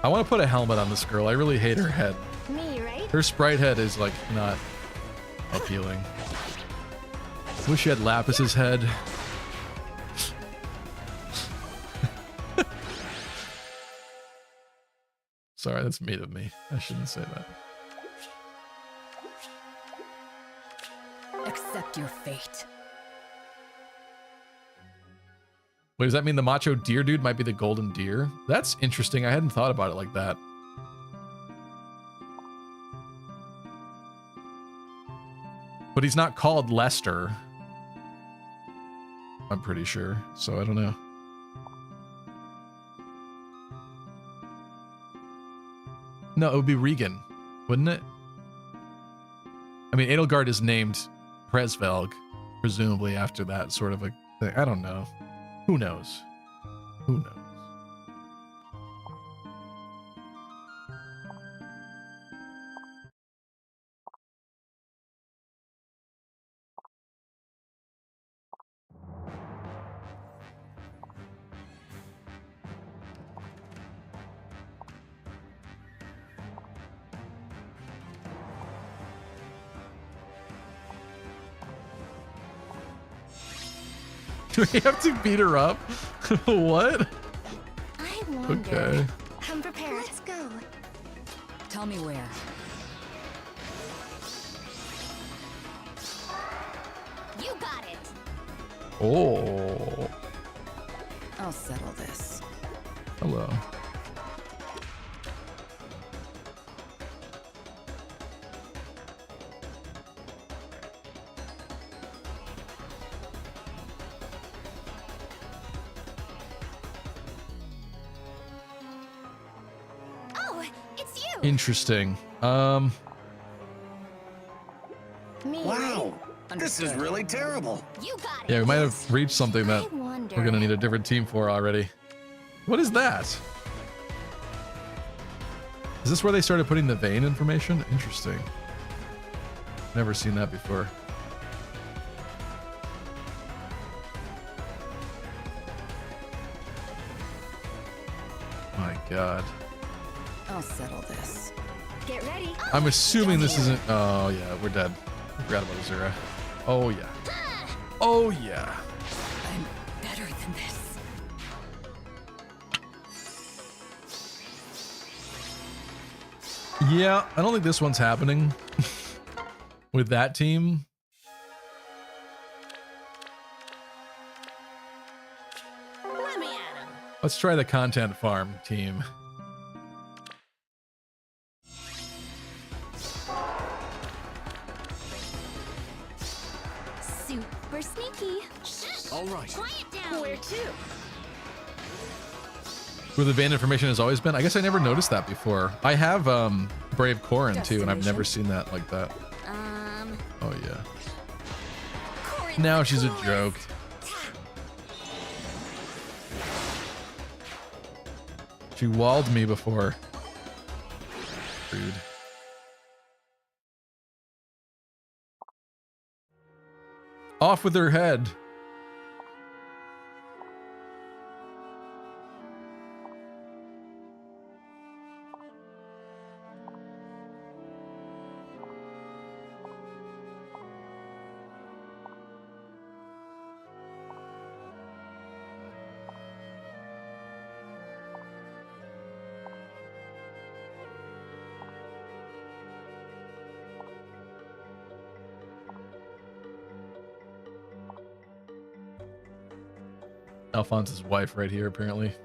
I want to put a helmet on this girl. I really hate her head. Me, right? Her sprite head is like not appealing. Wish she had Lapis's head. Sorry, that's mean of me. I shouldn't say that. Accept your fate. Wait, does that mean the macho deer dude might be the golden deer? That's interesting. I hadn't thought about it like that. But he's not called Lester. I'm pretty sure. So I don't know. No, it would be Regan, wouldn't it? I mean, Edelgard is named Hresvelg, presumably after that sort of a thing. I don't know. Who knows? Who knows? Do we have to beat her up? What? I wonder. Okay. I'm prepared. Let's go. Tell me where. You got it. Oh. I'll settle this. Hello. Oh, it's you. Interesting. Me, Wow, this is really terrible. You got it. Yeah, we might have reached something that we're gonna need a different team for already. What is that? Is this where they started putting the vein information? Interesting. Never seen that before. My God. I'll settle this. Get ready. I'm assuming this isn't. Oh yeah, we're dead. I forgot about Azura. Oh yeah. Oh yeah. I'm better than this. Yeah, I don't think this one's happening with that team. Let me at him. Let's try the content farm team. lucky. All right. Quiet down. Where to? Where the vein information has always been. I guess I never noticed that before. I have Brave Corin too, and I've never seen that like that. Oh yeah. Now she's a joke. She walled me before. Rude. Off with her head. Alphonse's wife right here, apparently.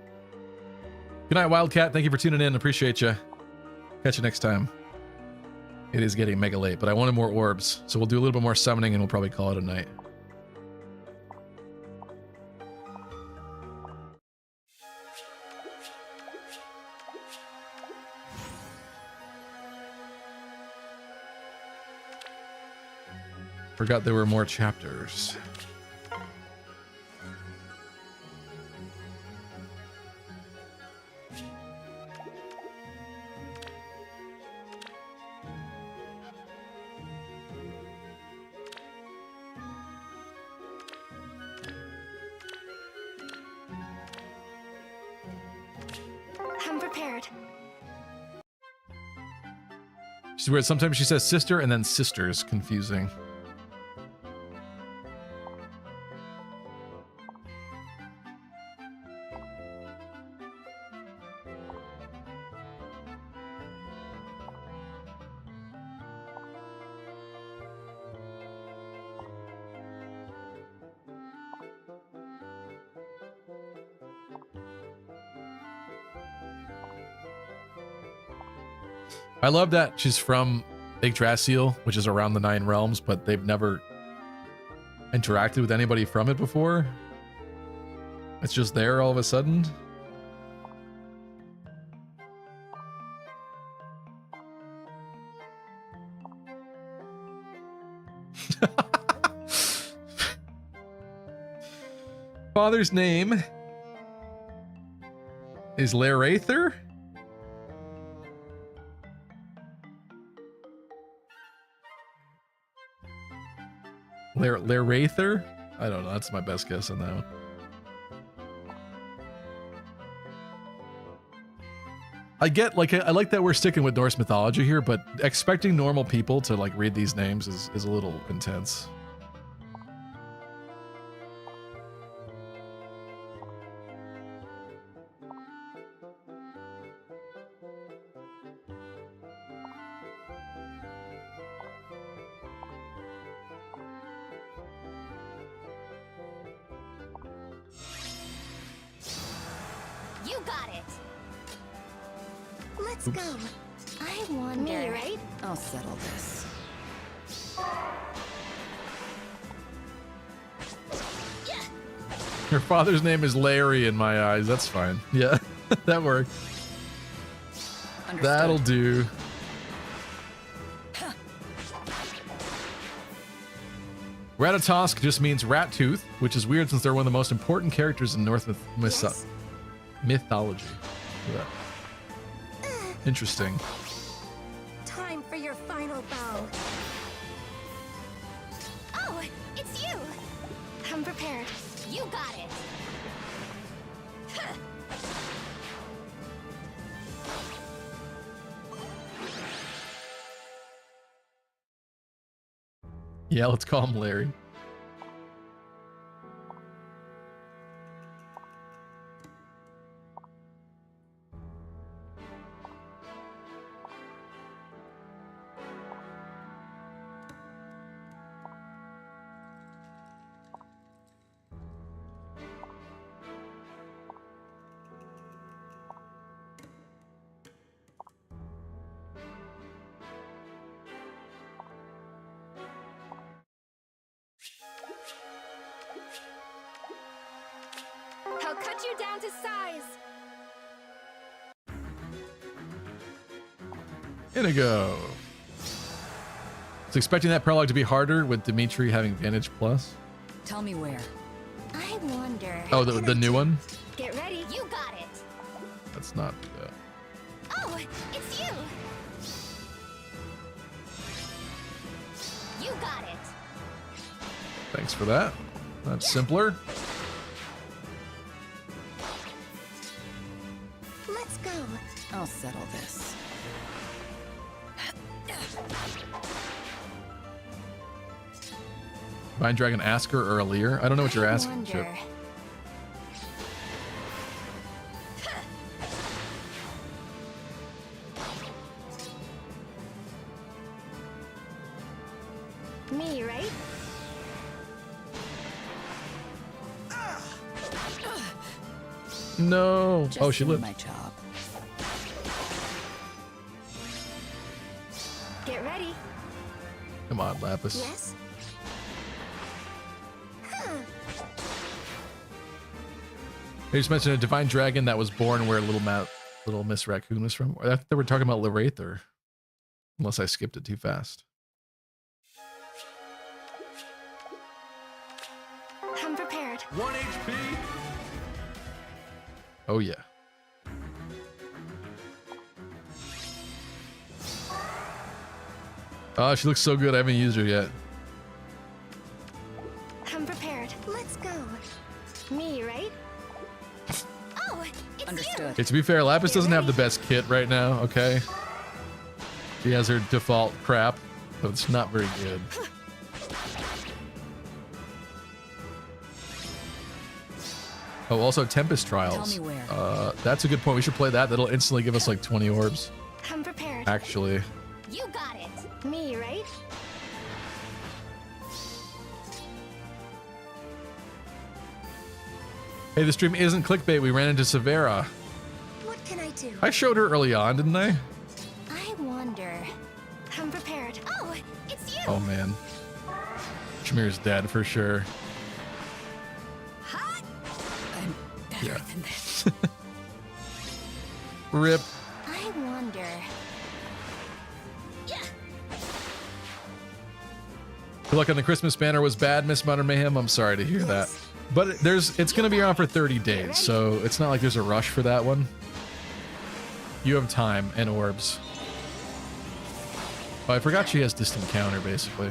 Good night, Wildcat. Thank you for tuning in. Appreciate you. Catch you next time. It is getting mega late, but I wanted more orbs, so we'll do a little bit more summoning and we'll probably call it a night. Forgot there were more chapters. I'm prepared. She's weird. Sometimes she says sister and then sisters. Confusing. I love that she's from Yggdrasil, which is around the 9 realms, but they've never interacted with anybody from it before. It's just there all of a sudden. Father's name is Larather? Larather? I don't know. That's my best guess on that one. I get, like, I like that we're sticking with Norse mythology here, but expecting normal people to, like, read these names is a little intense. You got it. Let's go. I wonder. Me, right? I'll settle this. Her father's name is Larry in my eyes. That's fine. Yeah, that worked. Understood. That'll do. Ratatosk just means rat tooth, which is weird since they're one of the most important characters in Norse mythology. Yeah. Interesting. Time for your final bow. Oh, it's you. I'm prepared. You got it. Huh. Yeah, let's call him Larry. cut you down to size. Inigo. I was expecting that prologue to be harder with Dimitri having Vantage Plus. Tell me where. I wonder. Oh, the new one? Get ready. You got it. That's not. Oh, it's you. You got it. Thanks for that. That's simpler. Let's go. I'll settle this. Vine Dragon Asker or Aleer? I don't know what you're asking, Chip. Me, right? No. Just Oh, she doing lived. my job. Get ready. Come on, Lapis. Yes. They just mentioned a divine dragon that was born where little Miss Raccoon was from. Or they were talking about Leraether. Unless I skipped it too fast. I'm prepared. 1 HP. Oh yeah. Oh, she looks so good. I haven't used her yet. I'm prepared. Let's go. Me, right? Oh, it's Understood. Okay, to be fair, Lapis doesn't have the best kit right now, okay? She has her default crap, but it's not very good. Oh, also Tempest Trials. Tell me where. That's a good point. We should play that. That'll instantly give us like 20 orbs. I'm prepared. Actually. You got it. Me, right? Hey, the stream isn't clickbait. We ran into Severa. What can I do? I showed her early on, didn't I? I wonder. I'm prepared. Oh, it's you. Oh man. Shamir's dead for sure. Hot. I'm better Yeah. than this. Rip. I wonder. Yeah. Good luck on the Christmas banner was bad, Miss Modern Mayhem. I'm sorry to hear that. But it's going to be around for 30 days, so it's not like there's a rush for that one. You have time and orbs. Oh, I forgot she has distant counter, basically.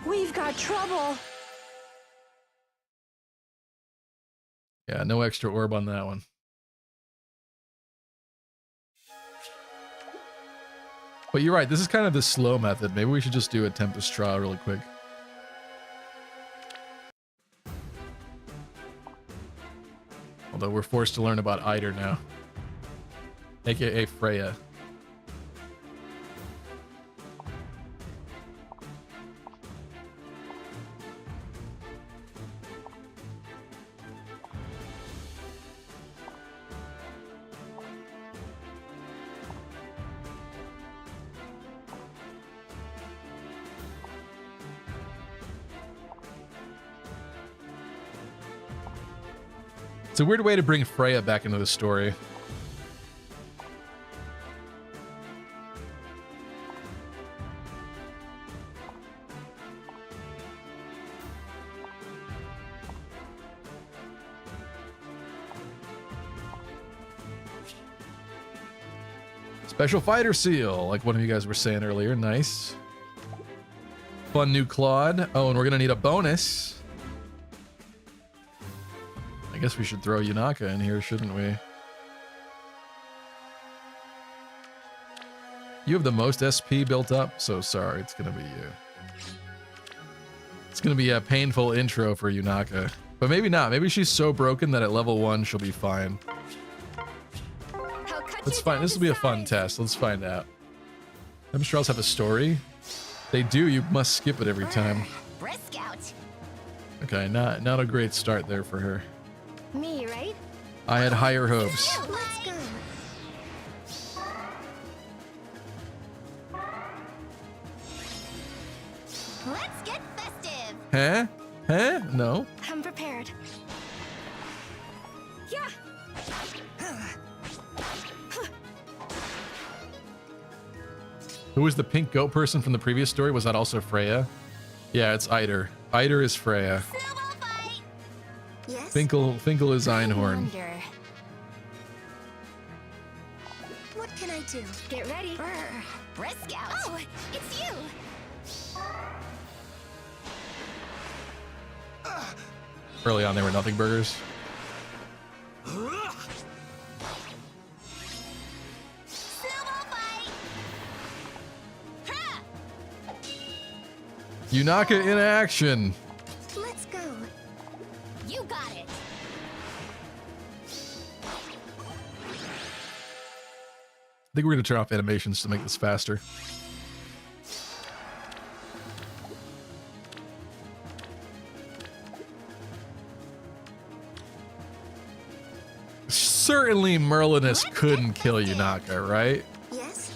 We've got trouble. Yeah, no extra orb on that one. But you're right, this is kind of the slow method. Maybe we should just do a Tempest trial really quick. Although we're forced to learn about Eider now. AKA Freya. It's a weird way to bring Freya back into the story. Special fighter seal, like one of you guys were saying earlier. Nice. Fun new Claude. Oh, and we're gonna need a bonus. I guess we should throw Yunaka in here, shouldn't we? You have the most SP built up, so sorry, it's gonna be you. It's gonna be a painful intro for Yunaka. But maybe not. Maybe she's so broken that at level 1 she'll be fine. Let's find. This will be a fun test. Let's find out. Tempest Trials have a story? They do. You must skip it every time. Brisk out. Okay, not a great start there for her. Me, right? I had higher hopes. Let's go. Let's get festive. Huh? Huh? No. I'm prepared. Yeah. Who was the pink goat person from the previous story? Was that also Freya? Yeah, it's Eider. Eider is Freya. Yes? Finkel is Einhorn. Wonder. What can I do? Get ready. Brr. Brisk out. Oh, it's you. Early on, they were nothing burgers. Snowball fight. Ha! Yunaka in action. Let's go. You got it. I think we're going to turn off animations to make this faster. Certainly Merlinus couldn't kill Yunaka, right? Yes?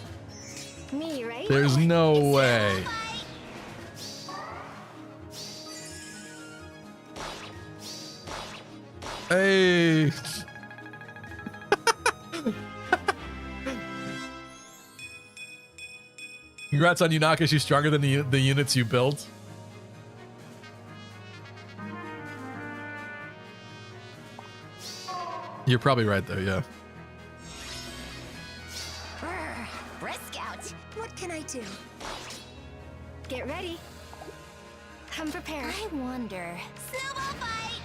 Me, right? There's no way. Hey. Congrats on Yunaka. She's stronger than the units you built. You're probably right though, yeah. Brr. Brisk out. What can I do? Get ready. I'm prepared. I wonder. Snowball fight.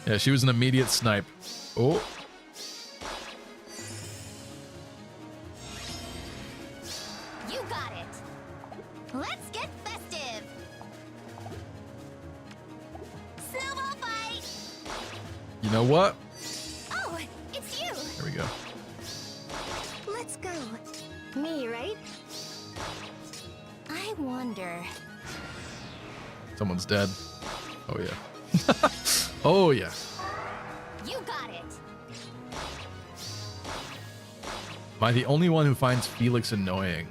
Yeah, she was an immediate snipe. Oh. You got it. Let's get festive. Snowball fight. You know what? Oh, it's you. There we go. Let's go. Me, right? I wonder. Someone's dead. Oh yeah. Oh yeah. You got it. Am I the only one who finds Felix annoying?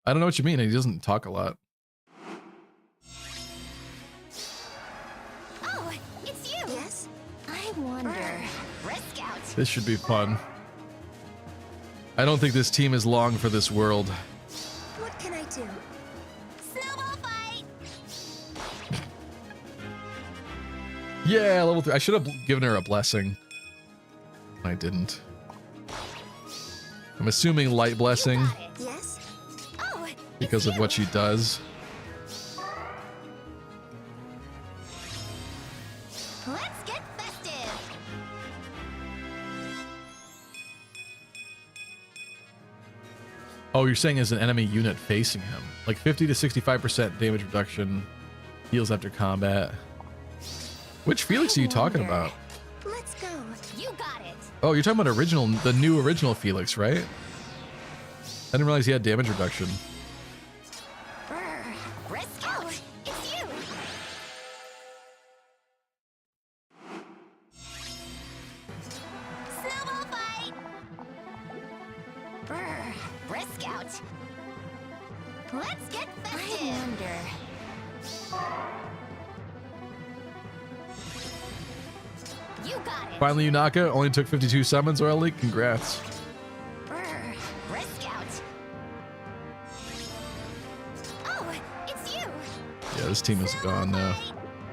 I don't know what you mean. He doesn't talk a lot. Oh, it's you. Yes? I wonder. Brisk out. This should be fun. I don't think this team is long for this world. What can I do? Snowball fight. Yeah, level 3. I should have given her a blessing. I didn't. I'm assuming light blessing Yes? Oh, because of what she does. let's get festive. Oh, you're saying as an enemy unit facing him. Like 50 to 65% damage reduction, heals after combat. Which Felix are you talking about? Let's go. You got it. Oh, you're talking about the new original Felix, right? I didn't realize he had damage reduction. Brr. Brisk out. Oh, it's you. Snowball fight. Brr. Brisk out. Let's get festive. I wonder. You got it. Finally, Yunaka only took 52 summons, Oil Leak. Congrats. Brr. Brisk out. Oh, it's you. Yeah, this team is gone now.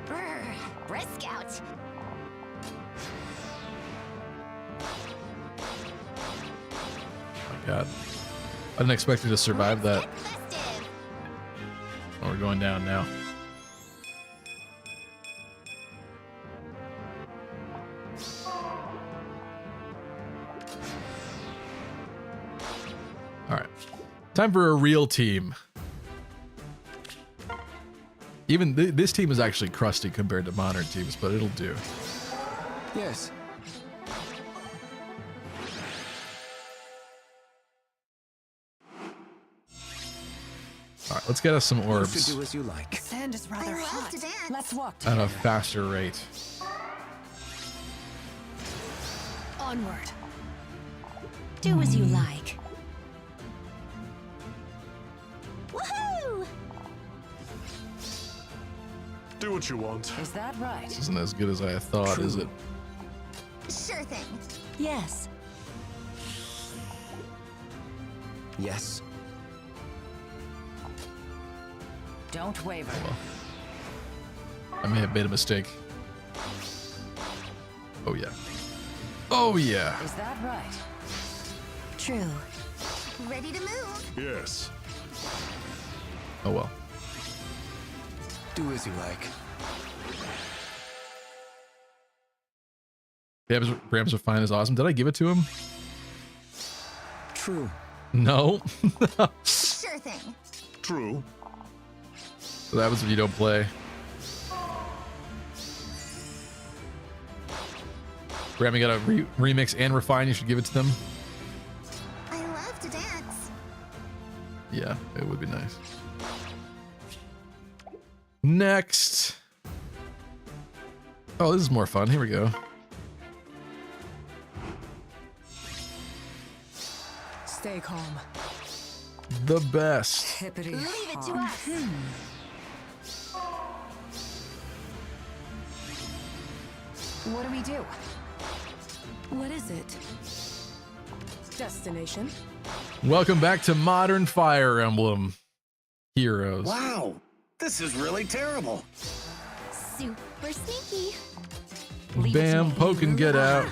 Brr. Brisk out. Oh my god. I didn't expect you to survive that. Oh, we're going down now. Alright. Time for a real team. Even this team is actually crusty compared to modern teams, but it'll do. Yes. Alright, let's get us some orbs. You should do as you like. Sand is rather hot. Let's walk At a together. faster rate. Onward. Do as you like. Woohoo! Do what you want. Is that right? This isn't as good as I thought, is it? Sure thing. Yes. Yes. Don't waver. I may have made a mistake. Oh yeah. Oh yeah. Is that right? True. Ready to move. Yes. Oh well. Do as you like. Bram's Fine is awesome. Did I give it to him? True. No. Sure thing. True. So that was if you don't play. Bram, you got a remix and refine. You should give it to them. I love to dance. Yeah, it would be nice. Next. Oh, this is more fun. Here we go. Stay calm. The best. Hippity. Leave it to us. What do we do? What is it? Destination. Welcome back to Modern Fire Emblem Heroes. Wow, this is really terrible. Super sneaky. Bam, poke and get out.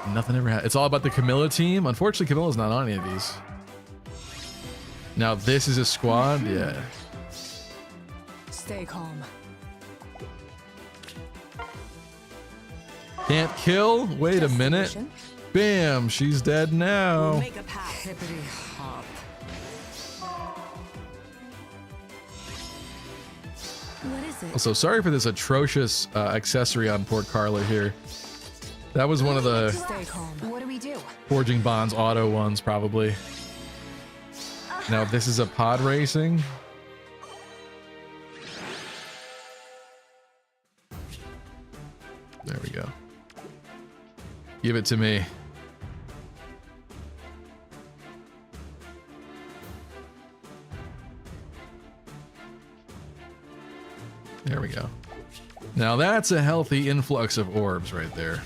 Nothing ever happened. It's all about the Camilla team. Unfortunately, Camilla's not on any of these. Now this is a squad. Yeah. Stay calm. Can't kill. Wait a minute. Bam, she's dead now. Make a path. Hippity hop. What is it? Also, sorry for this atrocious accessory on poor Carla here. That was one of the Stay calm. What do we do? Forging Bonds auto ones, probably. Now this is a pod racing. There we go. Give it to me. There we go. Now that's a healthy influx of orbs right there.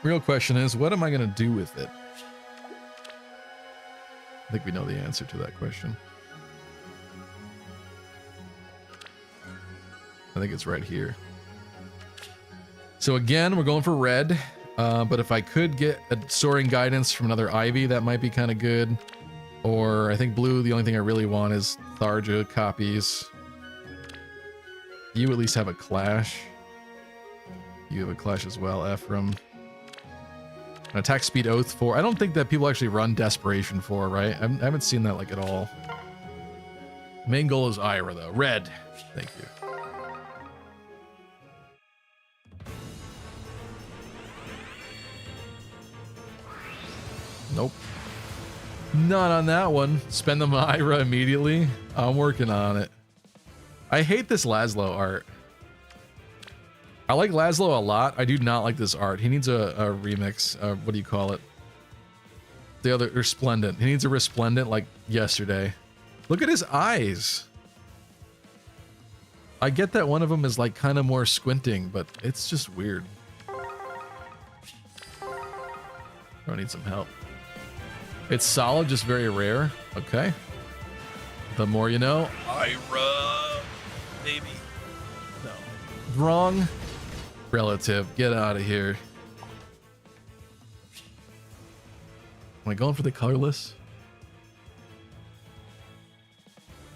Real question is, what am I going to do with it? I think we know the answer to that question. I think it's right here. So again, we're going for red, but if I could get a soaring guidance from another Ivy, that might be kind of good. Or I think blue, the only thing I really want is Tharja copies. You at least have a Clash. You have a Clash as well, Ephraim. An attack speed oath 4. I don't think that people actually run desperation 4, right? I haven't seen that like at all. Main goal is Ira though. Red. Thank you. Nope. Not on that one. Spend the Ira immediately. I'm working on it. I hate this Laszlo art. I like Laszlo a lot. I do not like this art. He needs a remix. What do you call it? The other, resplendent. He needs a resplendent like yesterday. Look at his eyes. I get that one of them is like kind of more squinting, but it's just weird. I need some help. It's solid, just very rare. Okay. The more you know. Ira, baby. No. Wrong. Relative. Get out of here. Am I going for the colorless?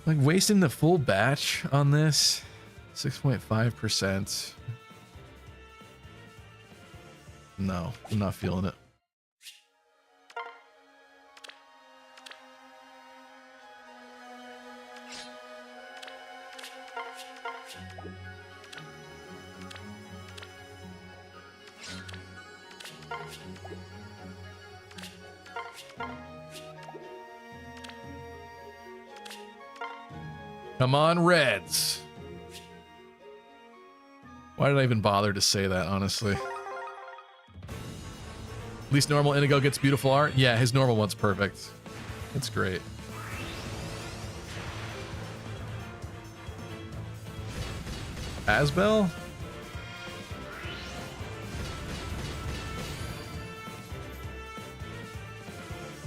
Like wasting the full batch on this? 6.5%. No, I'm not feeling it. Come on, Reds. Why did I even bother to say that, honestly? At least normal Inigo gets beautiful art. Yeah, his normal one's perfect. It's great. Asbel?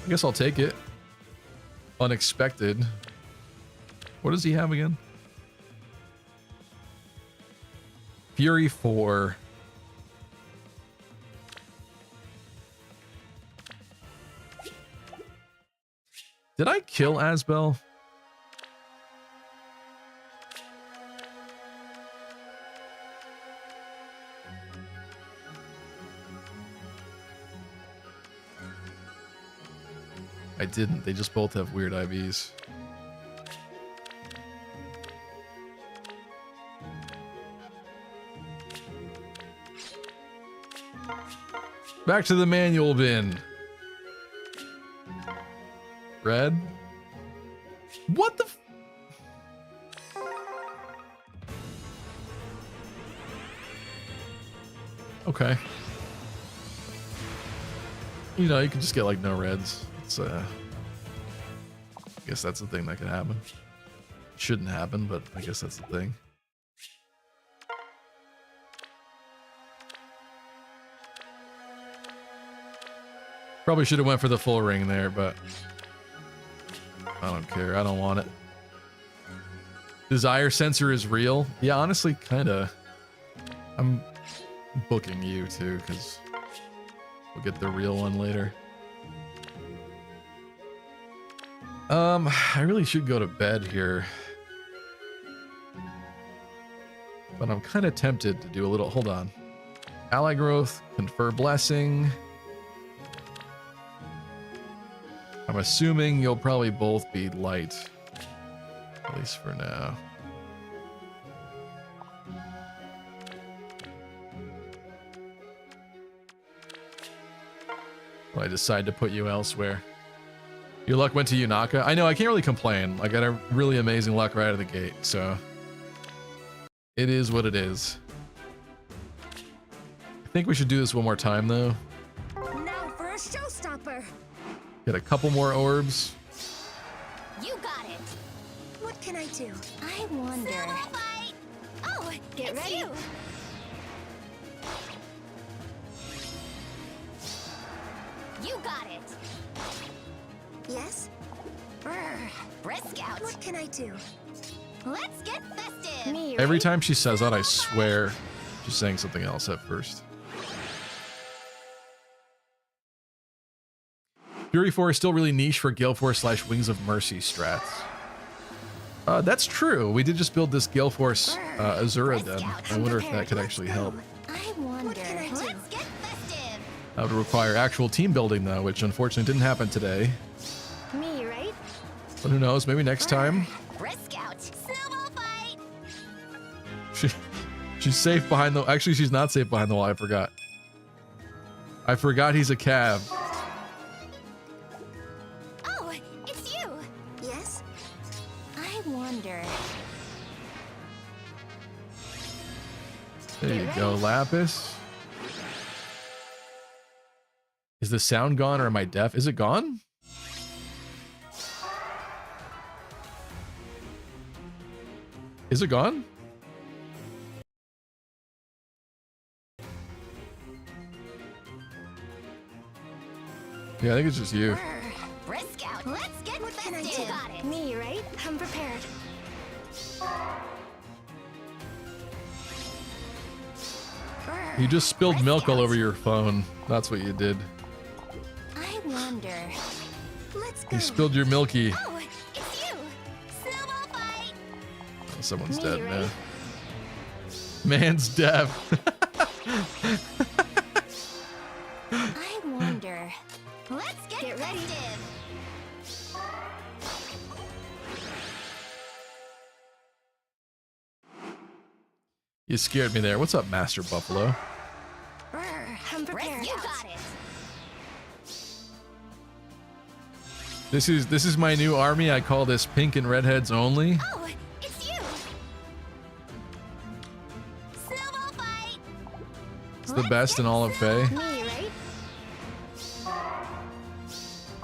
I guess I'll take it. Unexpected. What does he have again? Fury 4. Did I kill Asbel? I didn't. They just both have weird IVs. Back to the manual bin. Red? What the f— Okay. You know, you can just get like no reds. It's I guess that's the thing that could happen. Shouldn't happen, but I guess that's the thing. Probably should have went for the full ring there, but I don't care. I don't want it. Desire sensor is real. Yeah, honestly, kind of. I'm booking you too, because we'll get the real one later. I really should go to bed here, but I'm kind of tempted to do a little. Hold on. Ally growth, confer blessing. I'm assuming you'll probably both be light, at least for now. Well, I decide to put you elsewhere. Your luck went to Yunaka. I know, I can't really complain. I got a really amazing luck right out of the gate, so it is what it is. I think we should do this one more time, though. Now for a showstopper. Get a couple more orbs. You got it. What can I do? I wonder. Fight. Oh, get ready. You. You got it. Yes? Brisk out. What can I do? Let's get festive. Me, Every time she says that, I swear she's saying something else at first. Fury 4 is still really niche for Gale Force / Wings of Mercy strats. That's true. We did just build this Gale Force Azura Den. I wonder if that could actually help. I wonder. What can I do? Let's get festive. That would require actual team building, though, which unfortunately didn't happen today. Me, right? But who knows? Maybe next time. Brisk out. Snowball fight. She's safe behind the. Actually, she's not safe behind the wall. I forgot. I forgot he's a cav. Oh, it's you. Yes. I wonder. There you go, Lapis. Is the sound gone or am I deaf? Is it gone? Is it gone? Yeah, I think it's just you. Brisk out. Let's get what festive. Can I do? You got it. Me, right? I'm prepared. You just spilled milk all over your phone. That's what you did. I wonder. Let's go. You spilled your milky. Oh, it's you. Snowball fight. Oh, someone's Me, dead right? now. Man's deaf. I wonder. Let's get ready. festive. You scared me there. What's up, Master Buffalo? I'm prepared. You got it. This is my new army. I call this pink and redheads only. Oh, it's you. Snowball fight. the best in all of Fae. Me, right?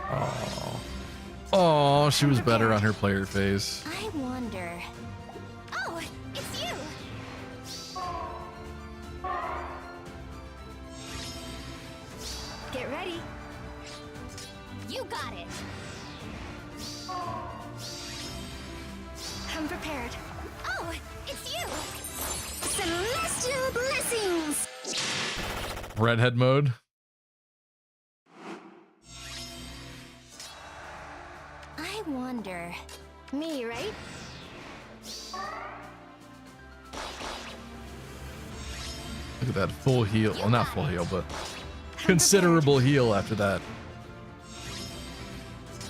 Oh. Oh, she was better on her player phase. I wonder. Oh, it's you. Get ready. You got it. I'm prepared. Oh, it's you. Celestial blessings. Redhead mode. I wonder. Me, right? Look at that full heal. Well, not full heal, but considerable heal after that.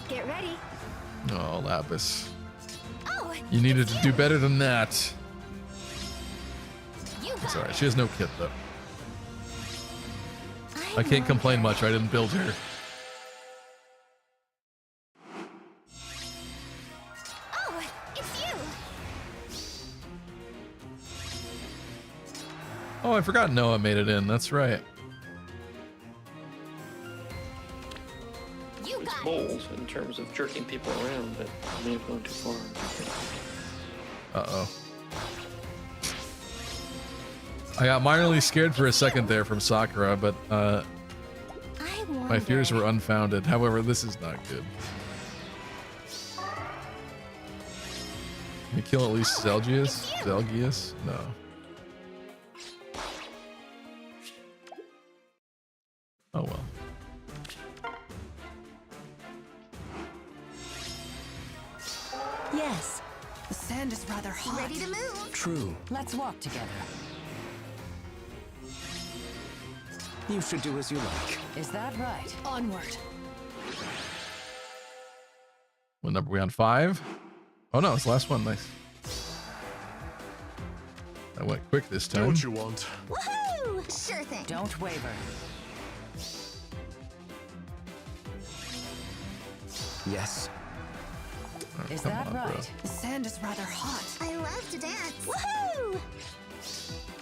Get ready. Oh, Lapis. Oh, You needed to do better than that. you It's got alright. it. She has no kit, though. I can't complain much. I didn't build her. Oh, it's you. Oh, I forgot Noah made it in. That's right. You It's got bold in terms of jerking people around, but I may have gone too far. Uh-oh. I got minorly scared for a second there from Sakura, but my fears were unfounded. However, this is not good. Can you kill at least Zelgius? Zelgius? No. Oh well. Yes. The sand is rather hot. Ready to move. True. Let's walk together. You should do as you like. Is that right? Onward. What number are we on? 5? Oh no, it's the last one. Nice. That went quick this time. Do what you want. Woohoo! Sure thing. Don't waver. Yes. Oh, Is come that on, right? bro. The sand is rather hot. I love to dance. Woohoo!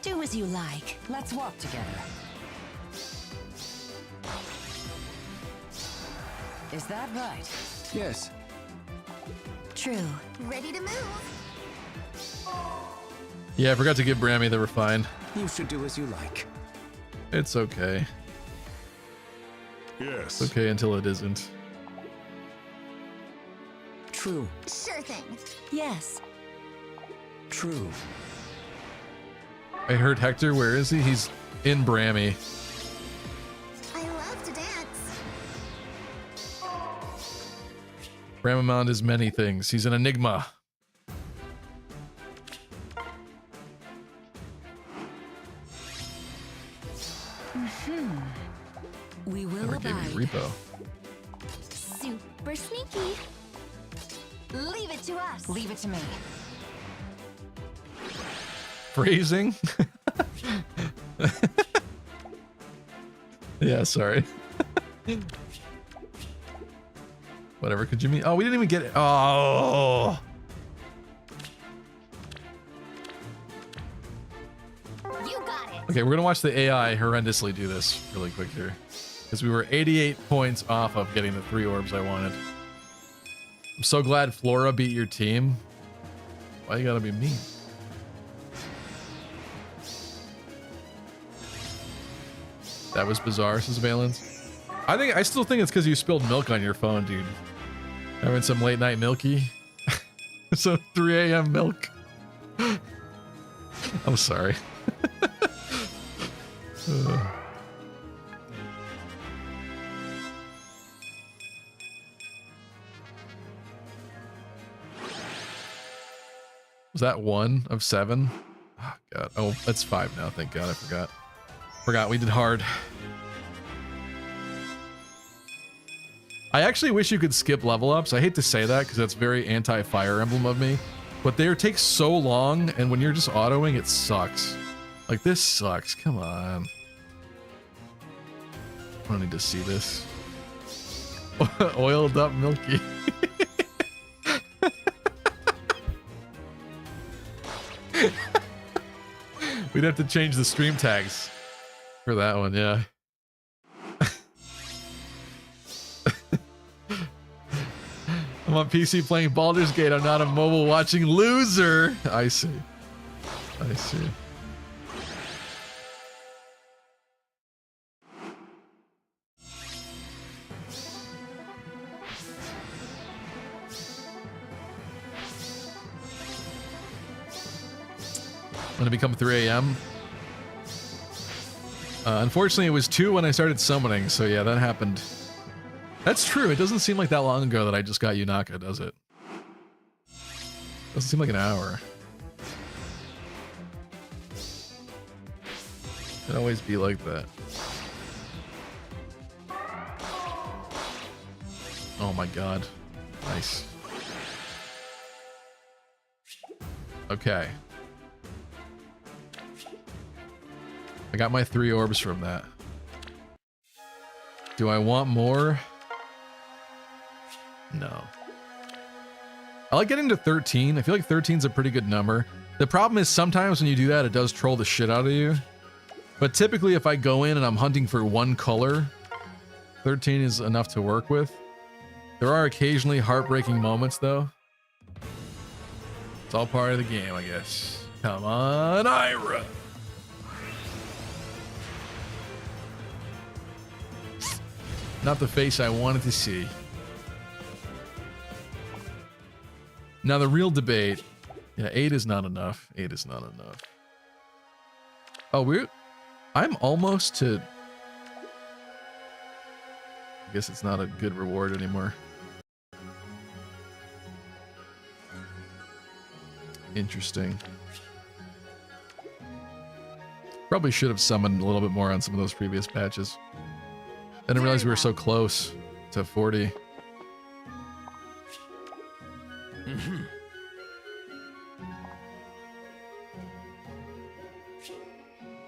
Do as you like. Let's walk together. Is that right? Yes. True. Ready to move. Yeah, I forgot to give Brammy the refine. You should do as you like. It's okay. Yes. It's okay until it isn't. True. Sure thing. Yes. True. I heard Hector. Where is he? He's in Brammy. I love to dance. Bramamount is many things. He's an enigma. We will Never gave abide. me repo. Super sneaky. Leave it to us. Leave it to me. Phrasing? Yeah, sorry. Whatever, could you mean? Oh, we didn't even get it. Oh. You got it. Okay, we're gonna watch the AI horrendously do this really quick here. Because we were 88 points off of getting the 3 orbs I wanted. I'm so glad Flora beat your team. Why you gotta be mean? That was bizarre, says Valence. I still think it's because you spilled milk on your phone, dude. Having some late night milky. Some 3 a.m. milk. I'm sorry. Was that 1 of 7? Oh god. Oh, that's 5 now. Thank god. I forgot. Forgot we did hard. I actually wish you could skip level ups. I hate to say that because that's very anti-Fire Emblem of me. But they take so long, and when you're just autoing, it sucks. Like, this sucks. Come on. I don't need to see this. Oiled up milky. We'd have to change the stream tags. For that one, yeah. I'm on PC playing Baldur's Gate. I'm not a mobile watching loser. I see. I see. When it become 3 a.m. Unfortunately, it was 2 when I started summoning, so yeah, that happened. That's true. It doesn't seem like that long ago that I just got Yunaka, does it? Doesn't seem like an hour. It'd always be like that. Oh my god. Nice. Okay. I got my 3 orbs from that. Do I want more? No. I like getting to 13. I feel like 13 is a pretty good number. The problem is sometimes when you do that, it does troll the shit out of you. But typically if I go in and I'm hunting for one color, 13 is enough to work with. There are occasionally heartbreaking moments though. It's all part of the game, I guess. Come on, Ira! Not the face I wanted to see. Now the real debate, yeah, 8 is not enough. 8 is not enough. Oh, I'm almost to... I guess it's not a good reward anymore. Interesting. Probably should have summoned a little bit more on some of those previous patches. I didn't realize we were so close to 40.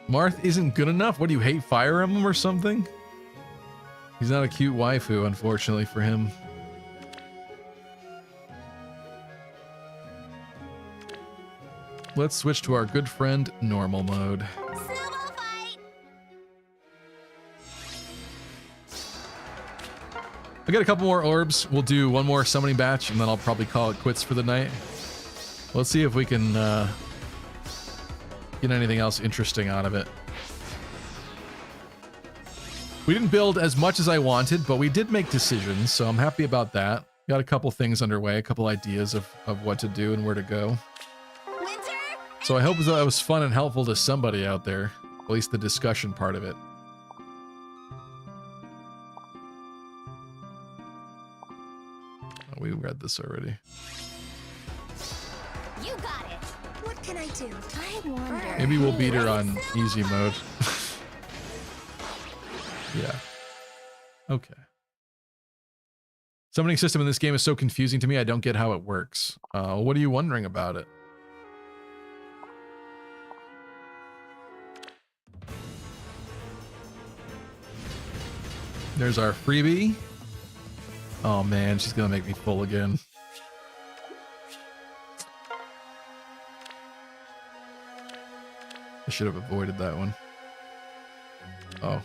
Marth isn't good enough? What, do you hate Fire Emblem or something? He's not a cute waifu, unfortunately for him. Let's switch to our good friend, normal mode. I got a couple more orbs. We'll do one more summoning batch, and then I'll probably call it quits for the night. Let's see if we can get anything else interesting out of it. We didn't build as much as I wanted, but we did make decisions, so I'm happy about that. Got a couple things underway, a couple ideas of what to do and where to go. So I hope that was fun and helpful to somebody out there, at least the discussion part of it. We read this already. You got it. What can I do? I wonder. Maybe we'll beat her on easy mode. Yeah. Okay. Summoning system in this game is so confusing to me, I don't get how it works. What are you wondering about it? There's our freebie. Oh man, she's gonna make me full again. I should have avoided that one. Oh.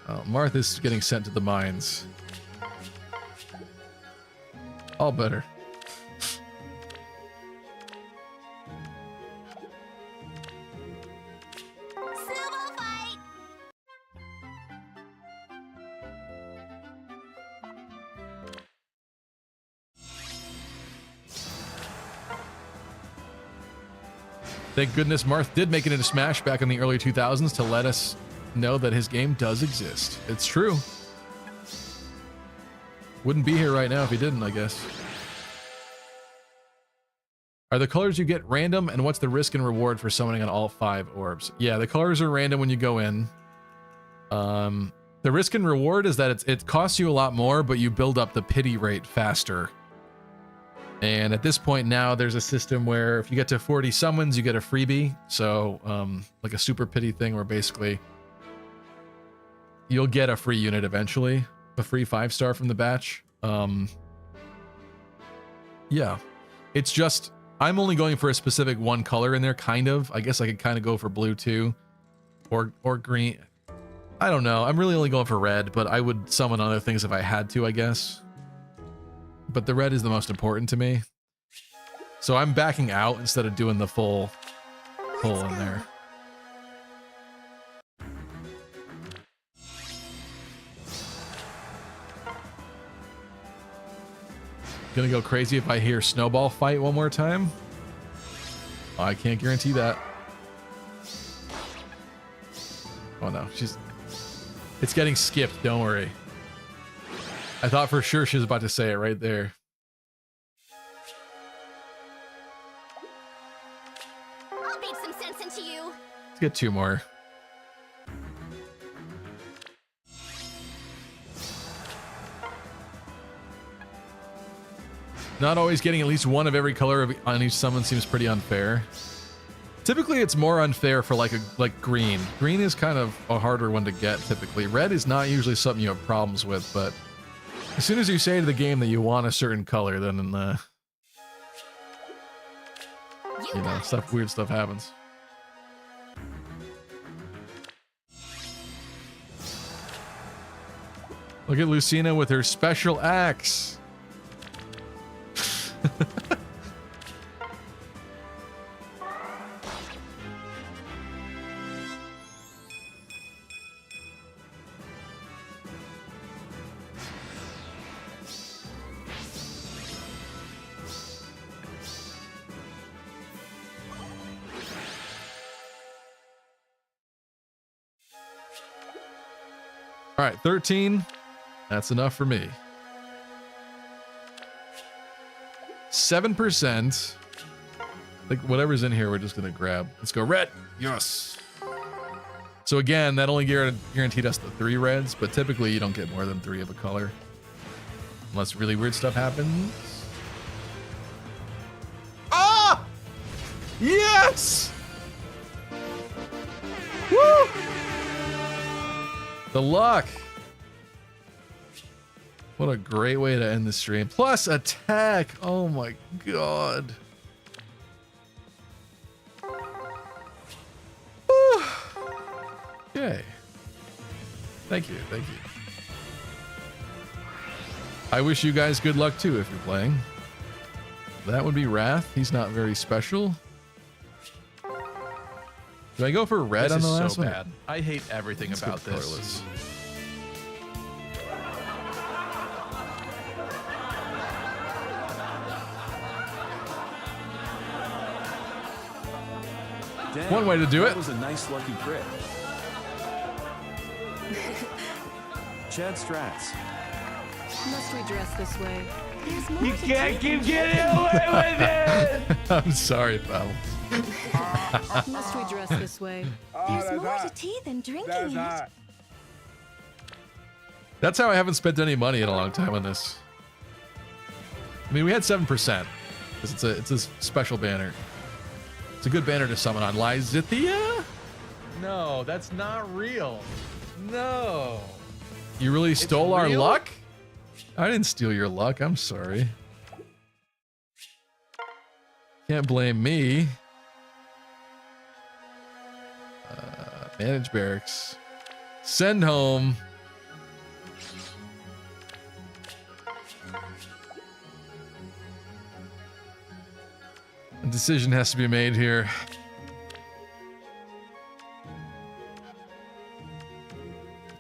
Oh, Martha's getting sent to the mines. All better. Thank goodness Marth did make it into Smash back in the early 2000s to let us know that his game does exist. It's true. Wouldn't be here right now if he didn't, I guess. Are the colors you get random, and what's the risk and reward for summoning on all 5 orbs? Yeah, the colors are random when you go in. The risk and reward is that it costs you a lot more, but you build up the pity rate faster. And at this point now, there's a system where if you get to 40 summons, you get a freebie. So, like a super pity thing where basically you'll get a free unit eventually, a free 5-star from the batch. Yeah, it's just I'm only going for a specific one color in there, kind of. I guess I could kind of go for blue too, or green. I don't know. I'm really only going for red, but I would summon other things if I had to, I guess. But the red is the most important to me. So I'm backing out instead of doing the full pull in there. Gonna go crazy if I hear Snowball fight one more time. I can't guarantee that. Oh no, it's getting skipped, don't worry. I thought for sure she was about to say it right there. I'll beat some sense into you. Let's get two more. Not always getting at least one of every color on each summon seems pretty unfair. Typically, it's more unfair for like green. Green is kind of a harder one to get typically. Red is not usually something you have problems with, but as soon as you say to the game that you want a certain color, then you know, weird stuff happens. Look at Lucina with her special axe. All right, 13. That's enough for me. 7%. Like whatever's in here, we're just gonna grab. Let's go red. Yes. So again, that only guaranteed us the 3 reds, but typically you don't get more than 3 of a color, unless really weird stuff happens. Ah! Yes! Woo! The luck. What a great way to end the stream. Plus attack. Oh my god. Okay. Thank you. Thank you. I wish you guys good luck too if you're playing. That would be Wrath. He's not very special. Do I go for red on the last one? Bad. I hate everything about this. Colorless. Damn, one way to do it. That was a nice lucky crit. Chad Strats. Must we dress this way? You can't keep getting away with it! I'm sorry, pal. Must we dress this way? There's more to tea than drinking it. That's how I haven't spent any money in a long time on this. I mean, we had 7% because it's a special banner. It's a good banner to summon on. Lysithia? No, that's not real. No. You really stole our luck? I didn't steal your luck. I'm sorry. Can't blame me. Manage barracks. Send home. A decision has to be made here.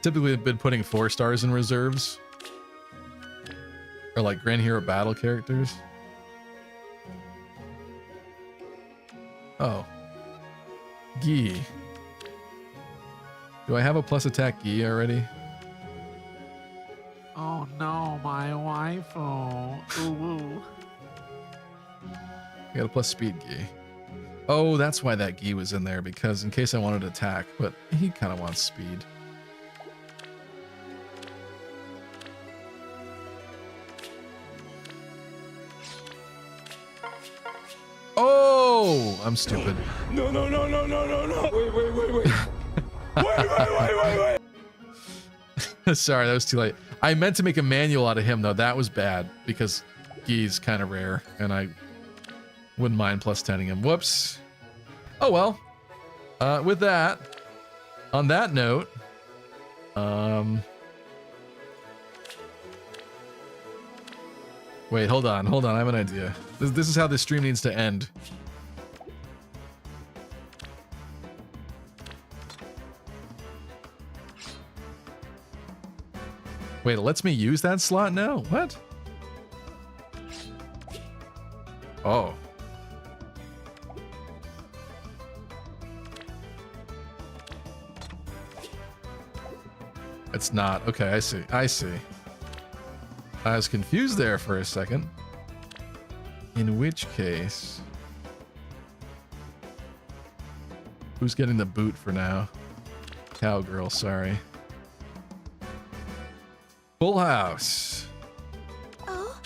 Typically, I've been putting 4 stars in reserves. Or like Grand Hero battle characters. Oh. Gi. Do I have a plus attack Gi already? Oh no, my wife. Oh. Ooh. I got a plus speed Gi. Oh, that's why that Gi was in there, because in case I wanted to attack, but he kind of wants speed. Oh, I'm stupid. No, no, no, no, no, no, no. Wait. wait. Sorry, that was too late. I meant to make a manual out of him, though. That was bad, because Gi's kind of rare, and I Wouldn't mind plus 10ing him. Whoops. Oh well. With that, on that note, wait, hold on. I have an idea. This is how this stream needs to end. Wait, it lets me use that slot now? What? Oh. It's not. Okay, I see. I was confused there for a second. In which case... Who's getting the boot for now? Cowgirl, sorry. Full house. Oh.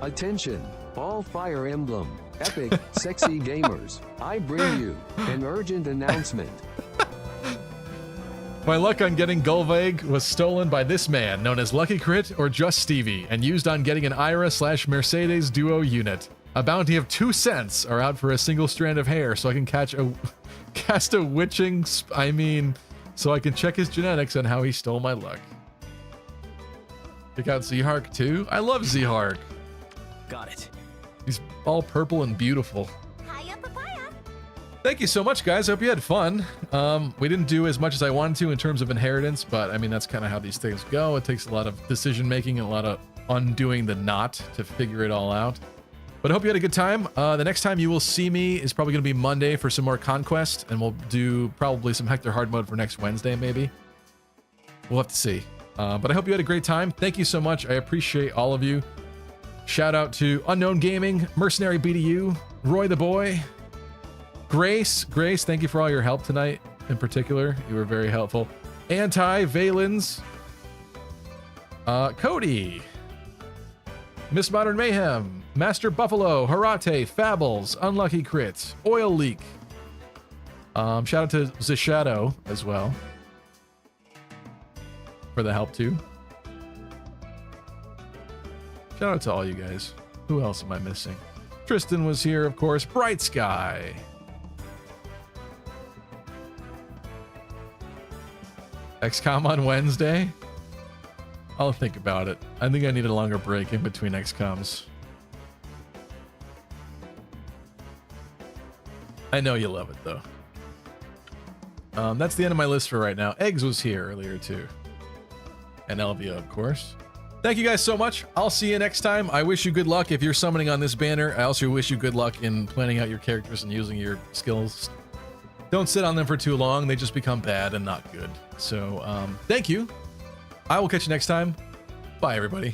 Attention, all Fire Emblem, epic, sexy gamers. I bring you an urgent announcement. My luck on getting Gulveg was stolen by this man, known as Lucky Crit or Just Stevie, and used on getting an Ira/Mercedes duo unit. A bounty of 2 cents are out for a single strand of hair, so I can cast a witching. So I can check his genetics on how he stole my luck. Check out Z-Hark too. I love Z-Hark. Got it. He's all purple and beautiful. Thank you so much, guys. Hope you had fun. We didn't do as much as I wanted to in terms of inheritance, but I mean, that's kind of how these things go. It takes a lot of decision making and a lot of undoing the knot to figure it all out. But I hope you had a good time. The next time you will see me is probably going to be Monday for some more Conquest, and we'll do probably some Hector hard mode for next Wednesday, maybe. We'll have to see. But I hope you had a great time. Thank you so much. I appreciate all of you. Shout out to Unknown Gaming, Mercenary BDU, Roy the Boy, Grace, thank you for all your help tonight in particular. You were very helpful. Valens, Cody, Miss Modern Mayhem, Master Buffalo, Harate, Fables, Unlucky Crits, Oil Leak. Shout out to The Shadow as well for the help too. Shout out to all you guys. Who else am I missing? Tristan was here, of course. Bright Sky. XCOM on Wednesday? I'll think about it. I think I need a longer break in between XCOMs. I know you love it, though. That's the end of my list for right now. Eggs was here earlier, too. And Elvia, of course. Thank you guys so much. I'll see you next time. I wish you good luck if you're summoning on this banner. I also wish you good luck in planning out your characters and using your skills. Don't sit on them for too long. They just become bad and not good. So, thank you. I will catch you next time. Bye, everybody.